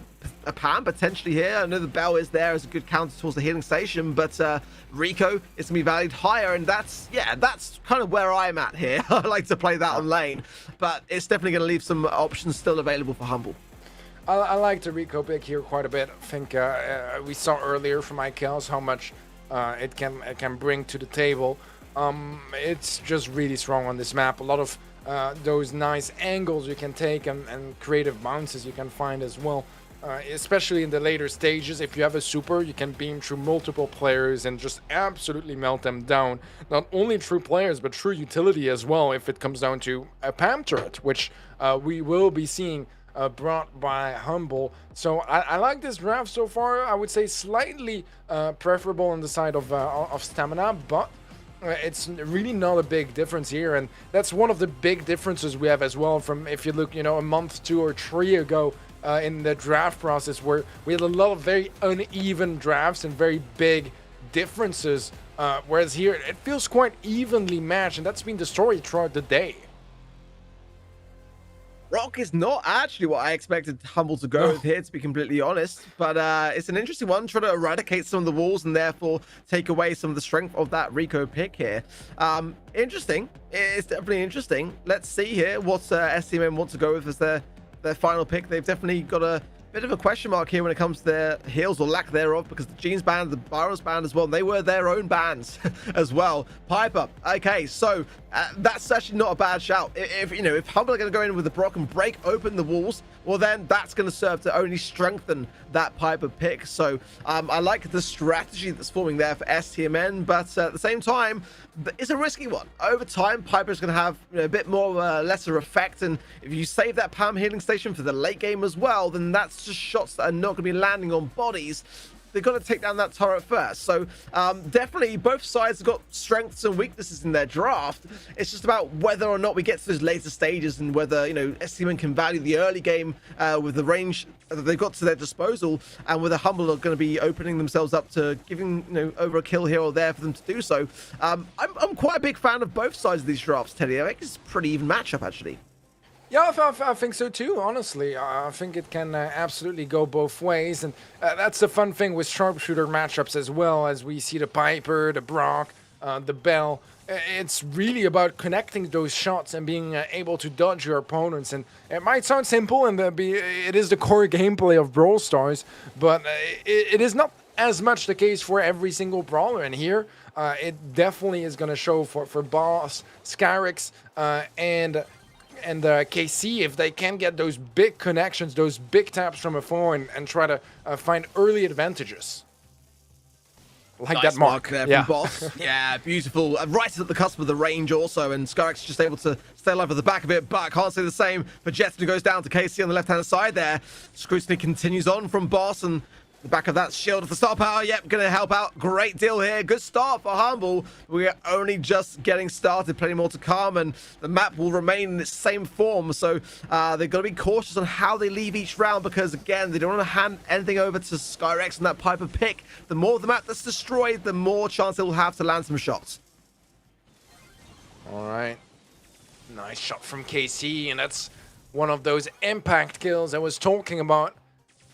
Pam potentially here. I know the Bell is there as a good counter towards the healing station, but Rico is going to be valued higher, and that's kind of where I'm at here. I like to play that on lane, but it's definitely going to leave some options still available for Humble. I like the Rico pick here quite a bit. I think we saw earlier from IKELS how much it can bring to the table. It's just really strong on this map. A lot of those nice angles you can take and creative bounces you can find as well, especially in the later stages. If you have a super, you can beam through multiple players and just absolutely melt them down. Not only through players, but through utility as well, if it comes down to a Pam turret, which we will be seeing brought by Humble. So I like this draft so far. I would say slightly preferable on the side of Stamina, but it's really not a big difference here, and that's one of the big differences we have as well from, if you look, a month, 2 or 3 ago in the draft process, where we had a lot of very uneven drafts and very big differences, whereas here it feels quite evenly matched, and that's been the story throughout the day. Rock is not actually what I expected Humble to go with here, to be completely honest. But it's an interesting one, trying to eradicate some of the walls and therefore take away some of the strength of that Rico pick here. Interesting. It's definitely interesting. Let's see here what STMN want to go with as their final pick. They've definitely got a bit of a question mark here when it comes to their heals or lack thereof, because the Jeans band, the Byron's band as well, they were their own bands as well. Piper, okay, so that's actually not a bad shout. If Humble are going to go in with the Brock and break open the walls, well then that's going to serve to only strengthen that Piper pick. So I like the strategy that's forming there for STMN, but at the same time, it's a risky one. Over time, Piper's going to have a bit more lesser effect, and if you save that Pam healing station for the late game as well, then that's just shots that are not going to be landing on bodies. They've got to take down that turret first. So definitely both sides have got strengths and weaknesses in their draft. It's just about whether or not we get to those later stages and whether, STMN can value the early game with the range that they've got to their disposal, and whether Humble are going to be opening themselves up to giving, over a kill here or there for them to do so. I'm quite a big fan of both sides of these drafts, Teddy. I think it's a pretty even matchup, actually. Yeah, I think so too, honestly. I think it can absolutely go both ways. And that's the fun thing with sharpshooter matchups as well, as we see the Piper, the Brock, the Bell. It's really about connecting those shots and being able to dodge your opponents. And it might sound simple, and it is the core gameplay of Brawl Stars, but it is not as much the case for every single brawler. And here, it definitely is going to show for Boss, Skyrix, and KC, if they can get those big connections, those big taps from afar, and try to find early advantages. Like nice that mark there yeah. from Boss. Yeah, beautiful. Right at the cusp of the range also, and Skyrix just able to stay alive at the back of it, but I can't say the same for Jetson, who goes down to KC on the left-hand side there. Scrutiny continues on from Boss, and the back of that shield of the star power, yep, going to help out. Great deal here. Good start for Humble. We are only just getting started. Plenty more to come, and the map will remain in its same form. So they've got to be cautious on how they leave each round, because, again, they don't want to hand anything over to Skyrix and that Piper pick. The more of the map that's destroyed, the more chance it will have to land some shots. All right. Nice shot from KC, and that's one of those impact kills I was talking about.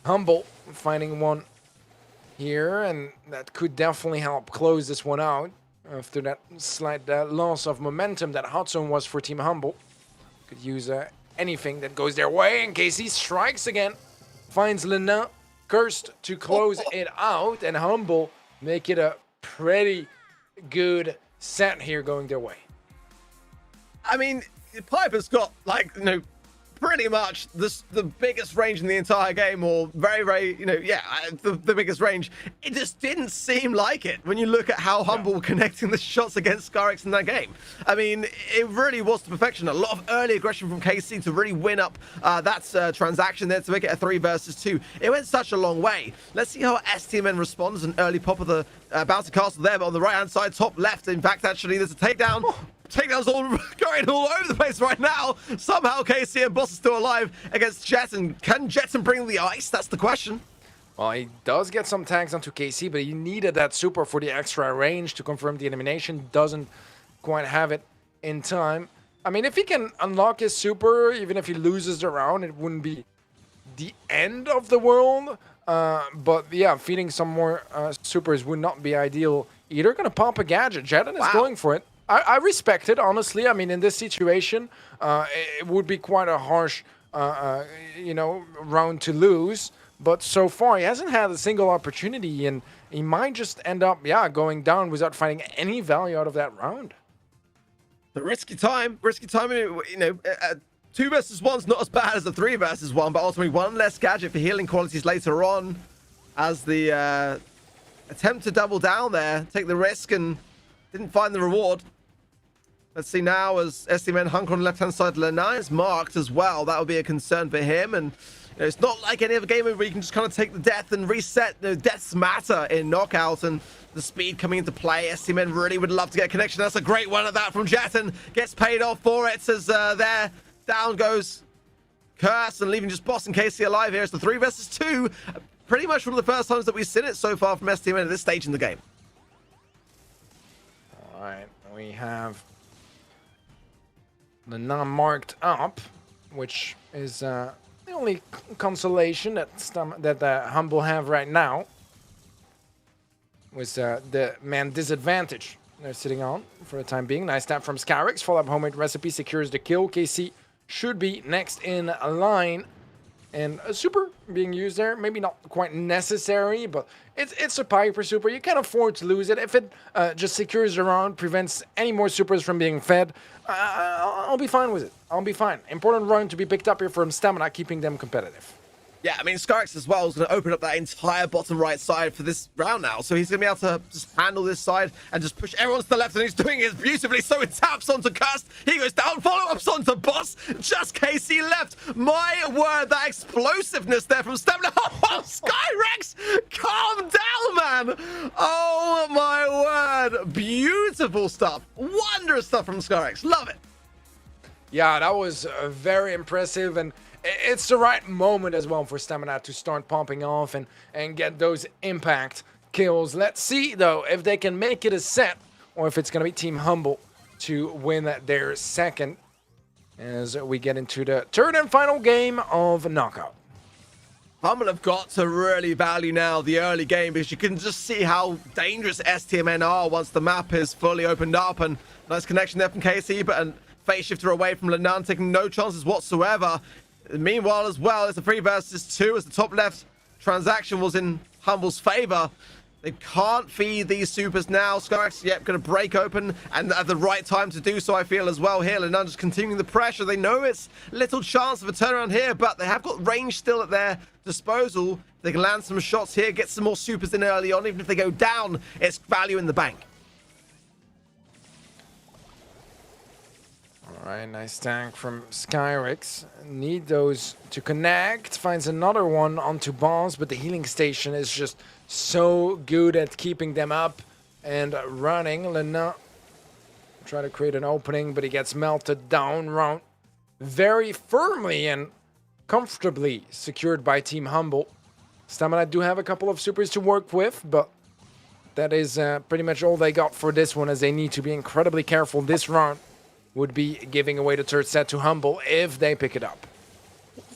Humble finding one here, and that could definitely help close this one out after that slight loss of momentum that Hot Zone was for Team Humble. Could use anything that goes their way, and KC strikes again, finds Lena, Cursed to close it out, and Humble make it a pretty good set here going their way. I mean, Piper's got, pretty much the biggest range in the entire game, or very, very, the biggest range. It just didn't seem like it when you look at how Humble were connecting the shots against Skyrix in that game. I mean, it really was to perfection. A lot of early aggression from KC to really win up that transaction there to make it a 3 versus 2. It went such a long way. Let's see how STMN responds. An early pop of the bouncy castle there, but on the right-hand side, top left. In fact, actually, there's a takedown. Takedowns all going all over the place right now. Somehow KC and Boss are still alive against Jetson. Can Jetson bring the ice? That's the question. Well, he does get some tags onto KC, but he needed that super for the extra range to confirm the elimination. Doesn't quite have it in time. I mean, if he can unlock his super, even if he loses the round, it wouldn't be the end of the world. But yeah, feeding some more supers would not be ideal either. Gonna pop a gadget. Jetson is going for it. I respect it, honestly. I mean, in this situation, it would be quite a harsh, round to lose. But so far, he hasn't had a single opportunity, and he might just end up, going down without finding any value out of that round. The risky time, 2 versus 1's not as bad as the 3 versus 1, but ultimately one less gadget for healing qualities later on, as the attempt to double down there, take the risk, and didn't find the reward. Let's see now as STMN Hunk on the left-hand side. Lena is marked as well. That would be a concern for him. And it's not like any other game where you can just kind of take the death and reset. Deaths matter in Knockout, and the speed coming into play. STMN really would love to get a connection. That's a great one at that from Jetson. Gets paid off for it as there down goes Curse, and leaving just Boss and KC alive here. It's the 3 versus 2. Pretty much one of the first times that we've seen it so far from STMN at this stage in the game. All right, we have the non-marked up, which is the only consolation that Humble have right now, with the man disadvantage they're sitting on for the time being. Nice tap from Skyrix. Follow-up homemade recipe secures the kill. KC should be next in line. And a super being used there, maybe not quite necessary, but it's a Piper super. You can't afford to lose it. If it just secures the round, prevents any more supers from being fed, I'll be fine with it. I'll be fine. Important run to be picked up here from Stamina, keeping them competitive. Yeah, I mean, Scarix as well is going to open up that entire bottom right side for this round now. So he's going to be able to just handle this side and just push everyone to the left, and he's doing it beautifully. So it taps onto Cursed. He goes down, follow-ups onto Boss. Just KC left. My word, that explosiveness there from Stamina. Oh, Skyrex, calm down, man. Oh, my word. Beautiful stuff. Wondrous stuff from Skyrex. Love it. Yeah, that was very impressive, and it's the right moment as well for Stamina to start popping off and get those impact kills. Let's see, though, if they can make it a set or if it's going to be Team Humble to win their second as we get into the third and final game of Knockout. Humble have got to really value now the early game, because you can just see how dangerous STMN are once the map is fully opened up. And nice connection there from KC, but a phase shifter away from Lenan, taking no chances whatsoever. Meanwhile, as well, it's a 3 versus 2 as the top left transaction was in Humble's favor. They can't feed these supers now. Skyrex, yep, going to break open, and at the right time to do so, I feel, as well here. Lenan just continuing the pressure. They know it's little chance of a turnaround here, but they have got range still at their disposal. They can land some shots here, get some more supers in early on. Even if they go down, it's value in the bank. Alright, nice tank from Skyrex. Need those to connect. Finds another one onto Bombs, but the healing station is just so good at keeping them up and running. Lena try to create an opening, but he gets melted down. Round very firmly and comfortably secured by Team Humble. Stamina do have a couple of supers to work with, but that is pretty much all they got for this one, as they need to be incredibly careful. This round would be giving away the third set to Humble if they pick it up.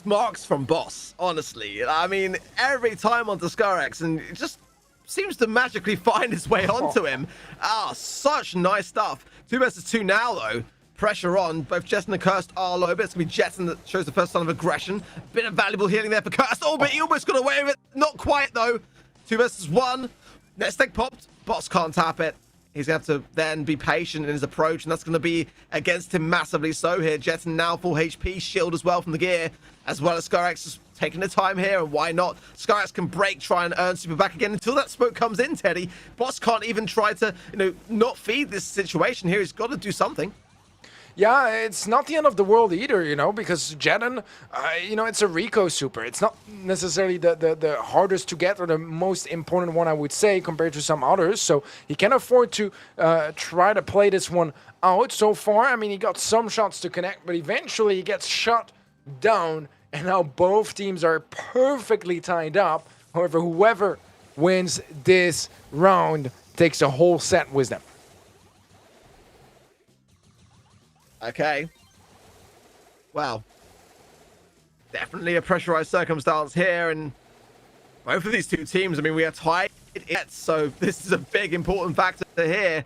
Marks from Boss, honestly. I mean, every time onto Skyrex, and it just seems to magically find its way onto him. Ah, such nice stuff. 2 versus 2 now, though. Pressure on. Both Jetson and Cursed are low, but it's going to be Jetson that shows the first sign of aggression. Bit of valuable healing there for Cursed. Oh, but he almost got away with it. Not quite, though. 2 versus 1. Next egg popped. Boss can't tap it. He's going to have to then be patient in his approach, and that's going to be against him massively so here. Jetson now full HP, shield as well from the gear, as well as Skyrex just taking the time here, and why not? Skyrex can break, try and earn super back again until that smoke comes in, Teddy. Boss can't even try to, not feed this situation here. He's got to do something. Yeah, it's not the end of the world either, because Jedden, it's a Rico super. It's not necessarily the hardest to get or the most important one, I would say, compared to some others. So he can afford to try to play this one out so far. I mean, he got some shots to connect, but eventually he gets shut down. And now both teams are perfectly tied up. However, whoever wins this round takes a whole set with them. Okay. Wow. Definitely a pressurized circumstance here, and both of these two teams, I mean, we are tied yet, so this is a big important factor here.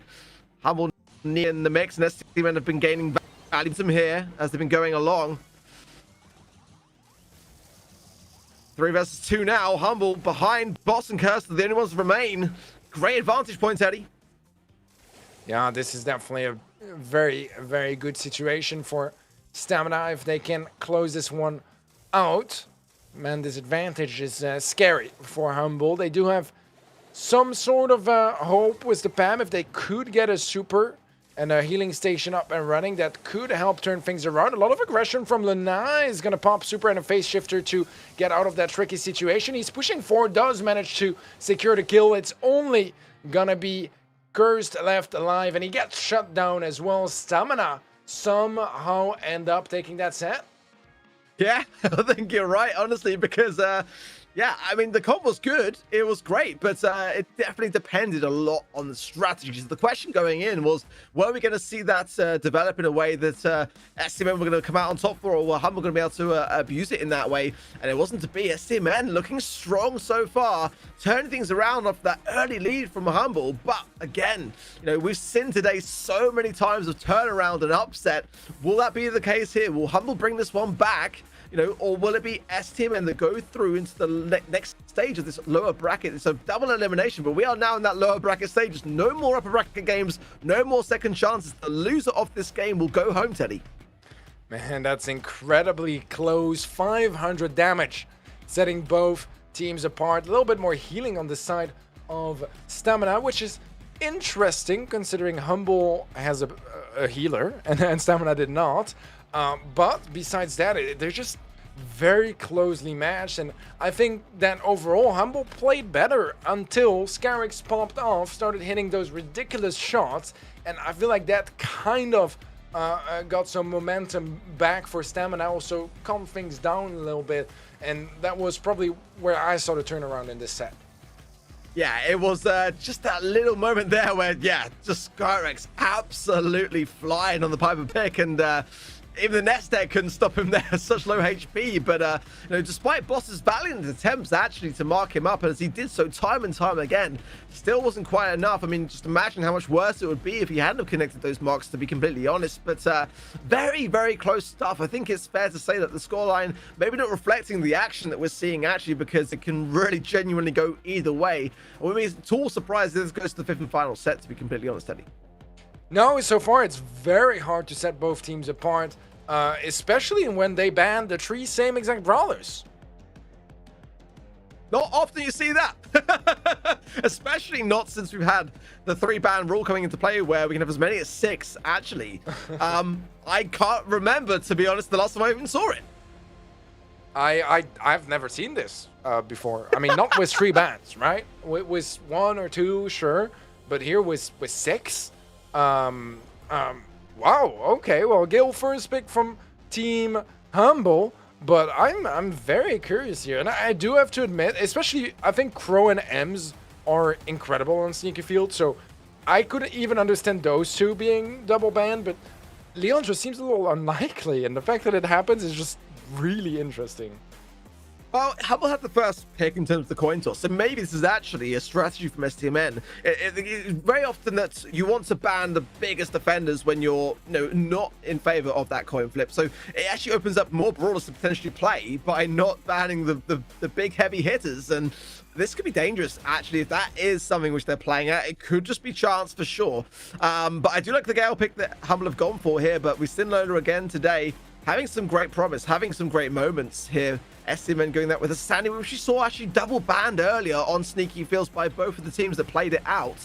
Humble near in the mix, and STMN have been gaining value from here as they've been going along. 3 versus 2 now. Humble behind Boss and Cursed, the only ones that remain. Great advantage point, Eddie. Yeah, this is definitely a very, very good situation for Stamina if they can close this one out. Man, this advantage is scary for Humble. They do have some sort of hope with the PAM. If they could get a super and a healing station up and running, that could help turn things around. A lot of aggression from Lena is going to pop super and a phase shifter to get out of that tricky situation. He's pushing forward, does manage to secure the kill. It's only going to be Cursed left alive, and he gets shut down as well. Stamina somehow end up taking that set. Yeah, I think you're right, honestly, because, yeah, I mean, the comp was good. It was great, but it definitely depended a lot on the strategies. The question going in was, were we going to see that develop in a way that STMN were going to come out on top for, or were Humble going to be able to abuse it in that way? And it wasn't to be. STMN looking strong so far, turning things around off that early lead from Humble. But again, we've seen today so many times of turnaround and upset. Will that be the case here? Will Humble bring this one back? you know, or will it be STMN that go through into the next stage of this lower bracket? It's a double elimination, but we are now in that lower bracket stage. There's no more upper bracket games, no more second chances. The loser of this game will go home, Teddy. Man, that's incredibly close. 500 damage, setting both teams apart. A little bit more healing on the side of Stamina, which is interesting considering Humble has a healer and Stamina did not. But besides that, they're just very closely matched, and I think that overall Humble played better until Scarix popped off, started hitting those ridiculous shots, and I feel like that kind of got some momentum back for Stamina, also calmed things down a little bit, and that was probably where I saw the turnaround in this set. Yeah, it was just that little moment there where, yeah, just Skyrex absolutely flying on the Piper pick, and even the Nest Egg couldn't stop him there, such low HP. But, you know, despite Boss's valiant attempts actually to mark him up, as he did so time and time again, still wasn't quite enough. I mean, just imagine how much worse it would be if he hadn't have connected those marks, to be completely honest. But very, very close stuff. I think it's fair to say that the scoreline maybe not reflecting the action that we're seeing actually, because it can really genuinely go either way. I mean, it's all surprised this goes to the 5th and final set, to be completely honest, Teddy. No, so far it's very hard to set both teams apart, especially when they ban the 3 same exact brawlers. Not often you see that. Especially not since we've had the 3-ban rule coming into play, where we can have as many as 6, actually. I can't remember, to be honest, the last time I even saw it. I've never seen this before. I mean, not with 3 bans, right? With 1 or 2, sure, but here with 6. Wow, okay, well, Gil first pick from Team Humble, but I'm very curious here, and I do have to admit, especially I think Crow and Ems are incredible on Sneaky Field, so I couldn't even understand those 2 being double banned, but Leon just seems a little unlikely, and the fact that it happens is just really interesting. Well, Humble had the first pick in terms of the coin toss, so maybe this is actually a strategy from STMN. It's very often that you want to ban the biggest defenders when you're, you know, not in favor of that coin flip. So it actually opens up more brawlers to potentially play by not banning the big heavy hitters, and this could be dangerous, actually, if that is something which they're playing at. It could just be chance for sure. But I do like the Gale pick that Humble have gone for here, but we've seen Lola again today, having some great promise, having some great moments here. STMN going that with a Sandy, which you saw actually double banned earlier on Sneaky Fields by both of the teams that played it out.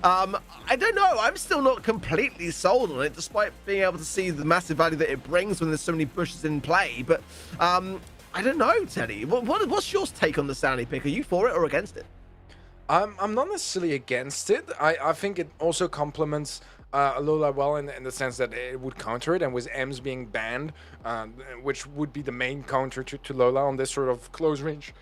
I don't know. I'm still not completely sold on it, despite being able to see the massive value that it brings when there's so many bushes in play. But I don't know, Teddy. What's your take on the Sandy pick? Are you for it or against it? I'm not necessarily against it. I think it also complements Lola well in the sense that it would counter it, and with Ems being banned, which would be the main counter to Lola on this sort of close range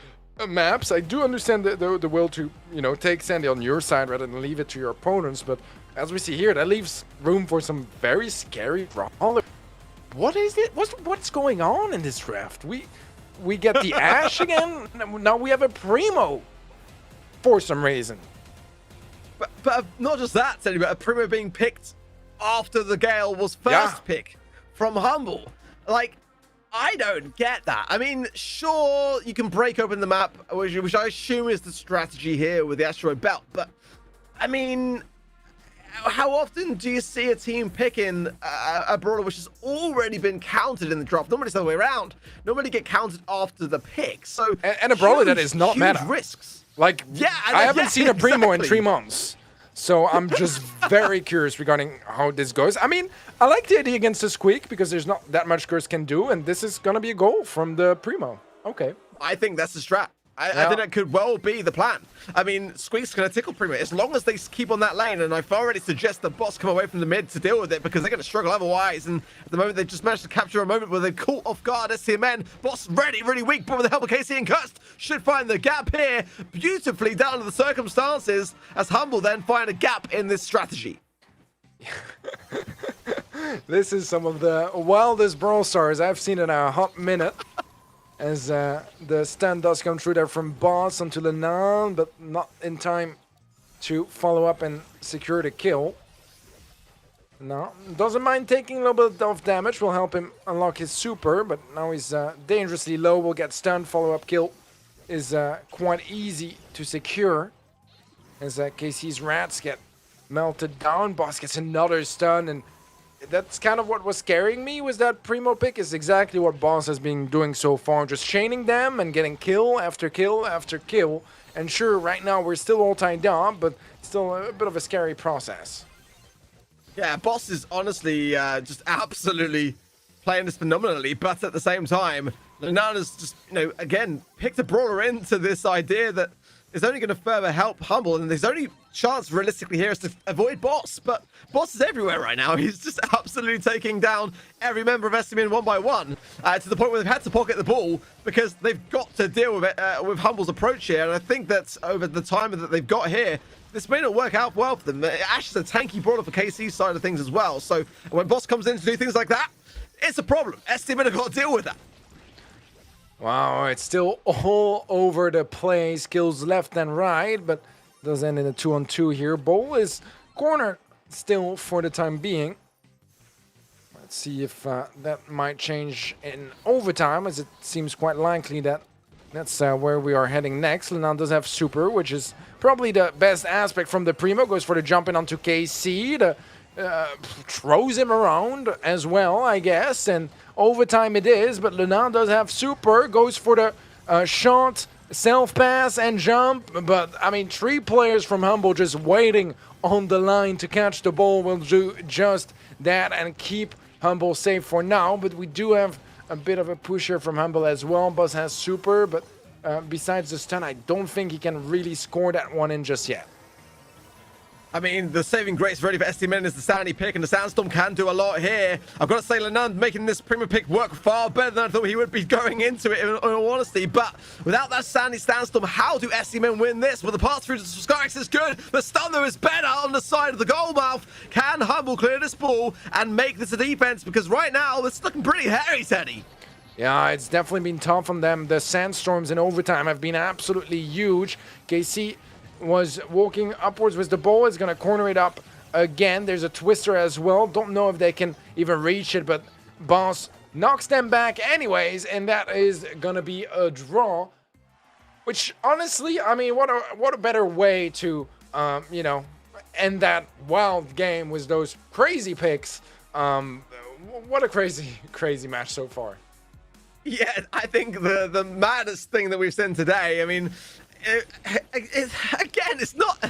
maps. I do understand the will to, you know, take Sandy on your side rather than leave it to your opponents, but as we see here, that leaves room for some very scary brawlers. What is it? What's going on in this draft? We get the Ashe again. Now we have a Primo for some reason. But not just that, Teddy, but a Primo being picked after the Gale was first pick from Humble. Like, I don't get that. I mean, sure, you can break open the map, which I assume is the strategy here with the Asteroid Belt, but, I mean, how often do you see a team picking a brawler which has already been counted in the draft? Normally it's the other way around. Normally get counted after the pick. So and a brawler that is not meta. Risks. Like, yeah, I haven't seen a Primo in 3 months. So I'm just very curious regarding how this goes. I mean, I like the idea against the Squeak because there's not that much Curse can do, and this is going to be a goal from the Primo. Okay. I think that's the strat. I think that could well be the plan. I mean, Squeak's going to tickle Primo as long as they keep on that lane, and I've already suggested the boss come away from the mid to deal with it because they're going to struggle otherwise, and at the moment they've just managed to capture a moment where they've caught off guard STMN. Boss really weak, but with the help of KC and Cust should find the gap here beautifully down to the circumstances as Humble then find a gap in this strategy. This is some of the wildest Brawl Stars I've seen in a hot minute. As the stun does come through there from Boss onto Lenan, but not in time to follow up and secure the kill. No, doesn't mind taking a little bit of damage. Will help him unlock his super, but now he's dangerously low. Will get stunned. Follow-up kill is quite easy to secure. As KC's rats get melted down. Boss gets another stun, and that's kind of what was scaring me, was that Primo pick is exactly what Boss has been doing so far. Just chaining them and getting kill after kill after kill. And sure, right now we're still all tied down, but still a bit of a scary process. Yeah, Boss is honestly just absolutely playing this phenomenally, but at the same time, Lunana's just, again, picked a brawler into this idea that is only going to further help Humble, and his only chance realistically here is to avoid Boss, but Boss is everywhere right now. He's just absolutely taking down every member of SCMN one by one, to the point where they've had to pocket the ball because they've got to deal with it, with Humble's approach here, and I think that over the time that they've got here, this may not work out well for them. Ash is a tanky brawler for KC's side of things as well, so when Boss comes in to do things like that, it's a problem. SCMN have got to deal with that. Wow, it's still all over the place. Kills left and right, but does end in a 2-on-2 here. Bull is cornered still for the time being. Let's see if that might change in overtime, as it seems quite likely that that's where we are heading next. Lenan does have super, which is probably the best aspect from the Primo. Goes for the jump in onto KC. Throws him around as well, I guess, and overtime it is, but Lenan does have super, goes for the shot, self-pass and jump, but I mean, 3 players from Humble just waiting on the line to catch the ball will do just that and keep Humble safe for now, but we do have a bit of a pusher from Humble as well. Buzz has super, but besides the stun, I don't think he can really score that one in just yet. I mean, the saving grace ready for SCMN is the Sandy pick, and the Sandstorm can do a lot here. I've got to say, Lenan making this Primo pick work far better than I thought he would be going into it, in all honesty. But without that Sandy Sandstorm, how do SCMN win this? Well, the pass through to Skyrex is good. The stun, though, is better on the side of the goal mouth. Can Humble clear this ball and make this a defense? Because right now, it's looking pretty hairy, Teddy. Yeah, it's definitely been tough on them. The Sandstorms in overtime have been absolutely huge. KC was walking upwards with the ball. Is going to corner it up again. There's a twister as well. Don't know if they can even reach it, but Boss knocks them back anyways, and that is going to be a draw. Which, honestly, I mean, what a better way to, end that wild game with those crazy picks. What a crazy match so far. Yeah, I think the maddest thing that we've seen today, I mean, it's not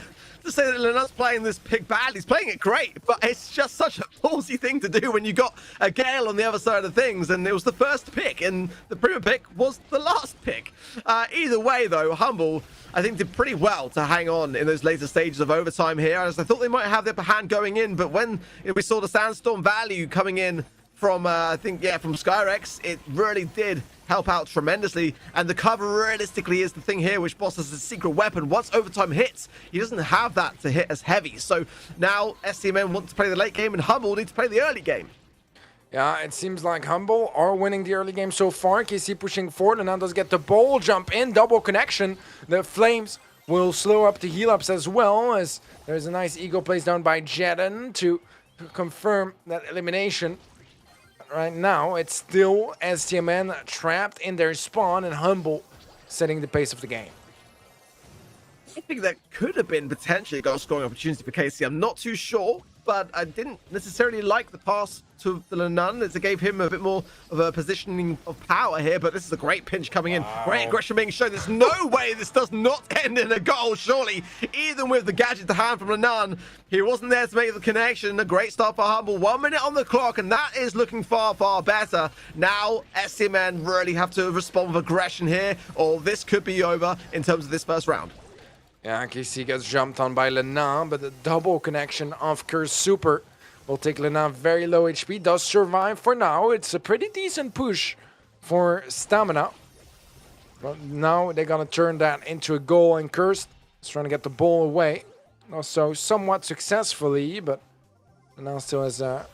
to say that Lenan's playing this pick bad. He's playing it great, but it's just such a ballsy thing to do when you got a Gale on the other side of things, and it was the first pick, and the Primo pick was the last pick. Either way, though, Humble, I think, did pretty well to hang on in those later stages of overtime here, as I thought they might have the upper hand going in, but when we saw the Sandstorm value coming in from, from Skyrex, it really did help out tremendously, and the cover realistically is the thing here, which Boss has a secret weapon. Once overtime hits, he doesn't have that to hit as heavy, so now SCMN want to play the late game and Humble need to play the early game. Yeah, it seems like Humble are winning the early game so far. KC pushing forward, and now does get the ball, jump in, double connection. The Flames will slow up the heal ups as well, as there's a nice ego placed down by Jeden to confirm that elimination. Right now, it's still SCMN trapped in their spawn and Humble setting the pace of the game. I think that could have been potentially a goal scoring opportunity for KC. I'm not too sure, but I didn't necessarily like the pass to the Lenan, as it gave him a bit more of a positioning of power here, but this is a great pinch coming in. Wow. Great aggression being shown. There's no way this does not end in a goal, surely. Even with the gadget to hand from Lenan, he wasn't there to make the connection. A great start for Humble. 1 minute on the clock, and that is looking far, far better. Now, SCMN really have to respond with aggression here, or this could be over in terms of this first round. Yeah, KC gets jumped on by Lenan, but the double connection of Curse Super will take Lenan very low HP. Does survive for now. It's a pretty decent push for stamina. But now they're going to turn that into a goal, and Curse is trying to get the ball away. Also somewhat successfully, but now still has the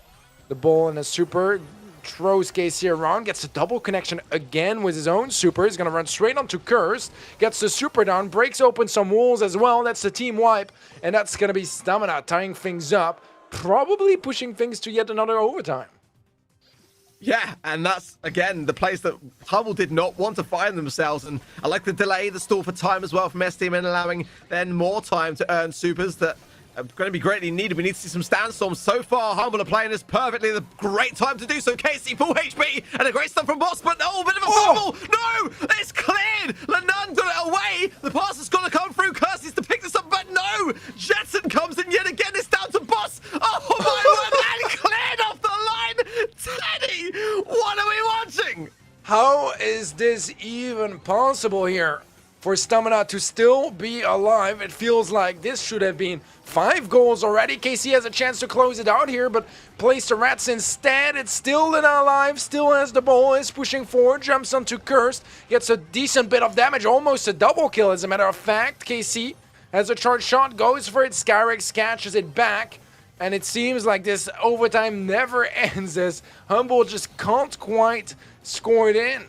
ball and a super. Throws KC around, gets a double connection again with his own super. He's going to run straight onto Cursed, gets the super down, breaks open some walls as well. That's the team wipe, and that's going to be stamina tying things up. probably pushing things to yet another overtime. Yeah, and that's, again, the place that Humble did not want to find themselves. And I like the delay, the stall for time as well from STM, and allowing then more time to earn supers that are going to be greatly needed. We need to see some standstorms. So far, Humble are playing this perfectly. The great time to do so. Casey, full HP, and a great stuff from Boss, but no, bit of a fumble. No, it's cleared. Lennon got it away. The pass has got to come through. Curse needs to pick this up, but no. Jetson comes in yet again. It's down to Boss. Oh, my word, and cleared off the line. Teddy, what are we watching? How is this even possible here for Stamina to still be alive? It feels like this should have been 5 goals already. KC has a chance to close it out here, but plays the Rats instead. It's still in alive, still has the ball, is pushing forward, jumps onto Cursed, gets a decent bit of damage, almost a double kill as a matter of fact. KC has a charge shot, goes for it, Skyrex catches it back, and it seems like this overtime never ends as Humble just can't quite score it in.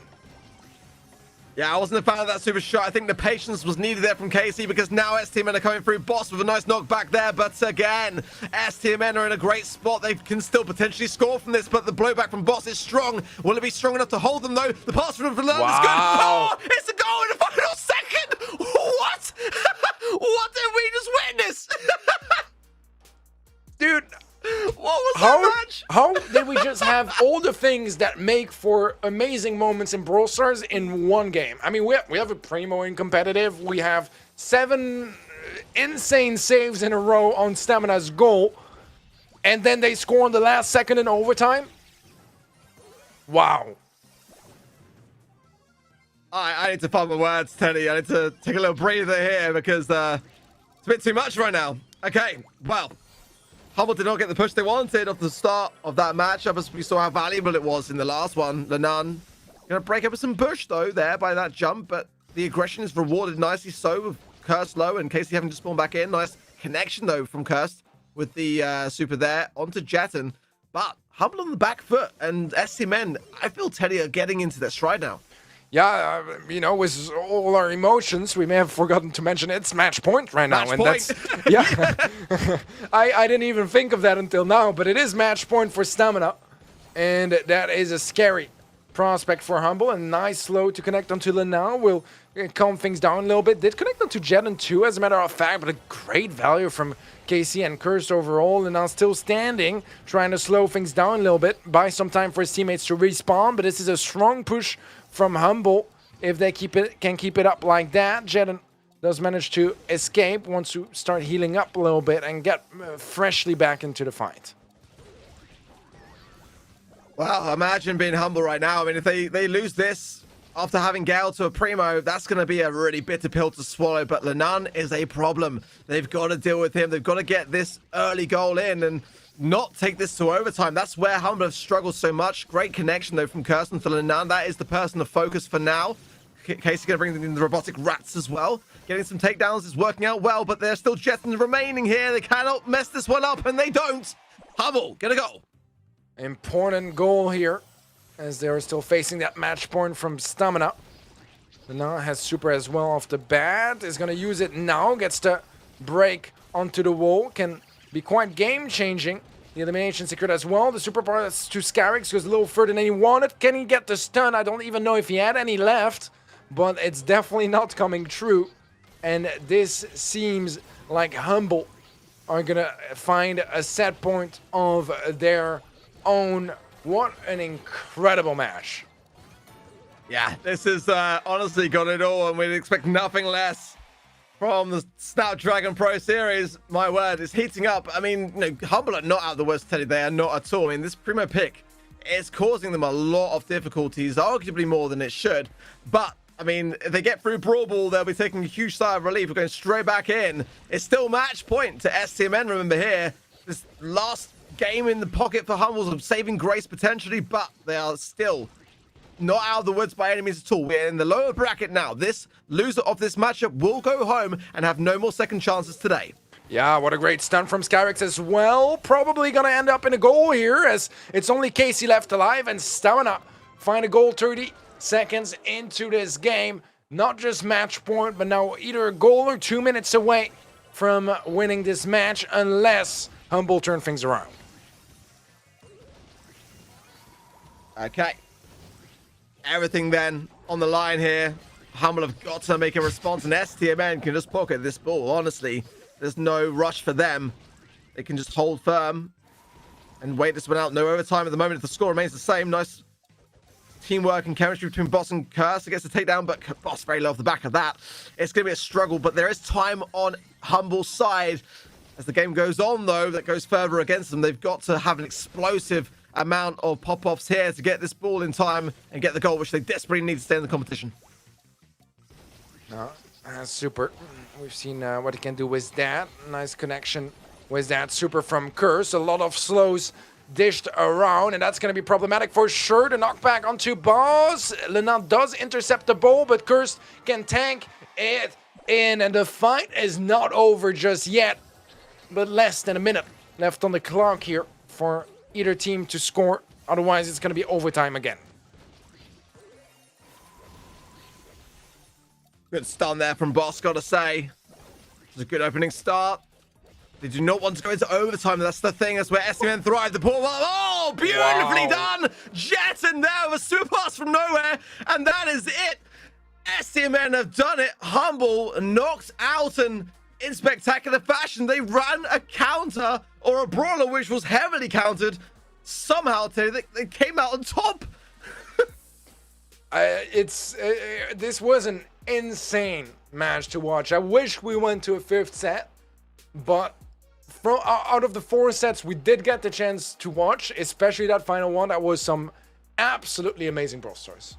Yeah, I wasn't a fan of that super shot. I think the patience was needed there from KC because now STMN are coming through. Boss with a nice knockback there, but again, STMN are in a great spot. They can still potentially score from this, but the blowback from Boss is strong. Will it be strong enough to hold them though? The pass from Verlaine is good. Oh, it's a goal in the final second. What? What did we just witness? Dude, what was that match? How did we just have all the things that make for amazing moments in Brawl Stars in one game? I mean, we have a Primo in competitive. We have 7 insane saves in a row on Stamina's goal. And then they score on the last second in overtime. Wow. I need to find my words, Teddy. I need to take a little breather here because it's a bit too much right now. Okay, well. Humble did not get the push they wanted at the start of that matchup, as we saw how valuable it was in the last one. Lenan gonna break up with some push though there by that jump, but the aggression is rewarded nicely so with Cursed low and Casey having to spawn back in. Nice connection though from Cursed with the super there onto Jetton. But Humble on the back foot, and SC Men, I feel Teddy are getting into their stride now. Yeah, you know, with all our emotions, we may have forgotten to mention it's match point right now. Match and point. That's, yeah. I didn't even think of that until now, but it is match point for Stamina. And that is a scary prospect for Humble. A nice slow to connect onto Lena will calm things down a little bit. Did connect onto Jetton too, as a matter of fact, but a great value from KC and Cursed overall. And now still standing, trying to slow things down a little bit, buy some time for his teammates to respawn. But this is a strong push from Humble. If they can keep it up like that, Jetton does manage to escape, wants to start healing up a little bit and get freshly back into the fight. Well, imagine being Humble right now. I mean, if they lose this after having Gale to a Primo, that's going to be a really bitter pill to swallow. But Lenan is a problem. They've got to deal with him. They've got to get this early goal in and not take this to overtime. That's where Humble have struggled so much. Great connection, though, from Kirsten to Lenan. That is the person to focus for now. Casey's going to bring in the robotic rats as well. Getting some takedowns is working out well, but there's still Jetton remaining here. They cannot mess this one up, and they don't. Humble, get a goal. Important goal here, as they are still facing that match point from Stamina. Lenan has super as well off the bat. Is going to use it now. Gets to break onto the wall. Can be quite game-changing. The elimination secured as well. The super pass to Scarix goes a little further than he wanted. Can he get the stun? I don't even know if he had any left, but it's definitely not coming true. And this seems like Humble are gonna find a set point of their own. What an incredible match. Yeah, this is honestly got it all, and we'd expect nothing less from the Snapdragon Pro Series. My word, it's heating up. I mean, you know, Humble are not out of the worst, Teddy. They are not at all. I mean, this Primo pick is causing them a lot of difficulties, arguably more than it should. But, I mean, if they get through Brawl Ball, they'll be taking a huge sigh of relief. We're going straight back in. It's still match point to STMN, remember here. This last game in the pocket for Humble's of saving grace potentially, but they are still not out of the woods by any means at all. We're in the lower bracket now. This loser of this matchup will go home and have no more second chances today. Yeah, what a great stun from Skyrex as well. Probably gonna end up in a goal here, as it's only Casey left alive, and Stamina find a goal 30 seconds into this game. Not just match point, but now either a goal or 2 minutes away from winning this match, unless Humble turn things around. Okay. Everything then on the line here. Humble have got to make a response, and STMN can just pocket this ball. Honestly, there's no rush for them. They can just hold firm and wait this one out. No overtime at the moment. The score remains the same. Nice teamwork and chemistry between Boss and Curse. Gets the takedown, but Boss very low off the back of that. It's going to be a struggle, but there is time on Humble's side. As the game goes on, though, that goes further against them. They've got to have an explosive amount of pop-offs here to get this ball in time and get the goal, which they desperately need to stay in the competition. Super. We've seen what he can do with that. Nice connection with that super from Curse. A lot of slows dished around, and that's going to be problematic for sure. The knockback onto Boss. Lena does intercept the ball, but Curse can tank it in, and the fight is not over just yet. But less than a minute left on the clock here for either team to score. Otherwise, it's going to be overtime again. Good stun there from Boss, gotta say. It was a good opening start. They do not want to go into overtime. That's the thing. That's where STMN thrive. The ball. Oh, beautifully done. Jetson there with a super pass from nowhere. And that is it. STMN have done it. Humble knocked out, and in spectacular fashion, they ran a counter or a brawler which was heavily countered. Somehow, they came out on top. This was an insane match to watch. I wish we went to a fifth set, but out of the 4 sets we did get the chance to watch, especially that final one. That was some absolutely amazing Brawl Stars.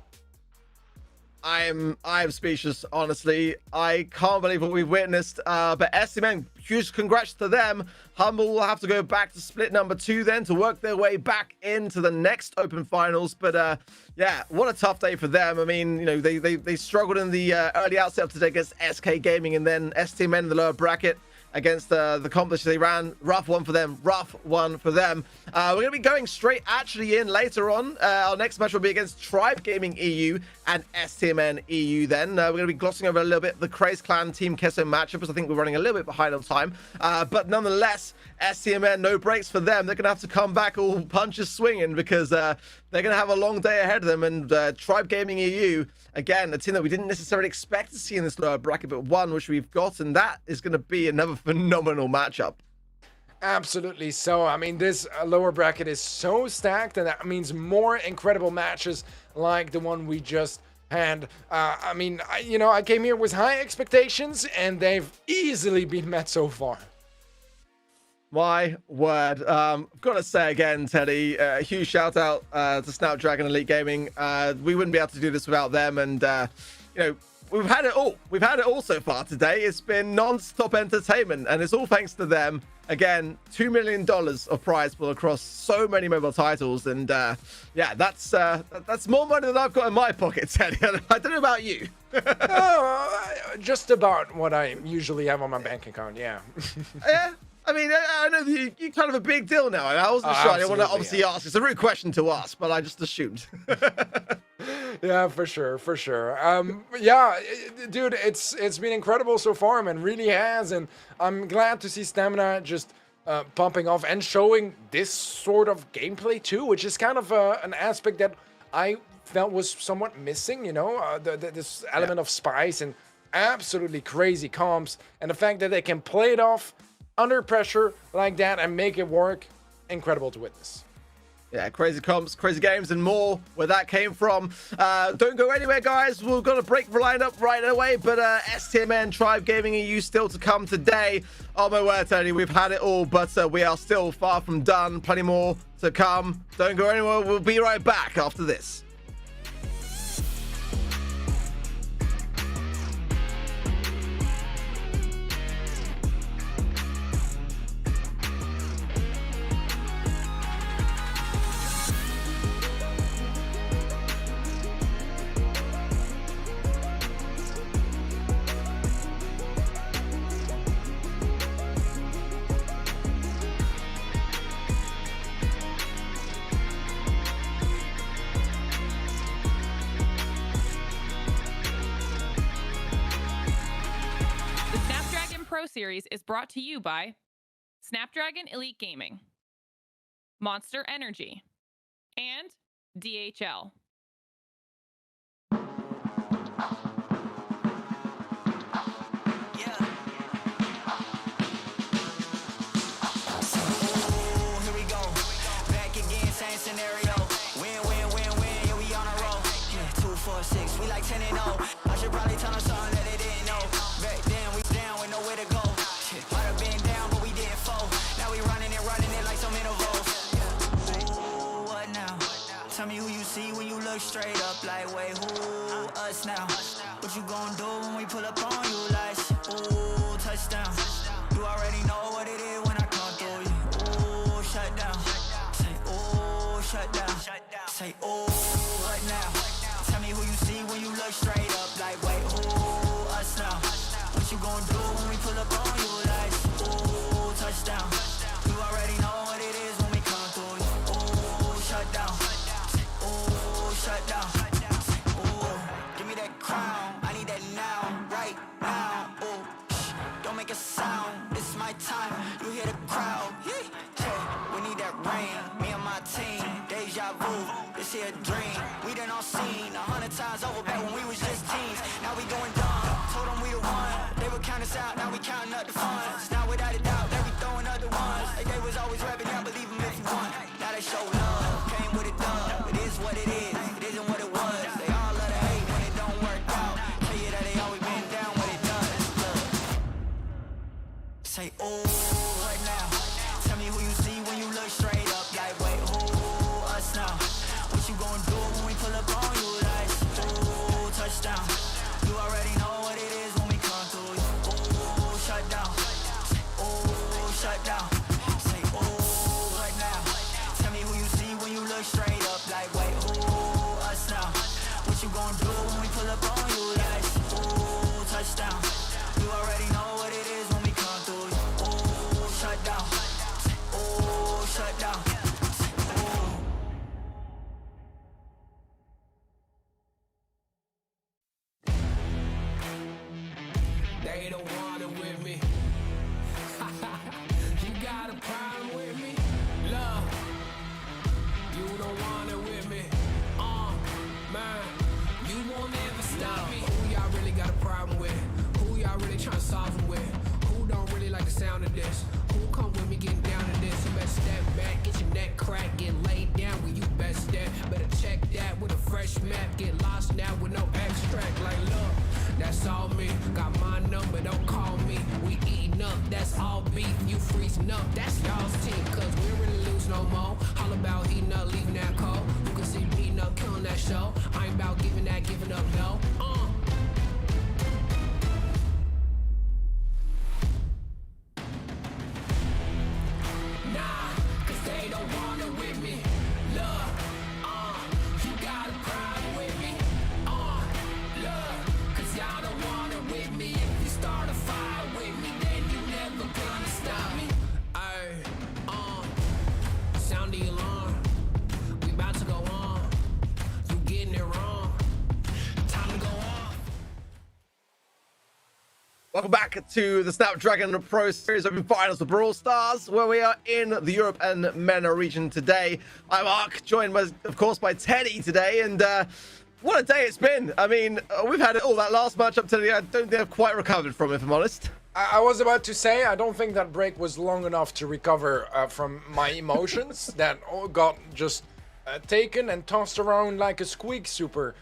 I'm speechless, honestly. I can't believe what we've witnessed. But STMN, huge congrats to them. Humble will have to go back to split number 2 then to work their way back into the next open finals. But yeah, what a tough day for them. I mean, you know, they struggled in the early outset of today against SK Gaming, and then STMN in the lower bracket against the competition they ran. Rough one for them. We're going to be going straight actually in later on. Our next match will be against Tribe Gaming EU and STMN EU then. We're going to be glossing over a little bit the Craze Clan Team Queso matchup, because I think we're running a little bit behind on time. But nonetheless, STMN, no breaks for them. They're going to have to come back all punches swinging, because they're going to have a long day ahead of them. And Tribe Gaming EU, again, a team that we didn't necessarily expect to see in this lower bracket, but one which we've got, and that is going to be another phenomenal matchup. Absolutely. So, I mean, this lower bracket is so stacked, and that means more incredible matches like the one we just had. I mean, I came here with high expectations, and they've easily been met so far. My word. I've got to say again, Teddy, a huge shout out to Snapdragon Elite Gaming. We wouldn't be able to do this without them, and you know, we've had it all. We've had it all so far today. It's been non-stop entertainment, and it's all thanks to them. Again, $2 million of prize pool across so many mobile titles, and yeah, that's more money than I've got in my pocket, Teddy. I don't know about you. Just about what I usually have on my bank account. Yeah. Yeah. I mean, I know that you're kind of a big deal now, and I wasn't sure. I didn't want to obviously ask. It's a rude question to ask, but I just assumed. Yeah, for sure. Yeah, dude, it's been incredible so far, man. Really has, and I'm glad to see Stamina just pumping off and showing this sort of gameplay too, which is kind of an aspect that I felt was somewhat missing. You know, this element of spice and absolutely crazy comps, and the fact that they can play it off under pressure like that and make it work. Incredible to witness. Yeah, crazy comps, crazy games, and more where that came from. Don't go anywhere, guys. We're going to break the lineup right away, but STMN, Tribe Gaming EU still to come today. Oh my word, Tony, we've had it all, but we are still far from done. Plenty more to come. Don't go anywhere. We'll be right back after this. Series is brought to you by Snapdragon Elite Gaming, Monster Energy, and DHL. Scenario. Win, win, win, win, yeah, we on a roll. Yeah, 2, 4, 6, we like 10 and 0. I should probably tell them something that they didn't know. Back then, we down with nowhere to go. Shit, might have been down, but we didn't fall. Now we running it like some intervals. Ooh, what now? Tell me who you see when you look straight up. Like, wait, who? Us now. What you gonna do when we pull up on you? Like, ooh, touchdown. You already know what it is when I come through you. Ooh, shut down. Shut down. Say, oh, what now? Tell me who you see when you look straight up. Like, wait, who? Us now. What you gonna do when we pull up on you? Like, ooh, touchdown. You already know what it is when we come through you. Ooh, shut down. Ooh, shut down. Ooh, give me that crown. I need that now, right now. Ooh, don't make a sound. It's my time. You hear the crowd. Hey, we need that rain. Me and my team. Deja vu, this here a dream. We done all seen 100 times over back when we was just teens. Now we going dumb, told them we the one. They would count us out, now we counting up the funds. Now without a doubt, they be throwing up the ones. Like they was always rapping, now believe them if you want. Now they show love, came with a dub. It is what it is, it isn't what it was. They all love to hate when it don't work out. Tell you that they always been down when it does. Look. Say, oh, what now? Tell me who you see when you look straight up. Like, wait, who? Now, what you gonna do when we pull up on you? Like, ooh, touchdown. You already know what it is when we come through you. Ooh, shut down. Ooh, shut down. Say, ooh, what now? Tell me who you see when you look straight up. Like, wait, who? Us now. What you gonna do when we pull up on you? Like, ooh, touchdown. You already know what it is when we come through you. Ooh, shut down. Ooh, shut down. They don't want it with me. You got a problem with me? Love, you don't want it with me. Man, you won't ever stop me. Who y'all really got a problem with? Who y'all really trying to solve it with? Who don't really like the sound of this? Who come with me getting down to this? You better step back, get your neck cracked, get laid down where you best step. Better check that with a fresh map. Get lost now with no extract. Like, look, that's all me. Got my number, don't call me. We eating up, that's all beef. You freezing up, that's y'all's team. Cause we don't really lose no more. All about heating up, leaving that cold. You can see me heating up, killing that show. I ain't about giving up, no. Nah, cause they don't want it with me. Look, you got a problem with me. Look, cause y'all don't want it with me. If you start a fire with me, then you never gonna stop me. Sound the alarm. We about to go on. You getting it wrong. Time to go off. Welcome back to the Snapdragon Pro Series Open Finals for Brawl Stars, where we are in the Europe and MENA region today. I'm Ark, joined, of course, by Teddy today, and what a day it's been. I mean, we've had it all. That last match up today, I don't think I've quite recovered from it, if I'm honest. I was about to say, I don't think that break was long enough to recover from my emotions that all got just taken and tossed around like a squeak super.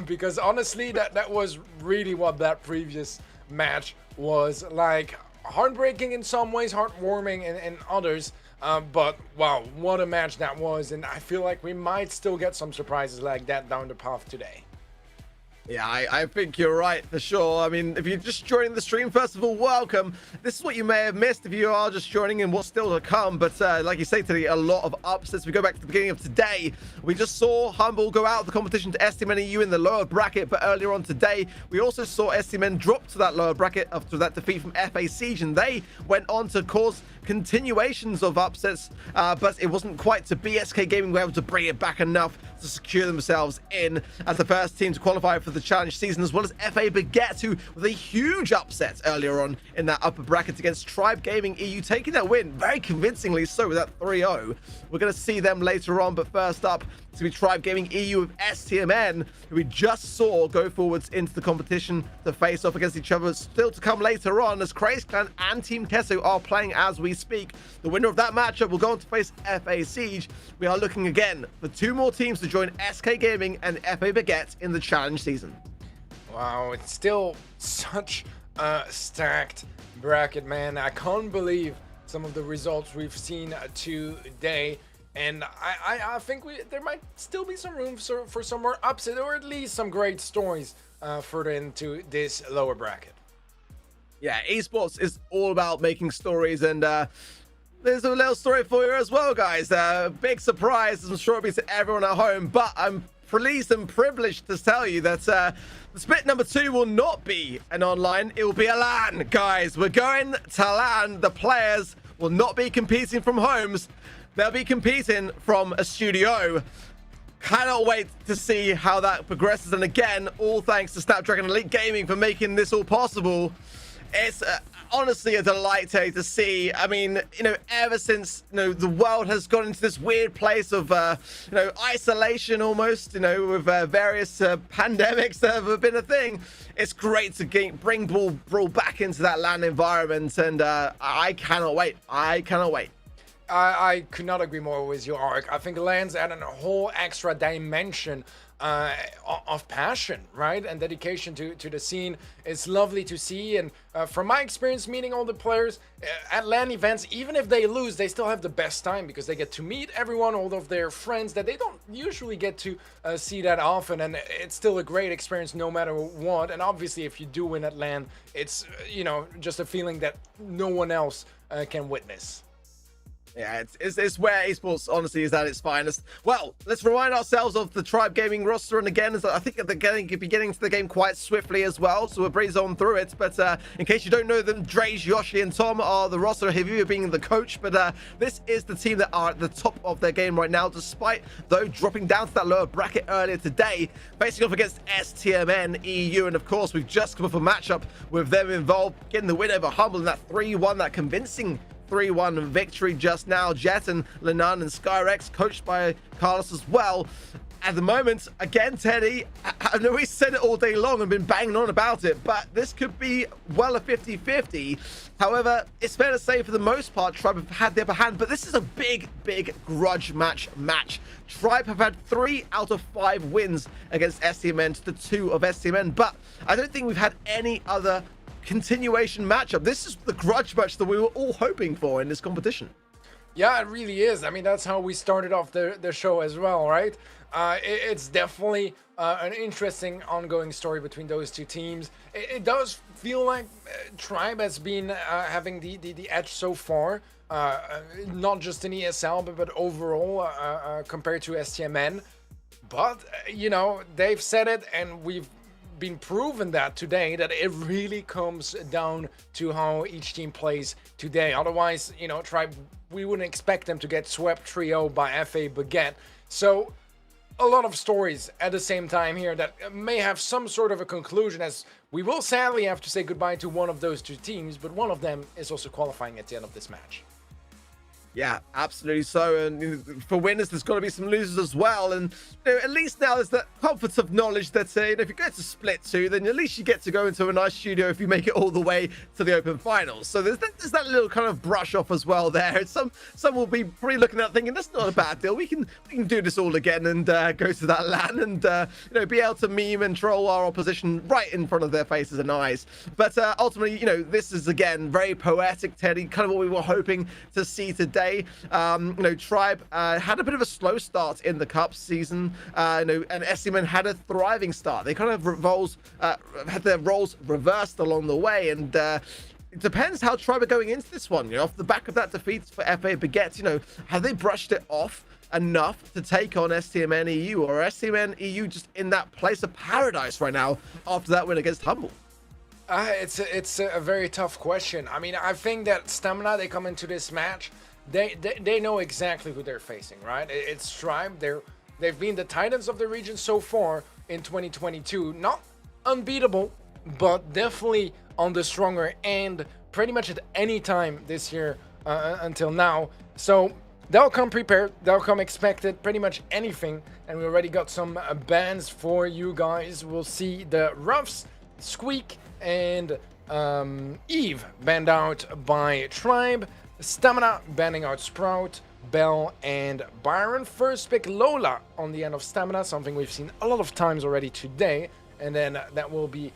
Because honestly, that was really what that previous match was like. Heartbreaking in some ways, heartwarming in others. But wow, what a match that was. And I feel like we might still get some surprises like that down the path today. Yeah, I think you're right for sure. I mean, if you're just joining the stream, first of all, welcome. This is what you may have missed if you are just joining in what's still to come. But like you say today, a lot of upsets. We go back to the beginning of today. We just saw Humble go out of the competition to STMen EU in the lower bracket. But earlier on today, we also saw STMen drop to that lower bracket after that defeat from FA Siege. And they went on to cause continuations of upsets. But it wasn't quite to BSK Gaming were able to bring it back enough to secure themselves in as the first team to qualify for of the challenge season, as well as FA Baguette, who with a huge upset earlier on in that upper bracket against Tribe Gaming EU, taking that win very convincingly so with that 3-0. We're going to see them later on, but first up, to be Tribe Gaming EU with STMN, who we just saw go forwards into the competition to face off against each other. Still to come later on, as Craze Clan and Team Queso are playing as we speak. The winner of that matchup will go on to face FA Siege. We are looking again for 2 more teams to join SK Gaming and FA Baguette in the challenge season. Wow, it's still such a stacked bracket, man. I can't believe some of the results we've seen today. And I think there might still be some room for some more upset, or at least some great stories further into this lower bracket. Yeah, esports is all about making stories, and there's a little story for you as well, guys. Big surprise, I'm sure it'll be to everyone at home, but I'm pleased and privileged to tell you that the split number 2 will not be an online, it will be a LAN, guys. We're going to LAN. The players will not be competing from homes. They'll be competing from a studio. Cannot wait to see how that progresses. And again, all thanks to Snapdragon Elite Gaming for making this all possible. It's honestly a delight to see. I mean, ever since, the world has gone into this weird place of, isolation almost, with various pandemics that have been a thing. It's great to bring Brawl back into that LAN environment. And I cannot wait. I cannot wait. I could not agree more with you, Ark. I think LAN's added a whole extra dimension of passion, right, and dedication to the scene. It's lovely to see, and from my experience meeting all the players at LAN events, even if they lose, they still have the best time because they get to meet everyone, all of their friends that they don't usually get to see that often, and it's still a great experience no matter what. And obviously, if you do win at LAN, it's just a feeling that no one else can witness. Yeah, it's where esports honestly is at its finest. Well, let's remind ourselves of the Tribe Gaming roster, and again, I think they're going to be getting to the game quite swiftly as well, so we'll breeze on through it. But in case you don't know them, Drage, Yoshi, and Tom are the roster, Heavy being the coach. But this is the team that are at the top of their game right now, despite though dropping down to that lower bracket earlier today, facing off against STMN EU. And of course, we've just come off a matchup with them involved, getting the win over Humble in that 3-1, that convincing 3-1 victory just now. Jet and Lenan and Skyrex, coached by Carlos as well. At the moment, again, Teddy, I know we said it all day long and been banging on about it, but this could be well a 50-50. However, it's fair to say for the most part, Tribe have had the upper hand, but this is a big grudge match. Tribe have had 3 out of 5 wins against STMN to the 2 of STMN, but I don't think we've had any other continuation matchup. This is the grudge match that we were all hoping for in this competition. Yeah, it really is. I mean, that's how we started off the show as well, right? It's definitely an interesting ongoing story between those two teams. It does feel like Tribe has been having the edge so far, not just in ESL, but overall compared to STMN. But, they've said it, and we've been proven that today, that it really comes down to how each team plays today. Otherwise, Tribe, we wouldn't expect them to get swept 3-0 by FA Baguette. So a lot of stories at the same time here that may have some sort of a conclusion, as we will sadly have to say goodbye to one of those two teams, but one of them is also qualifying at the end of this match. Yeah, absolutely so. And for winners, there's got to be some losers as well. And at least now there's that comfort of knowledge that if you go to split 2, then at least you get to go into a nice studio if you make it all the way to the open finals. So there's that little kind of brush off as well there. Some will be probably looking at that thinking that's not a bad deal. We can do this all again and go to that LAN and be able to meme and troll our opposition right in front of their faces and eyes. But ultimately, this is again very poetic, Teddy. Kind of what we were hoping to see today. Tribe had a bit of a slow start in the Cup season, and STMN had a thriving start. They kind of had their roles reversed along the way, and it depends how Tribe are going into this one. Off the back of that defeat for FA Baguette, have they brushed it off enough to take on STMN EU, or STMN EU just in that place of paradise right now after that win against Humble? It's a very tough question. I mean, I think that Stamina, they come into this match, they know exactly who they're facing, right? It's Tribe. They've been the titans of the region so far. in 2022. Not unbeatable, but definitely on the stronger end pretty much at any time this year until now. So they'll come prepared, they'll come expected, pretty much anything. And we already got some bans for you guys. We'll see the Ruffs, Squeak, and Eve banned out by Tribe. Stamina banning out Sprout, Bell, and Byron. First pick Lola on the end of Stamina, something we've seen a lot of times already today. And then that will be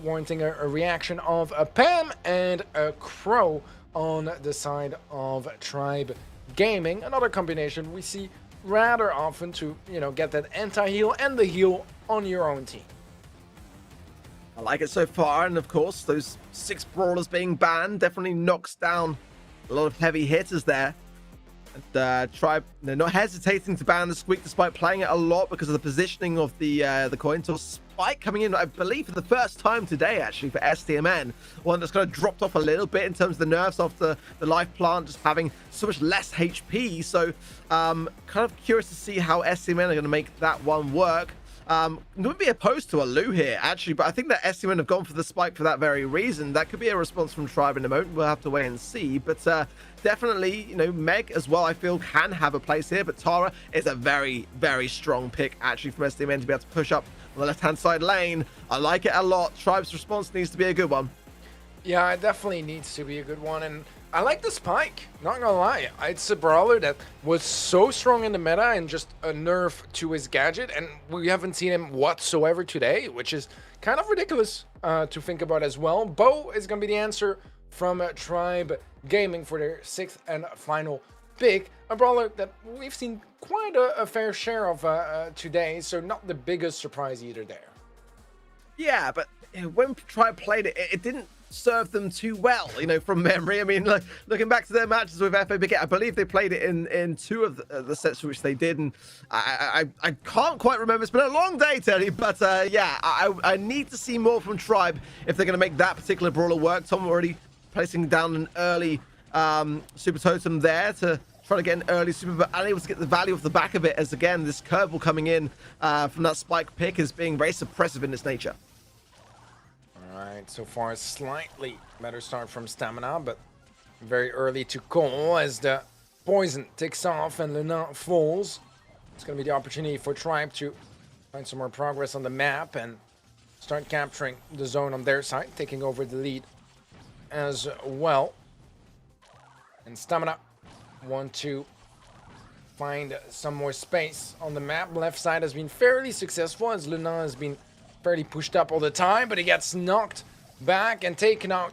warranting a reaction of a Pam and a Crow on the side of Tribe Gaming. Another combination we see rather often to, you know, get that anti-heal and the heal on your own team. I like it so far, and of course, those 6 brawlers being banned definitely knocks down a lot of heavy hitters there. And Tribe, they're not hesitating to ban the Squeak despite playing it a lot because of the positioning of the coin toss. Spike coming in, I believe, for the first time today, actually, for STMN. One that's kind of dropped off a little bit in terms of the nerfs after the life plant just having so much less HP. So, kind of curious to see how STMN are going to make that one work. Wouldn't be opposed to a Lou here, actually, but I think that STMN have gone for the Spike for that very reason. That could be a response from Tribe in a moment. We'll have to wait and see. But definitely, you know, Meg as well, I feel, can have a place here. But Tara is a very, very strong pick, actually, from STMN to be able to push up on the left-hand side lane. I like it a lot. Tribe's response needs to be a good one. Yeah, it definitely needs to be a good one. And I like the Spike, not gonna lie. It's a brawler that was so strong in the meta and just a nerf to his gadget, and we haven't seen him whatsoever today, which is kind of ridiculous to think about as well. Bo is gonna be the answer from Tribe Gaming for their 6th and final pick. A brawler that we've seen quite a fair share of today, so not the biggest surprise either there. Yeah, but when Tribe played it, it didn't serve them too well, you know, from memory. I mean, looking back to their matches with FABK, I believe they played it in 2 of the sets which they did, and I can't quite remember. It's been a long day, Teddy, but yeah, I need to see more from Tribe if they're going to make that particular brawler work. Tom already placing down an early super totem there to try to get an early super, but unable to get the value off the back of it, as again, this curveball coming in from that Spike pick is being very suppressive in its nature. Alright, so far slightly better start from Stamina, but very early to call as the poison takes off and Luna falls. It's going to be the opportunity for Tribe to find some more progress on the map and start capturing the zone on their side, taking over the lead as well. And Stamina want to find some more space on the map. Left side has been fairly successful as Luna has been fairly pushed up all the time, but he gets knocked back and taken out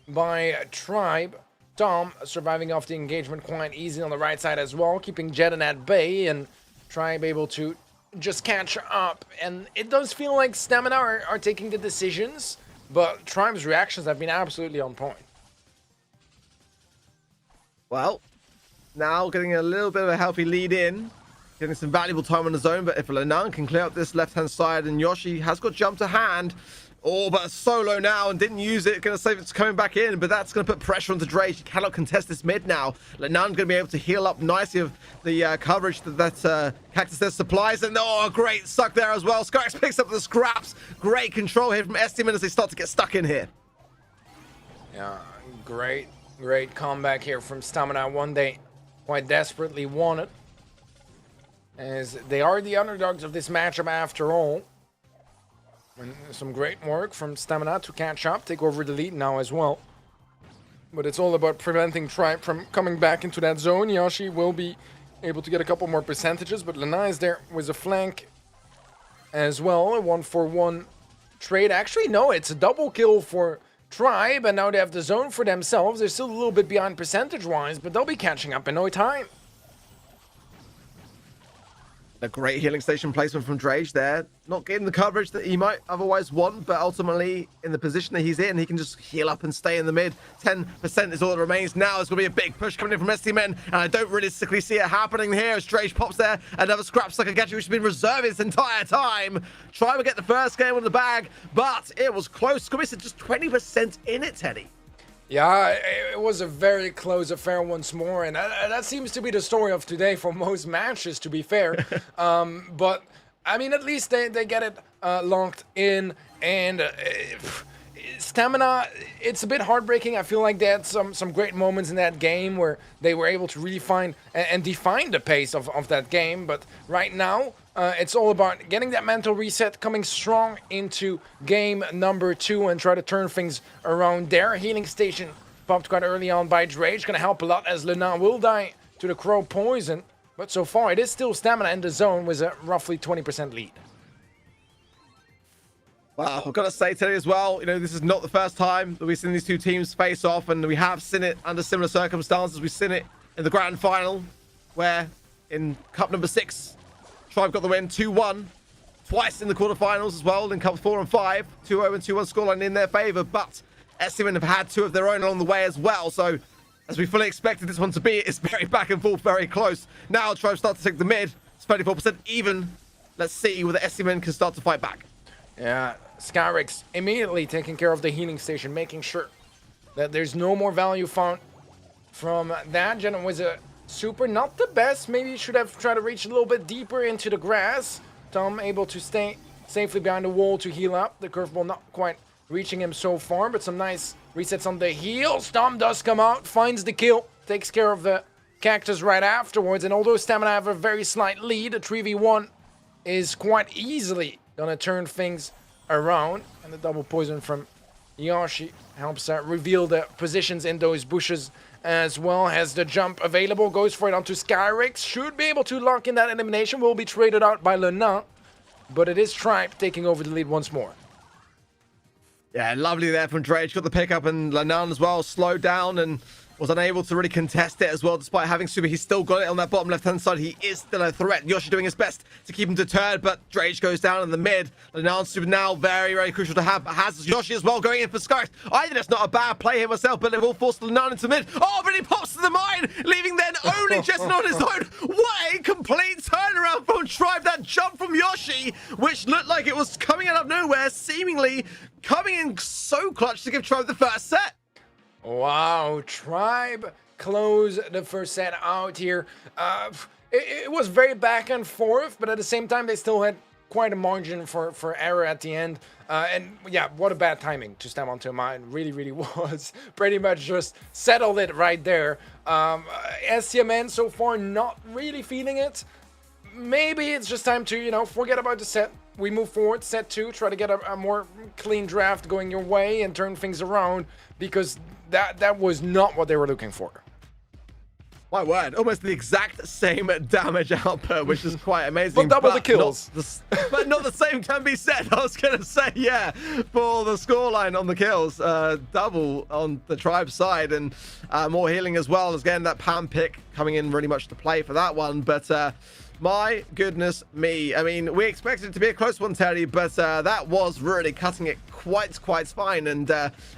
by Tribe. Tom surviving off the engagement quite easy on the right side as well, keeping Jeden at bay, and Tribe able to just catch up. And it does feel like Stamina are taking the decisions, but Tribe's reactions have been absolutely on point. Well, now getting a little bit of a healthy lead in. Getting some valuable time on the zone, but if Lenan can clear up this left-hand side, and Yoshi has got jump to hand. Oh, but solo now and didn't use it. Going to save it's coming back in, but that's going to put pressure onto Drage. He cannot contest this mid now. Lenan's going to be able to heal up nicely of the coverage that Cactus there supplies. And oh, great suck there as well. Skyx picks up the scraps. Great control here from STMN as they start to get stuck in here. Yeah, great comeback here from Stamina. One they quite desperately wanted, as they are the underdogs of this matchup after all. And some great work from Stamina to catch up, take over the lead now as well. But it's all about preventing Tribe from coming back into that zone. Yoshi will be able to get a couple more percentages, but Lena is there with a flank as well. A 1-for-1 trade. Actually, no, it's a double kill for Tribe, and now they have the zone for themselves. They're still a little bit behind percentage-wise, but they'll be catching up in no time. A great healing station placement from Drage there. Not getting the coverage that he might otherwise want, but ultimately in the position that he's in, he can just heal up and stay in the mid. 10% is all that remains now. It's going to be a big push coming in from STMN, and I don't realistically see it happening here as Drage pops there. Another scrap sucker gadget which has been reserved this entire time. Try to get the first game on the bag, but it was close. Squibby said just 20% in it, Teddy. Yeah, it was a very close affair once more, and that seems to be the story of today for most matches, to be fair. But I mean, at least they get it locked in, and Stamina, it's a bit heartbreaking. I feel like they had some great moments in that game where they were able to really find and define the pace of that game, but right now it's all about getting that mental reset, coming strong into game number 2 and try to turn things around there. Healing station popped quite early on by Drage, gonna help a lot as Lena will die to the Crow poison, but so far it is still Stamina in the zone with a roughly 20% lead. Well, I've got to say today as well, you know, this is not the first time that we've seen these two teams face off, and we have seen it under similar circumstances. We've seen it in the grand final, where in Cup number 6, Tribe got the win 2-1. Twice in the quarterfinals as well, in Cup 4 and 5, 2-0 and 2-1 scoreline in their favor, but SCMN have had 2 of their own along the way as well, so as we fully expected this one to be, it's very back and forth, very close. Now Tribe start to take the mid, it's 34% even. Let's see whether SCMN can start to fight back. Yeah, Skyrix immediately taking care of the healing station, making sure that there's no more value found from that. Gen was a super, not the best. Maybe you should have tried to reach a little bit deeper into the grass. Tom able to stay safely behind the wall to heal up. The curveball not quite reaching him so far, but some nice resets on the heal. Stom does come out, finds the kill, takes care of the cactus right afterwards. And although Stamina have a very slight lead, a 3v1 is quite easily gonna turn things around, and the double poison from Yoshi helps reveal the positions in those bushes as well. Has the jump available, goes for it onto Skyrix, should be able to lock in that elimination, will be traded out by Lena, but it is Tribe taking over the lead once more. Yeah, lovely there from Drage, got the pickup, and Lanan as well slowed down and was unable to really contest it as well, despite having super. He's still got it on that bottom left-hand side. He is still a threat. Yoshi doing his best to keep him deterred, but Drage goes down in the mid. Lanan super now very, very crucial to have. Has Yoshi as well going in for Skyx. I think that's not a bad play here myself, but it will force Lanan into mid. Oh, but he pops to the mine, leaving then only Jetson on his own. What a complete turnaround from Tribe. That jump from Yoshi, which looked like it was coming out of nowhere, seemingly coming in so clutch to give Tribe the first set. Wow, Tribe close the first set out here. It was very back and forth, but at the same time, they still had quite a margin for error at the end. And yeah, what a bad timing to stem onto a mine. Really, really was. Pretty much just settled it right there. SCMN so far not really feeling it. Maybe it's just time to, you know, forget about the set. We move forward, set 2, try to get a more clean draft going your way and turn things around, because that was not what they were looking for. My word, almost the exact same damage output, which is quite amazing. But double the kills. But not the same can be said. I was going to say, yeah, for the scoreline on the kills, double on the Tribe side, and more healing as well. Again, that Pam pick coming in really much to play for that one. But my goodness me. I mean, we expected it to be a close one, Terry, but that was really cutting it quite fine. And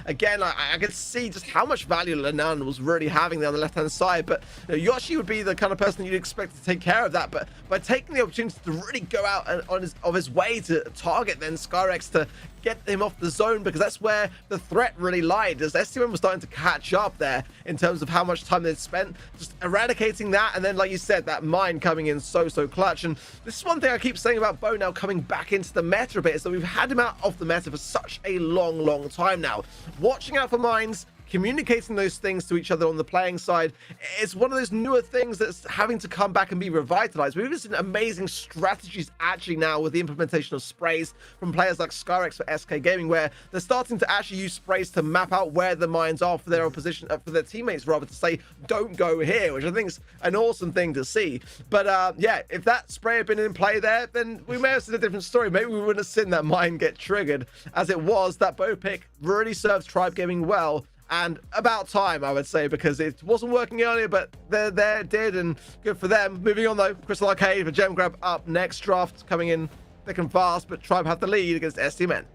again, I could see just how much value Lanan was really having there on the left-hand side. But you know, Yoshi would be the kind of person you'd expect to take care of that. But by taking the opportunity to really go out of his way to target then Skyrix to get him off the zone, because that's where the threat really lied, as SCMN was starting to catch up there in terms of how much time they'd spent just eradicating that. And then, like you said, that mine coming in so clutch. And this is one thing I keep saying about Bo now coming back into the meta a bit, is that we've had him out of the meta for such a long time now. Watching out for mines, communicating those things to each other on the playing side, is one of those newer things that's having to come back and be revitalized. We've seen amazing strategies actually now with the implementation of sprays from players like Skyrix for SK Gaming, where they're starting to actually use sprays to map out where the mines are for their opposition, for their teammates rather, to say don't go here, which I think is an awesome thing to see. But yeah, if that spray had been in play there, then we may have seen a different story. Maybe we wouldn't have seen that mine get triggered. As it was, that bow pick really serves Tribe Gaming well. And about time, I would say, because it wasn't working earlier, but they're there, did, and good for them. Moving on, though, Crystal Arcade for gem grab up next. Draft coming in thick and fast, but Tribe have the lead against SCMN.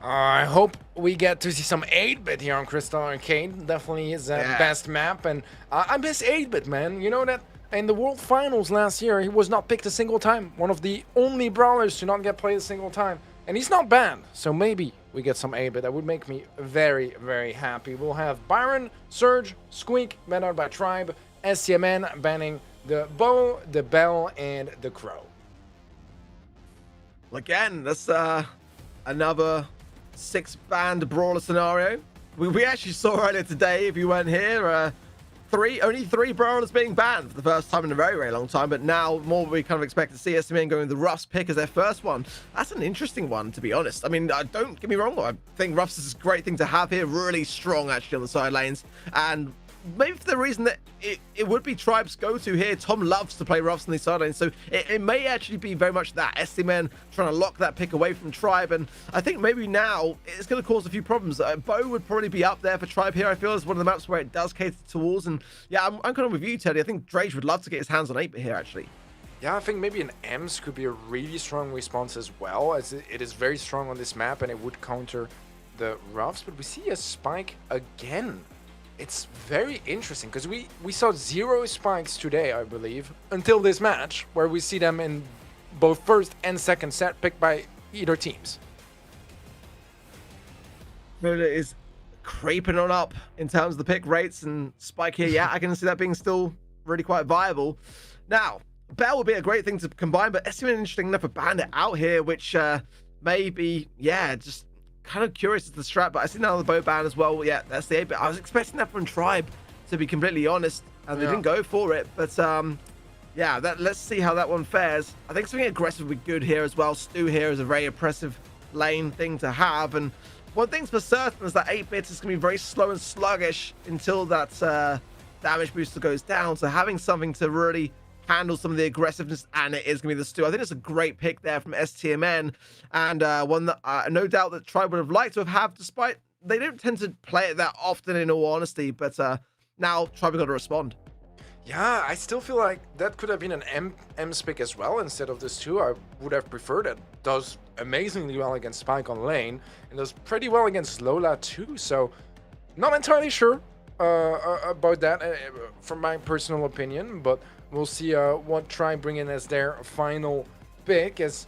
I hope we get to see some 8-bit here on Crystal Arcade. Definitely his best map, and I miss 8-bit, man. You know that in the World Finals last year, he was not picked a single time. One of the only brawlers to not get played a single time. And he's not banned, so maybe we get some 8-bit. That would make me very happy. We'll have Byron, Surge, Squeak banned out by Tribe, SCMN banning the Bow, the Bell, and the Crow. Again, that's another 6-banned brawler scenario. We actually saw earlier today, if you weren't here, only three brawlers being banned for the first time in a very, very long time. But now more we kind of expect to see SMN going with the Ruffs pick as their first one. That's an interesting one, to be honest. I mean, don't get me wrong. I think Ruffs is a great thing to have here. Really strong, actually, on the side lanes. And maybe for the reason that it would be Tribe's go-to here. Tom loves to play Ruffs on these side lanes, so it may actually be very much that SMN trying to lock that pick away from Tribe. And I think maybe now it's going to cause a few problems. Bo would probably be up there for Tribe here. I feel is one of the maps where it does cater towards. And yeah, I'm kind of with you, Teddy. I think Drage would love to get his hands on 8-bit here, actually. Yeah, I think maybe an EMS could be a really strong response as well, as it is very strong on this map and it would counter the Ruffs. But we see a spike again. It's very interesting because we saw 0 spikes today, I believe, until this match, where we see them in both first and second set picked by either teams. Mola is creeping on up in terms of the pick rates, and spike here, yeah, I can see that being still really quite viable. Now, Bell would be a great thing to combine, but SMN interesting enough to ban it out here, which may be, yeah, just kind of curious as the strat. But I see now the bow ban as well. Yeah, that's the 8-bit. I was expecting that from Tribe, to be completely honest, and they didn't go for it. But yeah, let's see how that one fares. I think something aggressive would be good here as well. Stu here is a very oppressive lane thing to have. And one thing's for certain is that 8-bit is going to be very slow and sluggish until that damage booster goes down. So having something to really handle some of the aggressiveness, and it is going to be the Stu. I think it's a great pick there from STMN, and one that no doubt that Tribe would have liked to have, despite they don't tend to play it that often, in all honesty. But now Tribe have got to respond. Yeah, I still feel like that could have been an EMS pick as well instead of this Stu. I would have preferred it. Does amazingly well against Spike on lane, and does pretty well against Lola too. So not entirely sure about that from my personal opinion, but we'll see what Tribe bring in as their final pick, as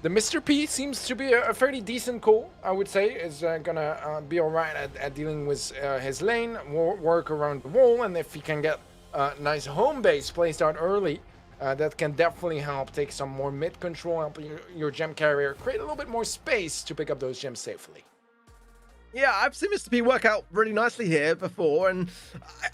the Mr. P seems to be a fairly decent call, I would say. Is gonna be alright at dealing with his lane, work around the wall, and if he can get a nice home base placed out early, that can definitely help take some more mid control, help your gem carrier create a little bit more space to pick up those gems safely. Yeah, I've seen Mr. P work out really nicely here before, and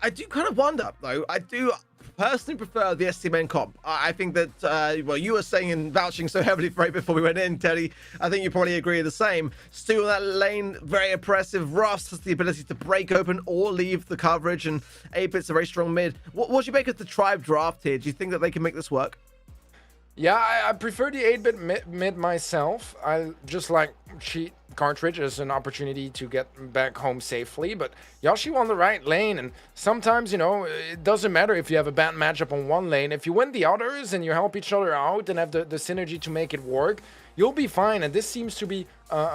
I do kind of wonder, though. I do personally prefer the STMN comp. I think that, well, you were saying and vouching so heavily for it before we went in, Teddy. I think you probably agree the same. Stu in that lane, very oppressive. Ruffs has the ability to break open or leave the coverage, and 8-bit's a very strong mid. What do you make of the Tribe draft here? Do you think that they can make this work? Yeah, I prefer the 8-bit mid myself. I just like cheat cartridge as an opportunity to get back home safely, but Yoshi won the right lane, and sometimes, you know, it doesn't matter if you have a bad matchup on one lane. If you win the others and you help each other out and have the synergy to make it work, you'll be fine. And this seems to be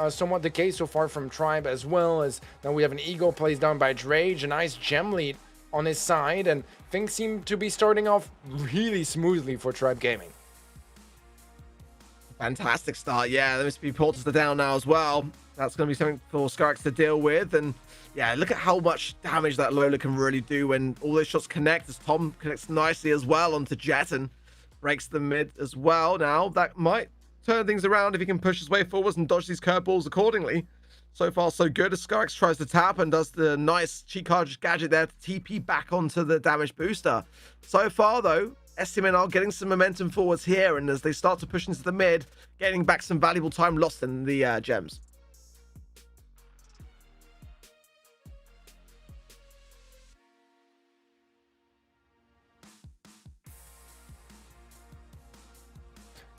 somewhat the case so far from Tribe, as well as now we have an ego placed down by Drage, a nice gem lead on his side, and things seem to be starting off really smoothly for Tribe Gaming. Fantastic start. Yeah, there must be portals to down now as well. That's going to be something for Skarx to deal with. And yeah, look at how much damage that Lola can really do when all those shots connect, as Tom connects nicely as well onto Jet and breaks the mid as well. Now that might turn things around if he can push his way forwards and dodge these curveballs accordingly. So far so good, as Skarx tries to tap and does the nice cheat card gadget there to TP back onto the damage booster. So far though, STMN are getting some momentum forwards here, and as they start to push into the mid, getting back some valuable time lost in the gems.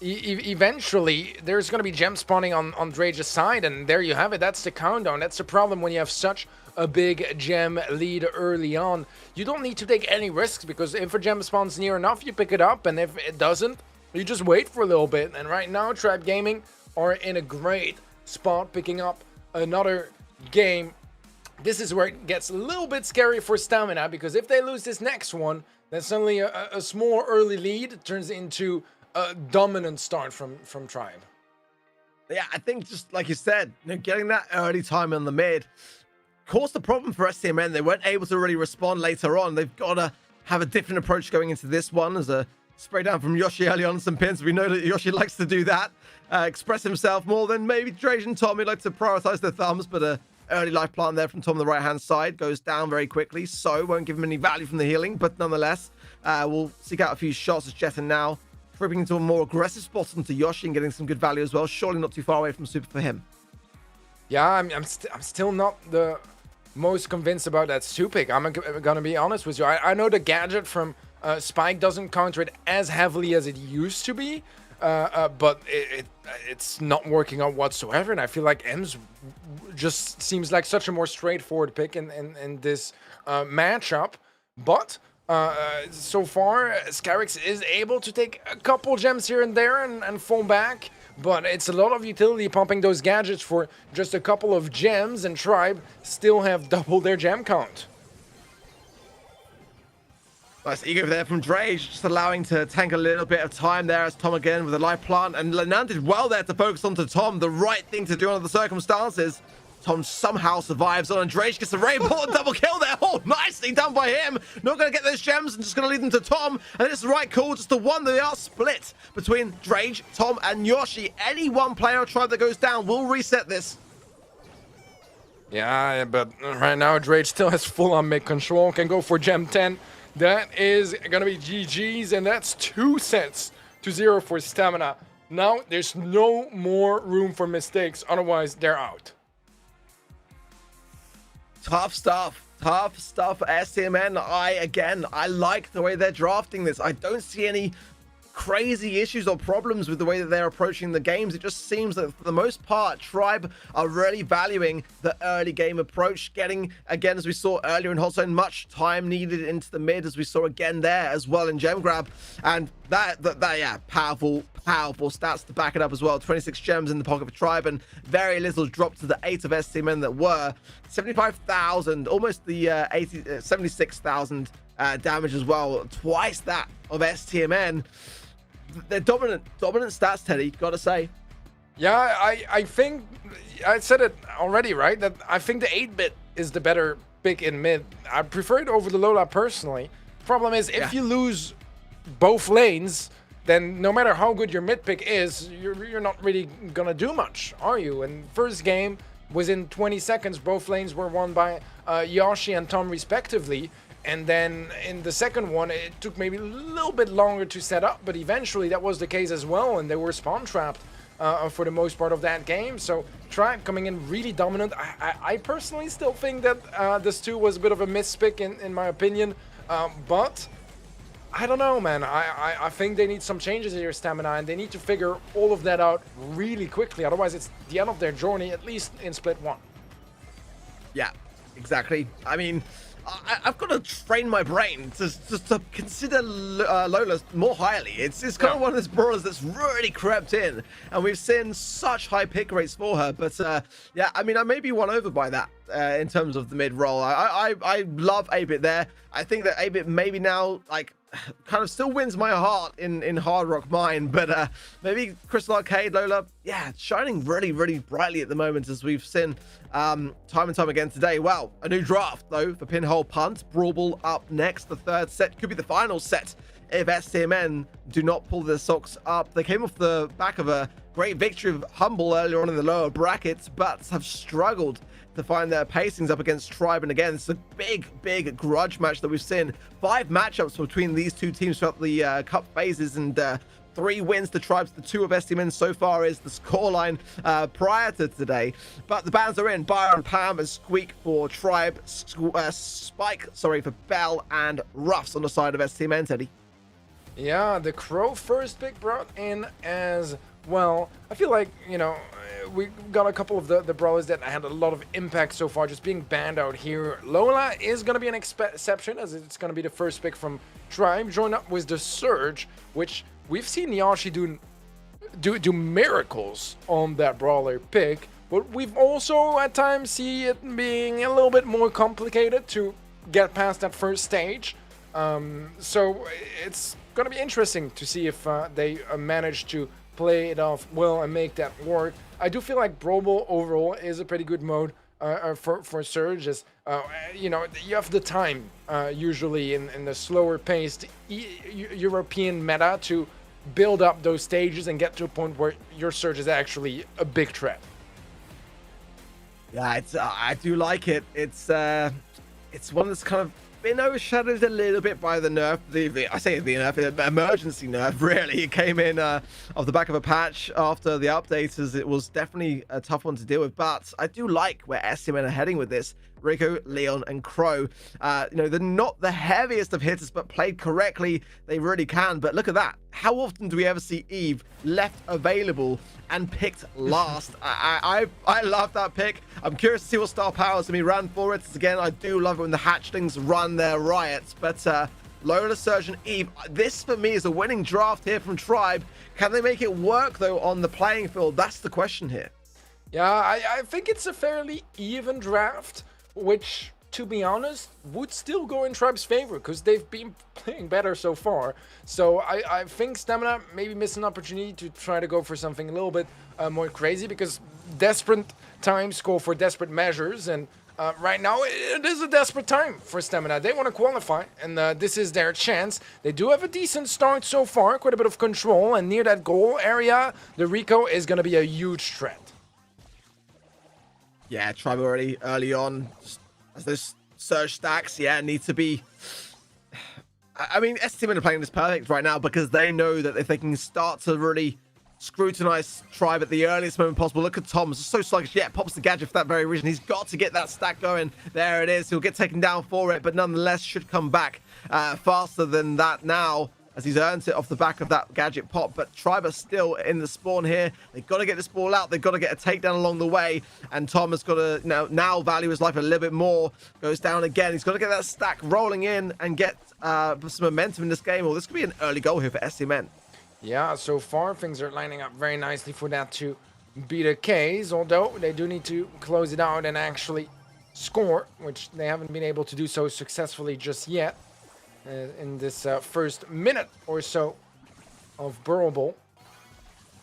Eventually, there's going to be gem spawning on Drage's side, and there you have it. That's the countdown. That's the problem when you have such a big gem lead early on. You don't need to take any risks, because if a gem spawns near enough, you pick it up, and if it doesn't, you just wait for a little bit. And right now, Tribe Gaming are in a great spot, picking up another game. This is where it gets a little bit scary for Stamina, because if they lose this next one, then suddenly a small early lead turns into a dominant start from Tribe. Yeah, I think just like you said, you know, getting that early time on the mid caused the problem for STMN. They weren't able to really respond later on. They've got to have a different approach going into this one, as a spray down from Yoshi early on some pins. We know that Yoshi likes to do that. express himself more than maybe Drage and Tom. He'd like to prioritize their thumbs, but early life plant there from Tom on the right-hand side goes down very quickly, so won't give him any value from the healing, but nonetheless, we'll seek out a few shots as Jetten now tripping into a more aggressive spot onto Yoshi and getting some good value as well. Surely not too far away from super for him. Yeah, I'm still not the most convinced about that Stu pick. I'm gonna be honest with you. I know the gadget from Spike doesn't counter it as heavily as it used to be, but it's not working out whatsoever, and I feel like Ems just seems like such a more straightforward pick in this matchup. But so far, Scarix is able to take a couple gems here and there and fall back, but it's a lot of utility pumping those gadgets for just a couple of gems, and Tribe still have doubled their gem count. Nice ego there from Drage, just allowing to tank a little bit of time there as Tom again with a life plant. And Lenan did well there to focus onto Tom, the right thing to do under the circumstances. Tom somehow survives on, and Drage gets a very important double kill there. Oh, nicely done by him. Not going to get those gems and just going to lead them to Tom. And it's the right call, just the one they are split between Drage, Tom, and Yoshi. Any one player or Tribe that goes down will reset this. Yeah, but right now Drage still has full-on mid control, can go for gem 10. That is going to be GG's, and that's 2-0 for Stamina. Now, there's no more room for mistakes, otherwise they're out. Tough stuff for STMN. I like the way they're drafting this. I don't see any crazy issues or problems with the way that they're approaching the games. It just seems that for the most part, Tribe are really valuing the early game approach, getting, again, as we saw earlier in Hot Zone, much time needed into the mid, as we saw again there as well in Gem Grab. And that yeah, powerful stats to back it up as well. 26 gems in the pocket for Tribe, and very little drop to the 8 of STMN that were 75,000, almost the 76,000 damage as well. Twice that of STMN. They're dominant stats, Teddy, gotta say. Yeah, I think I said it already, right? That I think the 8-bit is the better pick in mid. I prefer it over the Lola personally. Problem is, if you lose both lanes, then no matter how good your mid pick is, you're not really gonna do much, are you? And first game, within 20 seconds, both lanes were won by Yoshi and Tom respectively. And then in the second one, it took maybe a little bit longer to set up, but eventually that was the case as well, and they were spawn trapped for the most part of that game. So Tribe coming in really dominant. I personally still think that this 2 was a bit of a mispick in my opinion, but I don't know, man. I think they need some changes in their stamina, and they need to figure all of that out really quickly. Otherwise, it's the end of their journey, at least in split 1. Yeah, exactly. I mean, I've got to train my brain to consider Lola more highly. It's kind of one of those brawlers that's really crept in, and we've seen such high pick rates for her. But yeah, I mean, I may be won over by that in terms of the mid role. I love 8-bit there. I think that 8-bit maybe now, like, kind of still wins my heart in Hard Rock Mine, but maybe Crystal Arcade, Lola, yeah, shining really brightly at the moment, as we've seen time and time again today. Well, a new draft though for Pinhole Punt. Brawl Ball up next. The third set could be the final set if STMN do not pull their socks up. They came off the back of a great victory of Humble earlier on in the lower brackets, but have struggled to find their pacings up against Tribe. And again, it's a big grudge match that we've seen. 5 matchups between these two teams throughout the cup phases, and 3 wins to Tribes. The 2 of STMN so far is the scoreline prior to today. But the bans are in. Byron, Pam, and Squeak for Tribe. Spike, sorry, for Bell, and Ruffs on the side of STMN, Teddy. Yeah, the Crow first pick brought in as well. I feel like, you know, we got a couple of the brawlers that had a lot of impact so far just being banned out here. Lola is going to be an exception, as it's going to be the first pick from Tribe. Join up with the Surge, which we've seen Yoshi do miracles on that brawler pick, but we've also at times see it being a little bit more complicated to get past that first stage. So it's going to be interesting to see if they manage to play it off well and make that work. I do feel like Brawl Ball overall is a pretty good mode for Surge, as you know, you have the time usually in the slower paced European meta to build up those stages and get to a point where your surge is actually a big threat. Yeah, I do like it. It's one that's kind of been overshadowed a little bit by the nerf. I say the nerf, the emergency nerf. Really, it came in off the back of a patch after the updates, as it was definitely a tough one to deal with. But I do like where SCMN are heading with this. Rico, Leon, and Crow. They're not the heaviest of hitters, but played correctly, they really can. But look at that. How often do we ever see Eve left available and picked last? I love that pick. I'm curious to see what star powers to be ran for it. Again, I do love it when the hatchlings run their riots. But Lola, Surge, and Eve, this for me is a winning draft here from Tribe. Can they make it work, though, on the playing field? That's the question here. Yeah, I think it's a fairly even draft, which, to be honest, would still go in Tribe's favor because they've been playing better so far. So I think Stamina maybe missed an opportunity to try to go for something a little bit more crazy, because desperate times call for desperate measures, and right now it is a desperate time for Stamina. They want to qualify, and this is their chance. They do have a decent start so far, quite a bit of control, and near that goal area, the Rico is going to be a huge threat. Yeah, Tribe already early on, as those surge stacks, need to be... I mean, STM are playing this perfect right now because they know that if they can start to really scrutinize Tribe at the earliest moment possible. Look at Tom, it's so sluggish. Yeah, pops the gadget for that very reason. He's got to get that stack going. There it is. He'll get taken down for it, but nonetheless should come back faster than that now, as he's earned it off the back of that gadget pop. But Tribe are still in the spawn here. They've got to get this ball out. They've got to get a takedown along the way. And Tom has got to now value his life a little bit more. Goes down again. He's got to get that stack rolling in and get some momentum in this game. Or this could be an early goal here for SCMN. Yeah, so far things are lining up very nicely for that to be the case. Although they do need to close it out and actually score, which they haven't been able to do so successfully just yet. In this first minute or so of Brawl Ball.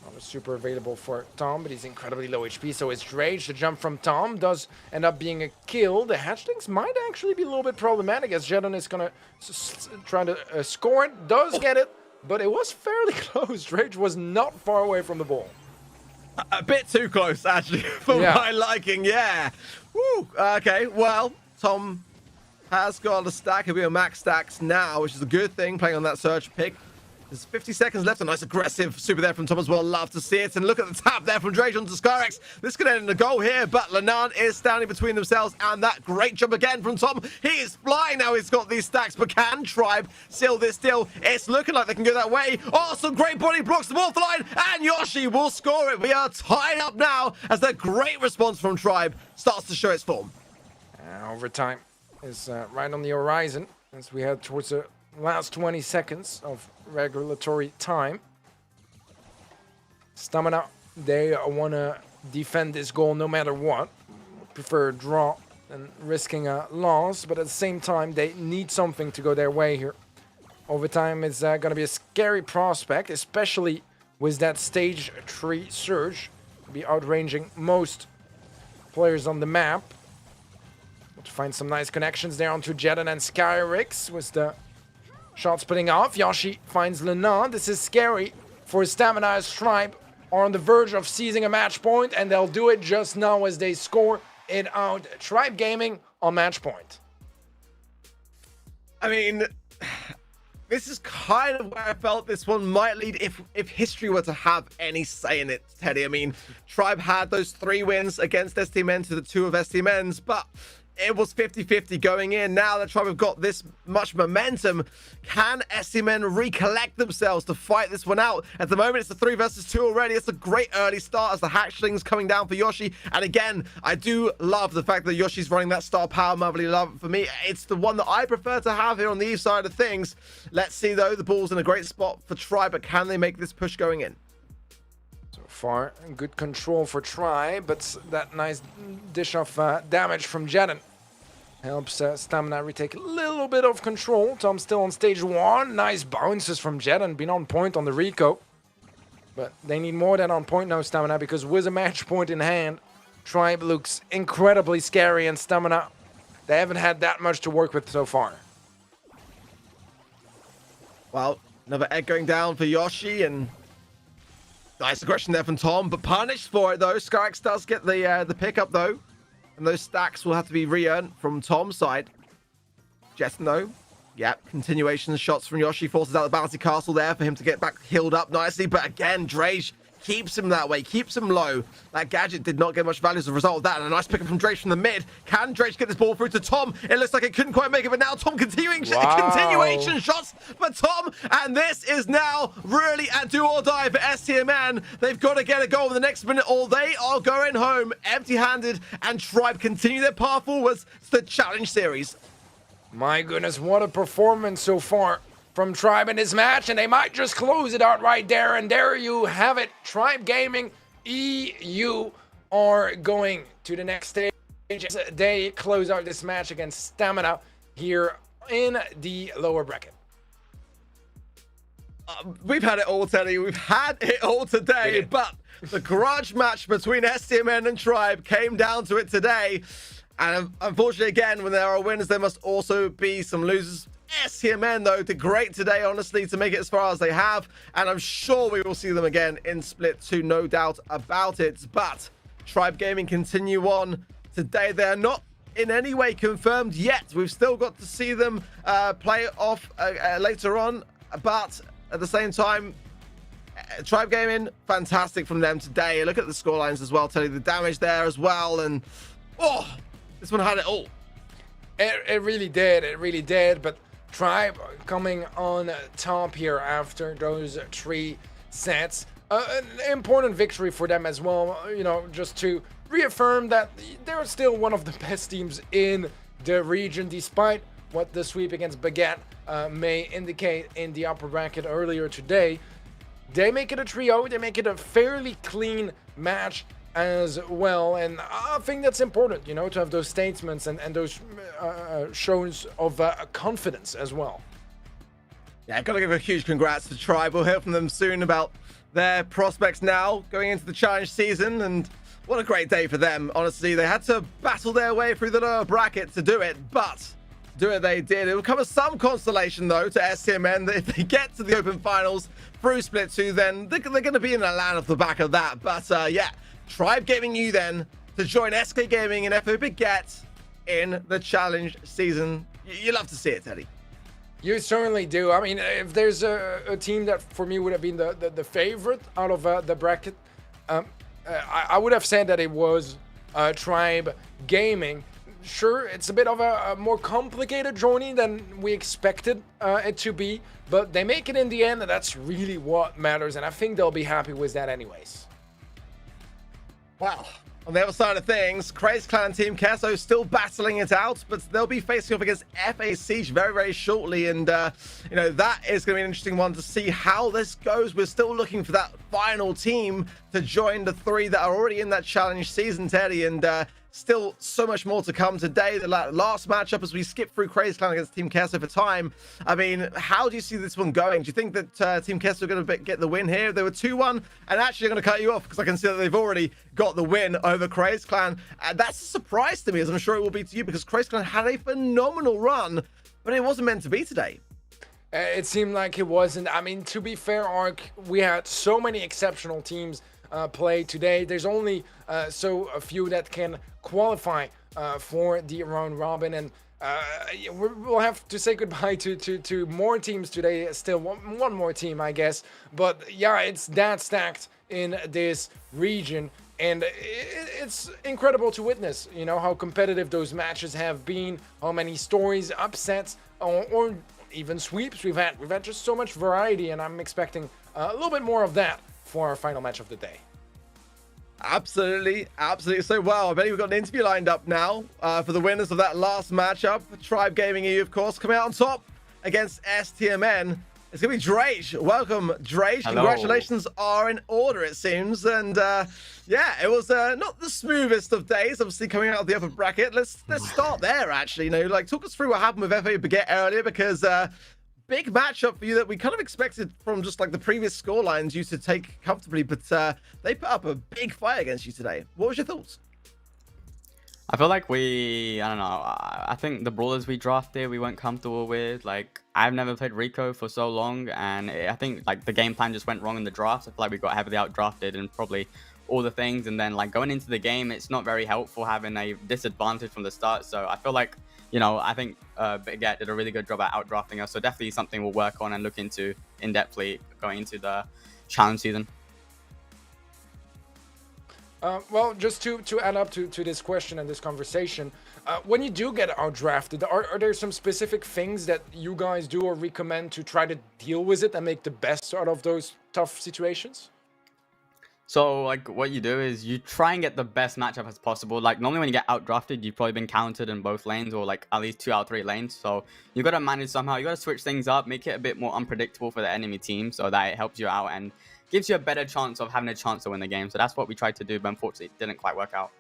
Not super available for Tom, but he's incredibly low HP, so it's Drage. The jump from Tom does end up being a kill. The hatchlings might actually be a little bit problematic, as Jedon is going to try to score it. Does get it, but it was fairly close. Drage was not far away from the ball. A bit too close, actually, for my liking, yeah. Woo, okay, well, Tom has got a stack. He'll be on max stacks now, which is a good thing, playing on that surge pick. There's 50 seconds left. A nice aggressive super there from Tom as well. Love to see it. And look at the tap there from Drage onto Skyrex. This could end in a goal here, but Lenan is standing between themselves, and that great jump again from Tom. He is flying now. He's got these stacks, but can Tribe seal this deal? It's looking like they can go that way. Oh, some great body blocks the ball off the line, and Yoshi will score it. We are tied up now as the great response from Tribe starts to show its form. Overtime is right on the horizon as we head towards the last 20 seconds of regulatory time. Stamina, they want to defend this goal no matter what. Prefer a draw than risking a loss, but at the same time, they need something to go their way here. Overtime is going to be a scary prospect, especially with that stage 3 surge. Be outranging most players on the map. To find some nice connections there onto Jedon and Skyrix with the shots putting off. Yoshi finds Lenan. This is scary for Stamina, as Tribe are on the verge of seizing a match point, and they'll do it just now as they score it out. Tribe Gaming on match point. I mean, this is kind of where I felt this one might lead if history were to have any say in it, Teddy. I mean, Tribe had those 3 wins against STMN to the 2 of STMN's, but it was 50-50 going in. Now that Tribe have got this much momentum, can SCMN recollect themselves to fight this one out? At the moment, it's a 3 versus 2 already. It's a great early start as the hatchlings coming down for Yoshi. And again, I do love the fact that Yoshi's running that star power motherly love. For me, it's the one that I prefer to have here on the Eve side of things. Let's see, though. The ball's in a great spot for Tribe, but can they make this push going in? So far, good control for Tribe, but that nice dish of damage from Jedon helps Stamina retake a little bit of control. Tom still on stage 1. Nice bounces from Jedon, been on point on the Rico. But they need more than on point now, Stamina, because with a match point in hand, Tribe looks incredibly scary, and Stamina, they haven't had that much to work with so far. Well, Another egg going down for Yoshi, and nice aggression there from Tom, but punished for it though. Skyx does get the pickup though, and those stacks will have to be re-earned from Tom's side. Jetson though, yeah, continuation shots from Yoshi forces out the bouncy castle there for him to get back healed up nicely, but again, Drage keeps him that way, keeps him low. That gadget did not get much value as a result of that, and a nice pickup from Drage from the mid. Can Drage get this ball through to Tom? It looks like it couldn't quite make it, but now Tom continuation shots for Tom, and this is now really a do or die for STMN. They've got to get a goal in the next minute or they are going home empty-handed, and Tribe continue their path forwards to the Challenge Series. My goodness, what a performance so far from Tribe in this match, and they might just close it out right there, and there you have it. Tribe Gaming EU are going to the next stage. They close out this match against Stamina here in the lower bracket. We've had it all, Teddy. We've had it all today, but the grudge match between STMN and Tribe came down to it today. And unfortunately, again, when there are winners, there must also be some losers. STMN, though, did great today, honestly, to make it as far as they have. And I'm sure we will see them again in Split 2, no doubt about it. But Tribe Gaming continue on today. They're not in any way confirmed yet. We've still got to see them play off later on. But at the same time, Tribe Gaming, fantastic from them today. Look at the scorelines as well, Teddy. The damage there as well. And, oh, this one had it all. It really did. It really did. But Tribe coming on top here after those 3 sets. An important victory for them as well, you know, just to reaffirm that they're still one of the best teams in the region, despite what the sweep against Baguette may indicate in the upper bracket earlier today. They make it a trio. They make it a fairly clean match as well, and I think that's important, you know, to have those statements and those shows of confidence as well. Yeah, gotta give a huge congrats to Tribe. We'll hear from them soon about their prospects now going into the challenge season, and what a great day for them. Honestly, they had to battle their way through the lower bracket to do it, but do it they did. It will come as some consolation though to STMN that if they get to the open finals through Split 2, then they're going to be in a land off the back of that. But yeah, Tribe Gaming you then to join SK Gaming and FO Baguette in the challenge season. You love to see it, Teddy. You certainly do. I mean, if there's a team that for me would have been the favorite out of the bracket, I would have said that it was Tribe Gaming. Sure, it's a bit of a more complicated journey than we expected it to be, but they make it in the end, and that's really what matters, and I think they'll be happy with that anyways. Well, on the other side of things, Craze Clan and Team Queso still battling it out, but they'll be facing off against FA Siege very, very shortly. And, you know, that is going to be an interesting one to see how this goes. We're still looking for that final team to join the 3 that are already in that challenge season, Teddy. And still so much more to come today. The last matchup as we skip through Craze Clan against Team Queso for time. I mean, how do you see this one going? Do you think that Team Queso are going to get the win here? They were 2-1, and actually I'm going to cut you off because I can see that they've already got the win over Craze Clan. And that's a surprise to me, as I'm sure it will be to you, because Craze Clan had a phenomenal run, but it wasn't meant to be today. It seemed like it wasn't. I mean, to be fair, Ark, we had so many exceptional teams play today. There's only so a few that can qualify for the round robin, and we'll have to say goodbye to more teams today. Still one more team, I guess, but yeah, it's that stacked in this region, and it's incredible to witness, you know, how competitive those matches have been, how many stories, upsets, or even sweeps we've had just so much variety, and I'm expecting a little bit more of that for our final match of the day. Absolutely, absolutely. So, well, I bet we've got an interview lined up now for the winners of that last matchup. Tribe Gaming EU, of course, coming out on top against STMN. It's going to be Drage. Welcome, Drage. Hello. Congratulations are in order, it seems. And yeah, it was not the smoothest of days, obviously, coming out of the upper bracket. Let's start there, actually. You know, like, talk us through what happened with FA Baguette earlier, because big matchup for you that we kind of expected from just like the previous scorelines you to take comfortably, but they put up a big fight against you today. What was your thoughts? I feel like I don't know, I think the brawlers we drafted, we weren't comfortable with. Like, I've never played Rico for so long, and I think, like, the game plan just went wrong in the drafts. I feel like we got heavily out-drafted and probably all the things, and then, like, going into the game, it's not very helpful having a disadvantage from the start. So I feel like, you know, I think Baguette did a really good job at out-drafting us, so definitely something we'll work on and look into in-depthly going into the challenge season. Well, just to add up to this question and this conversation, when you do get outdrafted, are there some specific things that you guys do or recommend to try to deal with it and make the best out of those tough situations? So, like, what you do is you try and get the best matchup as possible. Like, normally when you get outdrafted, you've probably been countered in both lanes, or like at least 2 out of 3 lanes. So you got to manage somehow. You got to switch things up, make it a bit more unpredictable for the enemy team, so that it helps you out and gives you a better chance of having a chance to win the game. So that's what we tried to do, but unfortunately it didn't quite work out.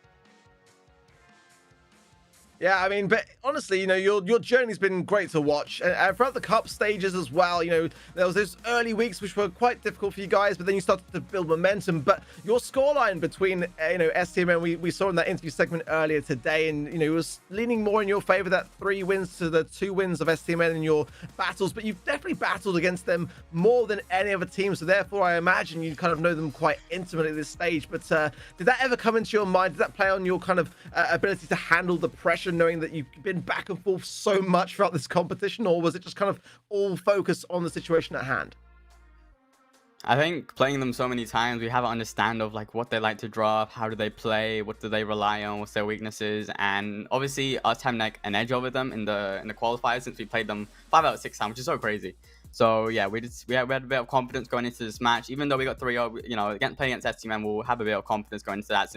Yeah, I mean, but honestly, you know, your journey's been great to watch, and throughout the cup stages as well. You know, there was those early weeks which were quite difficult for you guys, but then you started to build momentum. But your scoreline between STMN, we saw in that interview segment earlier today, and you know, it was leaning more in your favor, that 3 wins to the 2 wins of STMN in your battles. But you've definitely battled against them more than any other team, so therefore I imagine you kind of know them quite intimately at this stage. But did that ever come into your mind? Did that play on your kind of ability to handle the pressure, knowing that you've been back and forth so much throughout this competition, or was it just kind of all focused on the situation at hand? I think playing them so many times, we have an understand of like what they like to draft, how do they play, what do they rely on, what's their weaknesses, and obviously us having like an edge over them in the qualifiers since we played them 5 out of 6 times, which is so crazy. So yeah, we had a bit of confidence going into this match, even though we got 3-0. You know, playing against STMN, we'll have a bit of confidence going into that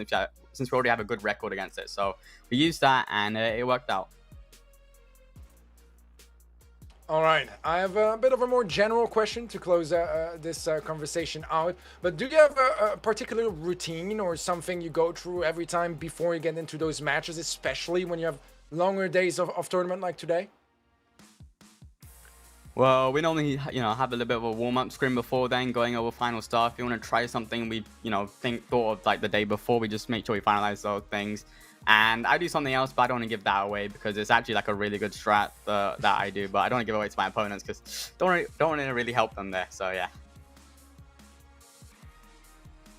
since we already have a good record against it. So we used that, and it worked out. All right, I have a bit of a more general question to close this conversation out. But do you have a particular routine or something you go through every time before you get into those matches, especially when you have longer days of tournament like today? Well, we normally, have a little bit of a warm-up screen before then, going over final stuff. If you want to try something we, thought of like the day before, we just make sure we finalize those things. And I do something else, but I don't want to give that away because it's actually like a really good strat that I do. But I don't want to give away to my opponents because don't want to really help them there. So yeah.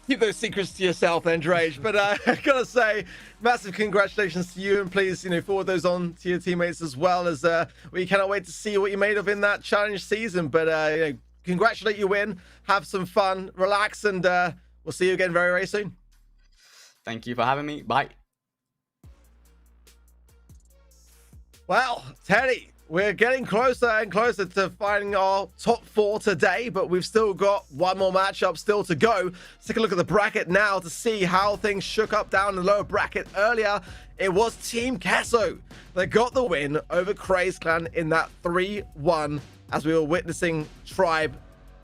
Keep those secrets to yourself then, Drage. But I gotta say, massive congratulations to you, and please, forward those on to your teammates as well, as we cannot wait to see what you made of in that challenge season. But congratulate you, win, have some fun, relax, and we'll see you again very, very soon. Thank you for having me. Bye. Well, Teddy, we're getting closer and closer to finding our top 4 today, but we've still got one more matchup still to go. Let's take a look at the bracket now to see how things shook up down in the lower bracket. Earlier, it was Team Queso that got the win over Craze Clan in that 3-1, as we were witnessing Tribe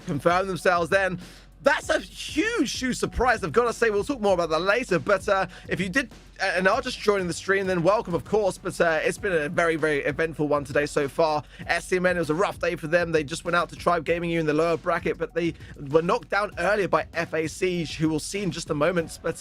confirm themselves then. That's a huge surprise, I've got to say. We'll talk more about that later, but if you did and are just joining the stream, then welcome, of course. But it's been a very, very eventful one today so far. STMN, it was a rough day for them. They just went out to Tribe Gaming you in the lower bracket, but they were knocked down earlier by FA Siege, who we'll see in just a moment. But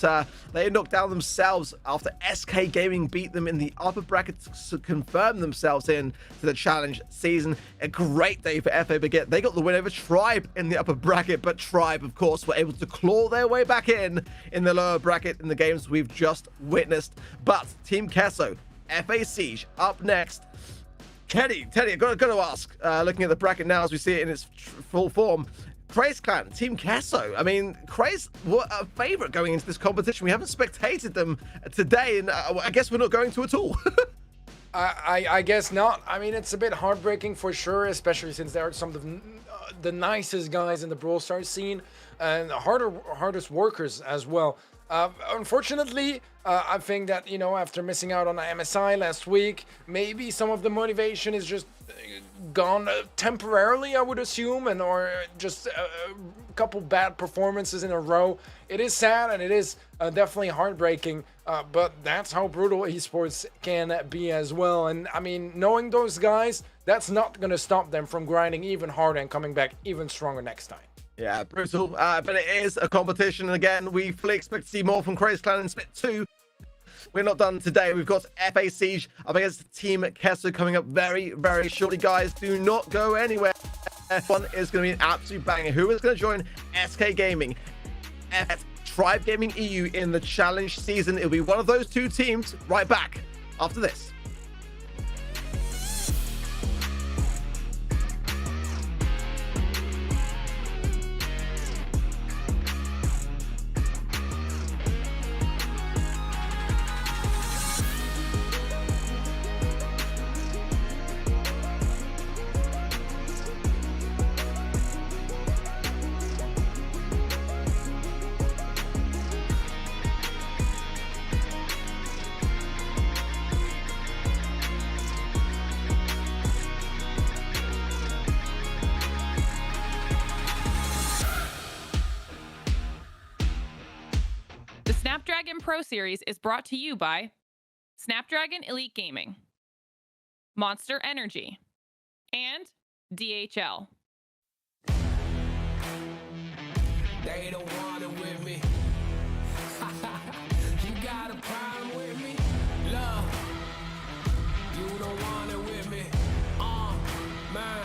they knocked down themselves after SK Gaming beat them in the upper bracket to confirm themselves in to the challenge season. A great day for FA Baguette. They got the win over Tribe in the upper bracket, but Tribe, of course, were able to claw their way back in the lower bracket in the games we've just witnessed. But Team Queso, FA Siege up next. Teddy, I've got to ask, looking at the bracket now as we see it in its full form, Craze Clan, Team Queso. I mean, Craze were a favorite going into this competition. We haven't spectated them today, and I guess we're not going to at all. I guess not. I mean, it's a bit heartbreaking for sure, especially since they are some of the nicest guys in the Brawl Stars scene and hardest workers as well. Unfortunately, I think that, after missing out on the MSI last week, maybe some of the motivation is just gone temporarily, I would assume, or just a couple bad performances in a row. It is sad, and it is definitely heartbreaking, but that's how brutal esports can be as well. And I mean, knowing those guys, that's not going to stop them from grinding even harder and coming back even stronger next time. Yeah, brutal, but it is a competition. And again, we fully expect to see more from Craze Clan in Split 2. we're not done today. We've got FA Siege up against Team Queso coming up very, very shortly, guys. Do not go anywhere. F1 is going to be an absolute banger. Who is going to join SK Gaming? Tribe Gaming EU in the challenge season. It'll be one of those two teams. Right back after this. The Snapdragon Pro Series is brought to you by Snapdragon Elite Gaming, Monster Energy, and DHL. They don't want it with me. You got a problem with me? Love, you don't want it with me. Man,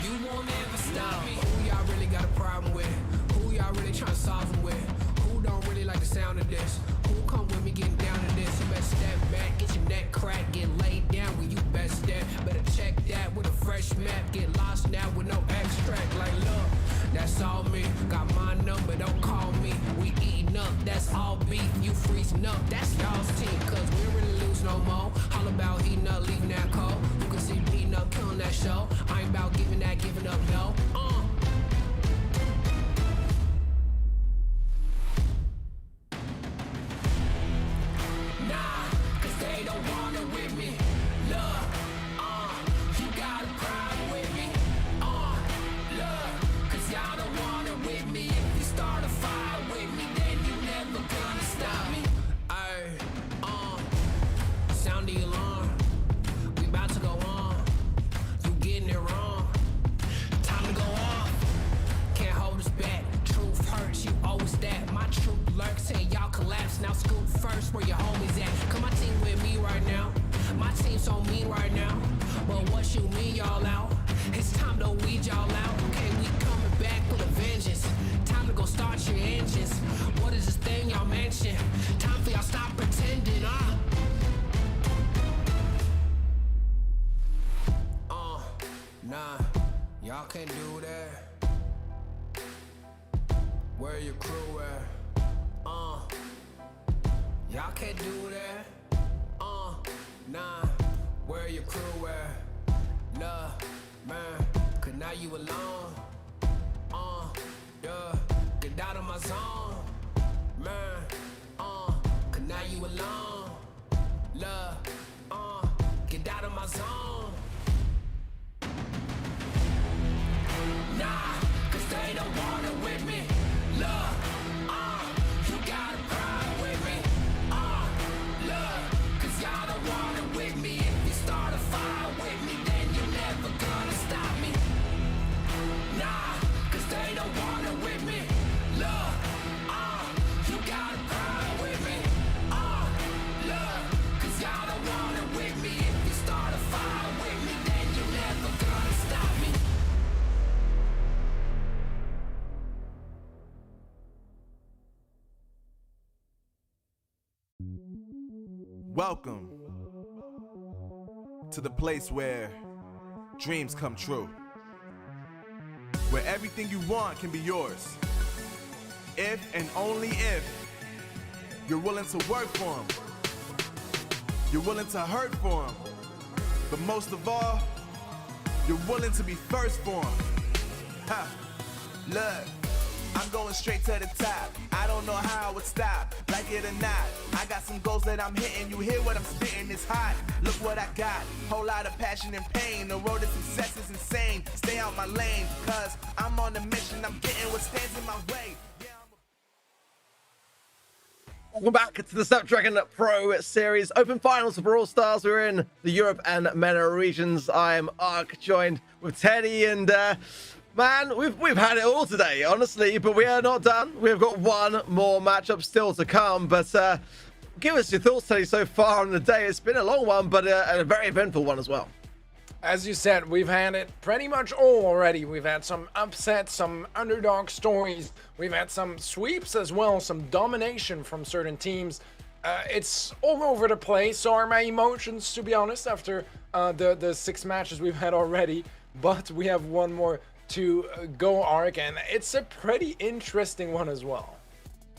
you won't ever stop me. Who y'all really got a problem with? Who y'all really trying to solve it with? Who don't really like the sound of this? Who come with me getting down to this? You better step back, get your neck cracked, get laid down where you best step. Better check that with a fresh map. Get lost now with no extract. Like, look, that's all me. Got my number, don't call me. We eating up, that's all beef. You freezing up, that's y'all's team. Cause we don't really lose no more. All about heating up, leaving that cold. You can see me beating up, killing that show. I ain't about giving up, no. Nah, cause they don't want it with me. Look, you got a problem with me. Look, cause y'all don't want it with me. If you start a fire with me, then you never gonna stop me. Ay, sound the alarm. We about to go on. You getting it wrong. Time to go off. Can't hold us back. Truth hurts, you always that. My truth lurks and y'all collapse. Now scoop first where your homies at. Come my team with me right now. My team's so mean right now. But what you mean y'all out? It's time to weed y'all out. Okay, we coming back with a vengeance. Time to go start your engines. What is this thing y'all mention? Time for y'all stop pretending, nah, y'all can't do that. Where your crew at? Y'all can't do that. Nah, where your crew at? Nah, man, cause now you alone. Yeah, get out of my zone. Man, cause now you alone. Love, get out of my zone. Nah, cause they don't want it with me. Look, you got a problem with me. Look, cause y'all don't want it with me. If you start a fire with me, then you're never gonna stop me. Nah, cause they don't want it with me. Look, you got a problem with me. Look, cause y'all don't want it with me. If you start a fire with me, then you're never gonna stop me. Welcome to the place where dreams come true. Where everything you want can be yours. If and only if you're willing to work for them. You're willing to hurt for them. But most of all, you're willing to be first for them. Ha! Look, I'm going straight to the top. I don't know how I would stop, like it or not. I got some goals that I'm hitting. You hear what I'm spitting? It's hot. Look what I got. Whole lot of passion and pain. The road to success is insane. Stay out my lane, cause I'm on a mission. I'm getting what stands in my way. Welcome back to the Snapdragon Pro Series Open Finals for Brawl Stars. We're in the Europe and MENA regions. I am Ark, joined with Teddy, and man, we've had it all today, honestly, but we are not done. We've got one more matchup still to come, but give us your thoughts, Teddy, so far on the day. It's been a long one, but a very eventful one as well. As you said, we've had it pretty much all already. We've had some upsets, some underdog stories. We've had some sweeps as well, some domination from certain teams. It's all over the place. So are my emotions, to be honest, after the 6 matches we've had already. But we have one more to go, Ark, and it's a pretty interesting one as well.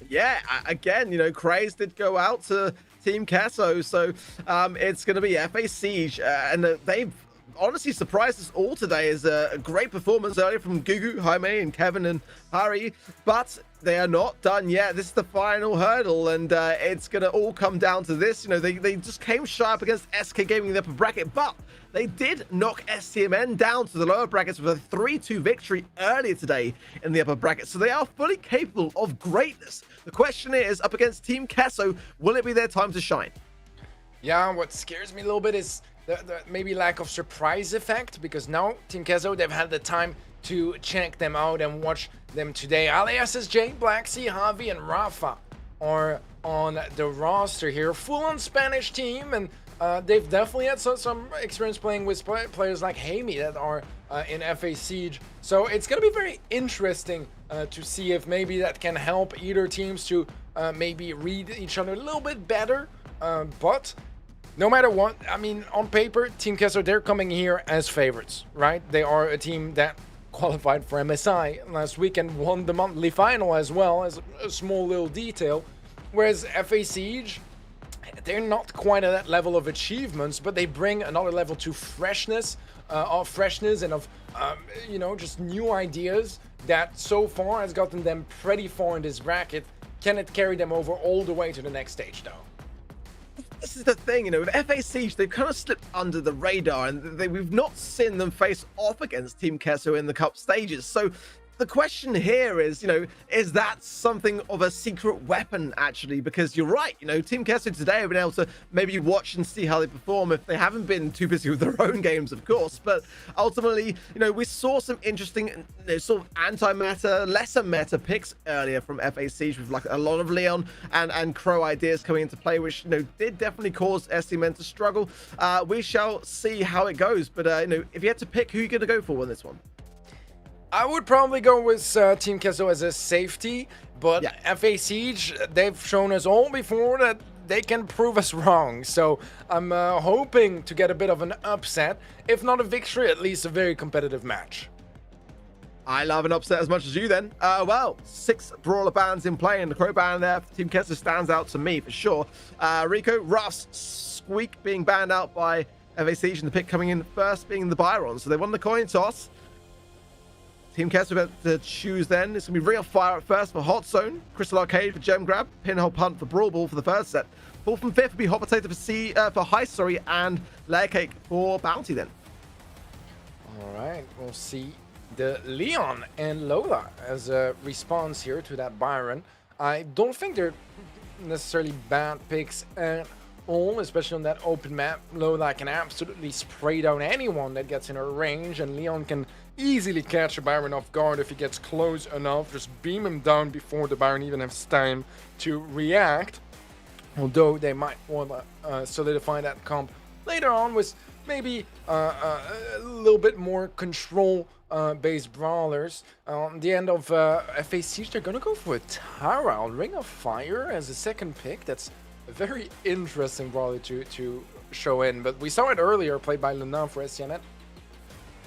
Yeah, again, you know, Craze did go out to Team Queso, so it's going to be FA Siege, and they've honestly surprised us all today. Is a great performance earlier from Gugu, Jaime, and Kevin and Harry, but they are not done yet. This is the final hurdle, and it's going to all come down to this. You know, they just came shy up against SK Gaming in the upper bracket, but they did knock STMN down to the lower brackets with a 3-2 victory earlier today in the upper bracket. So they are fully capable of greatness. The question is, up against Team Queso, will it be their time to shine? Yeah, what scares me a little bit is the maybe lack of surprise effect, because now Team Queso, they've had the time to check them out and watch them today. Alias SJ, Black Sea, Javi, and Rafa are on the roster here. Full-on Spanish team, and they've definitely had some experience playing with players like Jaime that are in FA Siege. So it's going to be very interesting to see if maybe that can help either teams to maybe read each other a little bit better. But no matter what, I mean, on paper, Team Queso, they're coming here as favorites, right? They are a team that qualified for MSI last week and won the monthly final as well, as a small little detail. Whereas FA Siege, they're not quite at that level of achievements, but they bring another level to freshness and of you know, just new ideas that so far has gotten them pretty far in this bracket. Can it carry them over all the way to the next stage, though? This is the thing, you know, with FA Siege, they've kind of slipped under the radar, and we've not seen them face off against Team Queso in the cup stages. So the question here is, you know, is that something of a secret weapon, actually? Because you're right, you know, Team Queso today have been able to maybe watch and see how they perform if they haven't been too busy with their own games, of course. But ultimately, you know, we saw some interesting, you know, sort of anti-meta, lesser meta picks earlier from FA Siege with like a lot of Leon and Crow ideas coming into play, which, you know, did definitely cause STMN to struggle. We shall see how it goes. But, you know, if you had to pick, who are you going to go for on this one? I would probably go with Team Queso as a safety, but yeah, FA Siege, they've shown us all before that they can prove us wrong. So I'm hoping to get a bit of an upset, if not a victory, at least a very competitive match. I love an upset as much as you then. Well, 6 brawler bans in play, and the Crow ban there for Team Queso stands out to me for sure. Rico, Ruffs, Squeak being banned out by FA Siege, and the pick coming in first being the Byron. So they won the coin toss. Team Queso got to choose then. It's going to be Real Fire at first for Hot Zone, Crystal Arcade for Gem Grab, Pinhole Punt for Brawl Ball for the first set. 4th and 5th will be Hot Potato for Heist, and Layer Cake for Bounty then. All right, we'll see the Leon and Lola as a response here to that Byron. I don't think they're necessarily bad picks at all, especially on that open map. Lola can absolutely spray down anyone that gets in her range, and Leon can easily catch a Byron off guard if he gets close enough. Just beam him down before the Byron even has time to react. Although they might want to solidify that comp later on with maybe a little bit more control based brawlers. On the end of FA Siege, they're gonna go for a Tara, Ring of Fire as a second pick. That's a very interesting brawler to show in, but we saw it earlier played by Luna for SCNet.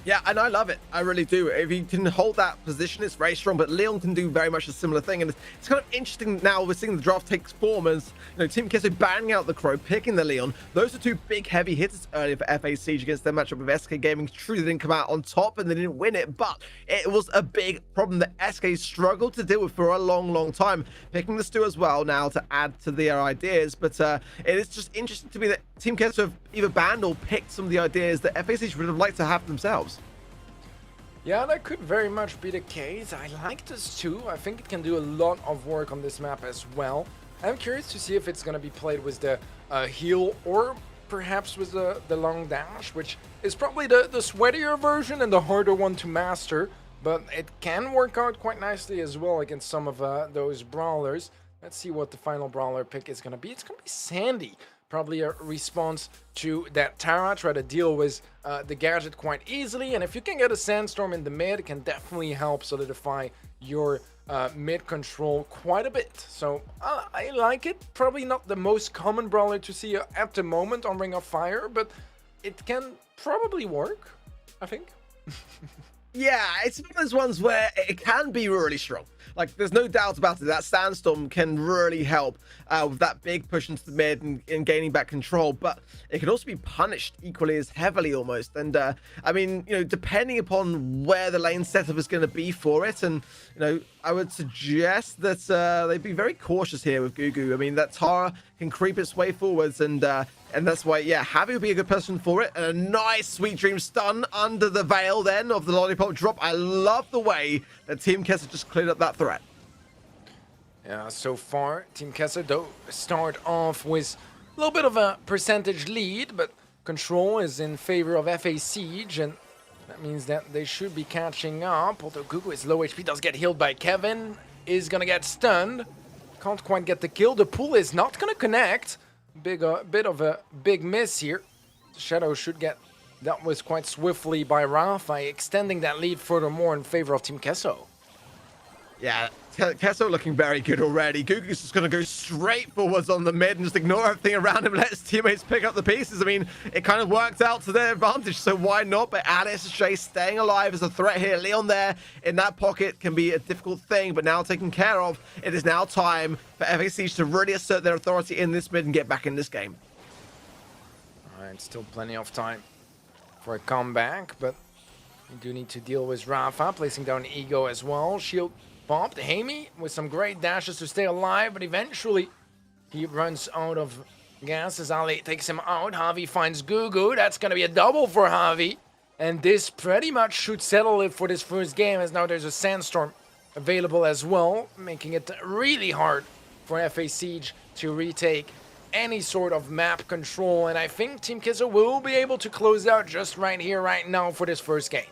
Yeah, and I love it. I really do. If he can hold that position, it's very strong. But Leon can do very much a similar thing. And it's kind of interesting now we're seeing the draft take form as, you know, Team Queso banning out the Crow, picking the Leon. Those are 2 big heavy hitters earlier for FA Siege against their matchup with SK Gaming. True, they didn't come out on top and they didn't win it, but it was a big problem that SK struggled to deal with for a long, long time. Picking the Stew as well now to add to their ideas. But it is just interesting to me that Team Queso have either banned or picked some of the ideas that FA Siege would have liked to have themselves. Yeah, that could very much be the case. I like this too. I think it can do a lot of work on this map as well. I'm curious to see if it's going to be played with the heal or perhaps with the long dash, which is probably the sweatier version and the harder one to master. But it can work out quite nicely as well against some of those brawlers. Let's see what the final brawler pick is going to be. It's going to be Sandy. Probably a response to that Tara. Try to deal with the gadget quite easily. And if you can get a Sandstorm in the mid, it can definitely help solidify your mid control quite a bit. So I like it. Probably not the most common brawler to see at the moment on Ring of Fire, but it can probably work, I think. Yeah, it's one of those ones where it can be really strong. Like, there's no doubt about it. That Sandstorm can really help with that big push into the mid and gaining back control. But it can also be punished equally as heavily almost. And, I mean, you know, depending upon where the lane setup is going to be for it. And, you know, I would suggest that they'd be very cautious here with Gugu. I mean, that Tara can creep its way forwards. And that's why, yeah, Javi would be a good person for it. And a nice Sweet Dream stun under the veil then of the Lollipop drop. I love the way that Team Queso just cleared up that threat. Yeah, so far, Team Queso do start off with a little bit of a percentage lead, but control is in favor of FA Siege, and that means that they should be catching up. Although Gugu is low HP, does get healed by Kevin, is gonna get stunned. Can't quite get the kill. The pool is not gonna connect. Bit of a big miss here. Shadow should get dealt with quite swiftly by Rafa, extending that lead furthermore in favor of Team Queso. Yeah, Queso looking very good already. Gugu's just going to go straight forwards on the mid and just ignore everything around him, let his teammates pick up the pieces. I mean, it kind of worked out to their advantage, so why not? But Alice Shay staying alive is a threat here. Leon there in that pocket can be a difficult thing, but now taken care of. It is now time for FA Siege to really assert their authority in this mid and get back in this game. All right, still plenty of time for a comeback, but you do need to deal with Rafa, placing down Ego as well. Shield bumped. Hamey with some great dashes to stay alive, but eventually he runs out of gas as Ali takes him out. Javi finds Gugu. That's going to be a double for Javi. And this pretty much should settle it for this first game, as now there's a Sandstorm available as well, making it really hard for FA Siege to retake any sort of map control. And I think Team Queso will be able to close out just right here, right now for this first game.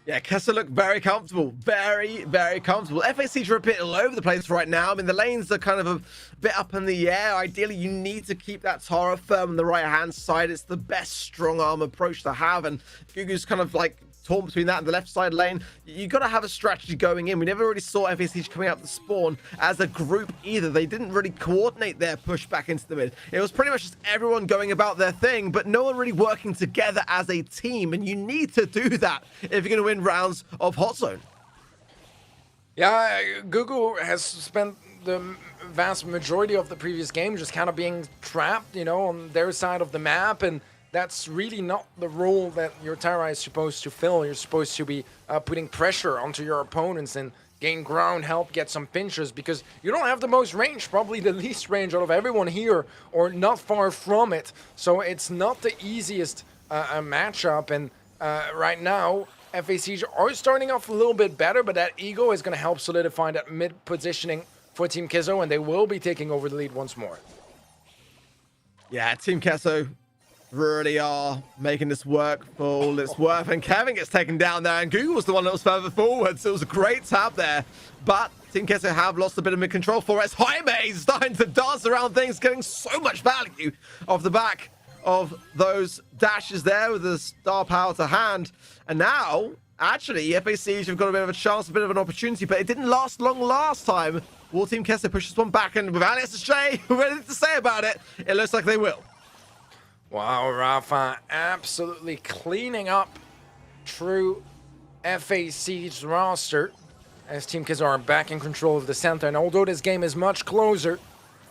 Yeah, Queso look very comfortable. Very, very comfortable. FA Siege are a bit all over the place right now. I mean, the lanes are kind of a bit up in the air. Ideally, you need to keep that Tara firm on the right-hand side. It's the best strong arm approach to have. And Gugu's kind of like torn between that and the left side lane. You got to have a strategy going in. We never really saw FA Siege coming out the spawn as a group either. They didn't really coordinate their push back into the mid. It was pretty much just everyone going about their thing, but no one really working together as a team. And you need to do that if you're going to win rounds of Hot Zone. Yeah, Gugu has spent the vast majority of the previous game just kind of being trapped, you know, on their side of the map, and that's really not the role that your Tara is supposed to fill. You're supposed to be putting pressure onto your opponents and gain ground, help get some pinches, because you don't have the most range, probably the least range out of everyone here, or not far from it. So it's not the easiest matchup, and right now, FA Siege are starting off a little bit better, but that Ego is going to help solidify that mid positioning for Team Queso, and they will be taking over the lead once more. Yeah, Team Queso really are making this work for all it's worth. And Kevin gets taken down there, and Google was the one that was further forward, so it was a great tap there. But Team Queso have lost a bit of mid-control for us. Jaime is starting to dance around things, getting so much value off the back of those dashes there with the star power to hand. And now, actually, FA Siege have got a bit of a chance, a bit of an opportunity, but it didn't last long last time. Will Team Queso push this one back, and with Alice Shay ready to say about it, it looks like they will. Wow, Rafa absolutely cleaning up true FA Siege roster as Team Queso are back in control of the center. And although this game is much closer,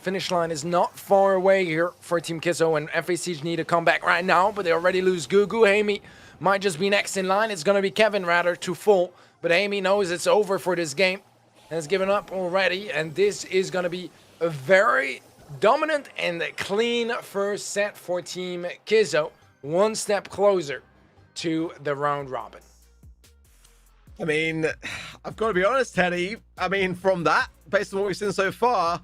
finish line is not far away here for Team Queso, and FA Siege need a comeback right now, but they already lose Gugu. Amy might just be next in line. It's going to be Kevin rather to full, but Amy knows it's over for this game, has given up already, and this is going to be a very dominant and clean first set for Team Queso. One step closer to the round robin. I mean, I've got to be honest, Teddy. I mean, from that, based on what we've seen so far,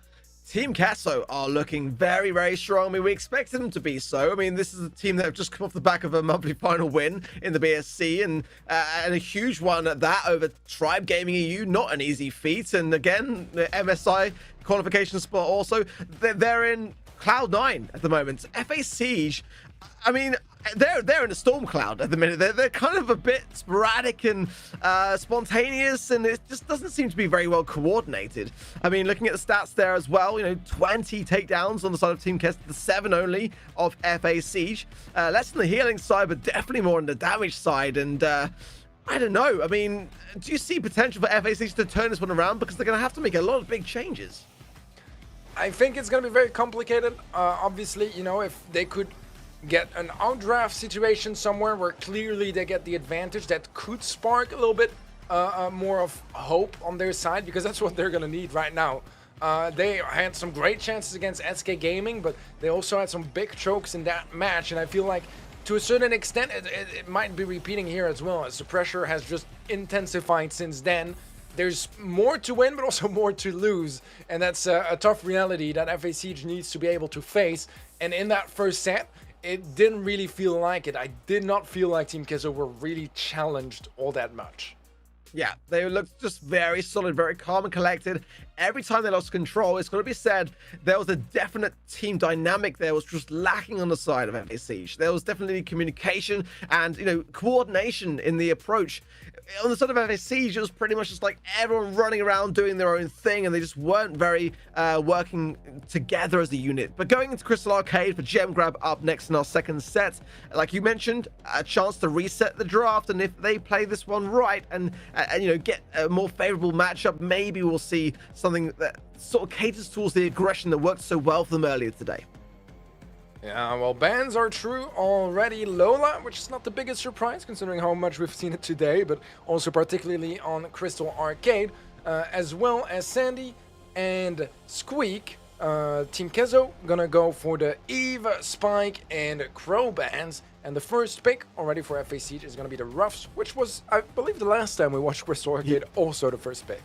Team Queso are looking very, very strong. I mean, we expected them to be so. I mean, this is a team that have just come off the back of a monthly final win in the BSC, and a huge one at that over Tribe Gaming EU. Not an easy feat. And again, the MSI qualification spot also. They're in Cloud9 at the moment. FA Siege, I mean, they're in a storm cloud at the minute. They're kind of a bit sporadic and spontaneous, and it just doesn't seem to be very well coordinated. I mean, looking at the stats there as well, 20 takedowns on the side of Team Kest, the 7 only of FA Siege. Less on the healing side, but definitely more on the damage side. And I don't know. I mean, do you see potential for FA Siege to turn this one around? Because they're going to have to make a lot of big changes. I think it's going to be very complicated. Obviously, if they could get an outdraft situation somewhere where clearly they get the advantage, that could spark a little bit more of hope on their side, because that's what they're going to need right now. They had some great chances against SK Gaming, but they also had some big chokes in that match, and I feel like to a certain extent it might be repeating here as well, as the pressure has just intensified since then. There's more to win, but also more to lose. And that's a tough reality that FA Siege needs to be able to face. And in that first set, it didn't really feel like it. I did not feel like Team Queso were really challenged all that much. Yeah, they looked just very solid, very calm and collected. Every time they lost control, it's got to be said, there was a definite team dynamic there was just lacking on the side of FA Siege. There was definitely communication and, coordination in the approach. On the side of FA Siege, it was pretty much just like everyone running around doing their own thing, and they just weren't very working together as a unit. But going into Crystal Arcade for Gem Grab up next in our second set, like you mentioned, a chance to reset the draft, and if they play this one right and get a more favorable matchup, maybe we'll see something that sort of caters towards the aggression that worked so well for them earlier today. Yeah, well, bans are true already. Lola, which is not the biggest surprise considering how much we've seen it today, but also particularly on Crystal Arcade, as well as Sandy and Squeak. Team Queso gonna go for the Eve, Spike, and Crow bans. And the first pick already for FA Siege is gonna be the Ruffs, which was, I believe, the last time we watched Crystal Arcade, also the first pick.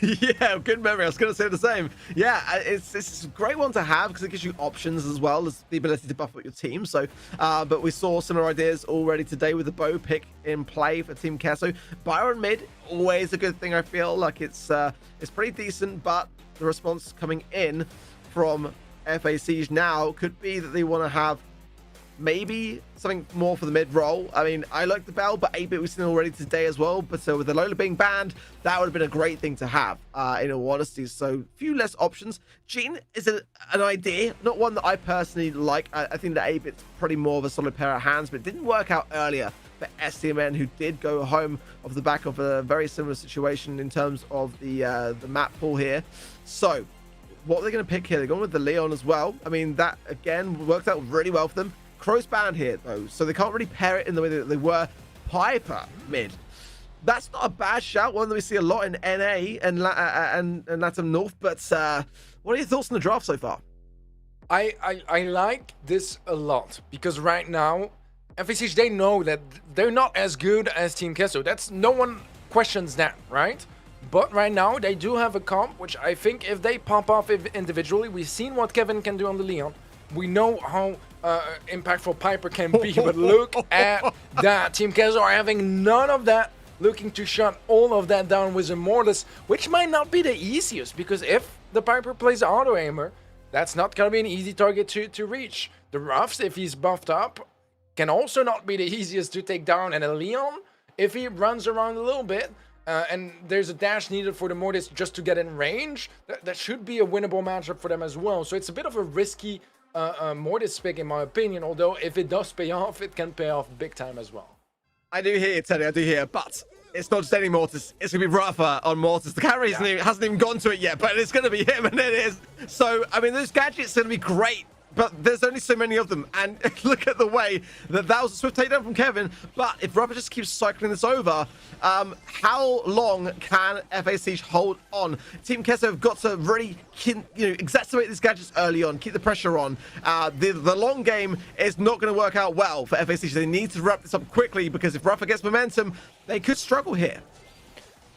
Yeah, good memory. I was going to say the same. Yeah, it's a great one to have because it gives you options as well as the ability to buff up your team. So, but we saw similar ideas already today with the bow pick in play for Team Queso. Byron mid, always a good thing. I feel like it's pretty decent, but the response coming in from FA Siege now could be that they want to have maybe something more for the mid role. I mean, I like the Bell, but 8-bit we've seen already today as well. But so with the Lola being banned, that would have been a great thing to have, in all honesty. So few less options. Jean is an idea, not one that I personally like. I think that 8-bit's pretty more of a solid pair of hands, but it didn't work out earlier for STMN, who did go home off the back of a very similar situation in terms of the map pool here. So what are they going to pick here? They're going with the Leon as well. I mean, that again worked out really well for them. Crow's banned here though, so they can't really pair it in the way that they were. Piper mid. That's not a bad shout, one that we see a lot in NA and LATAM North, but what are your thoughts on the draft so far? I like this a lot, because right now, FACH, they know that they're not as good as Team Queso. That's, no one questions that, right? But right now, they do have a comp, which I think if they pop off individually, we've seen what Kevin can do on the Leon. We know how impactful Piper can be, but look at that. Team Queso are having none of that, looking to shut all of that down with Immortus, which might not be the easiest, because if the Piper plays auto-aimer, that's not going to be an easy target to reach. The Ruffs, if he's buffed up, can also not be the easiest to take down, and a Leon, if he runs around a little bit, and there's a dash needed for the Mortis just to get in range, that should be a winnable matchup for them as well. So it's a bit of a risky Mortis pick in my opinion, although if it does pay off, it can pay off big time as well. I do hear you, Teddy, I do hear, but it's not just any Mortis, it's going to be Rafa on Mortis. The carry hasn't even gone to it yet, but it's going to be him, and it is. So, I mean, those gadgets are going to be great, but there's only so many of them, and look at the way that was a swift takedown from Kevin. But if Rafa just keeps cycling this over, how long can FACH hold on? Team Queso have got to really, exacerbate these gadgets early on, keep the pressure on. The long game is not going to work out well for FACH. They need to wrap this up quickly, because if Rafa gets momentum, they could struggle here.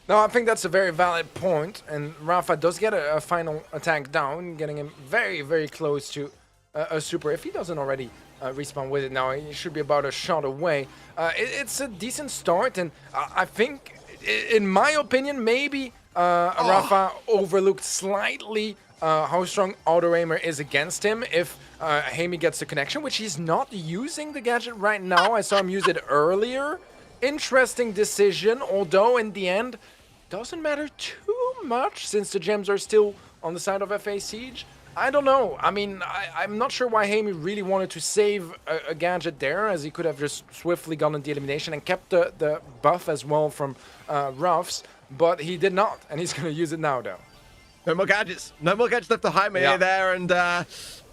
No, I think that's a very valid point, and Rafa does get a final attack down, getting him very, very close to a super. If he doesn't already respawn with it now, he should be about a shot away. It's a decent start, and I think in my opinion, maybe Rafa overlooked slightly how strong auto aimer is against him if Hamey gets the connection, which he's not using the gadget right now. I saw him use it earlier. Interesting decision, although in the end, doesn't matter too much since the gems are still on the side of FA Siege. I don't know. I mean, I'm not sure why Hamey really wanted to save a gadget there, as he could have just swiftly gotten the elimination and kept the buff as well from Ruffs, but he did not, and he's going to use it now, though. No more gadgets. No more gadgets left to Jaime there, and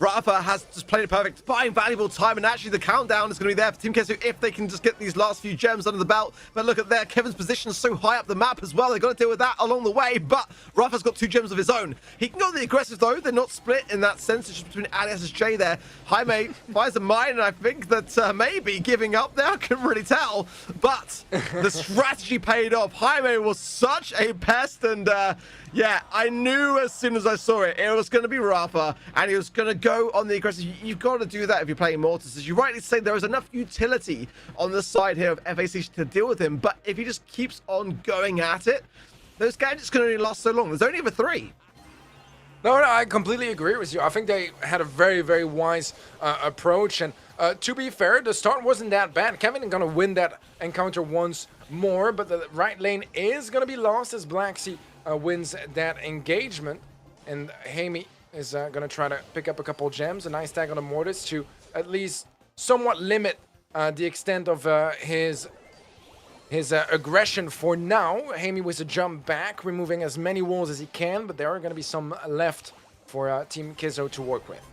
Rafa has just played it perfect, buying valuable time, and actually the countdown is going to be there for Team Queso if they can just get these last few gems under the belt. But look at there, Kevin's position is so high up the map as well. They've got to deal with that along the way, but Rafa's got 2 gems of his own. He can go the aggressive though. They're not split in that sense. It's just between Alias and Jay there. Jaime fires a mine, and I think that maybe giving up there, I couldn't really tell, but the strategy paid off. Jaime was such a pest, and yeah, I knew as soon as I saw it, it was going to be Rafa, and he was going to go on the aggressive. You've got to do that if you're playing Mortis. As you rightly say, there is enough utility on the side here of FAC to deal with him, but if he just keeps on going at it, those gadgets can only last so long. There's only ever 3. No, I completely agree with you. I think they had a very, very wise approach, and to be fair, the start wasn't that bad. Kevin is going to win that encounter once more, but the right lane is going to be lost as Black Sea wins that engagement, and Hamey is going to try to pick up a couple gems. A nice tag on the Mortis to at least somewhat limit the extent of his aggression for now. Hamey with a jump back, removing as many walls as he can, but there are going to be some left for Team Queso to work with.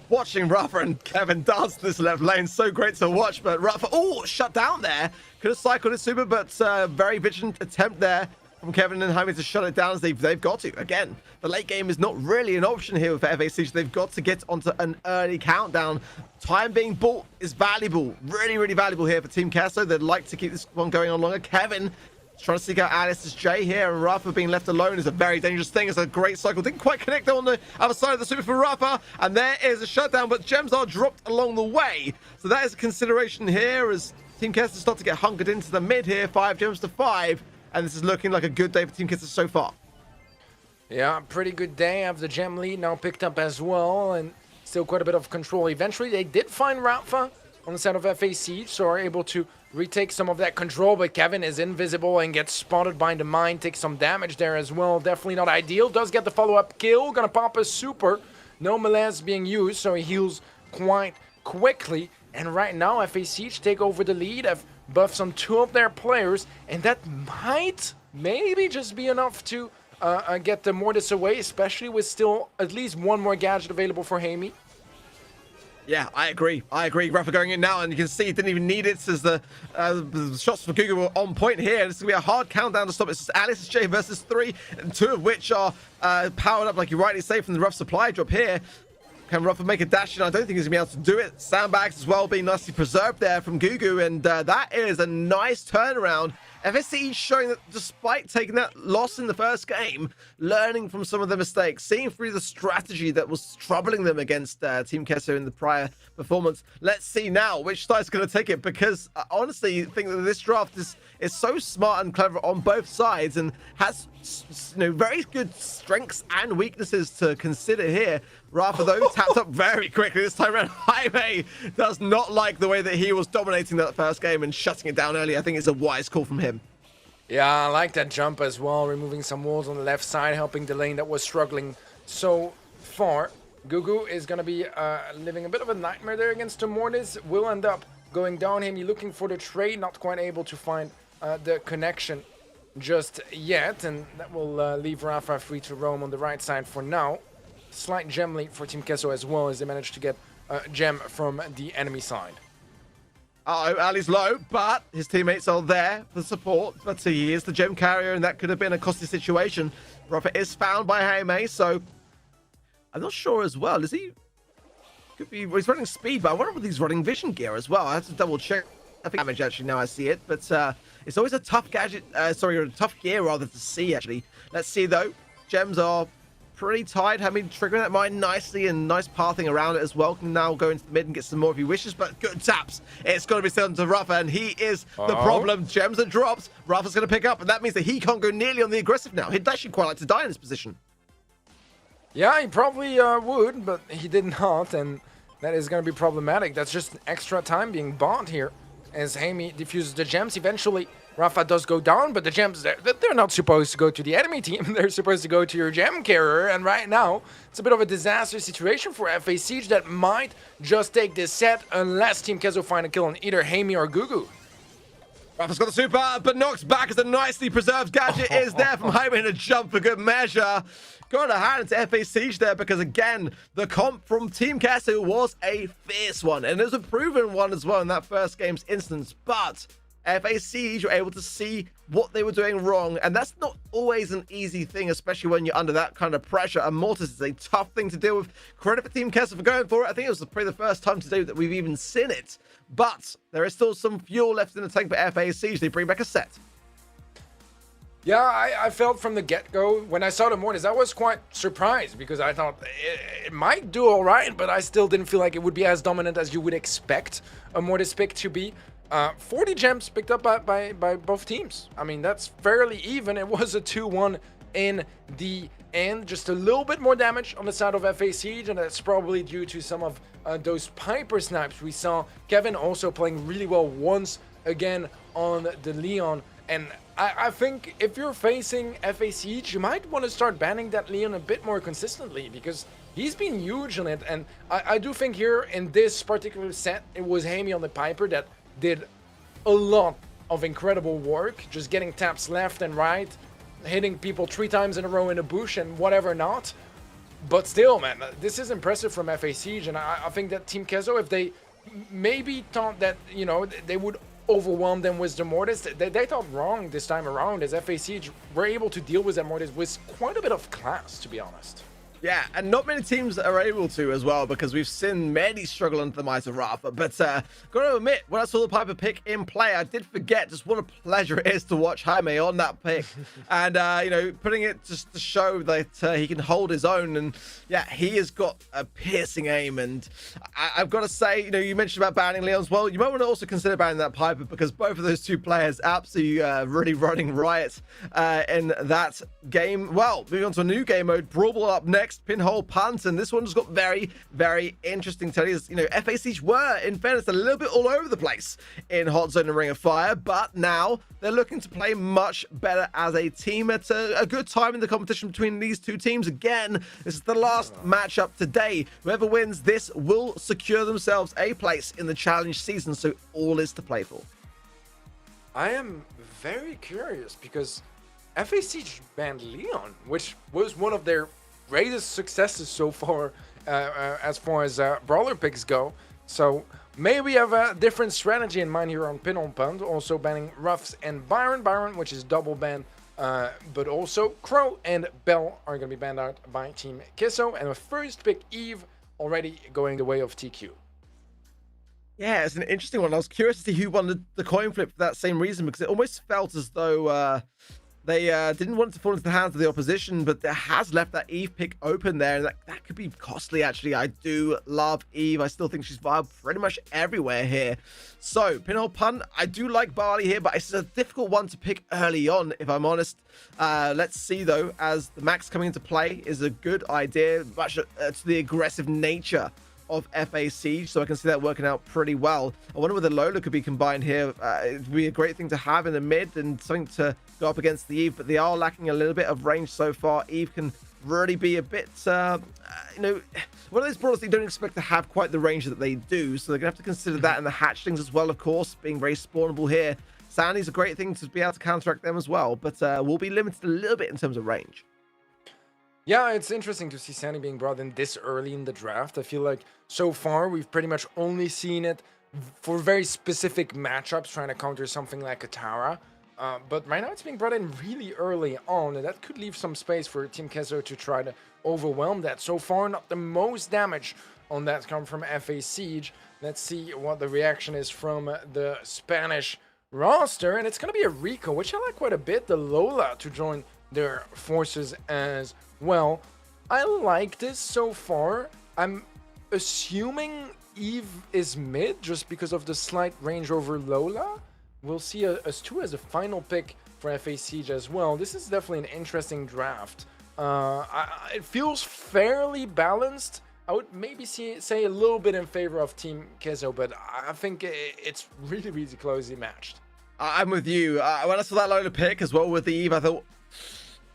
Watching Rafa and Kevin dance this left lane, so great to watch, but Rafa, shut down there. Could have cycled it super, but very vigilant attempt there from Kevin and Jaime to shut it down, as they've got to. Again, the late game is not really an option here for FAC. They've got to get onto an early countdown. Time being bought is valuable, really, really valuable here for Team Queso. They'd like to keep this one going on longer. Kevin is trying to seek out Alice's J here, and Rafa being left alone is a very dangerous thing. It's a great cycle. Didn't quite connect on the other side of the super for Rafa, and there is a shutdown, but gems are dropped along the way. So that is a consideration here as Team Queso start to get hunkered into the mid here, 5 gems to 5. And this is looking like a good day for Team Queso so far. Yeah, pretty good day. Have the gem lead now picked up as well, and still quite a bit of control. Eventually, they did find Rafa on the side of FA Siege, so are able to retake some of that control, but Kevin is invisible and gets spotted by the mine, takes some damage there as well. Definitely not ideal. Does get the follow-up kill. Gonna pop a super. No melees being used, so he heals quite quickly. And right now, FA Siege take over the lead, have buffs on 2 of their players, and that might maybe just be enough to get the Mortis away, especially with still at least 1 more gadget available for Hamey. Yeah, I agree. Rafa going in now, and you can see he didn't even need it as the shots for Google were on point here. This is going to be a hard countdown to stop. It's Alice J versus 3, and 2 of which are powered up, like you rightly say, from the rough supply drop here. Can Rafa make a dash? And I don't think he's going to be able to do it. Sandbags as well being nicely preserved there from Gugu, and that is a nice turnaround. FSC showing that despite taking that loss in the first game, learning from some of the mistakes, seeing through the strategy that was troubling them against Team Queso in the prior performance. Let's see now which side's going to take it, because I honestly think that this draft is so smart and clever on both sides and has very good strengths and weaknesses to consider here. Rafa, though, tapped up very quickly this time around. Jaime does not like the way that he was dominating that first game and shutting it down early. I think it's a wise call from him. Yeah, I like that jump as well, removing some walls on the left side, helping the lane that was struggling so far. Gugu is going to be living a bit of a nightmare there against the Mortis. Will end up going down him. You're looking for the trade, not quite able to find the connection just yet, and that will leave Rafa free to roam on the right side for now. Slight gem lead for Team Queso as well, as they managed to get a gem from the enemy side. Ali's low, but his teammates are there for support. But he is the gem carrier, and that could have been a costly situation. Rafa is found by Jaime, so I'm not sure as well. Is he? Could be. He's running speed, but I wonder if he's running vision gear as well. I have to double check. I think damage actually. Now I see it, but it's always a tough gadget. Sorry, a tough gear rather to see actually. Let's see though. Gems are pretty tight. I mean, triggering that mine nicely and nice pathing around it as well. Can now go into the mid and get some more if he wishes, but good taps. It's got to be sent to Rafa, and he is the problem. Gems are dropped. Rafa's going to pick up, and that means that he can't go nearly on the aggressive now. He'd actually quite like to die in this position. Yeah, he probably would, but he did not, and that is going to be problematic. That's just extra time being bought here as Hammy defuses the gems. Eventually, Rafa does go down, but the gems, they're not supposed to go to the enemy team. They're supposed to go to your gem carrier, and right now, it's a bit of a disaster situation for FA Siege that might just take this set unless Team Queso find a kill on either Hammy or Gugu. Rafa's got the super, but knocks back as a nicely preserved gadget is there from Jaime in a jump for good measure. Got a hand into FA Siege there because, again, the comp from Team Queso was a fierce one, and it was a proven one as well in that first game's instance, but FA Siege were able to see what they were doing wrong, and that's not always an easy thing, especially when you're under that kind of pressure. And Mortis is a tough thing to deal with. Credit for Team Queso for going for it. I think it was probably the first time today that we've even seen it, but there is still some fuel left in the tank for FA Siege. They bring back a set. Yeah, I felt from the get-go, when I saw the Mortis, I was quite surprised because I thought it might do all right, but I still didn't feel like it would be as dominant as you would expect a Mortis pick to be. 40 gems picked up by both teams. I mean, that's fairly even. It was a 2-1 in the end. Just a little bit more damage on the side of FA Siege, and that's probably due to some of those Piper snipes we saw. Kevin also playing really well once again on the Leon. And I think if you're facing FA Siege, you might want to start banning that Leon a bit more consistently because he's been huge on it. And I do think here in this particular set, it was Hammy on the Piper that did a lot of incredible work, just getting taps left and right, hitting people 3 times in a row in a bush and whatever not. But still, man, this is impressive from FA Siege, and I think that Team Queso, if they maybe thought that, you know, they would overwhelm them with the Mortis, they thought wrong this time around, as FA Siege were able to deal with that Mortis with quite a bit of class, to be honest. Yeah, and not many teams are able to as well, because we've seen many struggle under the might of Rafa. But gotta admit, when I saw the Piper pick in play, I did forget just what a pleasure it is to watch Jaime on that pick. And, you know, putting it just to show that he can hold his own. And yeah, he has got a piercing aim. And I've got to say, you know, you mentioned about banning Leon as well. You might want to also consider banning that Piper, because both of those two players absolutely really running riot in that game. Well, moving on to a new game mode, Brawl Ball up next. Pinhole punt, and this one just got very, very interesting. Tell you, you know, FA Siege were, in fairness, a little bit all over the place in Hot Zone and Ring of Fire, but now they're looking to play much better as a team. It's a good time in the competition between these two teams. Again, this is the last matchup today. Whoever wins this will secure themselves a place in the challenge season, so all is to play for. I am very curious because FA Siege banned Leon, which was one of their greatest successes so far as brawler picks go. So maybe we have a different strategy in mind here on Pin on Punt, also banning Ruffs and Byron, which is double ban, but also Crow and Bell are going to be banned out by Team Queso, and the first pick, Eve, already going the way of TQ. Yeah, it's an interesting one. I was curious to see who won the coin flip for that same reason, because it almost felt as though they didn't want it to fall into the hands of the opposition, but it has left that Eve pick open there, and that could be costly, actually. I do love Eve. I still think she's viable pretty much everywhere here. So, Pinhole Punt, I do like Barley here, but it's a difficult one to pick early on, if I'm honest. Let's see, though, as the Max coming into play is a good idea, much to the aggressive nature of FA Siege, so I can see that working out pretty well. I wonder whether Lola could be combined here. It would be a great thing to have in the mid and something to go up against the Eve, but they are lacking a little bit of range so far. Eve can really be a bit, you know, one of those brawlers that you don't expect to have quite the range that they do, so they're going to have to consider that in the hatchlings as well, of course, being very spawnable here. Sandy's a great thing to be able to counteract them as well, but we'll be limited a little bit in terms of range. Yeah, it's interesting to see Sandy being brought in this early in the draft. I feel like so far we've pretty much only seen it for very specific matchups, trying to counter something like a Tara. But right now it's being brought in really early on, and that could leave some space for Team Queso to try to overwhelm that. So far, not the most damage on that come from FA Siege. Let's see what the reaction is from the Spanish roster, and it's going to be a Rico, which I like quite a bit, the Lola, to join their forces as well. I like this so far. I'm assuming Eve is mid just because of the slight range over Lola. We'll see us 2 as a final pick for FA Siege as well. This is definitely an interesting draft. It feels fairly balanced. I would maybe say a little bit in favor of Team Queso, but I think it's really, really closely matched. I'm with you. When I saw that Lola pick as well with the Eve, I thought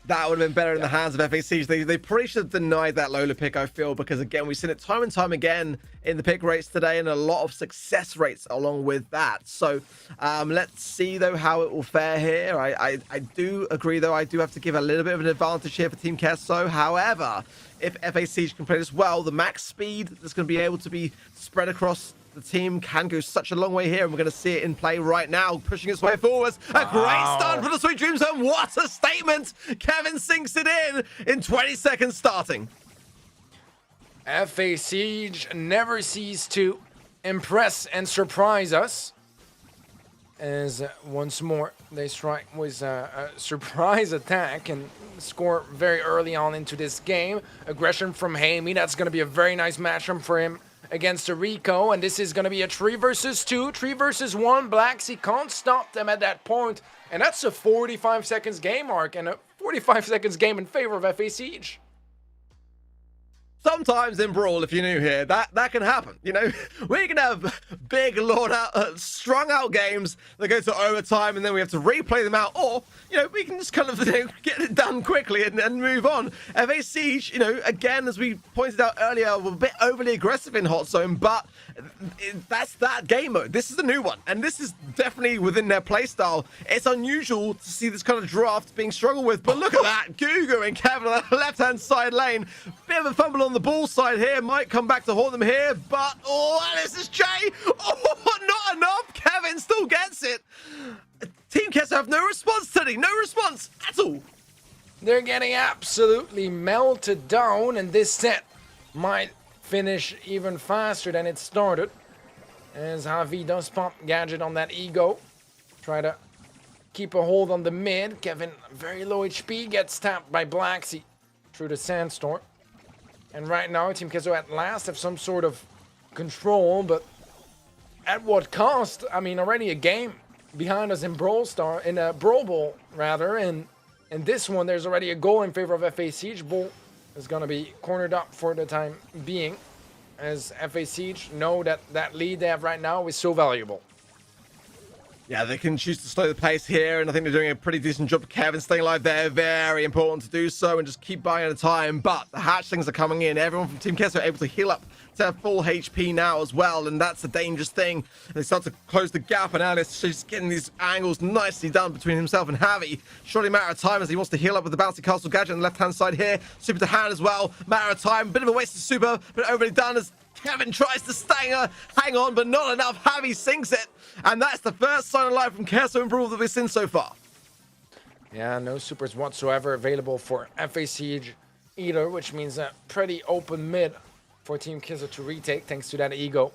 that would have been better in the hands of FA Siege. They pretty should have denied that Lola pick, I feel, because again, we've seen it time and time again in the pick rates today, and a lot of success rates along with that. So let's see though how it will fare here. I do agree though, I do have to give a little bit of an advantage here for Team Queso. However, if FA Siege can play this well, the max speed that's going to be able to be spread across the team can go such a long way here, and we're going to see it in play right now, pushing its way forwards. A great start for the Sweet Dreams Zone. What a statement! Kevin sinks it in 20 seconds starting. FA Siege never cease to impress and surprise us, as once more they strike with a surprise attack and score very early on into this game. Aggression from Hamey, that's going to be a very nice matchup for him against a Rico, and this is going to be a 3 versus 2, 3 versus 1. Blacksea can't stop them at that point, and that's a 45 seconds game mark, and a 45 seconds game in favor of FA Siege. Sometimes in Brawl, if you're new here, that can happen. You know, we can have big, strung out games that go to overtime, and then we have to replay them out, or, you know, we can just kind of get it done quickly and move on. FA Siege, you know, again, as we pointed out earlier, were a bit overly aggressive in Hot Zone, but that's that game mode. This is a new one, and this is definitely within their playstyle. It's unusual to see this kind of draft being struggled with, but look at that. Gugu and Kevin on the left-hand side lane. Bit of a fumble on the ball side here, might come back to haunt them here, but this is Jay. Not enough. Kevin still gets it. Team Queso have no response today, no response at all. They're getting absolutely melted down, and this set might finish even faster than it started, as Javi does pump Gadget on that ego, try to keep a hold on the mid. Kevin, very low HP, gets tapped by Blacksea through the Sandstorm. And right now, Team Queso at last have some sort of control, but at what cost? I mean, already a game behind us in Brawl Bowl, rather, and in this one, there's already a goal in favor of FA Siege. Bull is going to be cornered up for the time being, as FA Siege know that that lead they have right now is so valuable. Yeah, they can choose to slow the pace here, and I think they're doing a pretty decent job. Kevin staying alive there, very important to do so, and just keep buying at a time. But the hatchlings are coming in. Everyone from Team Queso are able to heal up to full HP now as well, and that's the dangerous thing. They start to close the gap, and Alice just getting these angles nicely done between himself and Javi. Surely a matter of time as he wants to heal up with the bouncy castle gadget on the left-hand side here. Super to hand as well. Matter of time. Bit of a waste of super, but overly done as Kevin tries to hang on, but not enough. Javi sinks it. And that's the first sign of life from Queso and Brawl that we've seen so far. Yeah, no supers whatsoever available for FA Siege either, which means a pretty open mid for Team Queso to retake, thanks to that ego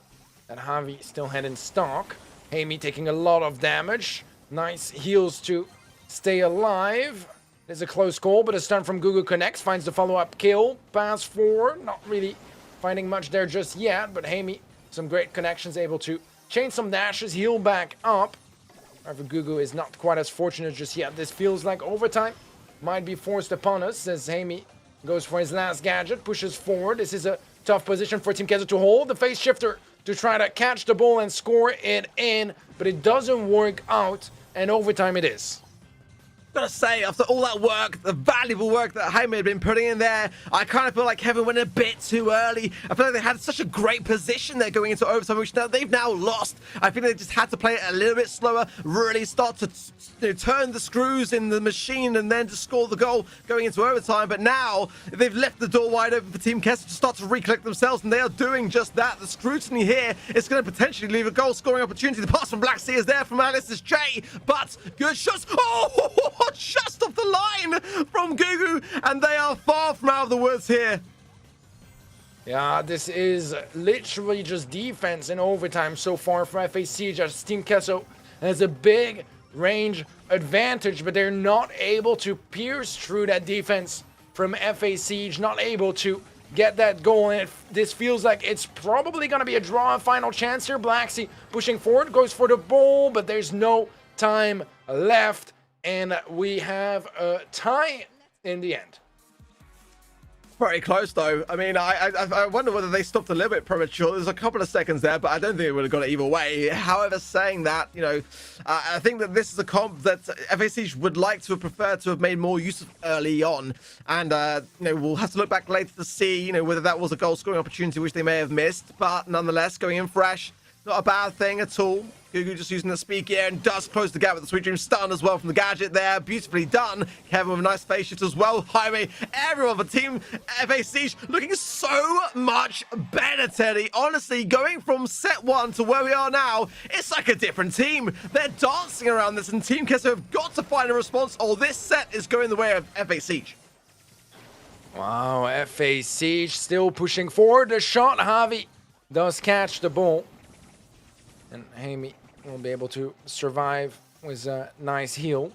that Javi still had in stock. Hamey taking a lot of damage. Nice heals to stay alive. There's a close call, but a stun from Gugu connects, finds the follow-up kill. Pass forward, not really finding much there just yet, but Hamey, some great connections, able to chain some dashes, heal back up. However, Gugu is not quite as fortunate just yet. This feels like overtime might be forced upon us as Hamey goes for his last gadget, pushes forward. This is a tough position for Team Queso to hold. The phase shifter to try to catch the ball and score it in, but it doesn't work out, and overtime it is. Gotta say, after all that work, the valuable work that Jaime had been putting in there, I kind of feel like Kevin went a bit too early. I feel like they had such a great position there going into overtime, which now they've now lost. I think they just had to play it a little bit slower, really start to turn the screws in the machine and then to score the goal going into overtime. But now they've left the door wide open for Team Queso to start to recollect themselves, and they are doing just that. The scrutiny here is going to potentially leave a goal scoring opportunity. The pass from Blacksea is there from Alice's J, but good shots. Oh! Just off the line from Gugu, and they are far from out of the woods here. Yeah, this is literally just defense in overtime so far for FA Siege, as Team Queso has a big range advantage, but they're not able to pierce through that defense from FA Siege, not able to get that goal, and this feels like it's probably going to be a draw. Final chance here. Blacksea pushing forward, goes for the ball, but there's no time left, and we have a tie in the end. Very close, though. I mean, I wonder whether they stopped a little bit premature. There's a couple of seconds there, but I don't think it would have got it either way. However, saying that, you know, I think that this is a comp that FA Siege would like to have preferred to have made more use of early on. And, you know, we'll have to look back later to see, you know, whether that was a goal-scoring opportunity which they may have missed. But nonetheless, going in fresh, not a bad thing at all. Gugu just using the speak here and does close the gap with the Sweet Dream stun as well from the gadget there. Beautifully done. Kevin with a nice face shift as well. Jaime, everyone for Team FA Siege looking so much better, Teddy. Honestly, going from set 1 to where we are now, it's like a different team. They're dancing around this, and Team Queso have got to find a response, or this set is going the way of FA Siege. Wow, FA Siege still pushing forward. The shot, Javi does catch the ball. And Jaime will be able to survive with a nice heal.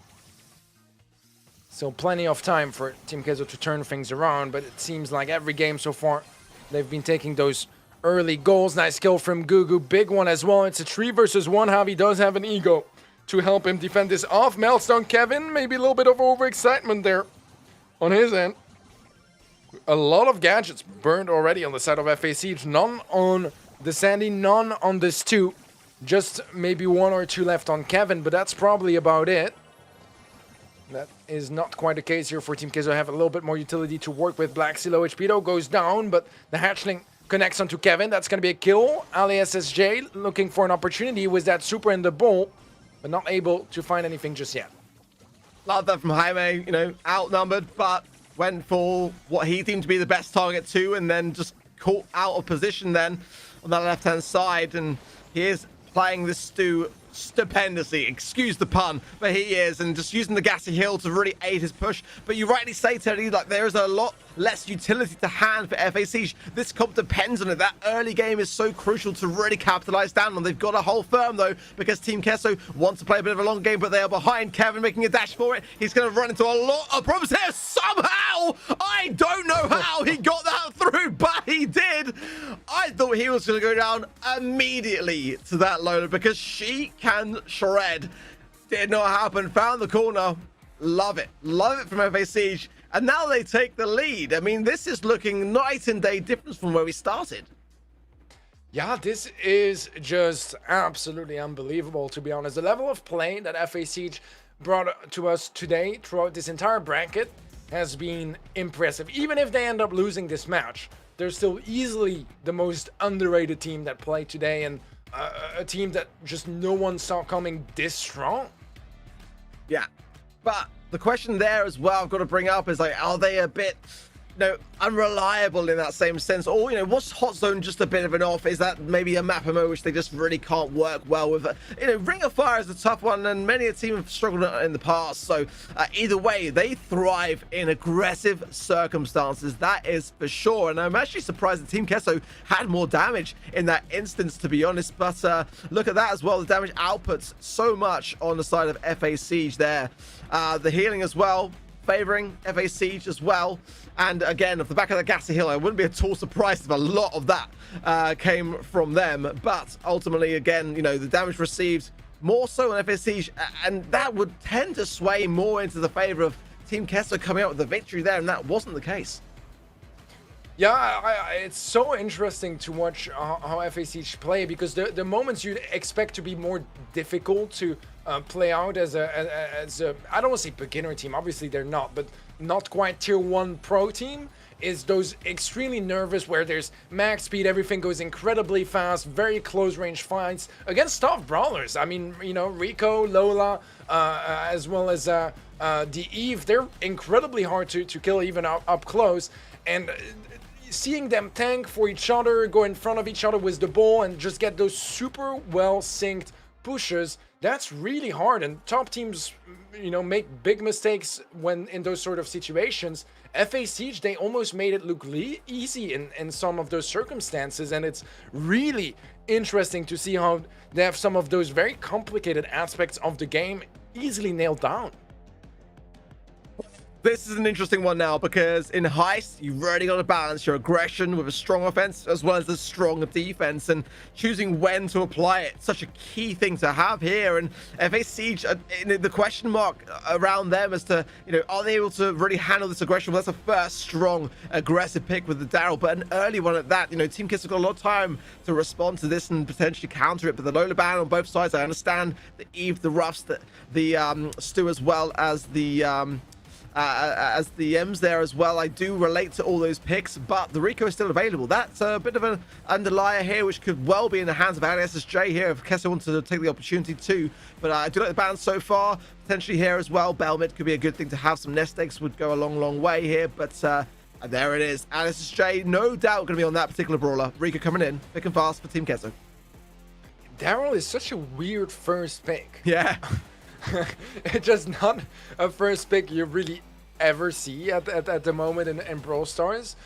So plenty of time for Team Queso to turn things around, but it seems like every game so far they've been taking those early goals. Nice kill from Gugu, big one as well. It's a 3 versus 1. Javi does have an ego to help him defend this off. Meltstone Kevin, maybe a little bit of overexcitement there on his end. A lot of gadgets burned already on the side of FA Siege. None on the Sandy, none on this 2. Just maybe 1 or 2 left on Kevin, but that's probably about it. That is not quite the case here for Team Queso. Have a little bit more utility to work with. Blacksea low HP though goes down, but the hatchling connects onto Kevin. That's going to be a kill. Ali SSJ looking for an opportunity with that super in the ball, but not able to find anything just yet. Love that from Jaime, you know, outnumbered, but went for what he deemed to be the best target too, and then just caught out of position then on that left-hand side, and here's playing this Stu stupendously, excuse the pun, but he is, and just using the gassy hill to really aid his push. But you rightly say, Teddy, like there is a lot less utility to hand for FA Siege. This comp depends on it. That early game is so crucial to really capitalize down on. They've got a whole firm though, because Team Queso wants to play a bit of a long game, but they are behind. Kevin making a dash for it. He's going to run into a lot of problems here somehow. I don't know how he got that through, but he did. I thought he was going to go down immediately to that Lola, because she can shred. Did not happen. Found the corner. Love it. Love it from FA Siege. And now they take the lead. I mean, this is looking night and day difference from where we started. Yeah, this is just absolutely unbelievable, to be honest. The level of play that FA Siege brought to us today throughout this entire bracket has been impressive. Even if they end up losing this match, they're still easily the most underrated team that played today, and a team that just no one saw coming this strong. Yeah, but the question there as well I've got to bring up is, like, are they a bit, you know, unreliable in that same sense? Or, you know, what's Hot Zone just a bit of an off? Is that maybe a map MMO which they just really can't work well with? You know, Ring of Fire is a tough one, and many a team have struggled in the past. So either way, they thrive in aggressive circumstances. That is for sure. And I'm actually surprised that Team Queso had more damage in that instance, to be honest. But look at that as well. The damage outputs so much on the side of FA Siege there. The healing as well, favoring FA Siege as well. And again, off the back of the gassy hill, I wouldn't be at all surprised if a lot of that came from them. But ultimately, again, you know, the damage received more so on FA Siege, and that would tend to sway more into the favor of Team Queso coming out with the victory there, and that wasn't the case. Yeah, it's so interesting to watch how FA Siege play, because the moments you'd expect to be more difficult to play out as a I don't want to say beginner team, obviously they're not, but not quite tier 1 pro team, is those extremely nervous where there's max speed, everything goes incredibly fast, very close range fights against tough brawlers. I mean, you know, Rico, Lola, as well as the Eve, they're incredibly hard to kill even up close. And seeing them tank for each other, go in front of each other with the ball, and just get those super well synced pushes, that's really hard. And top teams, you know, make big mistakes when in those sort of situations. FA Siege, they almost made it look easy in some of those circumstances, and it's really interesting to see how they have some of those very complicated aspects of the game easily nailed down. This is an interesting one now because in Heist, you've really got to balance your aggression with a strong offense as well as a strong defense, and choosing when to apply it. Such a key thing to have here. And FA Siege, the question mark around them as to, are they able to really handle this aggression? Well, that's a first strong aggressive pick with the Daryl, but an early one at that. Team Kiss have got a lot of time to respond to this and potentially counter it. But the Lola ban on both sides, I understand the Eve, the Ruffs, the Stu, as well as the M's there as well. I do relate to all those picks, but the Rico is still available. That's a bit of an underlier here, which could well be in the hands of SSJ here if Queso wants to take the opportunity too. But I do like the balance so far. Potentially here as well, Belmid could be a good thing to have. Some nest eggs would go a long way here, but there it is. SSJ, no doubt going to be on that particular brawler. Rico coming in, thick and fast for Team Queso. Daryl is such a weird first pick. Yeah. It's just not a first pick you really ever see at the moment in Brawl Stars.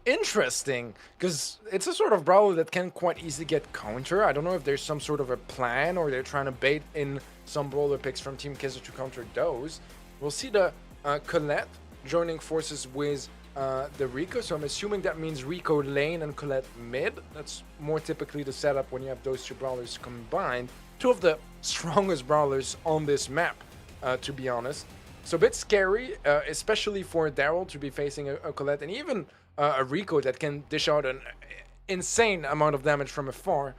Interesting, because it's a sort of brawler that can quite easily get counter. I don't know if there's some sort of a plan or they're trying to bait in some brawler picks from Team Queso to counter those. We'll see the Colette joining forces with the Rico, so I'm assuming that means Rico lane and Colette mid. That's more typically the setup when you have those two brawlers combined. Two of the strongest brawlers on this map, to be honest. So a bit scary, especially for Daryl to be facing a Colette and even a Rico that can dish out an insane amount of damage from afar.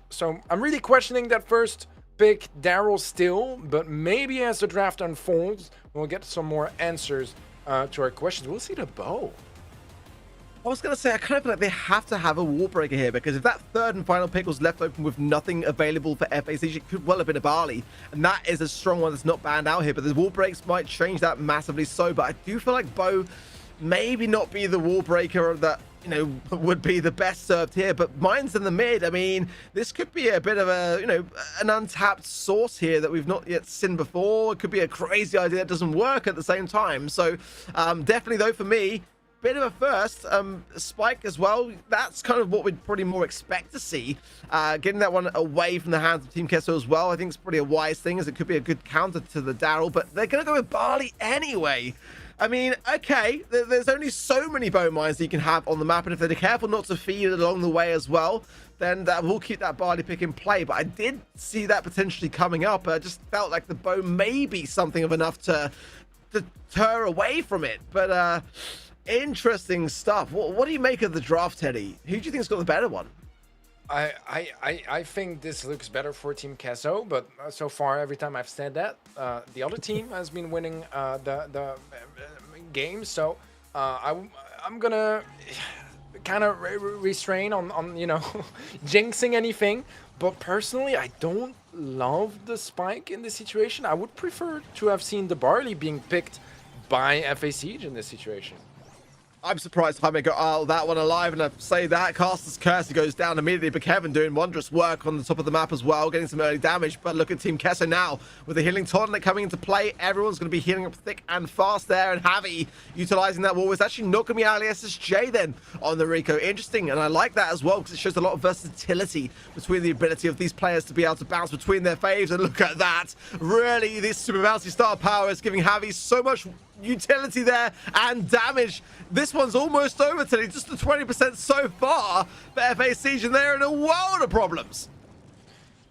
So I'm really questioning that first pick, Daryl still, but maybe as the draft unfolds, we'll get some more answers to our questions. We'll see the bow. I was going to say, I kind of feel like they have to have a wall breaker here, because if that third and final pick was left open with nothing available for FAC, it could well have been a Barley. And that is a strong one that's not banned out here, but the wall breaks might change that massively so. But I do feel like Bo maybe not be the wall breaker that, would be the best served here. But mine's in the mid. I mean, this could be a bit of a, an untapped source here that we've not yet seen before. It could be a crazy idea that doesn't work at the same time. So definitely, though, for me, bit of a first. Spike as well, that's kind of what we'd probably more expect to see. Getting that one away from the hands of Team Queso as well, I think it's probably a wise thing, as it could be a good counter to the Daryl, but they're going to go with Barley anyway. I mean, okay, there's only so many bone mines that you can have on the map, and if they're careful not to feed it along the way as well, then that will keep that Barley pick in play. But I did see that potentially coming up. I just felt like the bow may be something of enough to deter away from it. But interesting stuff. What do you make of the draft, Teddy? Who do you think's got the better one? I think this looks better for Team Queso, but so far, every time I've said that, the other team has been winning the game. So I'm gonna kind of restrain on jinxing anything. But personally, I don't love the Spike in this situation. I would prefer to have seen the Barley being picked by FA Siege in this situation. I'm surprised Jaime got that one alive, and I say that Caster's Curse goes down immediately, but Kevin doing wondrous work on the top of the map as well, getting some early damage. But look at Team Queso now with the healing tauntlet coming into play. Everyone's going to be healing up thick and fast there, and Javi utilizing that wall. It's actually not going to be Ali SSJ then on the Rico. Interesting, and I like that as well, because it shows a lot of versatility between the ability of these players to be able to bounce between their faves. And look at that, really, this super bouncy star power is giving Javi so much utility there and damage. This one's almost over today, just the 20% so far for FA Siege, and they're in a world of problems.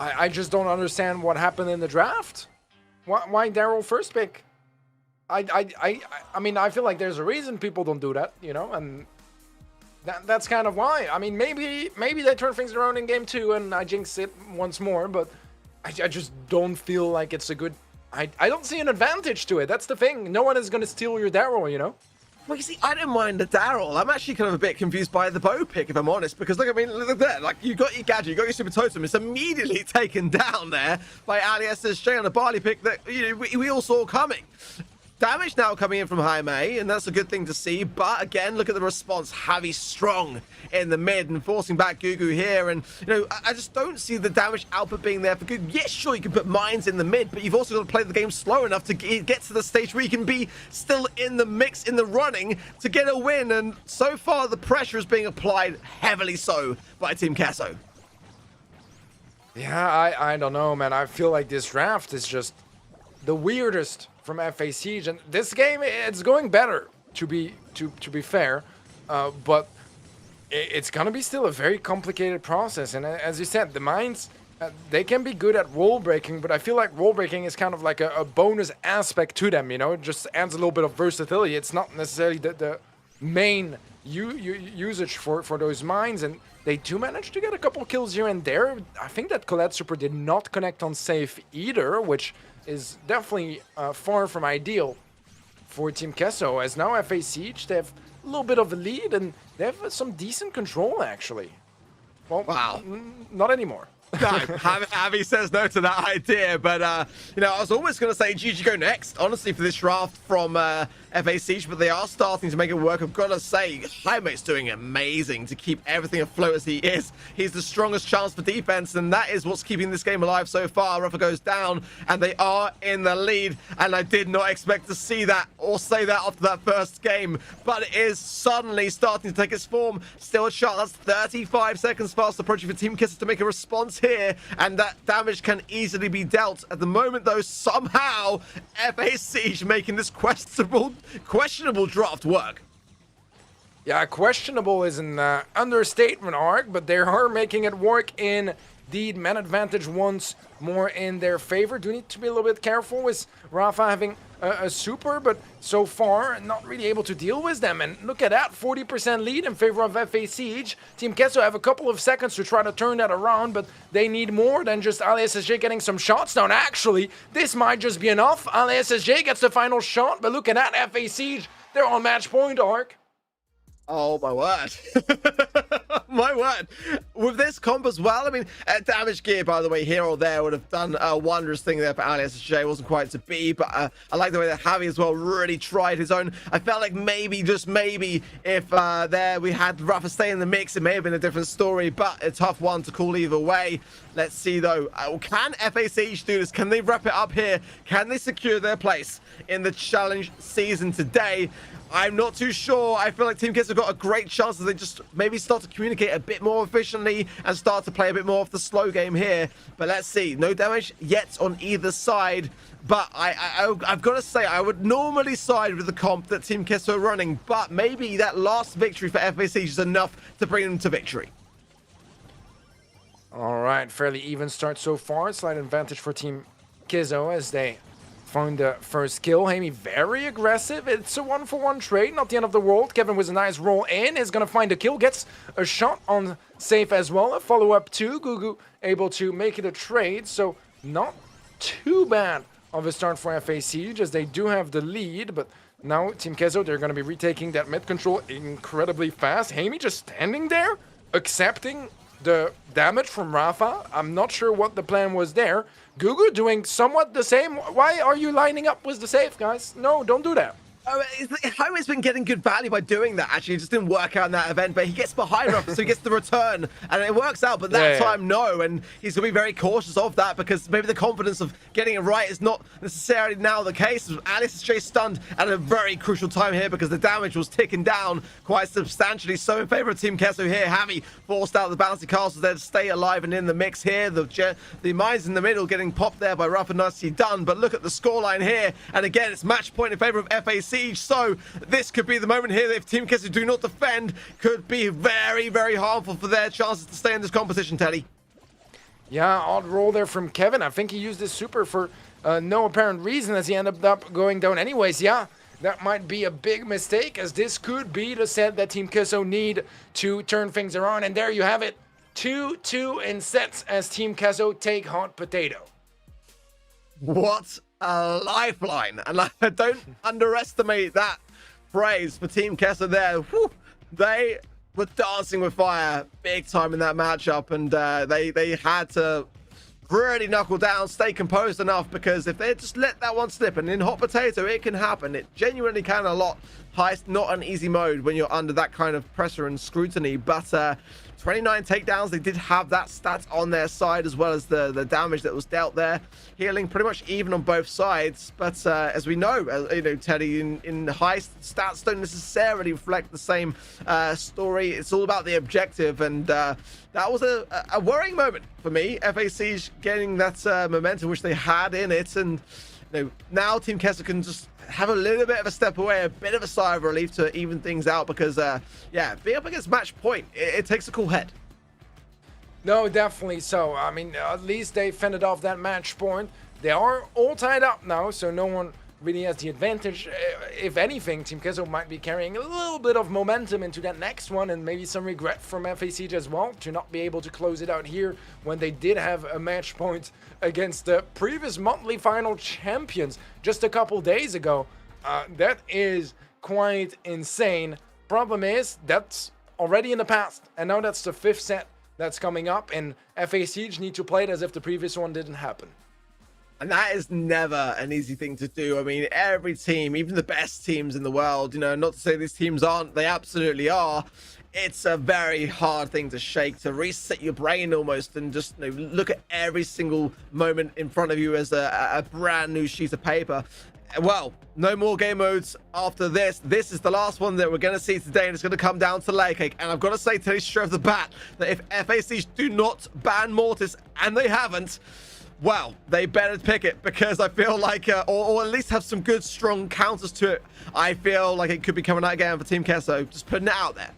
I just don't understand what happened in the draft. Why Daryl first pick? I mean, I feel like there's a reason people don't do that, and that's kind of why. I mean, maybe they turn things around in game 2 and I jinx it once more, but I just don't feel like it's a good... I don't see an advantage to it. That's the thing. No one is going to steal your Daryl, Well, you see, I don't mind the Daryl. I'm actually kind of a bit confused by the bow pick, if I'm honest, because look, I mean, look there. Like, you got your gadget, you got your super totem. It's immediately taken down there by Ali SSJ on a Barley pick that we all saw coming. Damage now coming in from Jaime, and that's a good thing to see. But again, look at the response. Javi strong in the mid and forcing back Gugu here. And, I just don't see the damage output being there for Gugu. Yes, sure, you can put mines in the mid, but you've also got to play the game slow enough to get to the stage where you can be still in the mix, in the running, to get a win. And so far, the pressure is being applied heavily so by Team Queso. Yeah, I don't know, man. I feel like this draft is just... the weirdest from FA Siege. And this game, it's going better, to be fair. But it's gonna be still a very complicated process. And as you said, the mines, they can be good at wall breaking, but I feel like wall breaking is kind of like a bonus aspect to them, you know? It just adds a little bit of versatility. It's not necessarily the main usage for those mines, and they do manage to get a couple kills here and there. I think that Colette Super did not connect on safe either, which is definitely far from ideal for Team Queso, as now FA Siege, they have a little bit of a lead, and they have some decent control, actually. Well, wow. Not anymore. No, Javi says no to that idea, but you know, I was always going to say GG go next, honestly, for this draft from FA Siege, but they are starting to make it work. I've got to say, Jaime's doing amazing to keep everything afloat as he is. He's the strongest chance for defense, and that is what's keeping this game alive so far. Rafa goes down, and they are in the lead, and I did not expect to see that or say that after that first game, but it is suddenly starting to take its form. Still a shot. That's 35 seconds fast approaching for Team Kisses to make a response here, and that damage can easily be dealt. At the moment, though, somehow FA Siege making this questionable draft work. Yeah, questionable is an understatement, Ark, but they are making it work indeed. Man advantage once more in their favor. Do need to be a little bit careful with Rafa having a super, but so far not really able to deal with them. And look at that, 40% lead in favor of FA Siege. Team Queso have a couple of seconds to try to turn that around, but they need more than just AliSSJ getting some shots down. Actually, this might just be enough. AliSSJ gets the final shot, but look at that, FA Siege, they're on match point, Ark. Oh, my word. My word. With this comp as well, I mean, damage gear, by the way, here or there would have done a wondrous thing there for AliSSJ. Wasn't quite to be, but I like the way that Javi as well really tried his own. I felt like maybe, just maybe, if there we had Rafa stay in the mix, it may have been a different story, but a tough one to call either way. Let's see, though. Can FA Siege do this? Can they wrap it up here? Can they secure their place in the challenge season today? I'm not too sure. I feel like Team Kids have got a great chance as they just maybe start to communicate a bit more efficiently and start to play a bit more of the slow game here. But let's see. No damage yet on either side. But I've got to say, I would normally side with the comp that Team Kids are running. But maybe that last victory for FA Siege is enough to bring them to victory. All right, fairly even start so far. Slight advantage for Team Queso as they find the first kill. Hamey very aggressive. It's a 1-for-1 trade, not the end of the world. Kevin with a nice roll in is going to find a kill, gets a shot on safe as well. A follow-up to Gugu, able to make it a trade, so not too bad of a start for FA Siege as they do have the lead, but now Team Queso, they're going to be retaking that mid control incredibly fast. Hamey just standing there, accepting the damage from Rafa. I'm not sure what the plan was there. Gugu doing somewhat the same. Why are you lining up with the safe, guys? No, don't do that. Jaime's been getting good value by doing that. Actually, it just didn't work out in that event, but he gets behind Rafa, so he gets the return, and it works out. But that time, no, and he's going to be very cautious of that because maybe the confidence of getting it right is not necessarily now the case. AliSSJ stunned at a very crucial time here because the damage was ticking down quite substantially. So in favor of Team Queso here, Javi forced out the bouncy castles there to stay alive and in the mix here. The mines in the middle getting popped there by Rafa, nicely done. But look at the scoreline here, and again, it's match point in favor of FA Siege. So this could be the moment here that if Team Queso do not defend, could be very, very harmful for their chances to stay in this competition, Teddy. Yeah, odd roll there from Kevin. I think he used his super for no apparent reason as he ended up going down anyways. Yeah, that might be a big mistake as this could be the set that Team Queso need to turn things around. And there you have it. 2-2 in sets as Team Queso take hot potato. What a lifeline, and I don't underestimate that praise for Team Queso there. Whew. They were dancing with fire big time in that matchup, and they had to really knuckle down, stay composed enough, because if they just let that one slip, and in hot potato it can happen, it genuinely can a lot. Heist, not an easy mode when you're under that kind of pressure and scrutiny, but 29 takedowns, they did have that stat on their side as well as the damage that was dealt there. Healing pretty much even on both sides, but as we know, you know, Teddy, in Heist, stats don't necessarily reflect the same story. It's all about the objective, and that was a worrying moment for me. FA Siege getting that momentum which they had in it, and now Team Queso can just have a little bit of a step away, a bit of a sigh of relief to even things out, because yeah, being up against match point, it takes a cool head. No, definitely so. I mean, at least they fended off that match point. They are all tied up now, so no one really has the advantage. If anything, Team Queso might be carrying a little bit of momentum into that next one, and maybe some regret from FACG as well to not be able to close it out here when they did have a match point against the previous monthly final champions just a couple days ago. That is quite insane. Problem is, that's already in the past, and now that's the 5th set that's coming up, and FACG need to play it as if the previous one didn't happen. And that is never an easy thing to do. I mean, every team, even the best teams in the world, not to say these teams aren't, they absolutely are. It's a very hard thing to shake, to reset your brain almost, and just look at every single moment in front of you as a brand new sheet of paper. Well, no more game modes after this. This is the last one that we're going to see today, and it's going to come down to Layer Cake. And I've got to say, today straight off the bat, that if FACG do not ban Mortis, and they haven't, well, they better pick it, because I feel like, or at least have some good, strong counters to it. I feel like it could be coming out again for Team Queso. Just putting it out there.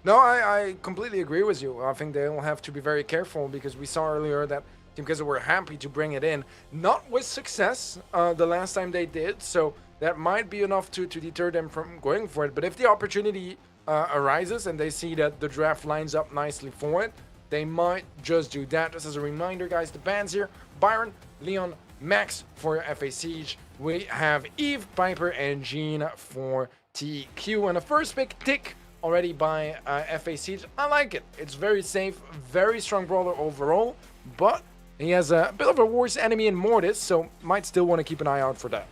No, I completely agree with you. I think they'll have to be very careful, because we saw earlier that Team Queso were happy to bring it in. Not with success the last time they did, so that might be enough to deter them from going for it. But if the opportunity arises and they see that the draft lines up nicely for it, they might just do that. Just as a reminder, guys, the bans here: Byron, Leon, Max for FACG. We have Eve, Piper, and Jean for TQ. And the first pick, Tick, already by FACG. I like it. It's very safe, very strong brawler overall, but he has a bit of a worse enemy in Mortis, so might still want to keep an eye out for that.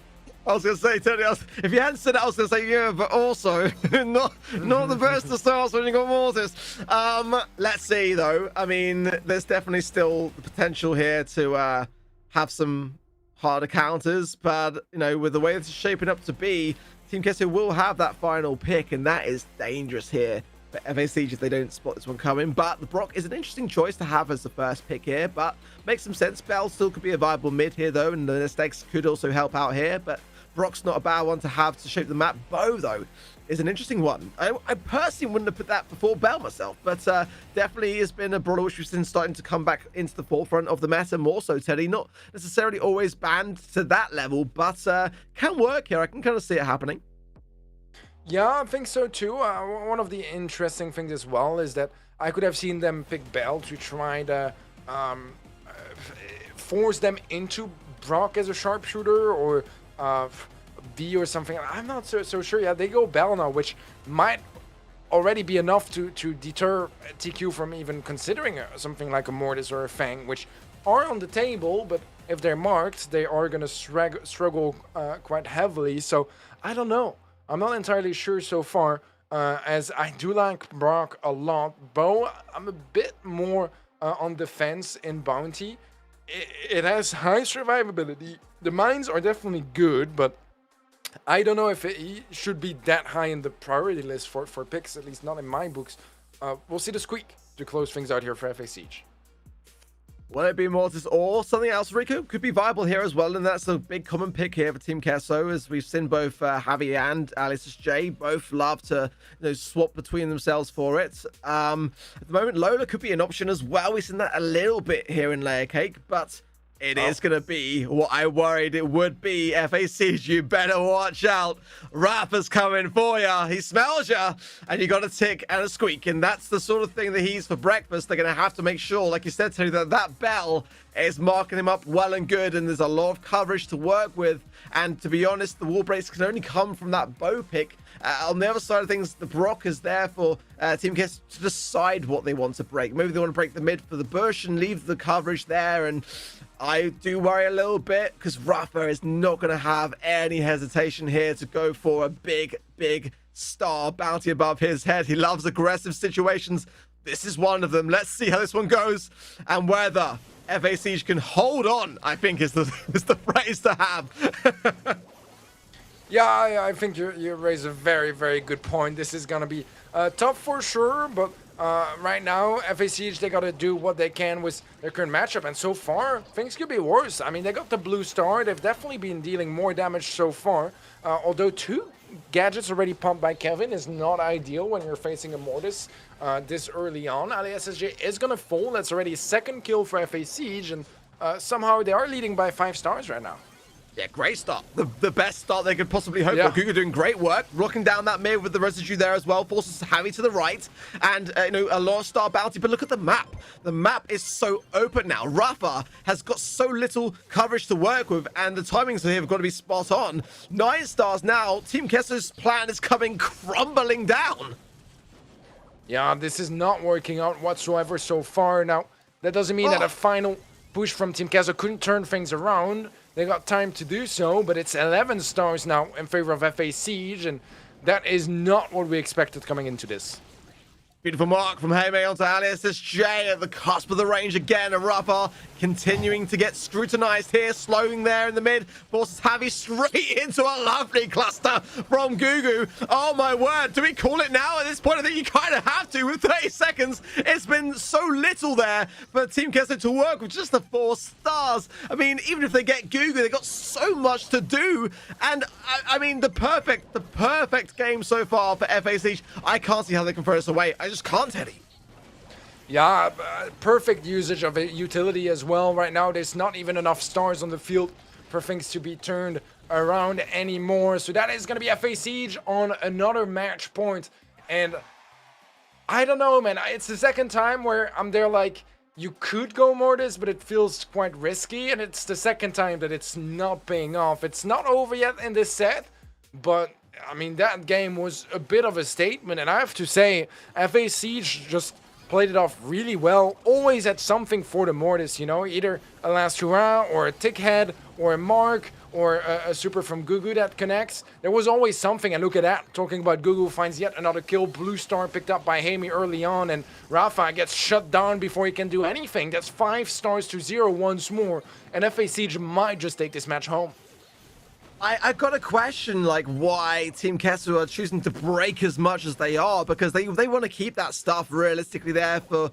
I was going to say, Tony, if you hadn't said that, I was going to say, yeah, but also, not the best to start when you got Mortis. Let's see, though. I mean, there's definitely still the potential here to have some harder counters, but, with the way it's shaping up to be, Team Queso will have that final pick, and that is dangerous here for FACG if they don't spot this one coming. But the Brock is an interesting choice to have as the first pick here, but makes some sense. Bell still could be a viable mid here, though, and the Nestex could also help out here, but Brock's not a bad one to have to shape the map. Bo, though, is an interesting one. I personally wouldn't have put that before Bell myself, but definitely has been a brawler which we've seen starting to come back into the forefront of the meta more so, Teddy. Not necessarily always banned to that level, but can work here. I can kind of see it happening. Yeah, I think so too. One of the interesting things as well is that I could have seen them pick Bell to try to force them into Brock as a sharpshooter, or V or something. I'm not so sure. Yeah, they go Bell now, which might already be enough to deter TQ from even considering something like a Mortis or a Fang, which are on the table, but if they're marked, they are going to struggle quite heavily. So I don't know. I'm not entirely sure so far, as I do like Brock a lot. Bo, I'm a bit more on defense in Bounty. It has high survivability. The mines are definitely good, but I don't know if it should be that high in the priority list for picks, at least not in my books. We'll see the squeak to close things out here for FACG. Will it be Mortis or something else? Rico could be viable here as well, and that's a big common pick here for Team Queso, as we've seen both Javi and Alice J both love to swap between themselves for it. At the moment, Lola could be an option as well. We've seen that a little bit here in Layer Cake, but it is going to be what I worried it would be. FACG, you better watch out. Rapper's coming for ya. He smells ya. And you got a tick and a squeak. And that's the sort of thing that he's for breakfast. They're going to have to make sure, like you said, Tony, that Bell is marking him up well and good. And there's a lot of coverage to work with. And to be honest, the wall breaks can only come from that Bow pick. On the other side of things, the Brock is there for Team Queso to decide what they want to break. Maybe they want to break the mid for the bush and leave the coverage there. And I do worry a little bit, because Rafa is not going to have any hesitation here to go for a big star bounty above his head. He loves aggressive situations. This is one of them. Let's see how this one goes, and whether FACG can hold on, I think is the phrase to have. Yeah, I think you raise a very good point. This is going to be tough for sure, but Right now, FA Siege, they got to do what they can with their current matchup, and so far, things could be worse. I mean, they got the blue star. They've definitely been dealing more damage so far, although 2 gadgets already pumped by Kevin is not ideal when you're facing a Mortis this early on. AliSSJ is going to fall. That's already a 2nd kill for FA Siege, and somehow they are leading by 5 stars right now. Yeah, great start. The best start they could possibly hope Yeah. for. Gugu doing great work, locking down that mid with the residue there as well. Forces Javi to the right, and you know, a lot of star bounty. But look at the map. The map is so open now. Rafa has got so little coverage to work with, and the timings here have got to be spot on. 9 stars now. Team Queso's plan is coming crumbling down. Yeah, this is not working out whatsoever so far. Now, that doesn't mean that a final push from Team Queso couldn't turn things around. They got time to do so, but it's 11 stars now in favor of FA Siege, and that is not what we expected coming into this. Beautiful mark from Heime onto AliSSJ at the cusp of the range again. And Rafa continuing to get scrutinized here, slowing there in the mid. Forces Javi straight into a lovely cluster from Gugu. Oh my word, do we call it now? At this point, I think you kind of have to with 30 seconds. It's been so little there for Team Queso to work with just the 4 stars. I mean, even if they get Gugu, they got so much to do. And I mean, the perfect game so far for FA Siege. I can't see how they can throw this away. I just can't, Teddy. Yeah, perfect usage of a utility as well. Right now, there's not even enough stars on the field for things to be turned around anymore. So that is going to be FA Siege on another match point. And I don't know, man. It's the 2nd time where I'm there like, you could go Mortis, but it feels quite risky. And it's the 2nd time that it's not paying off. It's not over yet in this set, but I mean, that game was a bit of a statement. And I have to say, FA Siege just played it off really well. Always had something for the Mortis, you know, either a last hurrah or a tick head or a mark or a super from Gugu that connects. There was always something, and look at that. Talking about Gugu finds yet another kill. Blue star picked up by Heime early on, and Rafa gets shut down before he can do anything. That's 5 stars to 0 once more, and FA Siege might just take this match home. I've got a question, like, why Team Queso are choosing to break as much as they are, because they want to keep that stuff realistically there for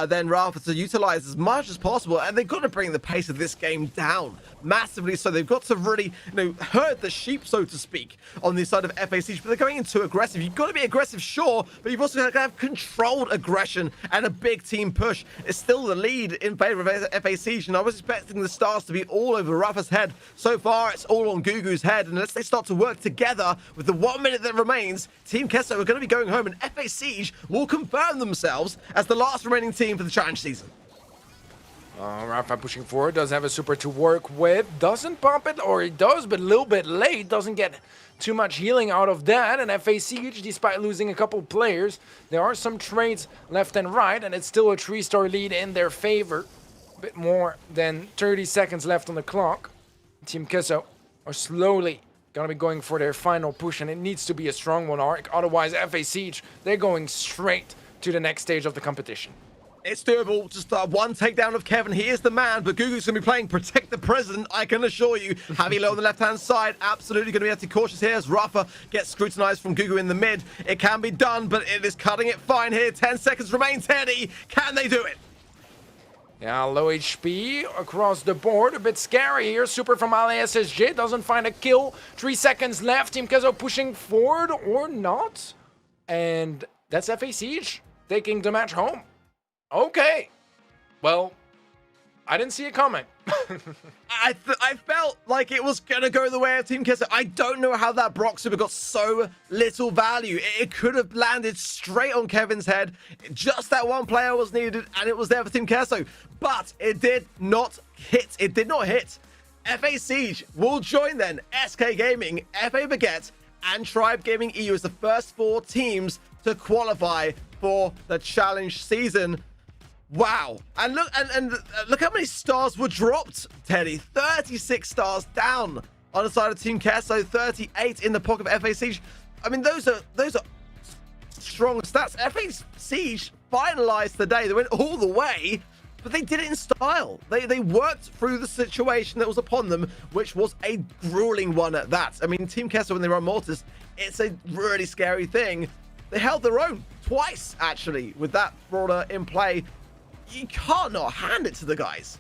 then Rafa to utilize as much as possible, and they've got to bring the pace of this game down massively. So they've got to really, you know, herd the sheep, so to speak, on the side of FA Siege. But they're going in too aggressive. You've got to be aggressive, sure, but you've also got to have controlled aggression and a big team push. It's still the lead in favor of FA Siege, and I was expecting the stars to be all over Rafa's head. So far, it's all on Gugu's head, and unless they start to work together with the 1 minute that remains, Team Queso are going to be going home, and FA Siege will confirm themselves as the last remaining team for the challenge season. Rafa pushing forward, does have a super to work with, doesn't pump it, or he does, but a little bit late, doesn't get too much healing out of that. And FA Siege, despite losing a couple players, there are some trades left and right, and it's still a 3-star lead in their favor. A bit more than 30 seconds left on the clock. Team Queso are slowly gonna be going for their final push, and it needs to be a strong one, Arc. Otherwise, FA Siege, they're going straight to the next stage of the competition. It's doable. Just one takedown of Kevin. He is the man, but Gugu's going to be playing Protect the President, I can assure you. Javi low on the left-hand side. Absolutely going to be able to be cautious here as Rafa gets scrutinized from Gugu in the mid. It can be done, but it is cutting it fine here. 10 seconds remain, Teddy. Can they do it? Yeah, low HP across the board. A bit scary here. Super from AliSSJ doesn't find a kill. 3 seconds left. Team Queso pushing forward or not. And that's FA Siege taking the match home. Okay. Well, I didn't see it coming. I felt like it was going to go the way of Team Queso. I don't know how that Brock Super got so little value. It could have landed straight on Kevin's head. Just that one player was needed, and it was there for Team Queso. But it did not hit. It did not hit. FA Siege will join then SK Gaming, FA Baguette, and Tribe Gaming EU as the first 4 teams to qualify for the challenge season. Wow. And look how many stars were dropped, Teddy. 36 stars down on the side of Team Queso, 38 in the pocket of FA Siege. I mean, those are strong stats. FA Siege finalized today. They went all the way, but they did it in style. They worked through the situation that was upon them, which was a grueling one at that. I mean, Team Queso, when they run Mortis, it's a really scary thing. they held their own twice, actually, with that brawler in play. You can't not hand it to the guys.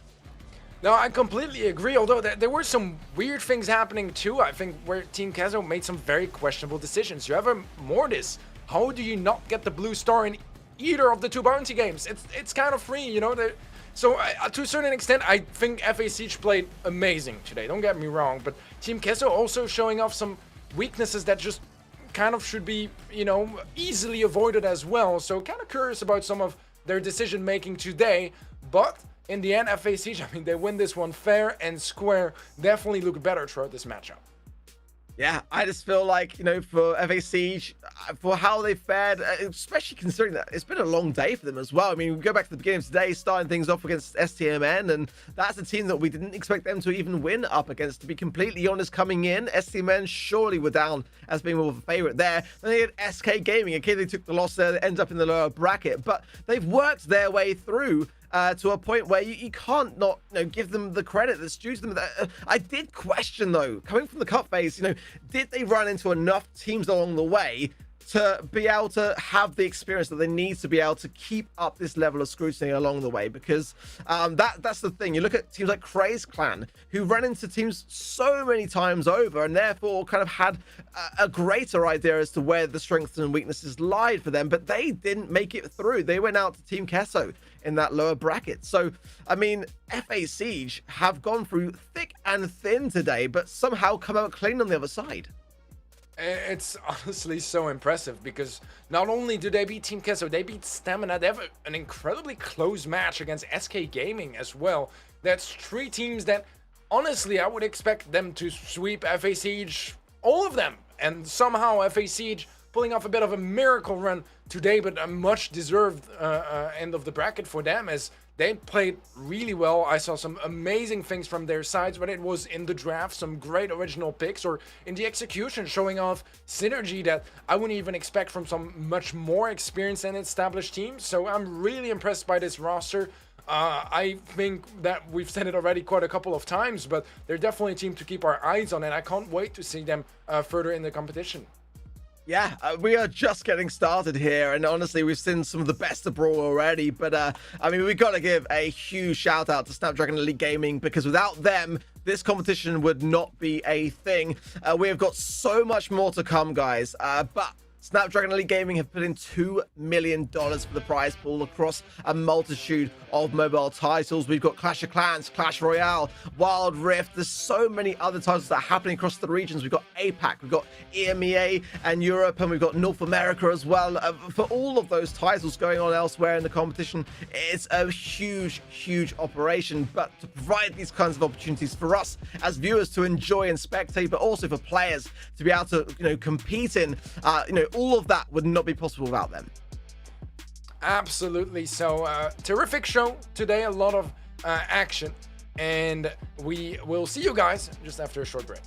No, I completely agree, although there were some weird things happening too, I think, where Team Queso made some very questionable decisions. You have a Mortis. How do you not get the blue star in either of the 2 bounty games? It's kind of free, you know? So to a certain extent, I think FA Siege played amazing today, don't get me wrong, but Team Queso also showing off some weaknesses that just kind of should be, you know, easily avoided as well. So kind of curious about some of their decision making today, but in the end, FA Siege, I mean, they win this one fair and square. Definitely look better throughout this matchup. Yeah, I just feel like, you know, for FA Siege, for how they fared, especially considering that it's been a long day for them as well. I mean, we go back to the beginning of today, starting things off against STMN, and that's a team that we didn't expect them to even win up against. To be completely honest, coming in, STMN surely were down as being more of a favorite there. Then they had SK Gaming. Okay, they took the loss there, they ended up in the lower bracket, but they've worked their way through to a point where you can't not, you know, give them the credit that's due to them. I did question, though, coming from the cut phase, you know, did they run into enough teams along the way to be able to have the experience that they need to be able to keep up this level of scrutiny along the way? Because that's the thing. You look at teams like Craze Clan, who ran into teams so many times over and therefore kind of had a greater idea as to where the strengths and weaknesses lied for them, but they didn't make it through. They went out to Team Queso in that lower bracket. So, I mean, FA Siege have gone through thick and thin today, but somehow come out clean on the other side. It's honestly so impressive because not only do they beat Team Queso, they beat Stamina. They have an incredibly close match against SK Gaming as well. That's 3 teams that, honestly, I would expect them to sweep FA Siege, all of them. And somehow FA Siege pulling off a bit of a miracle run today, but a much deserved end of the bracket for them as they played really well. I saw some amazing things from their sides, whether it was in the draft, some great original picks, or in the execution, showing off synergy that I wouldn't even expect from some much more experienced and established teams. So I'm really impressed by this roster. I think that we've said it already quite a couple of times, but they're definitely a team to keep our eyes on, and I can't wait to see them further in the competition. Yeah, we are just getting started here, and honestly, we've seen some of the best of Brawl already, but I mean, we've got to give a huge shout out to Snapdragon Elite Gaming, because without them, this competition would not be a thing. We have got so much more to come, guys, but Snapdragon Elite Gaming have put in $2 million for the prize pool across a multitude of mobile titles. We've got Clash of Clans, Clash Royale, Wild Rift. There's so many other titles that are happening across the regions. We've got APAC, we've got EMEA and Europe, and we've got North America as well. For all of those titles going on elsewhere in the competition, it's a huge, huge operation. But to provide these kinds of opportunities for us as viewers to enjoy and spectate, but also for players to be able to, you know, compete in, you know, all of that would not be possible without them. Absolutely. So terrific show today, a lot of action, and we will see you guys just after a short break.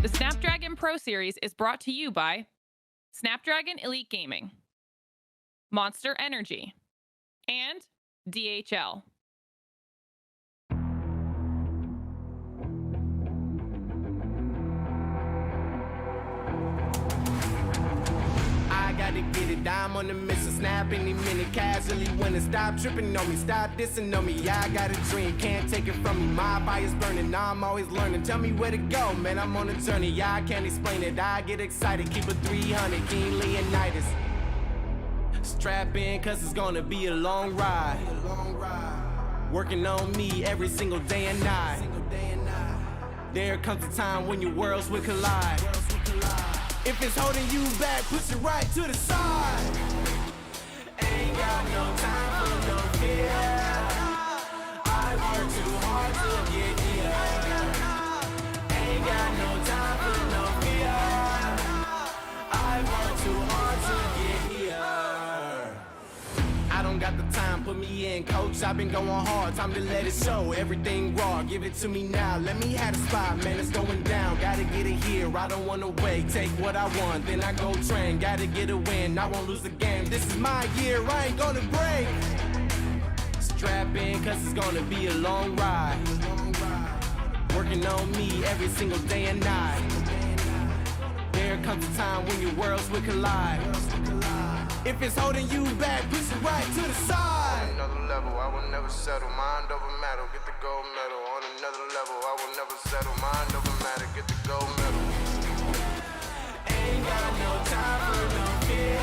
The Snapdragon Pro Series is brought to you by Snapdragon Elite Gaming, Monster Energy, and DHL. I gotta get it, I'm on the mission, snap any minute, casually when it stop tripping on me, stop dissing on me, yeah, I got a dream, can't take it from me, my fire's burning, now I'm always learning, tell me where to go, man, I'm on a journey, yeah, I can't explain it, I get excited, keep it 300, King Leonidas, strap in, cause it's gonna be a long ride, working on me every single day and night, there comes a time when your worlds will collide. If it's holding you back, push it right to the side. Ain't got no time for no fear. I work too hard to get here. got the time, put me in, coach. I've been going hard, time to let it show. Everything raw, give it to me now. Let me have the spot, man, it's going down. Gotta get it here, I don't wanna wait. Take what I want, then I go train. Gotta get a win, I won't lose the game. This is my year, I ain't gonna break. Strap in, cause it's gonna be a long ride. Working on me every single day and night. There comes a time when your worlds will collide. If it's holding you back, push it right to the side. On another level, I will never settle. Mind over matter, get the gold medal. On another level, I will never settle. Mind over matter, get the gold medal. Ain't got no time for no fear.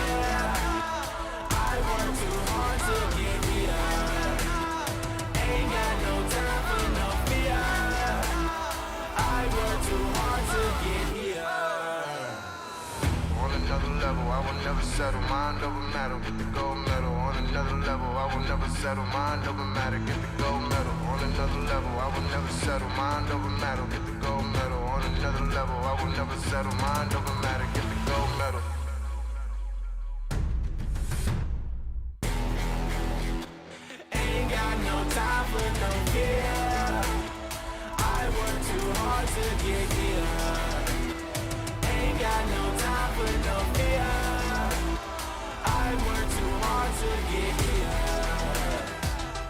I work too hard to get here. Ain't got no time for no fear. I work too hard to get here. On another level, I will never settle. Mind over matter, get the gold medal. On another level, I will never settle. Mind over matter, get the gold medal. On another level, I will never settle. Mind over matter, get the gold medal. On another level, I will never settle. Mind over matter, get the gold medal. Ain't got no time for no fear. I work too hard to get here. Ain't got no time for no fear. I work too hard to get here.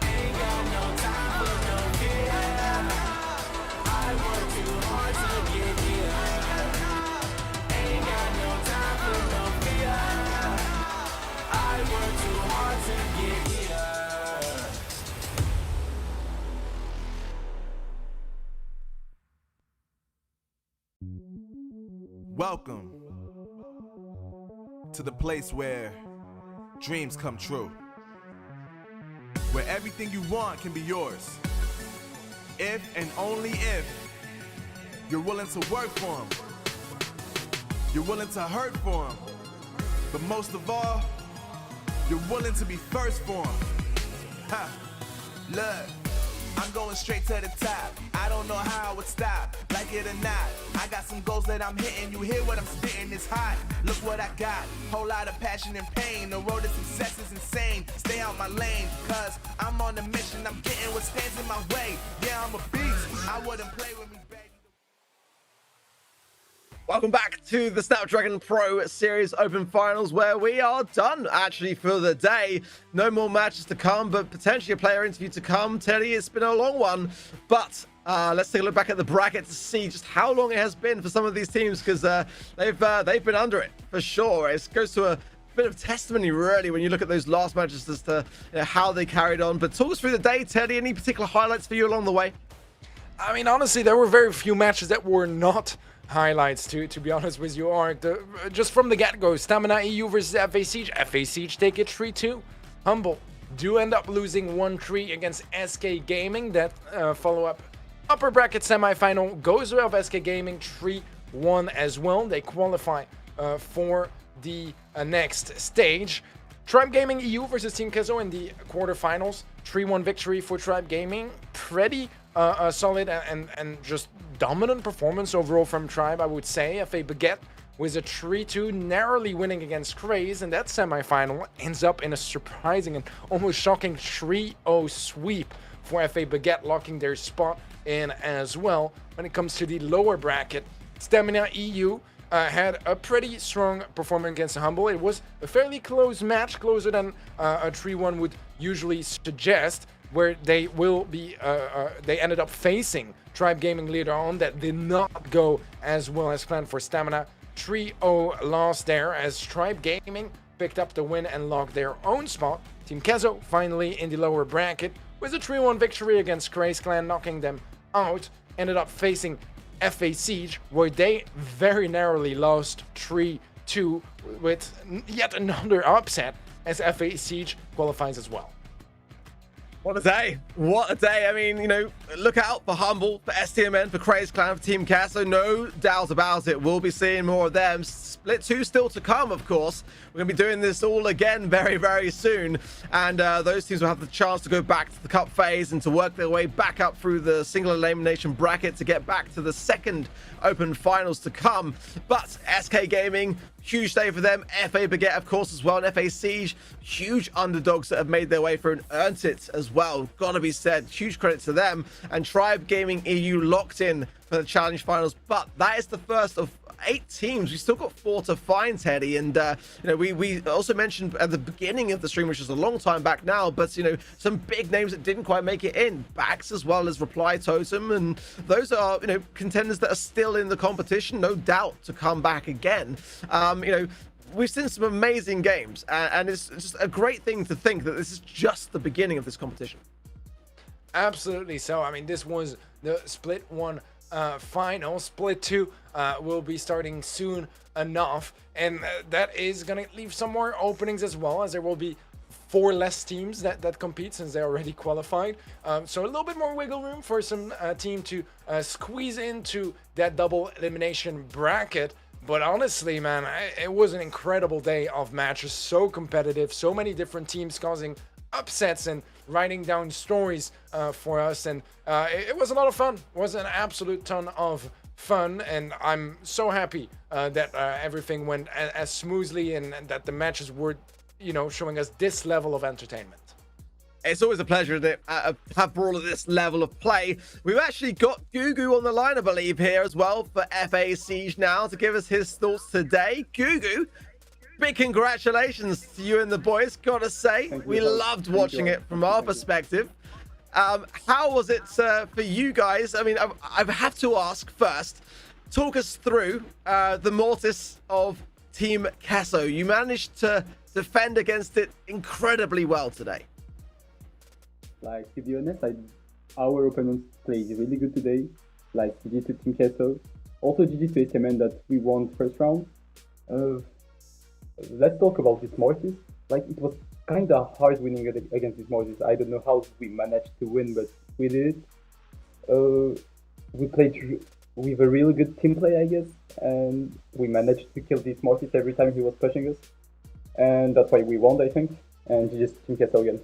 Ain't got no time for no fear. I work too hard to get here. Ain't got no time for no fear. I work too hard to get here. Welcome to the place where dreams come true. Where everything you want can be yours. If and only if you're willing to work for them. You're willing to hurt for them. But most of all, you're willing to be first for them. Ha! Look, I'm going straight to the top. I don't know how I would stop, like it or not. I got some goals that I'm hitting. You hear what I'm spitting? It's hot. Look what I got. Whole lot of passion and pain. The road to success is insane. Stay out my lane, cause I'm on a mission. I'm getting what stands in my way. Yeah, I'm a beast. I wouldn't play with me, baby. Welcome back to the Snapdragon Pro Series Open Finals, where we are done actually for the day. No more matches to come, but potentially a player interview to come. Teddy, it's been a long one, but let's take a look back at the bracket to see just how long it has been for some of these teams, because they've been under it for sure. It goes to a bit of testimony really when you look at those last matches as to how they carried on. But talk us through the day, Teddy. Any particular highlights for you along the way? I mean, honestly, there were very few matches that were not highlights, to be honest with you, Ark. Just from the get-go, Stamina EU versus FA Siege. FA Siege take it 3-2. Humble do end up losing 1-3 against SK Gaming. That follow-up upper bracket semifinal goes well of SK Gaming, 3-1 as well. They qualify for the next stage. Tribe Gaming EU versus Team Queso in the quarterfinals. 3-1 victory for Tribe Gaming. Pretty solid and just dominant performance overall from Tribe, I would say. FA Baguette with a 3-2, narrowly winning against Craze, and that semifinal ends up in a surprising and almost shocking 3-0 sweep for FA Baguette, locking their spot in as well. When it comes to the lower bracket, Stamina EU had a pretty strong performance against Humble. It was a fairly close match, closer than a 3-1 would usually suggest, where they will be they ended up facing Tribe Gaming later on. That did not go as well as planned for Stamina. 3-0 loss there as Tribe Gaming picked up the win and locked their own spot. Team Queso finally in the lower bracket with a 3-1 victory against Craze Clan, knocking them out. Ended up facing FA Siege, where they very narrowly lost 3-2 with yet another upset as FA Siege qualifies as well. What a day. What a day. I mean, you know, look out for Humble, for STMN, for Craze Clan, for Team Queso. No doubt about it. We'll be seeing more of them. Split 2 still to come, of course. We're going to be doing this all again very, very soon. And those teams will have the chance to go back to the cup phase and to work their way back up through the single elimination bracket to get back to the second open finals to come. But SK Gaming huge day for them. FA Baguette, of course, as well, and FA Siege, huge underdogs that have made their way through and earned it as well. Gotta be said, huge credit to them. And Tribe Gaming EU locked in for the challenge finals, but that is the first of 8 teams. We still got 4 to find, Teddy, and we also mentioned at the beginning of the stream, which is a long time back now, but some big names that didn't quite make it in, Bax as well as Reply Totem, and those are contenders that are still in the competition, no doubt, to come back again. We've seen some amazing games, and it's just a great thing to think that this is just the beginning of this competition. Absolutely. So, I mean, this was the Split 1 final. Split 2 will be starting soon enough, and that is going to leave some more openings as well, as there will be 4 less teams that compete since they're already qualified. So a little bit more wiggle room for some team to squeeze into that double elimination bracket. But honestly, man, it was an incredible day of matches. So competitive, so many different teams causing upsets and writing down stories for us. And it was a lot of fun. It was an absolute ton of fun. And I'm so happy that everything went as smoothly and that the matches were, showing us this level of entertainment. It's always a pleasure to have Brawl at this level of play. We've actually got Gugu on the line, I believe, here as well for FA Siege now to give us his thoughts today. Gugu, big congratulations to you and the boys, gotta say. We loved watching it from our perspective. How was it for you guys? I mean, I have to ask first, talk us through the Mortis of Team Queso. You managed to defend against it incredibly well today. Like, to be honest, our opponents played really good today. Like, GG to Team Queso. Also GG to HMN that we won first round. Let's talk about this Mortis. Like, it was kind of hard winning against this Mortis. I don't know how we managed to win, but we did. We played with a really good team play, I guess. And we managed to kill this Mortis every time he was pushing us. And that's why we won, I think. And GG to Team Queso again.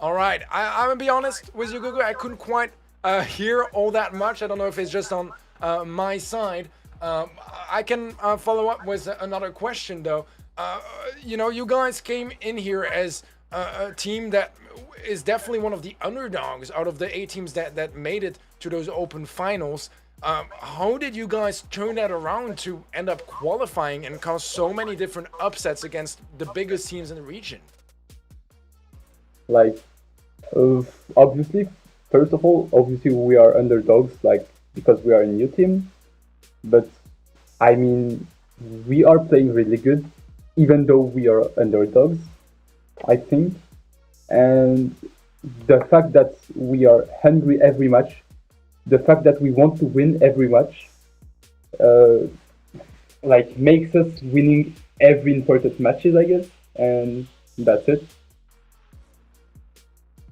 All right, I'm gonna be honest with you, Gugu. I couldn't quite hear all that much. I don't know if it's just on my side. I can follow up with another question, though. You guys came in here as a team that is definitely one of the underdogs out of the 8 teams that made it to those open finals. How did you guys turn that around to end up qualifying and cause so many different upsets against the biggest teams in the region? Like, obviously, first of all, we are underdogs, like, because we are a new team. But, I mean, we are playing really good, even though we are underdogs, I think. And the fact that we are hungry every match, the fact that we want to win every match, like, makes us winning every important matches, I guess. And that's it.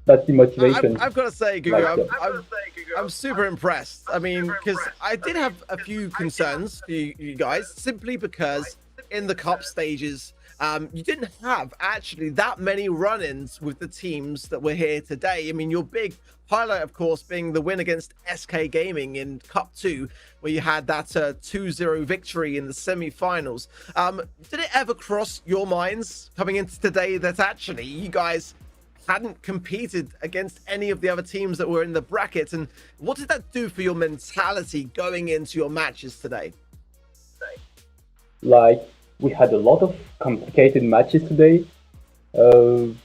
That's the motivation. I've got to say, Gugu, I'm super impressed. I mean, because I did have a few concerns for you guys, simply because in the cup stages, you didn't have actually that many run-ins with the teams that were here today. I mean, your big highlight, of course, being the win against SK Gaming in Cup 2, where you had that 2-0 victory in the semi-finals. Did it ever cross your minds coming into today that actually you guys hadn't competed against any of the other teams that were in the bracket? And what did that do for your mentality going into your matches today? Like, we had a lot of complicated matches today between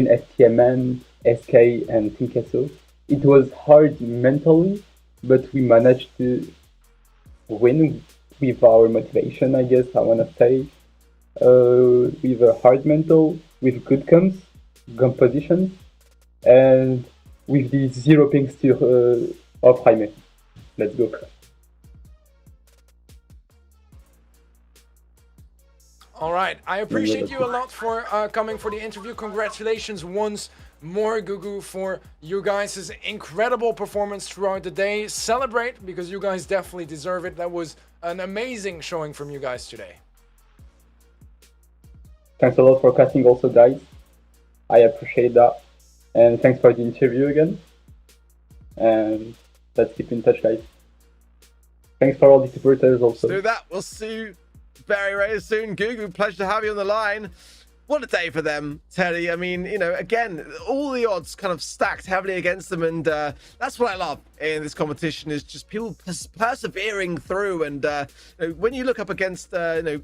STMN, SK, and Team Queso. It was hard mentally, but we managed to win with our motivation, I guess I want to say. With a hard mental, with good comms, gun positions, and with the 0 ping still of Jaime. Let's go. All right, I appreciate you a lot for coming for the interview. Congratulations once more, Gugu, for you guys' incredible performance throughout the day. Celebrate, because you guys definitely deserve it. That was an amazing showing from you guys today. Thanks a lot for casting also, guys. I appreciate that. And thanks for the interview again. And let's keep in touch, guys. Thanks for all the supporters also. Let's do that. We'll see you very, very soon. Gugu, pleasure to have you on the line. What a day for them, Teddy. I mean, you know, again, all the odds kind of stacked heavily against them, and that's what I love in this competition is just people persevering through. And you know, when you look up against, you know,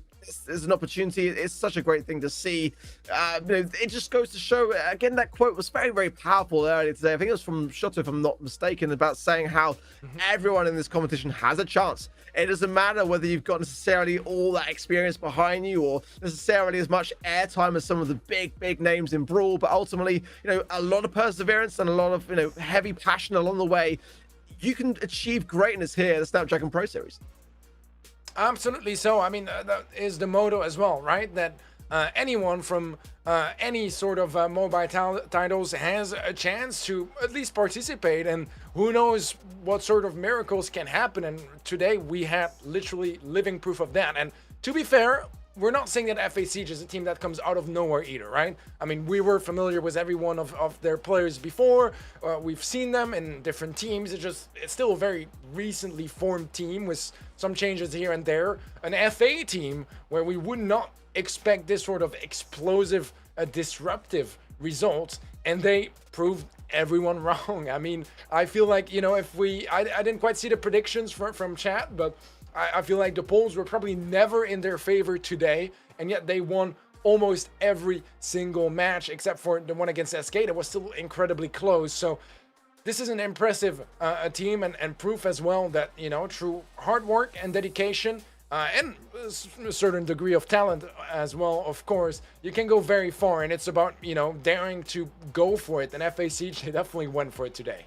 there's an opportunity. It's such a great thing to see. You know, it just goes to show, again, that quote was very, very powerful earlier today. I think it was from Shoto, if I'm not mistaken, about saying how everyone in this competition has a chance. It doesn't matter whether you've got necessarily all that experience behind you or necessarily as much airtime as some of the big names in Brawl, but ultimately, you know, a lot of perseverance and a lot of, you know, heavy passion along the way. You can achieve greatness here at the Snapdragon Pro Series. Absolutely so. I mean, that is the motto as well, right? That anyone from any sort of mobile titles has a chance to at least participate, and who knows what sort of miracles can happen. And today we had literally living proof of that. And to be fair, we're not saying that FA Siege is a team that comes out of nowhere either, right? I mean, we were familiar with every one of their players before. We've seen them in different teams. It's still a very recently formed team with some changes here and there. An FA team where we would not expect this sort of explosive, disruptive result, and they proved everyone wrong. I mean, I feel like, you know, I didn't quite see the predictions from chat, but I feel like the polls were probably never in their favor today, and yet they won almost every single match except for the one against SK that was still incredibly close. So this is an impressive team and proof as well that, you know, through hard work and dedication and a certain degree of talent as well, of course, you can go very far. And it's about, you know, daring to go for it. And FA Siege, they definitely went for it today.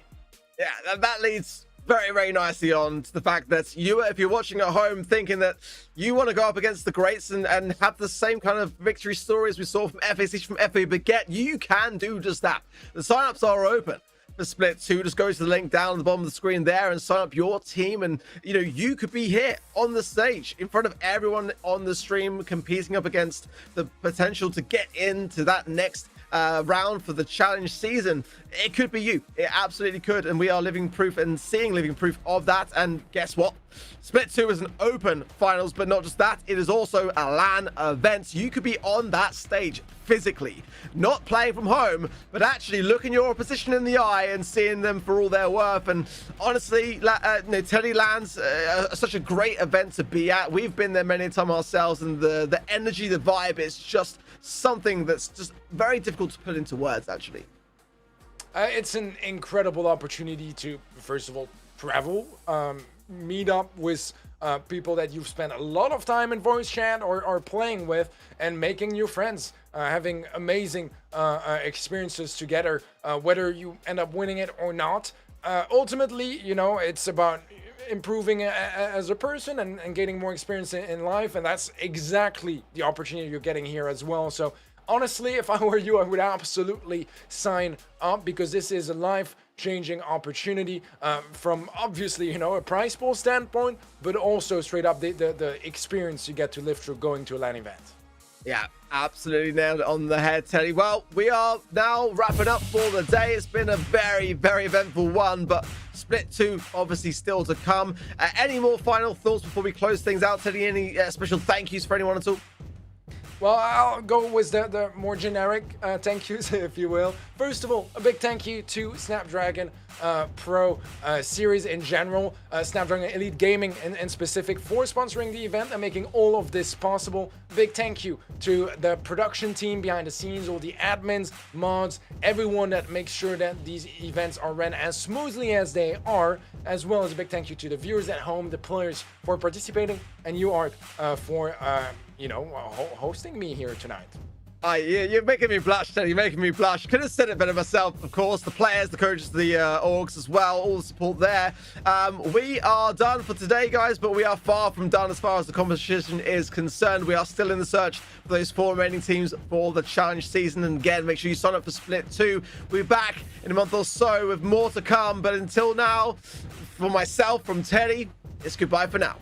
Yeah, that leads very, very nicely on to the fact that you, if you're watching at home thinking that you want to go up against the greats and have the same kind of victory stories we saw from FA Siege, from FA Baguette, you can do just that. The signups are open for Split 2. Just go to the link down at the bottom of the screen there and sign up your team, and you know, you could be here on the stage in front of everyone on the stream, competing up against the potential to get into that next round for the challenge season. It could be you. It absolutely could, and we are living proof and seeing living proof of that. And guess what? Split 2 is an open finals, but not just that, it is also a LAN event. You could be on that stage physically, not playing from home, but actually looking your opposition in the eye and seeing them for all their worth. And honestly, Teddy LAN's such a great event to be at. We've been there many times ourselves, and the energy, the vibe is just something that's just very difficult to put into words, actually. It's an incredible opportunity to, first of all, travel, meet up with people that you've spent a lot of time in voice chat or playing with, and making new friends, having amazing experiences together, whether you end up winning it or not. Ultimately, you know, it's about improving as a person and gaining more experience in life, and that's exactly the opportunity you're getting here as well. So honestly, if I were you, I would absolutely sign up, because this is a life-changing opportunity from obviously, you know, a prize pool standpoint, but also straight up the experience you get to live through going to a LAN event. Yeah, absolutely nailed it on the head, Teddy. Well, we are now wrapping up for the day. It's been a very, very eventful one, but Split 2 obviously still to come. Any more final thoughts before we close things out, Teddy? Any special thank yous for anyone at all? Well, I'll go with the more generic thank yous, if you will. First of all, a big thank you to Snapdragon Pro series in general, Snapdragon Elite Gaming in specific, for sponsoring the event and making all of this possible. Big thank you to the production team behind the scenes, all the admins, mods, everyone that makes sure that these events are run as smoothly as they are, as well as a big thank you to the viewers at home, the players for participating, and you, Art, for you know, hosting me here tonight. Yeah, you're making me blush, Teddy. You're making me blush. Could have said it better myself, of course. The players, the coaches, the orgs as well, all the support there. We are done for today, guys, but we are far from done as far as the competition is concerned. We are still in the search for those 4 remaining teams for the challenge season. And again, make sure you sign up for Split 2. We'll be back in a month or so with more to come. But until now, for myself, from Teddy, it's goodbye for now.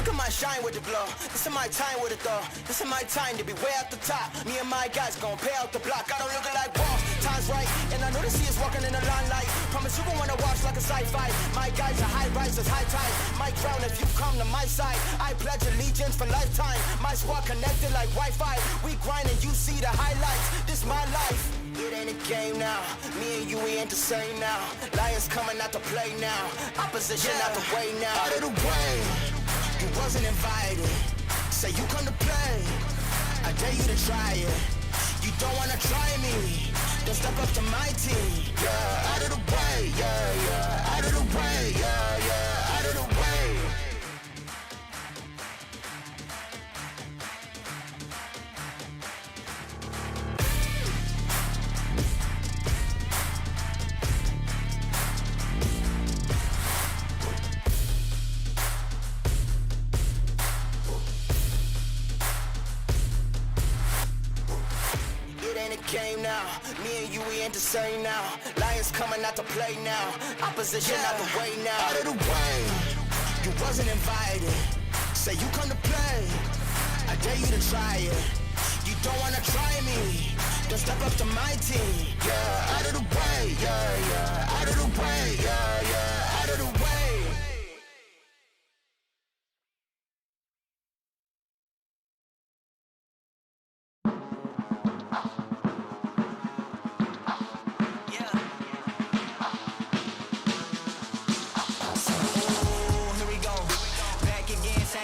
Look at my shine with the glow. This is my time with it though. This is my time to be way at the top. Me and my guys gon' pay out the block. I don't look like wall. Time's right, and I know the sea is walking in the limelight. Promise you gon' wanna watch like a sci-fi. My guys are high risers, high tide. My crown if you come to my side. I pledge allegiance for lifetime. My squad connected like Wi-Fi. We grind and you see the highlights. This my life. It ain't a game now. Me and you, we ain't the same now. Lions coming out to play now. Opposition out the way now. Out of the way. You wasn't invited. Say you come to play. I dare you to try it. You don't wanna try me. Then step up to my team. Yeah, out of the way. Yeah, yeah. Out of the way. Yeah, yeah. Out of the way. Game now, me and you, we ain't the same now. Lions coming out to play now. Opposition out the way now. Out of the way, you wasn't invited. Say you come to play. I dare you to try it. You don't wanna try me. Then step up to my team. Yeah, out of the way. Yeah, yeah. Out of the way. Yeah, yeah. Out of the way.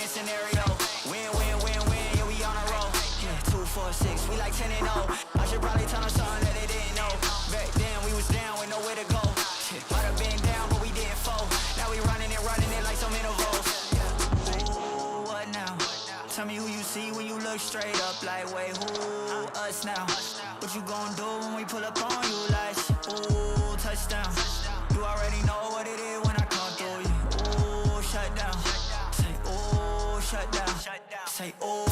Scenario, win, win, win, win, yeah, we on a roll. Yeah, 2, 4, 6, we like 10 and 0. I should probably tell them something that they didn't know. Back then we was down with nowhere to go. Shit, might have been down, but we didn't fall. Now we running it like some intervals. Ooh, what now? Tell me who you see when you look straight up. Like, wait, who us now? What you gonna do when we pull up on you? Like, ooh, touchdown. You already know what it is when I come through you. Ooh, shut down. Shut down. Say, oh.